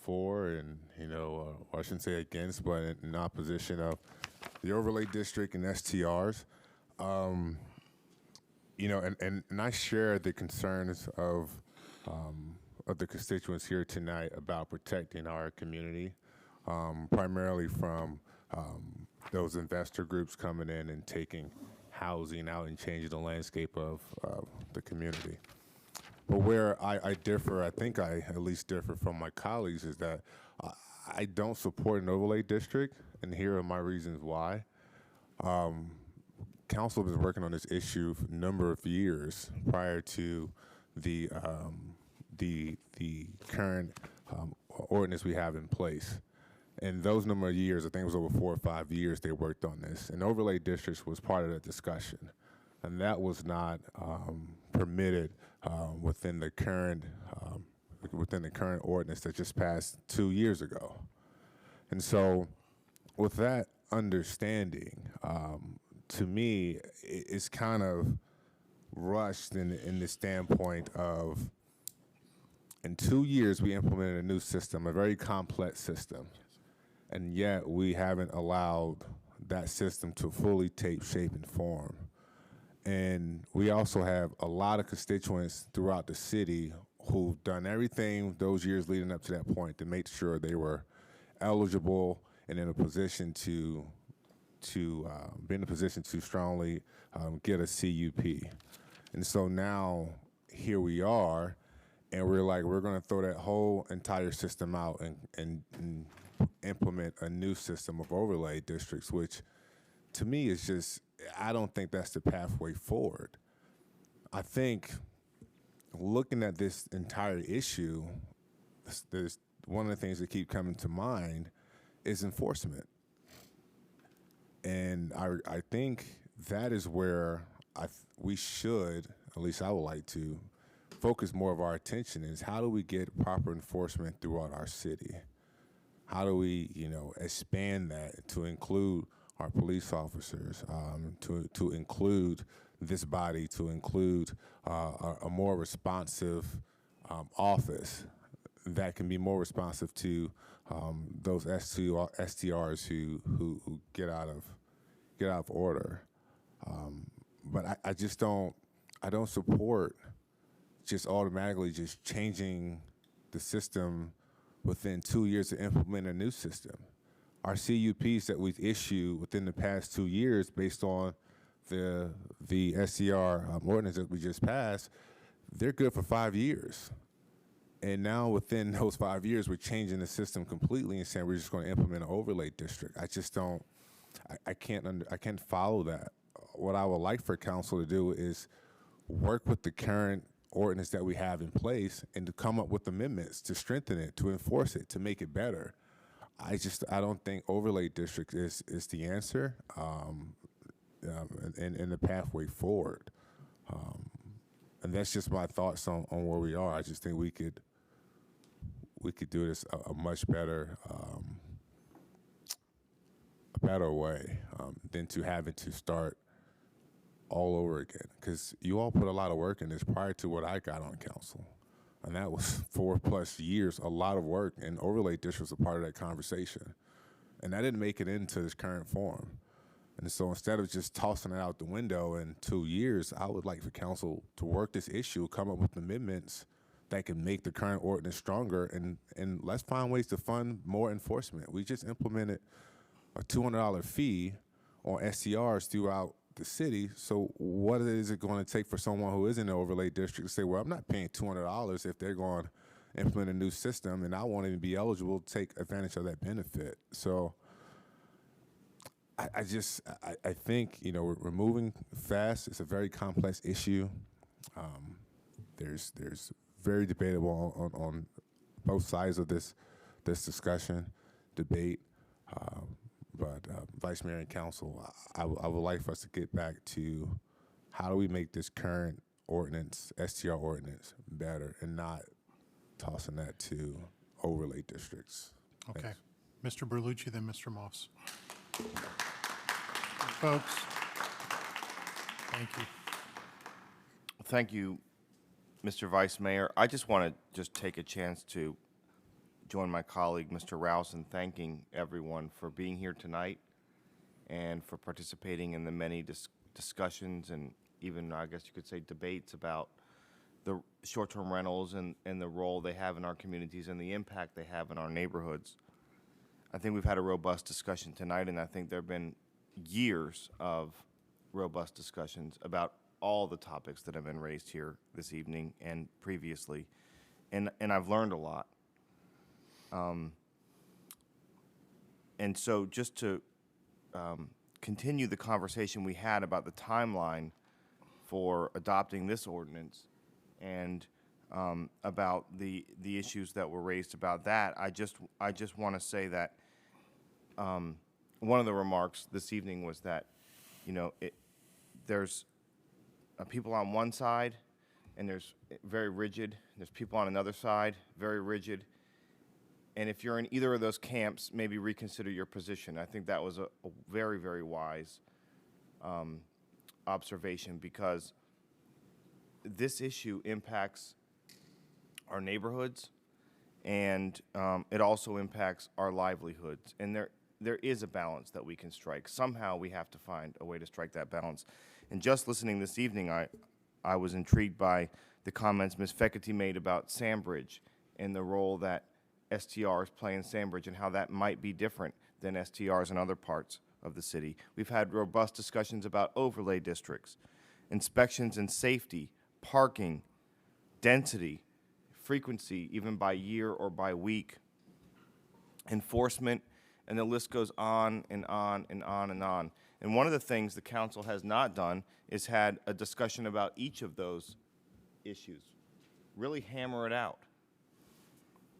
for and, I shouldn't say against, but in opposition of the overlay district and STRs. And I share the concerns of the constituents here tonight about protecting our community, primarily from those investor groups coming in and taking housing out and changing the landscape of the community. But where I differ, I think I at least differ from my colleagues, is that I don't support an overlay district, and here are my reasons why. Council has been working on this issue for a number of years prior to the current ordinance we have in place. And those number of years, I think it was over 4 or 5 years they worked on this. And overlay districts was part of that discussion. And that was not permitted within the current ordinance that just passed 2 years ago. And so with that understanding, to me, it's kind of rushed in the standpoint of, in 2 years, we implemented a new system, a very complex system, and yet we haven't allowed that system to fully take shape and form. And we also have a lot of constituents throughout the city who've done everything those years leading up to that point to make sure they were eligible and in a position to be in a position to strongly get a CUP. And so now here we are, and we're like, we're going to throw that whole entire system out and implement a new system of overlay districts, which to me is just, I don't think that's the pathway forward. I think looking at this entire issue, there's one of the things that keep coming to mind is enforcement. And I think that is where we should, at least I would like to, focus more of our attention is how do we get proper enforcement throughout our city? How do we, expand that to include our police officers, to include this body, to include a more responsive office that can be more responsive to those STRs who get out of order. But I just don't support just automatically just changing the system within 2 years to implement a new system. Our CUPs that we've issued within the past 2 years based on the SCR ordinance that we just passed, they're good for 5 years. And now within those 5 years, we're changing the system completely and saying we're just going to implement an overlay district. I just don't, I can't follow that. What I would like for council to do is work with the current ordinance that we have in place and to come up with amendments to strengthen it, to enforce it, to make it better. I don't think overlay district is the answer and the pathway forward. And that's just my thoughts on where we are. I just think we could do this a much better way than to having to start all over again. Because you all put a lot of work in this prior to what I got on council. And that was 4+ years, a lot of work, and overlay districts were part of that conversation. And that didn't make it into this current form. And so instead of just tossing it out the window in 2 years, I would like for council to work this issue, come up with amendments that can make the current ordinance stronger, and let's find ways to fund more enforcement. We just implemented a $200 fee on STRs throughout the city. So what is it going to take for someone who is in the overlay district to say, well, I'm not paying $200 if they're going to implement a new system and I won't even be eligible to take advantage of that benefit? So I think, we're moving fast. It's a very complex issue. There's very debatable on both sides of this debate. But Vice Mayor and Council, I would like for us to get back to how do we make this current ordinance, STR ordinance, better and not tossing that to overlay districts. Okay. Thanks. Mr. Berlucci, then Mr. Moss. Folks, thank you. Thank you, Mr. Vice Mayor. I just want to take a chance to join my colleague, Mr. Rouse, in thanking everyone for being here tonight and for participating in the many discussions and even, I guess you could say, debates about the short-term rentals and the role they have in our communities and the impact they have in our neighborhoods. I think we've had a robust discussion tonight, and I think there have been years of robust discussions about all the topics that have been raised here this evening and previously, and I've learned a lot. And so just to continue the conversation we had about the timeline for adopting this ordinance and about the issues that were raised about that, I just want to say that one of the remarks this evening was that, you know, there's people on one side, and there's very rigid. There's people on another side, very rigid. And if you're in either of those camps, maybe reconsider your position. I think that was a very, very wise observation, because this issue impacts our neighborhoods, and it also impacts our livelihoods. And there is a balance that we can strike. Somehow we have to find a way to strike that balance. And just listening this evening, I was intrigued by the comments Ms. Feckerty made about Sandbridge and the role that STRs play in Sandbridge and how that might be different than STRs in other parts of the city. We've had robust discussions about overlay districts, inspections and safety, parking, density, frequency, even by year or by week, enforcement, and the list goes on and on and on and on. And one of the things the council has not done is had a discussion about each of those issues, really hammer it out.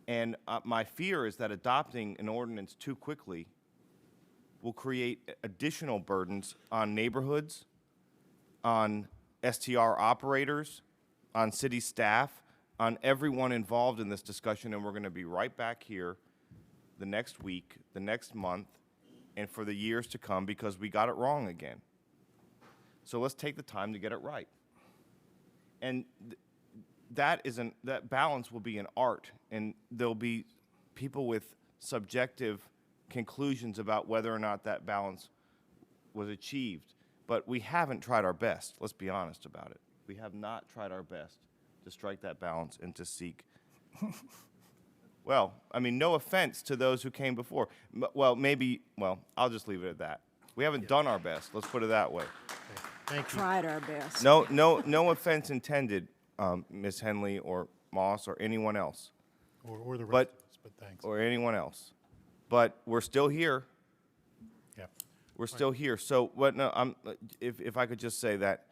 And my fear is that adopting an ordinance too quickly will create additional burdens on neighborhoods, on STR operators, on city staff, on everyone involved in this discussion. And we're going to be right back here the next week, the next month, and for the years to come, because we got it wrong again. So let's take the time to get it right. And that balance will be an art, and there'll be people with subjective conclusions about whether or not that balance was achieved. But we haven't tried our best. Let's be honest about it. We have not tried our best to strike that balance and to seek. Well, I mean, no offense to those who came before. Well, I'll just leave it at that. We haven't done our best. Let's put it that way. Thank you. Tried our best. No offense intended, Ms. Henley or Moss or anyone else. Or the residents, but thanks. Or anyone else. But we're still here. Yeah. We're still here. So if I could just say that,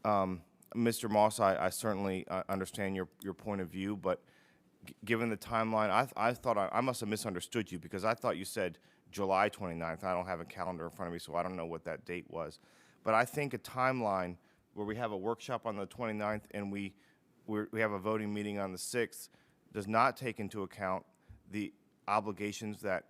Mr. Moss, I certainly understand your point of view, but given the timeline, I thought I must have misunderstood you, because I thought you said July 29th. I don't have a calendar in front of me, so I don't know what that date was. But I think a timeline where we have a workshop on the 29th and we have a voting meeting on the 6th does not take into account the obligations that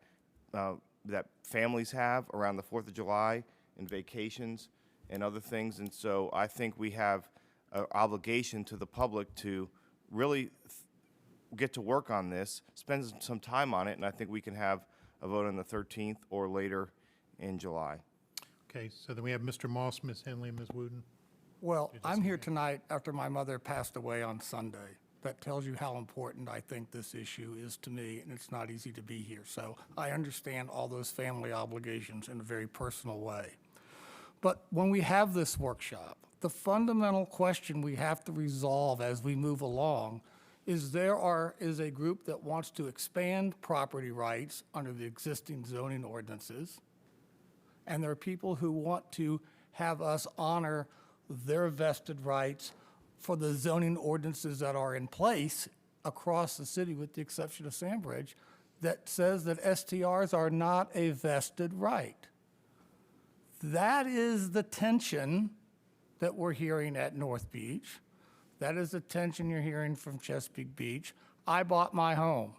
families have around the 4th of July and vacations and other things. And so I think we have an obligation to the public to really get to work on this, spend some time on it, and I think we can have a vote on the 13th or later in July. Okay, so then we have Mr. Moss, Ms. Henley, and Ms. Wooten. Well, I'm here tonight after my mother passed away on Sunday. That tells you how important I think this issue is to me, and it's not easy to be here. So I understand all those family obligations in a very personal way. But when we have this workshop, the fundamental question we have to resolve as we move along is is a group that wants to expand property rights under the existing zoning ordinances, and there are people who want to have us honor their vested rights for the zoning ordinances that are in place across the city, with the exception of Sandbridge, that says that STRs are not a vested right. That is the tension that we're hearing at North Beach. That is the tension you're hearing from Chesapeake Beach. I bought my home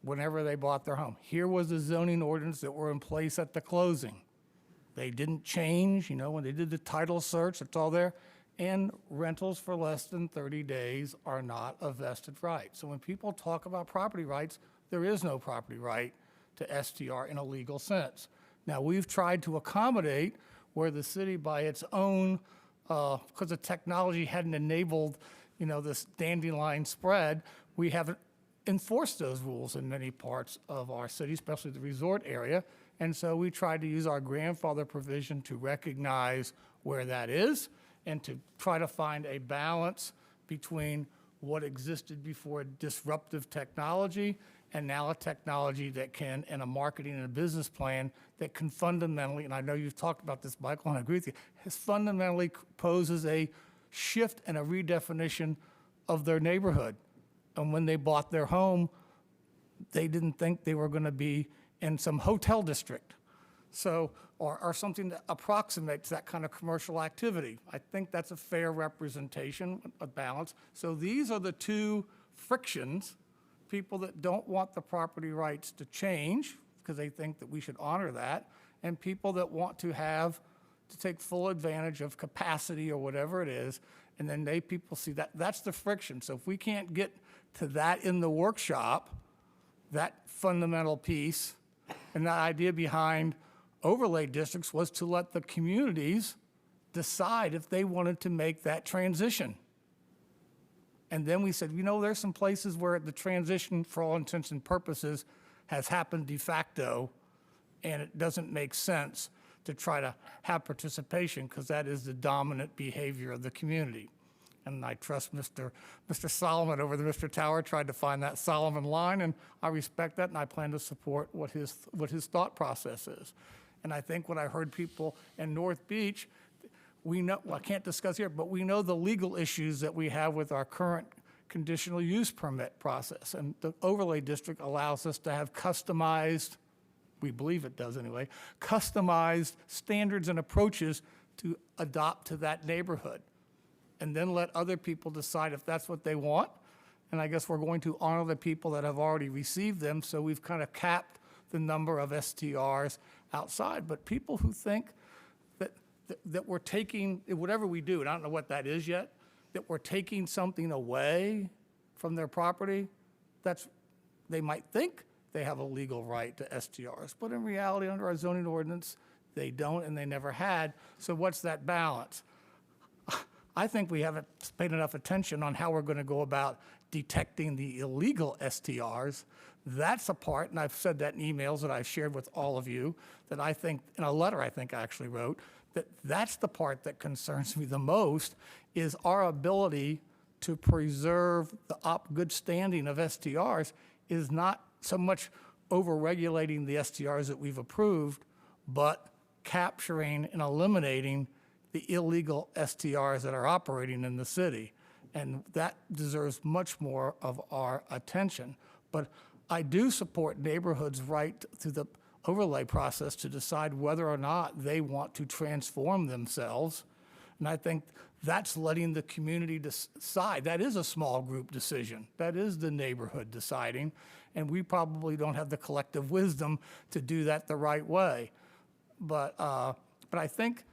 whenever they bought their home. Here was the zoning ordinance that were in place at the closing. They didn't change, when they did the title search, it's all there. And rentals for less than 30 days are not a vested right. So when people talk about property rights, there is no property right to STR in a legal sense. Now, we've tried to accommodate where the city, by its own, because the technology hadn't enabled, this dandelion spread, we haven't enforced those rules in many parts of our city, especially the resort area. And so we tried to use our grandfather provision to recognize where that is and to try to find a balance between what existed before disruptive technology and now a technology that can, and a marketing and a business plan that can fundamentally, and I know you've talked about this, Michael, and I agree with you, has fundamentally poses a shift and a redefinition of their neighborhood. And when they bought their home, they didn't think they were going to be in some hotel district. So, or something that approximates that kind of commercial activity. I think that's a fair representation, a balance. So these are the two frictions, people that don't want the property rights to change because they think that we should honor that, and people that want to take full advantage of capacity or whatever it is, and then people see that. That's the friction. So if we can't get to that in the workshop, that fundamental piece, and the idea behind overlay districts was to let the communities decide if they wanted to make that transition. And then we said, there's some places where the transition, for all intents and purposes, has happened de facto, and it doesn't make sense to try to have participation because that is the dominant behavior of the community. And I trust Mr. Solomon over there, Mr. Tower tried to find that Solomon line, and I respect that, and I plan to support what his thought process is. And I think what I heard people in North Beach, we know, well, I can't discuss here, but we know the legal issues that we have with our current conditional use permit process. And the overlay district allows us to have customized, we believe it does anyway, customized standards and approaches to adopt to that neighborhood. And then let other people decide if that's what they want. And I guess we're going to honor the people that have already received them, so we've kind of capped the number of STRs outside. But people who think that we're taking, whatever we do, and I don't know what that is yet, that we're taking something away from their property, they might think they have a legal right to STRs, but in reality, under our zoning ordinance, they don't and they never had. So what's that balance? I think we haven't paid enough attention on how we're going to go about detecting the illegal STRs. That's a part, and I've said that in emails that I've shared with all of you, that I think, in a letter I think I actually wrote, that's the part that concerns me the most, is our ability to preserve the good standing of STRs is not so much over-regulating the STRs that we've approved, but capturing and eliminating the illegal STRs that are operating in the city. And that deserves much more of our attention. But I do support neighborhoods' right through the overlay process to decide whether or not they want to transform themselves. And I think that's letting the community decide. That is a small group decision. That is the neighborhood deciding. And we probably don't have the collective wisdom to do that the right way. But I think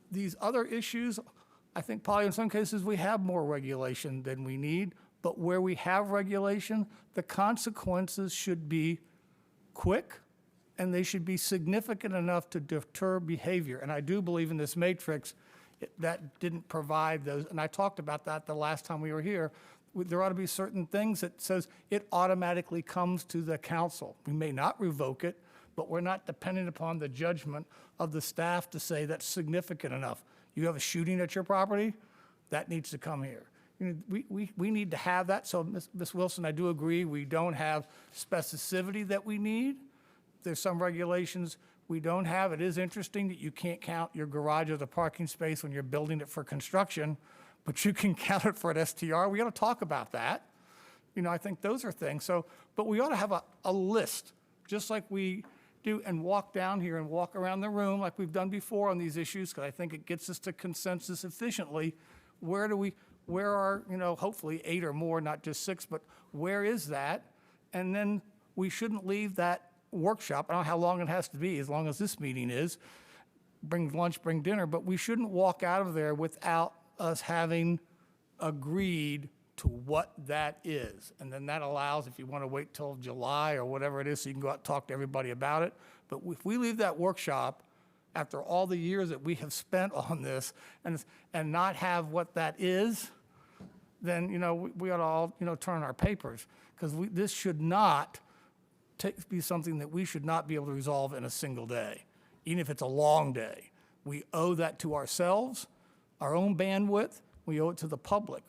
these other issues, I think probably in some cases we have more regulation than we need, but where we have regulation, the consequences should be quick and they should be significant enough to deter behavior. And I do believe in this matrix that didn't provide those, and I talked about that the last time we were here. There ought to be certain things that says it automatically comes to the council. We may not revoke it, but we're not dependent upon the judgment of the staff to say that's significant enough. You have a shooting at your property, that needs to come here. We need to have that. So, Ms. Wilson, I do agree we don't have specificity that we need. There's some regulations we don't have. It is interesting that you can't count your garage as a parking space when you're building it for construction, but you can count it for an STR. We ought to talk about that. I think those are things. So, but we ought to have a list, just like we do, and walk down here and walk around the room like we've done before on these issues, because I think it gets us to consensus efficiently. Where are, hopefully 8 or more, not just 6, but where is that? And then we shouldn't leave that workshop, I don't know how long it has to be, as long as this meeting is, bring lunch, bring dinner, but we shouldn't walk out of there without us having agreed to what that is. And then that allows, if you want to wait till July or whatever it is, so you can go out and talk to everybody about it. But if we leave that workshop after all the years that we have spent on this and not have what that is, then, we ought to all, turn our papers, because this should not be something that we should not be able to resolve in a single day, even if it's a long day. We owe that to ourselves, our own bandwidth, we owe it to the public.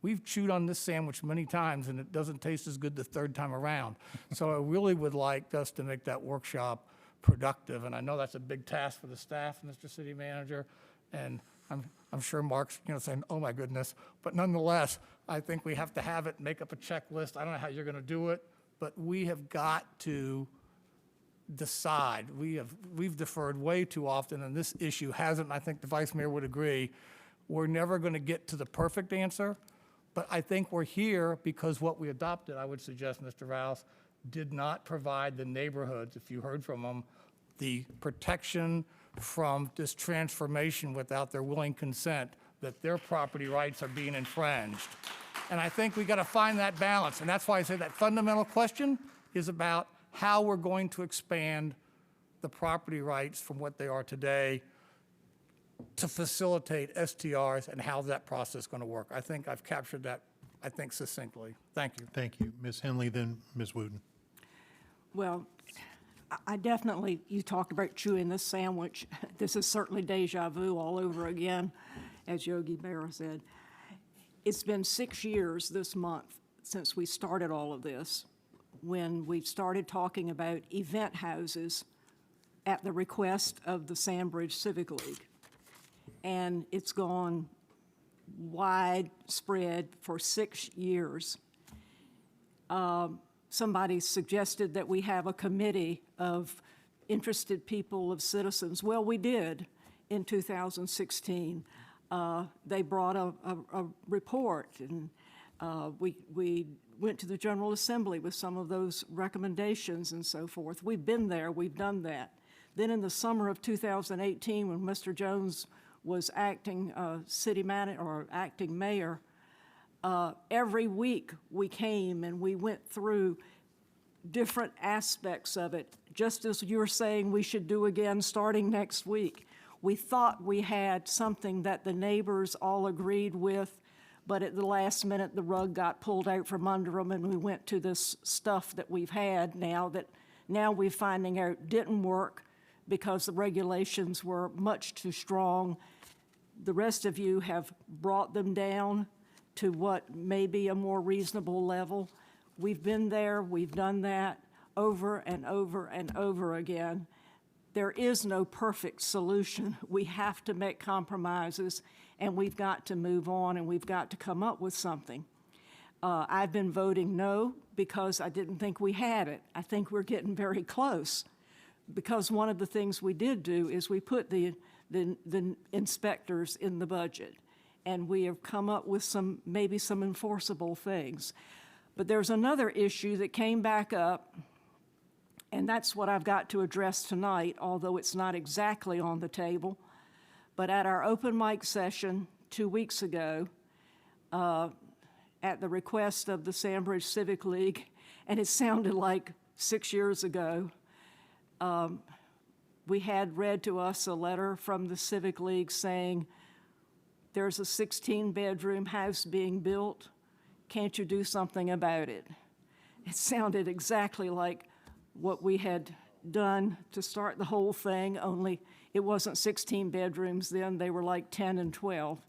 We've chewed on this sandwich many times, and it doesn't taste as good the third time around. So I really would like us to make that workshop productive, and I know that's a big task for the staff, Mr. City Manager, and I'm sure Mark's saying, oh my goodness, but nonetheless, I think we have to have it, make up a checklist. I don't know how you're going to do it, but we have got to decide. We've deferred way too often, and this issue hasn't. I think the Vice Mayor would agree. We're never going to get to the perfect answer, but I think we're here because what we adopted, I would suggest, Mr. Rouse, did not provide the neighborhoods, if you heard from them, the protection from this transformation without their willing consent, that their property rights are being infringed. And I think we got to find that balance. And that's why I say that fundamental question is about how we're going to expand the property rights from what they are today to facilitate STRs and how that process is going to work. I think I've captured that, succinctly. Thank you. Thank you. Ms. Henley, then Ms. Wooten. Well, I definitely, you talked about chewing this sandwich. This is certainly deja vu all over again, as Yogi Berra said. It's been 6 years this month since we started all of this, when we started talking about event houses at the request of the Sandbridge Civic League. And it's gone widespread for 6 years. Somebody suggested that we have a committee of interested people, of citizens. Well, we did in 2016. They brought a report, and we went to the General Assembly with some of those recommendations and so forth. We've been there, we've done that. Then in the summer of 2018, when Mr. Jones was acting city manager or acting mayor, every week we came and we went through different aspects of it, just as you're saying we should do again starting next week. We thought we had something that the neighbors all agreed with, but at the last minute the rug got pulled out from under them, and we went to this stuff that we've had now we're finding out didn't work because the regulations were much too strong. The rest of you have brought them down to what may be a more reasonable level. We've been there, we've done that over and over and over again. There is no perfect solution. We have to make compromises, and we've got to move on, and we've got to come up with something. I've been voting no because I didn't think we had it. I think we're getting very close, because one of the things we did do is we put the inspectors in the budget, and we have come up with maybe some enforceable things. But there's another issue that came back up, and that's what I've got to address tonight, although it's not exactly on the table. But at our open mic session 2 weeks ago, at the request of the Sandbridge Civic League, and it sounded like 6 years ago, we had read to us a letter from the Civic League saying, there's a 16-bedroom house being built. Can't you do something about it? It sounded exactly like what we had done to start the whole thing, only it wasn't 16 bedrooms then, they were like 10 and 12.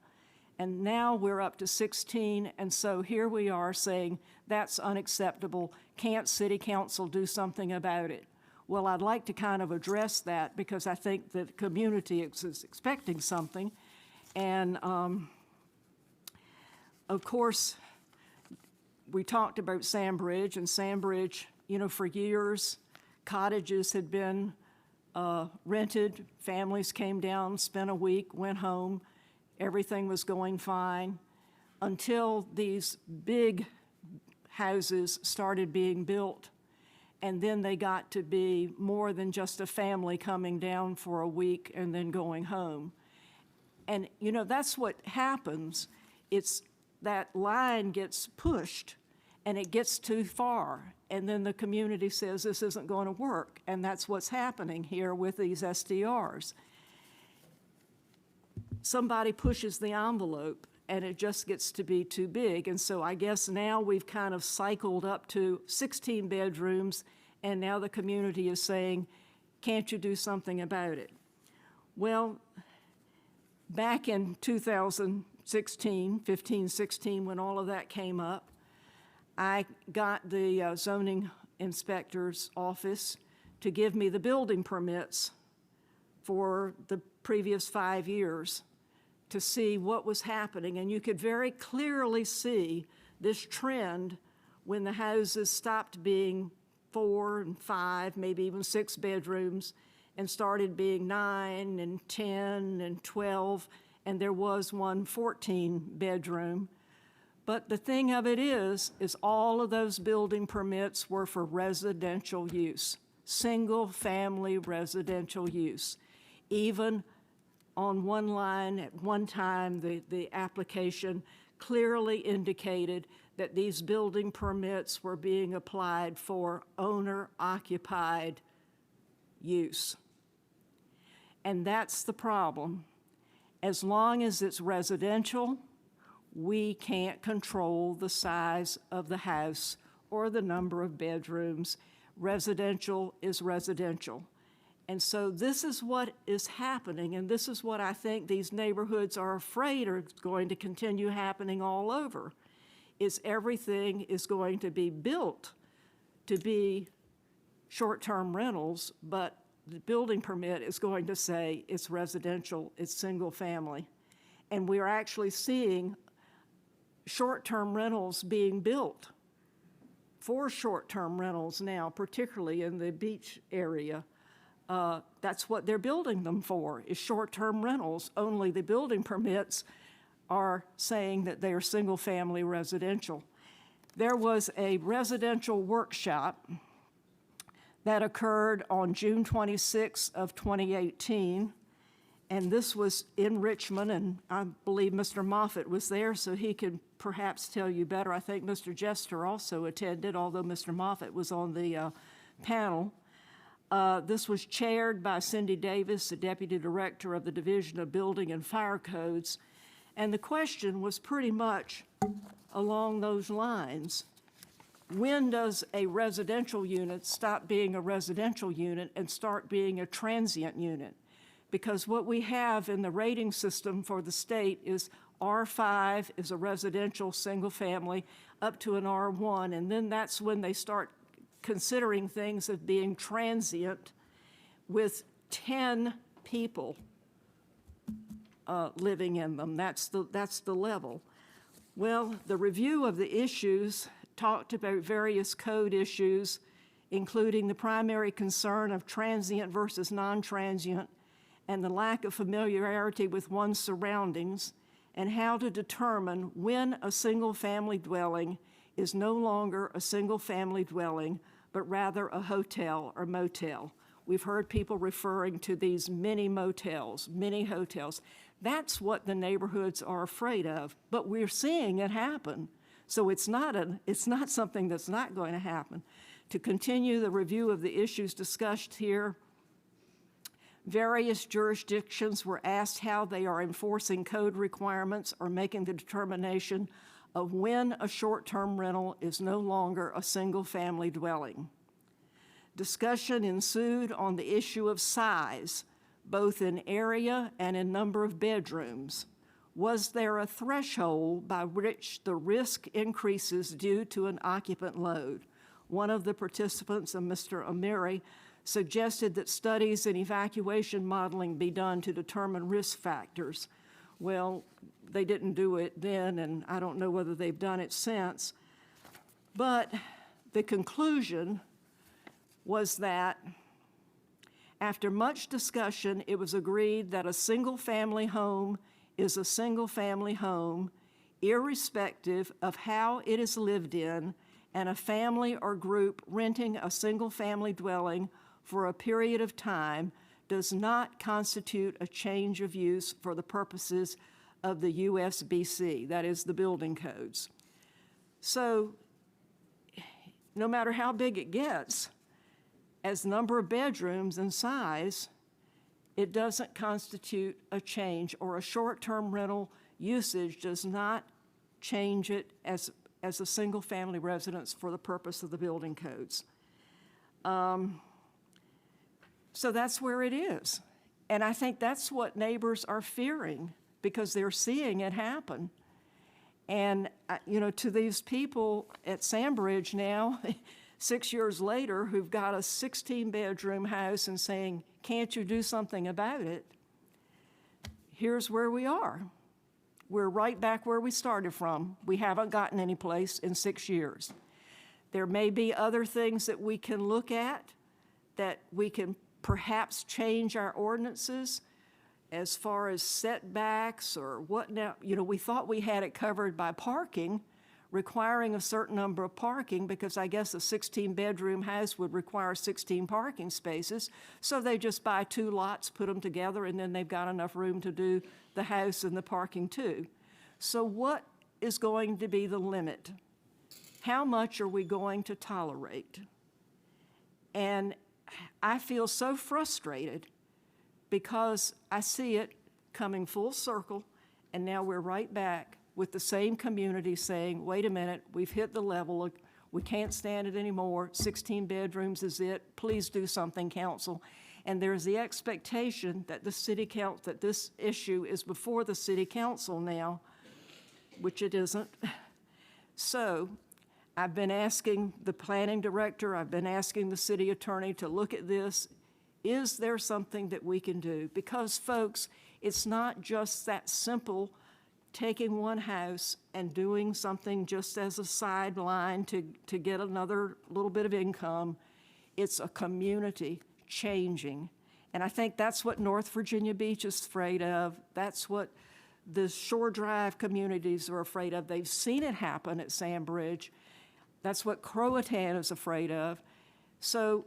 And now we're up to 16, and so here we are saying that's unacceptable. Can't City Council do something about it? Well, I'd like to kind of address that because I think the community is expecting something. And of course, we talked about Sandbridge, and Sandbridge, for years, cottages had been rented. Families came down, spent a week, went home. Everything was going fine until these big houses started being built. And then they got to be more than just a family coming down for a week and then going home. And, that's what happens. It's that line gets pushed and it gets too far. And then the community says this isn't going to work. And that's what's happening here with these SDRs. Somebody pushes the envelope and it just gets to be too big. And so I guess now we've kind of cycled up to 16 bedrooms, and now the community is saying, can't you do something about it? Well, back in 2016, 15, 16, when all of that came up, I got the zoning inspector's office to give me the building permits for the previous 5 years to see what was happening. And you could very clearly see this trend when the houses stopped being 4 and 5, maybe even 6 bedrooms, and started being 9 and 10 and 12, and there was one 14-bedroom. But the thing of it is all of those building permits were for residential use, single-family residential use. Even on one line at one time, the application clearly indicated that these building permits were being applied for owner-occupied use. And that's the problem. As long as it's residential, we can't control the size of the house or the number of bedrooms. Residential is residential. And so this is what is happening, and this is what I think these neighborhoods are afraid are going to continue happening all over, is everything is going to be built to be short-term rentals, but the building permit is going to say it's residential, it's single family. And we're actually seeing short-term rentals being built for short-term rentals now, particularly in the beach area. That's what they're building them for, is short-term rentals. Only the building permits are saying that they are single-family residential. There was a residential workshop that occurred on June 26 of 2018, and this was in Richmond, and I believe Mr. Moffitt was there, so he could perhaps tell you better. I think Mr. Jester also attended, although Mr. Moffitt was on the panel. This was chaired by Cindy Davis, the Deputy Director of the Division of Building and Fire Codes, and the question was pretty much along those lines. When does a residential unit stop being a residential unit and start being a transient unit? Because what we have in the rating system for the state is R5 is a residential single family up to an R1, and then that's when they start considering things of being transient with 10 people living in them. That's the level. Well, the review of the issues talked about various code issues, including the primary concern of transient versus non-transient, and the lack of familiarity with one's surroundings, and how to determine when a single-family dwelling is no longer a single-family dwelling, but rather a hotel or motel. We've heard people referring to these mini motels, mini hotels. That's what the neighborhoods are afraid of, but we're seeing it happen. So it's not something that's not going to happen. To continue the review of the issues discussed here, various jurisdictions were asked how they are enforcing code requirements or making the determination of when a short-term rental is no longer a single-family dwelling. Discussion ensued on the issue of size, both in area and in number of bedrooms. Was there a threshold by which the risk increases due to an occupant load? One of the participants, Mr. Amiri, suggested that studies and evacuation modeling be done to determine risk factors. Well, they didn't do it then, and I don't know whether they've done it since. But the conclusion was that after much discussion, it was agreed that a single-family home is a single-family home, irrespective of how it is lived in, and a family or group renting a single-family dwelling for a period of time does not constitute a change of use for the purposes of the USBC, that is the building codes. So no matter how big it gets, as number of bedrooms and size, it doesn't constitute a change, or a short-term rental usage does not change it as a single-family residence for the purpose of the building codes. So that's where it is. And I think that's what neighbors are fearing because they're seeing it happen. And, you know, to these people at Sandbridge now, 6 years later, who've got a 16-bedroom house and saying, can't you do something about it? Here's where we are. We're right back where we started from. We haven't gotten any place in 6 years. There may be other things that we can look at, that we can perhaps change our ordinances as far as setbacks or what now. You know, we thought we had it covered by parking, requiring a certain number of parking, because I guess a 16-bedroom house would require 16 parking spaces. So they just buy 2 lots, put them together, and then they've got enough room to do the house and the parking too. So what is going to be the limit? How much are we going to tolerate? And I feel so frustrated because I see it coming full circle, and now we're right back with the same community saying, wait a minute, we've hit the level, we can't stand it anymore, 16 bedrooms is it, please do something, council. And there's the expectation that the city council, that this issue is before the city council now, which it isn't. So I've been asking the planning director, I've been asking the city attorney to look at this. Is there something that we can do? Because, folks, it's not just that simple, taking one house and doing something just as a sideline to get another little bit of income. It's a community changing. And I think that's what North Virginia Beach is afraid of. That's what the Shore Drive communities are afraid of. They've seen it happen at Sandbridge. That's what Croatan is afraid of. So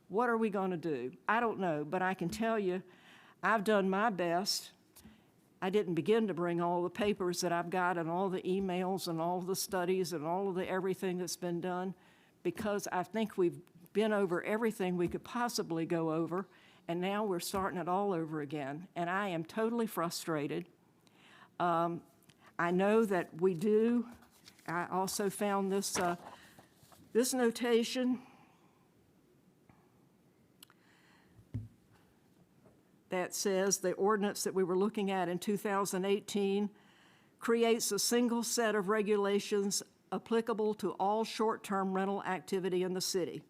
what are we going to do? I don't know, but I can tell you I've done my best. I didn't begin to bring all the papers that I've got and all the emails and all the studies and all of the everything that's been done, because I think we've been over everything we could possibly go over, and now we're starting it all over again. And I am totally frustrated. I know that we do. I also found this, this notation that says the ordinance that we were looking at in 2018 creates a single set of regulations applicable to all short-term rental activity in the city.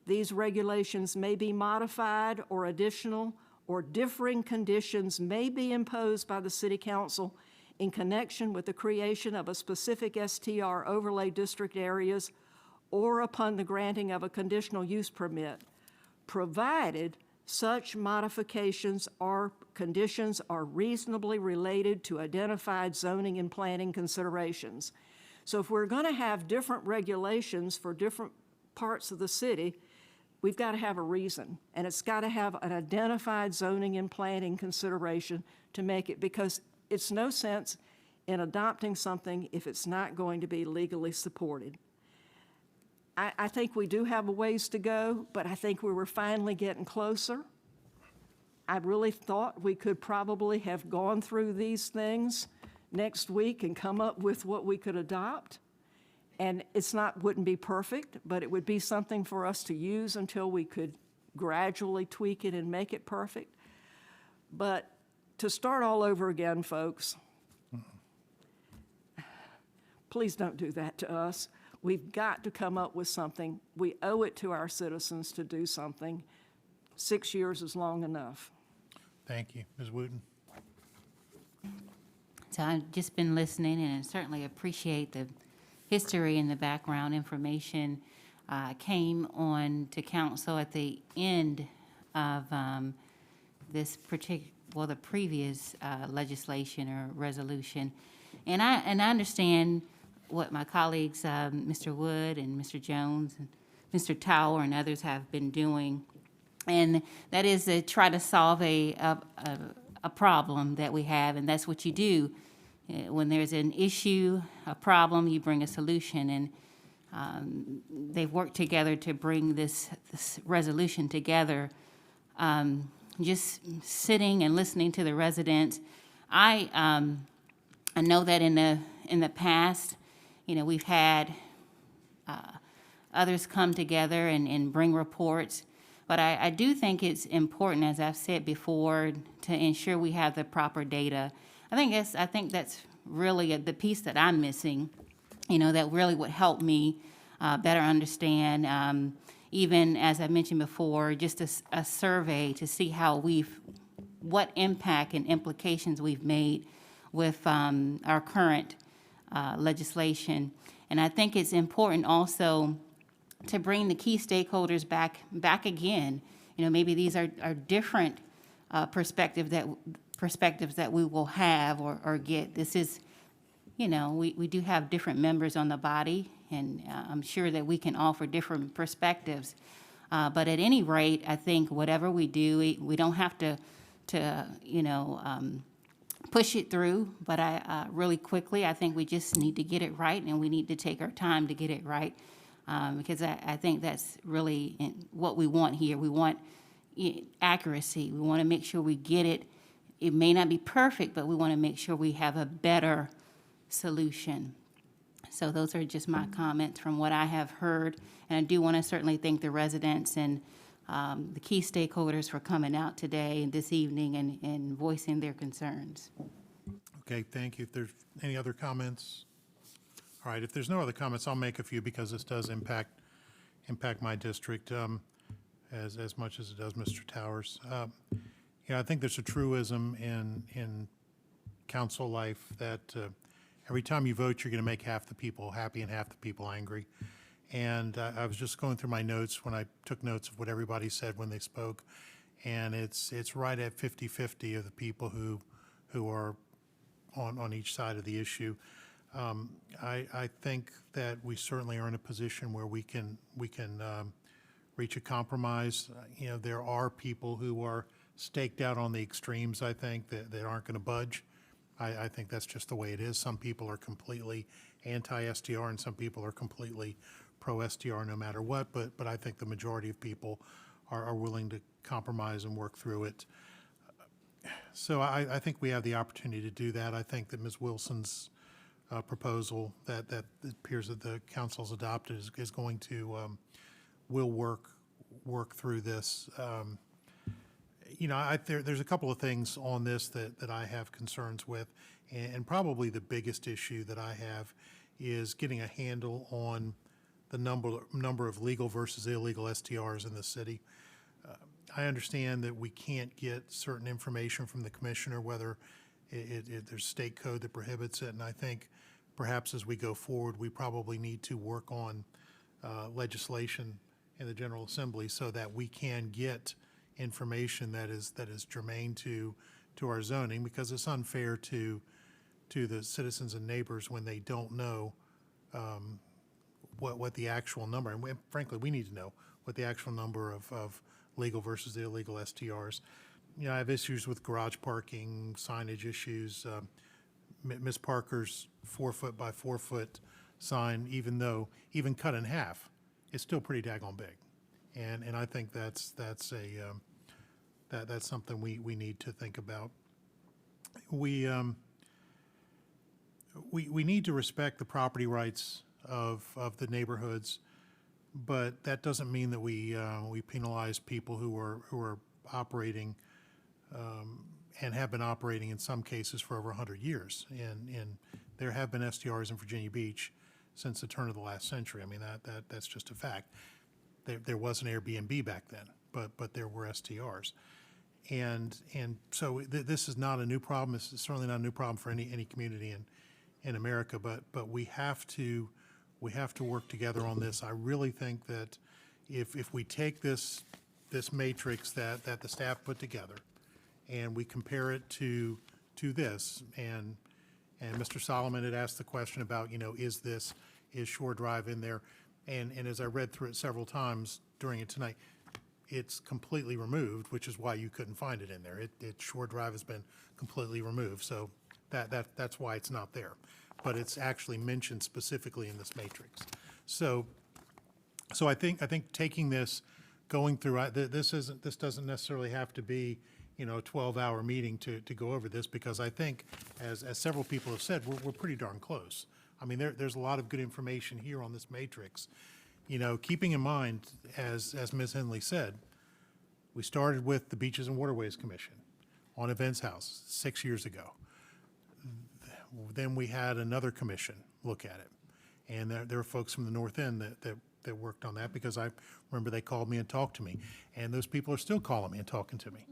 These regulations may be modified or additional or differing conditions may be imposed by the City Council in connection with the creation of a specific STR overlay district areas or upon the granting of a conditional use permit, provided such modifications or conditions are reasonably related to identified zoning and planning considerations. So if we're going to have different regulations for different parts of the city, we've got to have a reason, and it's got to have an identified zoning and planning consideration to make it, because it's no sense in adopting something if it's not going to be legally supported. I think we do have a ways to go, but I think we were finally getting closer. I really thought we could probably have gone through these things next week and come up with what we could adopt. And wouldn't be perfect, but it would be something for us to use until we could gradually tweak it and make it perfect. But to start all over again, folks, please don't do that to us. We've got to come up with something. We owe it to our citizens to do something. 6 years is long enough. Thank you. Ms. Wooten. So I've just been listening and certainly appreciate the history and the background information. Came on to council at the end of this the previous legislation or resolution. And I understand what my colleagues, Mr. Wood and Mr. Jones and Mr. Tower and others have been doing. And that is to try to solve a problem that we have, and that's what you do. When there's an issue, a problem, you bring a solution, and they've worked together to bring this resolution together. Just sitting and listening to the residents, I know that in the past, we've had others come together and bring reports. But I do think it's important, as I've said before, to ensure we have the proper data. I think that's really the piece that I'm missing, that really would help me better understand. Even as I mentioned before, just a survey to see what impact and implications we've made with our current legislation. And I think it's important also to bring the key stakeholders back again. Maybe these are different perspectives that we will have or get. This is, we do have different members on the body, and I'm sure that we can offer different perspectives. But at any rate, I think whatever we do, we don't have to push it through. But really quickly, I think we just need to get it right, and we need to take our time to get it right. Because I think that's really what we want here. We want accuracy. We want to make sure we get it. It may not be perfect, but we want to make sure we have a better solution. So those are just my comments from what I have heard. And I do want to certainly thank the residents and the key stakeholders for coming out today and this evening and voicing their concerns. Okay, thank you. If there's any other comments? All right, if there's no other comments, I'll make a few because this does impact my district as much as it does Mr. Towers. I think there's a truism in council life that every time you vote, you're going to make half the people happy and half the people angry. And I was just going through my notes when I took notes of what everybody said when they spoke, and it's right at 50-50 of the people who are on each side of the issue. I think that we certainly are in a position where we can reach a compromise. There are people who are staked out on the extremes, I think, that aren't going to budge. I think that's just the way it is. Some people are completely anti-STR and some people are completely pro-STR no matter what, but I think the majority of people are willing to compromise and work through it. So I think we have the opportunity to do that. I think that Ms. Wilson's proposal that it appears that the council's adopted is going to will work through this. There's a couple of things on this that I have concerns with, and probably the biggest issue that I have is getting a handle on the number of legal versus illegal STRs in the city. I understand that we can't get certain information from the commissioner, whether there's state code that prohibits it, and I think perhaps as we go forward, we probably need to work on legislation in the General Assembly so that we can get information that is germane to our zoning, because it's unfair to the citizens and neighbors when they don't know what the actual number, and frankly, we need to know what the actual number of legal versus illegal STRs. I have issues with garage parking, signage issues. Ms. Parker's 4-foot by 4-foot sign, even cut in half, is still pretty daggone big, and I think that's something we need to think about. We need to respect the property rights of the neighborhoods, but that doesn't mean that we penalize people who are operating and have been operating in some cases for over 100 years. And there have been STRs in Virginia Beach since the turn of the last century. I mean, that's just a fact. There was an Airbnb back then, but there were STRs. And so this is not a new problem. This is certainly not a new problem for any community in America, but we have to work together on this. I really think that if we take this matrix that the staff put together and we compare it to this, and Mr. Solomon had asked the question about, is Shore Drive in there? And as I read through it several times during it tonight, it's completely removed, which is why you couldn't find it in there. Shore Drive has been completely removed, so that's why it's not there. But it's actually mentioned specifically in this matrix. So I think taking this, going through this doesn't necessarily have to be a 12-hour meeting to go over this, because I think as several people have said, we're pretty darn close. I mean, there's a lot of good information here on this matrix. Keeping in mind, as Ms. Henley said, We started with the Beaches and Waterways Commission on Events House 6 years ago. Then we had another commission look at it. And there were folks from the North End that worked on that, because I remember they called me and talked to me. And those people are still calling me and talking to me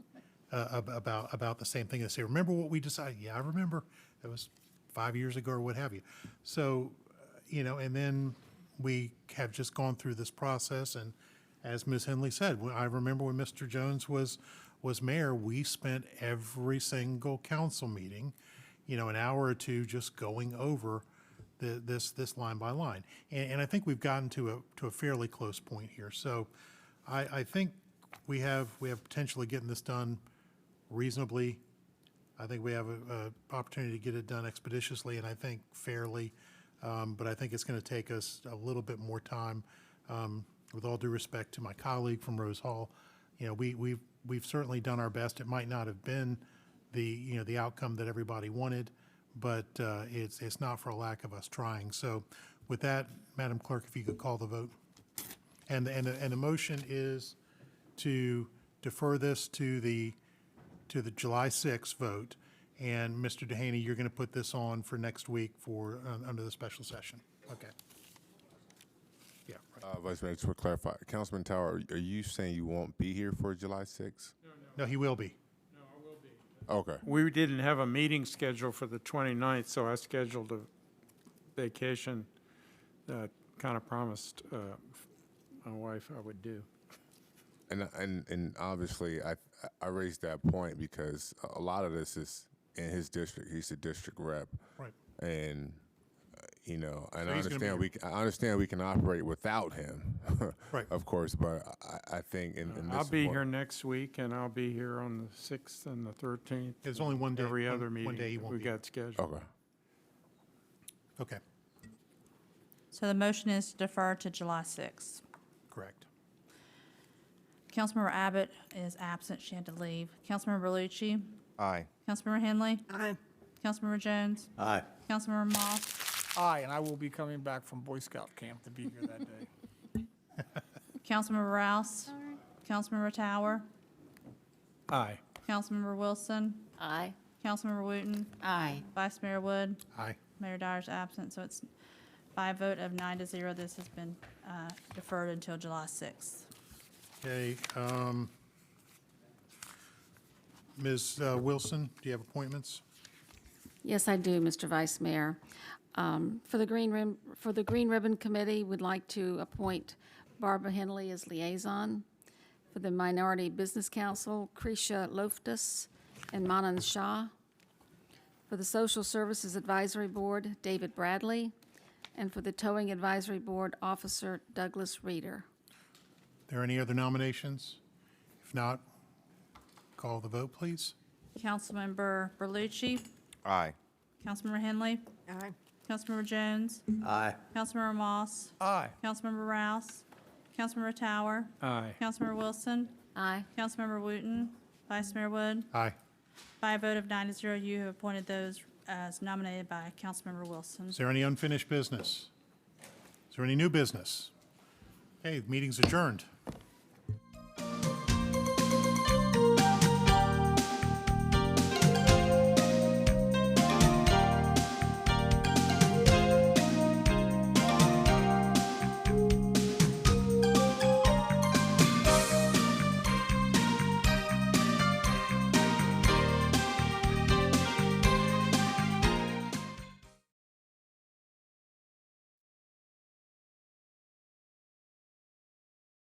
about the same thing. They say, remember what we decided? Yeah, I remember. It was 5 years ago or what have you. So, and then we have just gone through this process. And as Ms. Henley said, I remember when Mr. Jones was mayor, we spent every single council meeting, an hour or two just going over this line by line. And I think we've gotten to a fairly close point here. So I think we have potentially getting this done reasonably. I think we have an opportunity to get it done expeditiously and I think fairly. But I think it's going to take us a little bit more time. With all due respect to my colleague from Rose Hall, we've certainly done our best. It might not have been the outcome that everybody wanted, but it's not for a lack of us trying. So with that, Madam Clerk, if you could call the vote. And the motion is to defer this to the July 6th vote. And Mr. Dehaney, you're going to put this on for next week for under the special session. Okay. Yeah. Right. Vice Mayor, just to clarify, Councilman Tower, are you saying you won't be here for July 6th? No, he will be. Okay. We didn't have a meeting scheduled for the 29th, so I scheduled a vacation that kind of promised my wife I would do. And obviously, I raised that point because a lot of this is in his district. He's the district rep, Right. and and So I he's gonna understand be I understand we can operate without him, Right. of course. But I think in this I'll be here next week, and I'll be here on the 6th and the 13th. There's only one day. Every other one meeting day he that won't we be. got scheduled. Okay. Okay. So the motion is to defer to July 6th. Correct. Councilmember Abbott is absent. She had to leave. Councilmember Berlucci. Aye. Councilmember Henley. Aye. Councilmember Jones. Aye. Councilmember Moss. Aye, and I will be coming back from Boy Scout camp to be here that day. Councilmember Rouse. Councilmember Tower. Aye. Councilmember Wilson. Aye. Councilmember Wooten. Aye. Vice Mayor Wood. Aye. Mayor Dyer's absent, so it's by a vote of 9-0. This has been deferred until July 6th. Okay. Ms. Wilson, do you have appointments? Yes, I do, Mr. Vice Mayor. For the Green Ribbon Committee, we'd like to appoint Barbara Henley as liaison. For the Minority Business Council, Krisha Loftus and Manan Shah. For the Social Services Advisory Board, David Bradley. And for the Towing Advisory Board, Officer Douglas Reeder. Are there any other nominations? If not, call the vote, please. Councilmember Berlucci. Aye. Councilmember Henley. Aye. Councilmember Jones. Aye. Councilmember Moss. Aye. Councilmember Rouse. Councilmember Tower. Aye. Councilmember Wilson. Aye. Councilmember Wooten. Vice Mayor Wood. Aye. By a vote of 9-0, you have appointed those as nominated by Councilmember Wilson. Is there any unfinished business? Is there any new business? Okay, the meeting's adjourned.